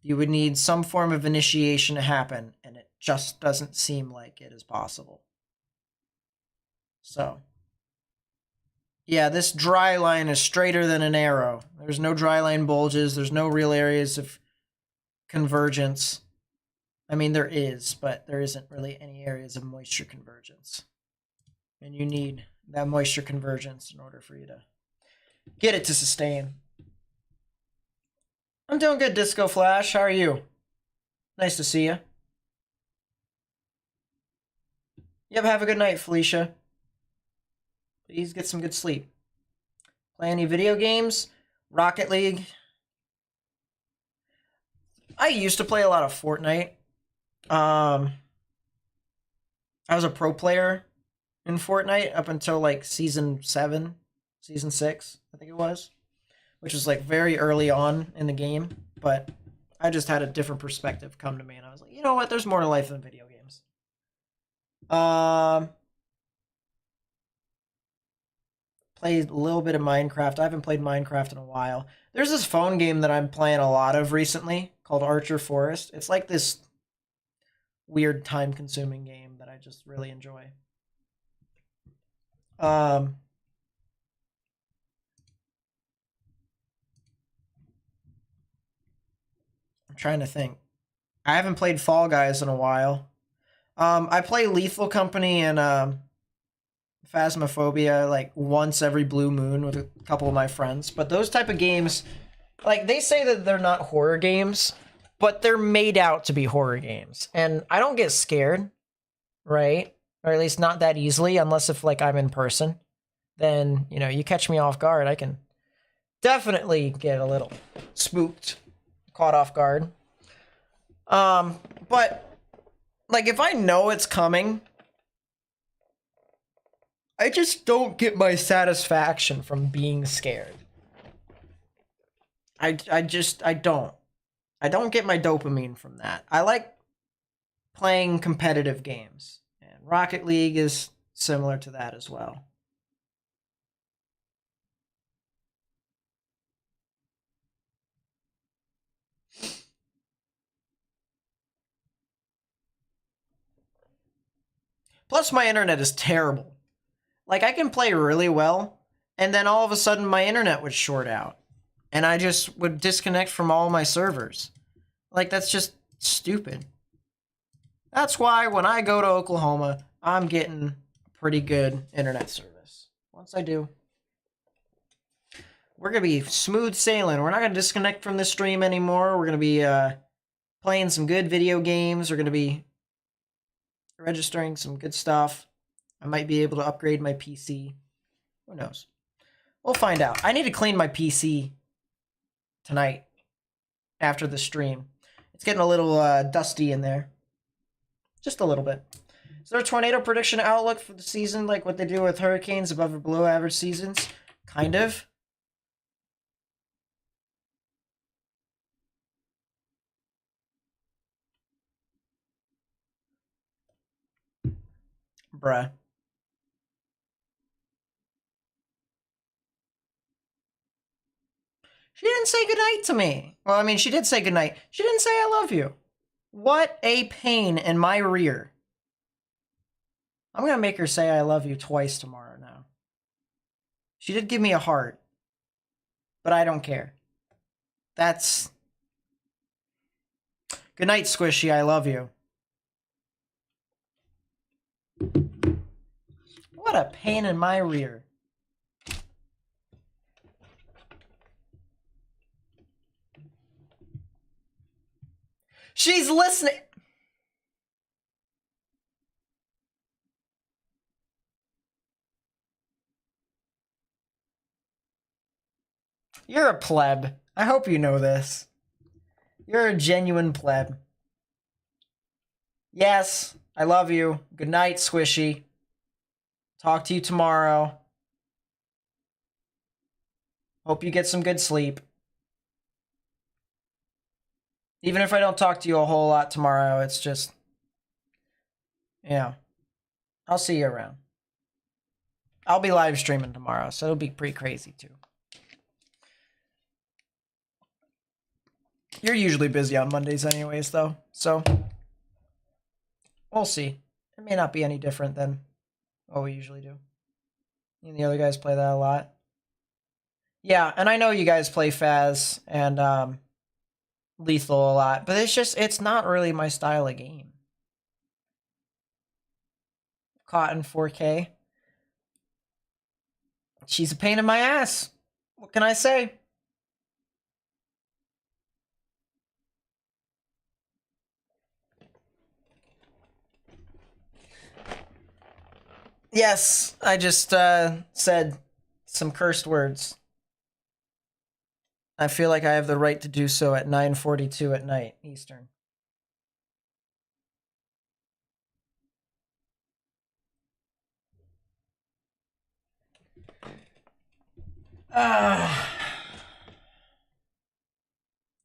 You would need some form of initiation to happen, and it just doesn't seem like it is possible. So, yeah, this dry line is straighter than an arrow. There's no dry line bulges. There's no real areas of convergence. I mean, there is, but there isn't really any areas of moisture convergence. And you need that moisture convergence in order for you to get it to sustain. I'm doing good, Disco Flash. How are you? Nice to see you. Yep, have a good night, Felicia. Please get some good sleep. Play any video games? Rocket League? I used to play a lot of Fortnite. I was a pro player in Fortnite up until like season 6, I think it was, which was like very early on in the game, but I just had a different perspective come to me and I was like, you know what, there's more to life than video games. Played a little bit of Minecraft. I haven't played Minecraft in a while. There's this phone game that I'm playing a lot of recently called Archer Forest. It's like this weird time-consuming game that I just really enjoy. I'm trying to think. I haven't played Fall Guys in a while. I play Lethal Company and Phasmophobia like once every blue moon with a couple of my friends. But those type of games, like they say that they're not horror games, but they're made out to be horror games. And I don't get scared, right? Or at least not that easily, unless if like I'm in person. Then, you know, you catch me off guard, I can definitely get a little spooked, caught off guard. But like if I know it's coming, I just don't get my satisfaction from being scared. I don't. I don't get my dopamine from that. I like playing competitive games, and Rocket League is similar to that as well. Plus, my internet is terrible. Like, I can play really well, and then all of a sudden my internet would short out, and I just would disconnect from all my servers. Like, that's just stupid. That's why when I go to Oklahoma, I'm getting pretty good internet service. Once I do, we're going to be smooth sailing. We're not going to disconnect from the stream anymore. We're going to be playing some good video games. We're going to be registering some good stuff. I might be able to upgrade my PC. Who knows? We'll find out. I need to clean my PC tonight after the stream. It's getting a little dusty in there. Just a little bit. Is there a tornado prediction outlook for the season like what they do with hurricanes above or below average seasons? Kind of. Bruh. She didn't say goodnight to me. Well, I mean, she did say goodnight. She didn't say I love you. What a pain in my rear. I'm going to make her say I love you twice tomorrow now. She did give me a heart. But I don't care. That's... Good night, Squishy. I love you. What a pain in my rear. She's listening. You're a pleb. I hope you know this. You're a genuine pleb. Yes, I love you. Good night, Squishy. Talk to you tomorrow. Hope you get some good sleep. Even if I don't talk to you a whole lot tomorrow, it's just... Yeah. I'll see you around. I'll be live streaming tomorrow, so it'll be pretty crazy too. You're usually busy on Mondays anyways, though, so we'll see. It may not be any different than what we usually do. You and the other guys play that a lot. Yeah, and I know you guys play Faz and Lethal a lot, but it's not really my style of game. Caught in 4K. She's a pain in my ass. What can I say? Yes, I just said some cursed words. I feel like I have the right to do so at 9:42 at night Eastern.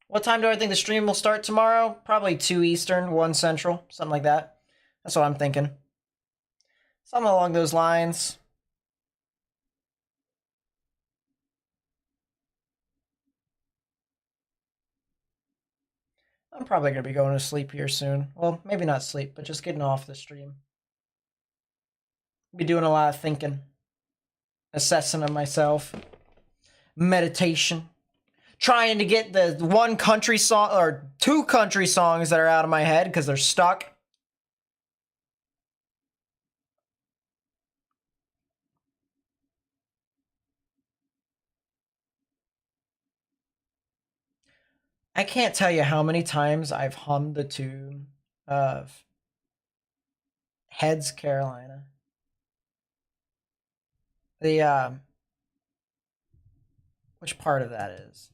What time do I think the stream will start tomorrow? Probably 2 Eastern, 1 Central, something like that. That's what I'm thinking. Something along those lines. I'm probably going to be going to sleep here soon. Well, maybe not sleep, but just getting off the stream. Be doing a lot of thinking. Assessing of myself. Meditation. Trying to get the one country song or 2 country songs that are out of my head because they're stuck. I can't tell you how many times I've hummed the tune of Heads Carolina. The which part of that is?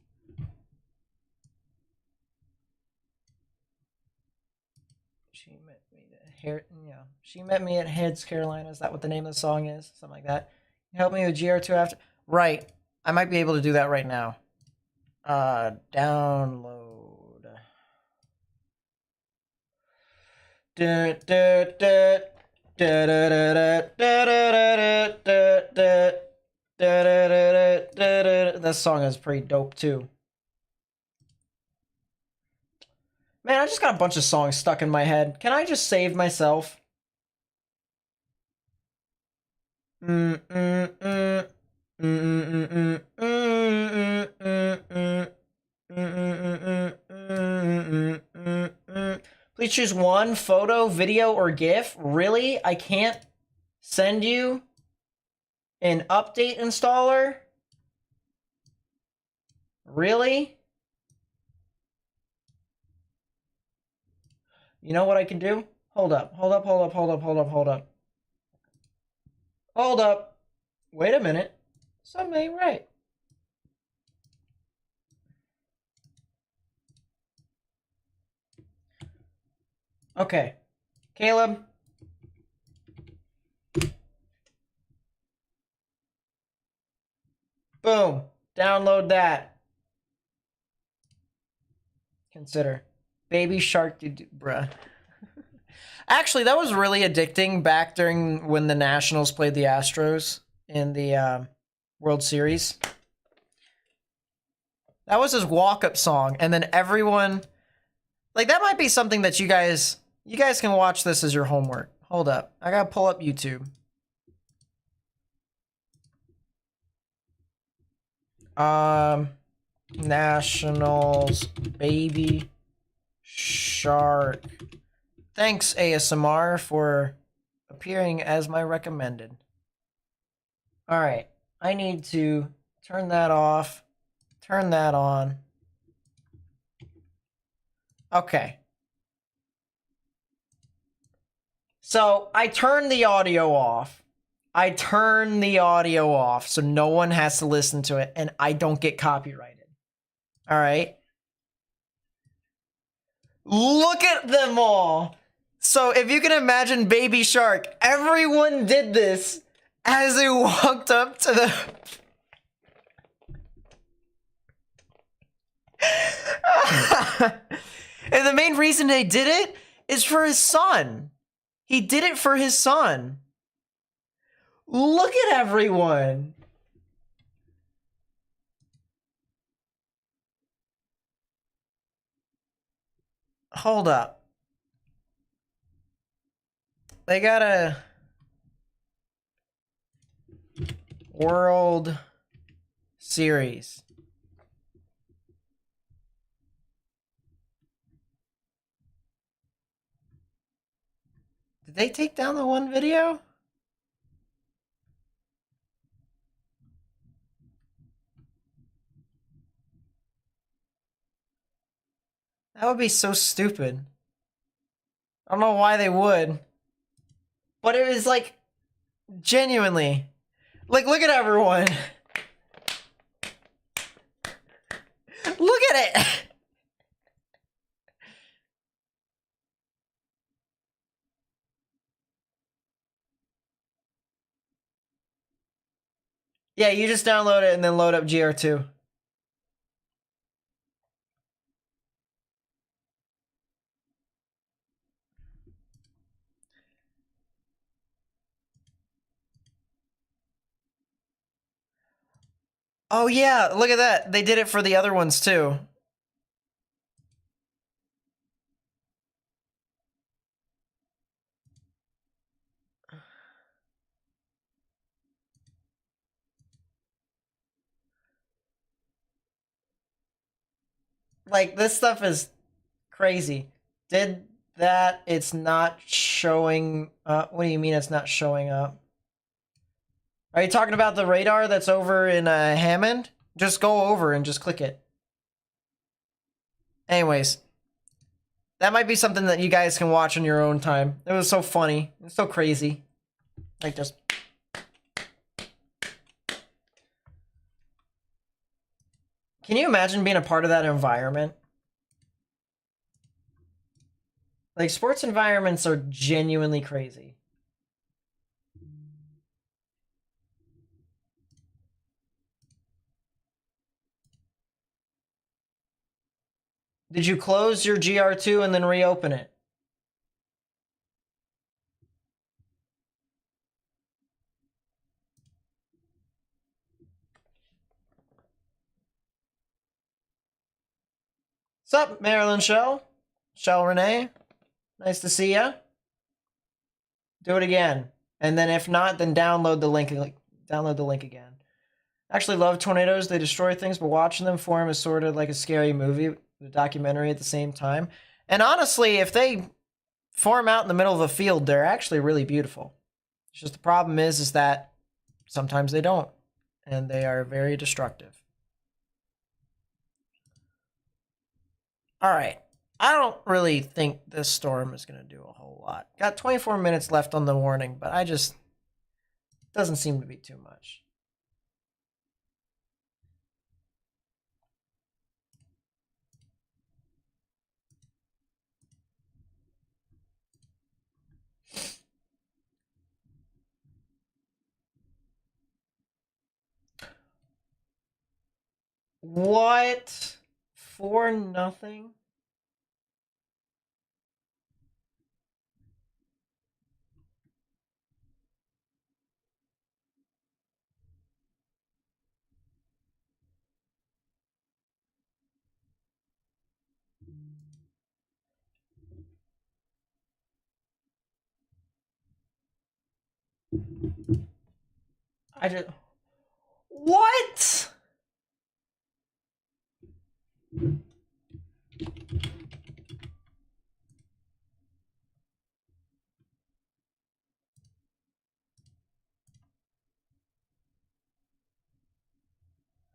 She met me at She met me at Heads Carolina. Is that what the name of the song is? Something like that. Help me with GR2 after. Right. I might be able to do that right now. Download. This song is pretty dope too. Man, I just got a bunch of songs stuck in my head. Can I just save myself? Please choose one photo, video, or GIF. Really? I can't send you an update installer? Really? You know what I can do? Hold up. Hold up. Wait a minute. Something ain't right. Okay. Caleb. Boom. Download that. Consider. Baby Shark, bruh. Actually, that was really addicting back during when the Nationals played the Astros in the World Series. That was his walk-up song, and then everyone, like, that might be something that you guys can watch this as your homework. Hold up, I gotta pull up YouTube. Nationals Baby Shark. Thanks, ASMR, for appearing as my recommended. All right. I need to turn that off, turn that on. Okay. So I turn the audio off. I turn the audio off so no one has to listen to it and I don't get copyrighted. All right. Look at them all. So if you can imagine Baby Shark, everyone did this as they walked up to the... And the main reason they did it is for his son. He did it for his son. Look at everyone. Hold up. They got a World Series. Did they take down the one video? That would be so stupid. I don't know why they would. But it was like, genuinely. Like, look at everyone. Look at it. Yeah, you just download it and then load up GR2. Oh yeah, look at that. They did it for the other ones too. Like, this stuff is crazy. Did that, it's not showing what do you mean it's not showing up? Are you talking about the radar that's over in Hammond? Just go over and just click it. Anyways, that might be something that you guys can watch on your own time. It was so funny. It's so crazy. Like, just... Can you imagine being a part of that environment? Like, sports environments are genuinely crazy. Did you close your GR2 and then reopen it? Sup, Marilyn Shell? Shell Renee? Nice to see ya. Do it again. And then if not, then download the link. Download the link again. Actually love tornadoes. They destroy things, but watching them form is sort of like a scary movie, a documentary at the same time. And honestly, if they form out in the middle of a field, they're actually really beautiful. It's just the problem is that sometimes they don't. And they are very destructive. All right. I don't really think this storm is going to do a whole lot. Got 24 minutes left on the warning, but I just... doesn't seem to be too much. What? 4-0? I just... What?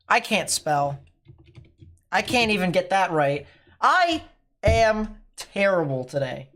I can't spell. I can't even get that right. I am terrible today.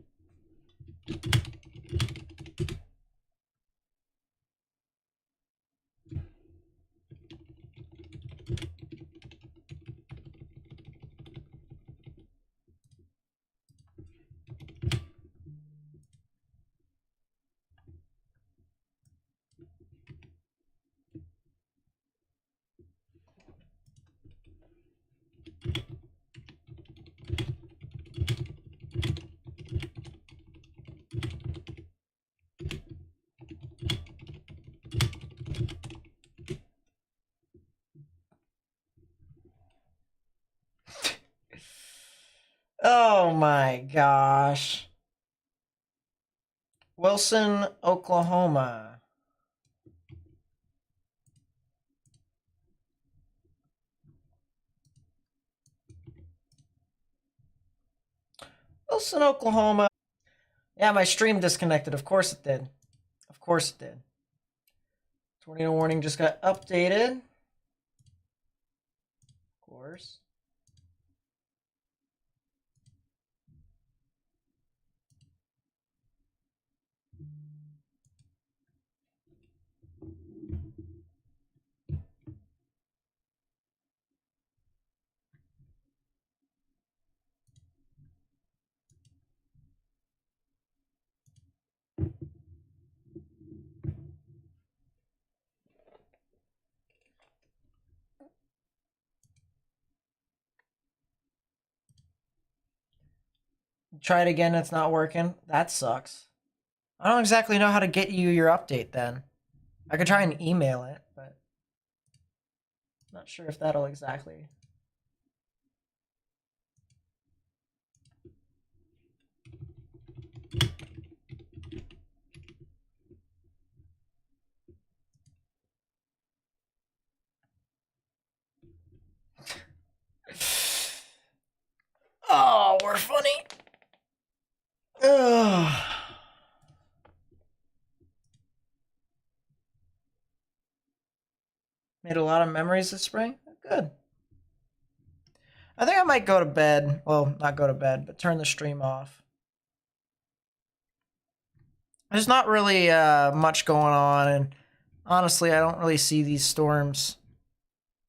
Oh my gosh. Wilson, Oklahoma. Wilson, Oklahoma. Yeah, my stream disconnected. Of course it did. Of course it did. Tornado warning just got updated. Of course. Try it again, it's not working. That sucks. I don't exactly know how to get you your update then. I could try and email it, but not sure if that'll exactly. Oh, we're funny. Ugh. Made a lot of memories this spring. Good. I think I might go to bed. Well, not go to bed, but turn the stream off. There's not really much going on, and honestly, I don't really see these storms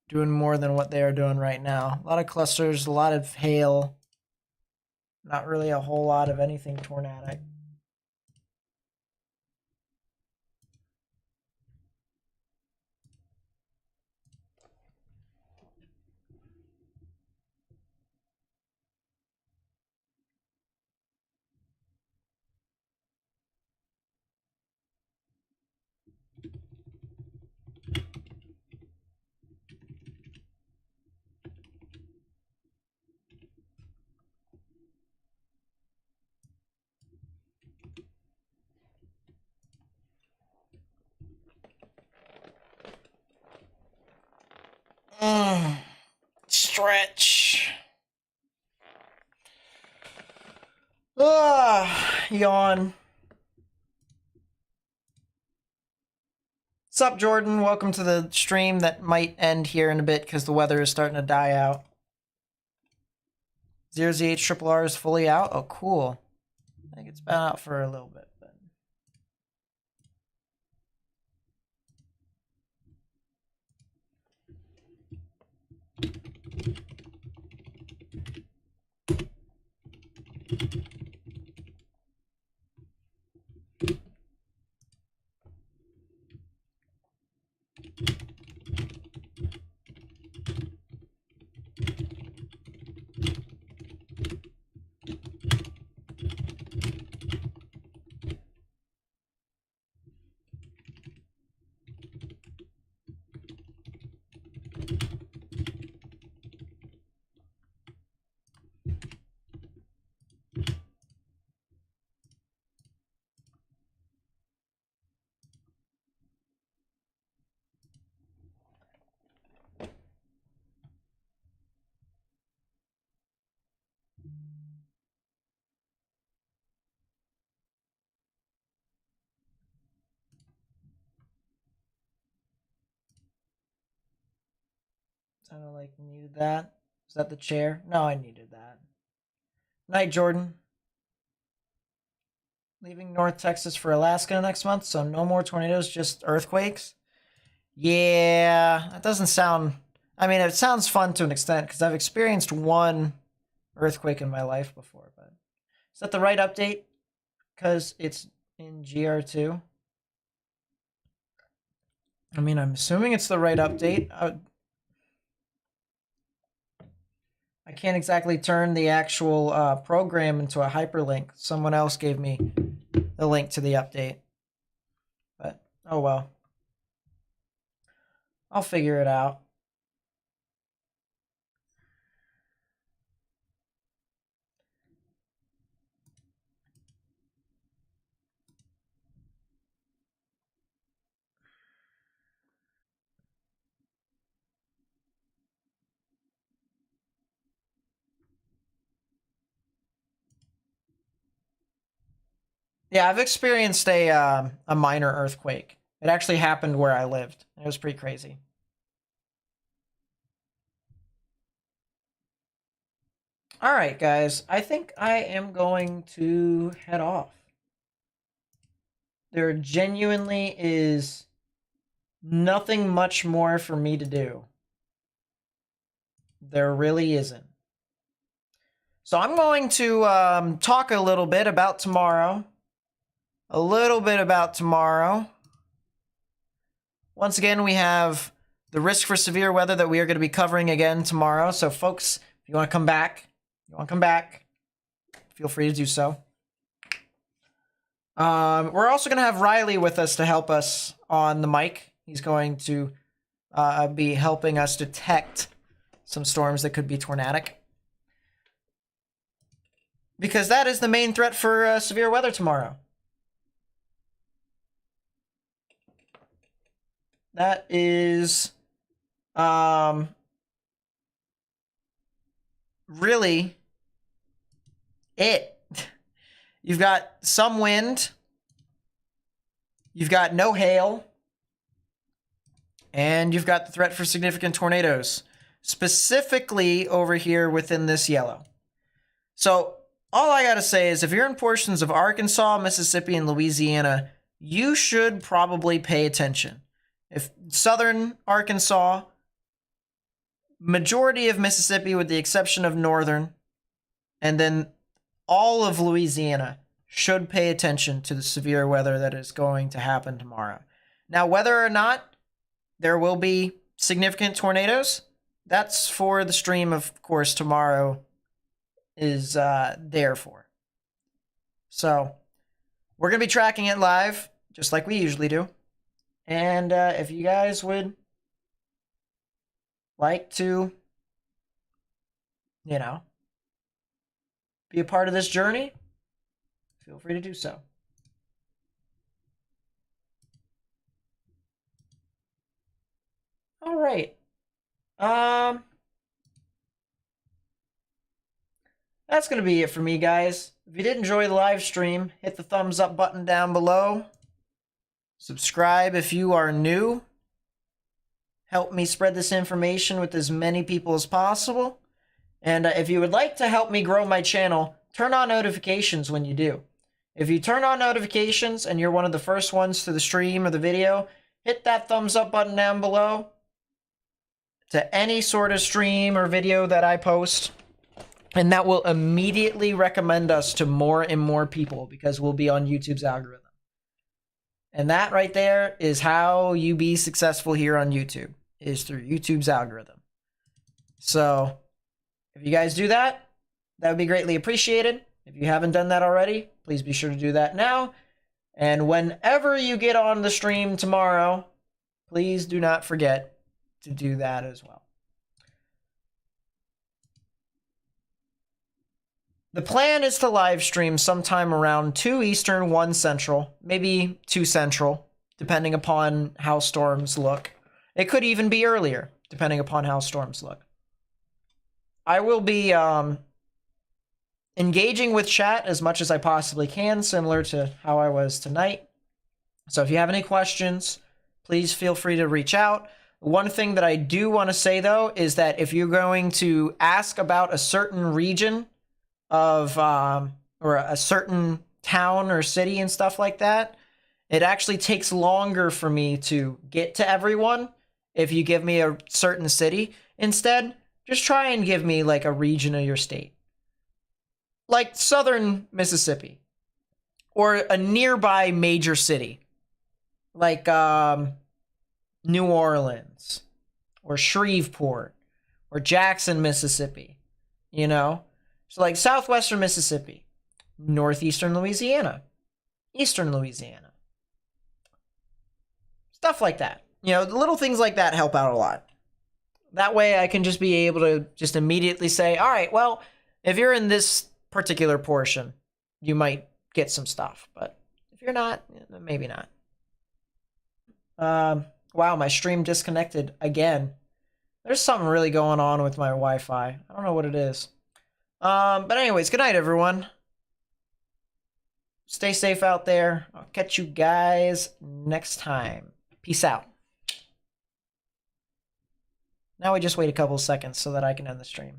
doing more than what they are doing right now. A lot of clusters, a lot of hail. Not really a whole lot of anything tornadic. Stretch. Yawn. What's up, Jordan? Welcome to the stream that might end here in a bit because the weather is starting to die out. 0Z8 Triple R is fully out. Oh, cool. I think it's been out for a little bit. But... Sounded like you needed that. Is that the chair? No, I needed that. Night, Jordan. Leaving North Texas for Alaska next month, so no more tornadoes, just earthquakes. Yeah, that doesn't sound... I mean, it sounds fun to an extent, because I've experienced one earthquake in my life before, but... Is that the right update? Because it's in GR2? I mean, I'm assuming it's the right update. I can't exactly turn the actual program into a hyperlink. Someone else gave me the link to the update. But, oh well. I'll figure it out. Yeah, I've experienced a minor earthquake. It actually happened where I lived. It was pretty crazy. All right, guys. I think I am going to head off. There genuinely is nothing much more for me to do. There really isn't. So I'm going to talk a little bit about tomorrow. Once again, we have the risk for severe weather that we are going to be covering again tomorrow. So folks, if you want to come back, feel free to do so. We're also going to have Riley with us to help us on the mic. He's going to be helping us detect some storms that could be tornadic. Because that is the main threat for severe weather tomorrow. That is really it. You've got some wind. You've got no hail. And you've got the threat for significant tornadoes. Specifically over here within this yellow. So all I gotta say is if you're in portions of Arkansas, Mississippi, and Louisiana, you should probably pay attention. If southern Arkansas, majority of Mississippi with the exception of northern, and then all of Louisiana should pay attention to the severe weather that is going to happen tomorrow. Now, whether or not there will be significant tornadoes, that's for the stream, of course, tomorrow is there for. So, we're going to be tracking it live, just like we usually do. And if you guys would like to, be a part of this journey, feel free to do so. All right. That's going to be it for me, guys. If you did enjoy the live stream, hit the thumbs up button down below. Subscribe if you are new. Help me spread this information with as many people as possible. And if you would like to help me grow my channel, turn on notifications when you do. If you turn on notifications and you're one of the first ones to the stream or the video, hit that thumbs up button down below to any sort of stream or video that I post. And that will immediately recommend us to more and more people because we'll be on YouTube's algorithm. And that right there is how you be successful here on YouTube, is through YouTube's algorithm. So if you guys do that, that would be greatly appreciated. If you haven't done that already, please be sure to do that now. And whenever you get on the stream tomorrow, please do not forget to do that as well. The plan is to live stream sometime around 2 Eastern, 1 Central, maybe 2 Central, depending upon how storms look. It could even be earlier, depending upon how storms look. I will be engaging with chat as much as I possibly can, similar to how I was tonight. So if you have any questions, please feel free to reach out. One thing that I do want to say though is that if you're going to ask about a certain region of or a certain town or city and stuff like that, it actually takes longer for me to get to everyone if you give me a certain city. Instead, just try and give me like a region of your state. Like southern Mississippi or a nearby major city. Like New Orleans or Shreveport or Jackson, Mississippi, you know? So like southwestern Mississippi, northeastern Louisiana, eastern Louisiana. Stuff like that. You know, little things like that help out a lot. That way I can just be able to just immediately say, all right, well, if you're in this particular portion, you might get some stuff. But if you're not, maybe not. Wow, my stream disconnected again. There's something really going on with my Wi-Fi. I don't know what it is. But anyways, good night, everyone. Stay safe out there. I'll catch you guys next time. Peace out. Now we just wait a couple of seconds so that I can end the stream.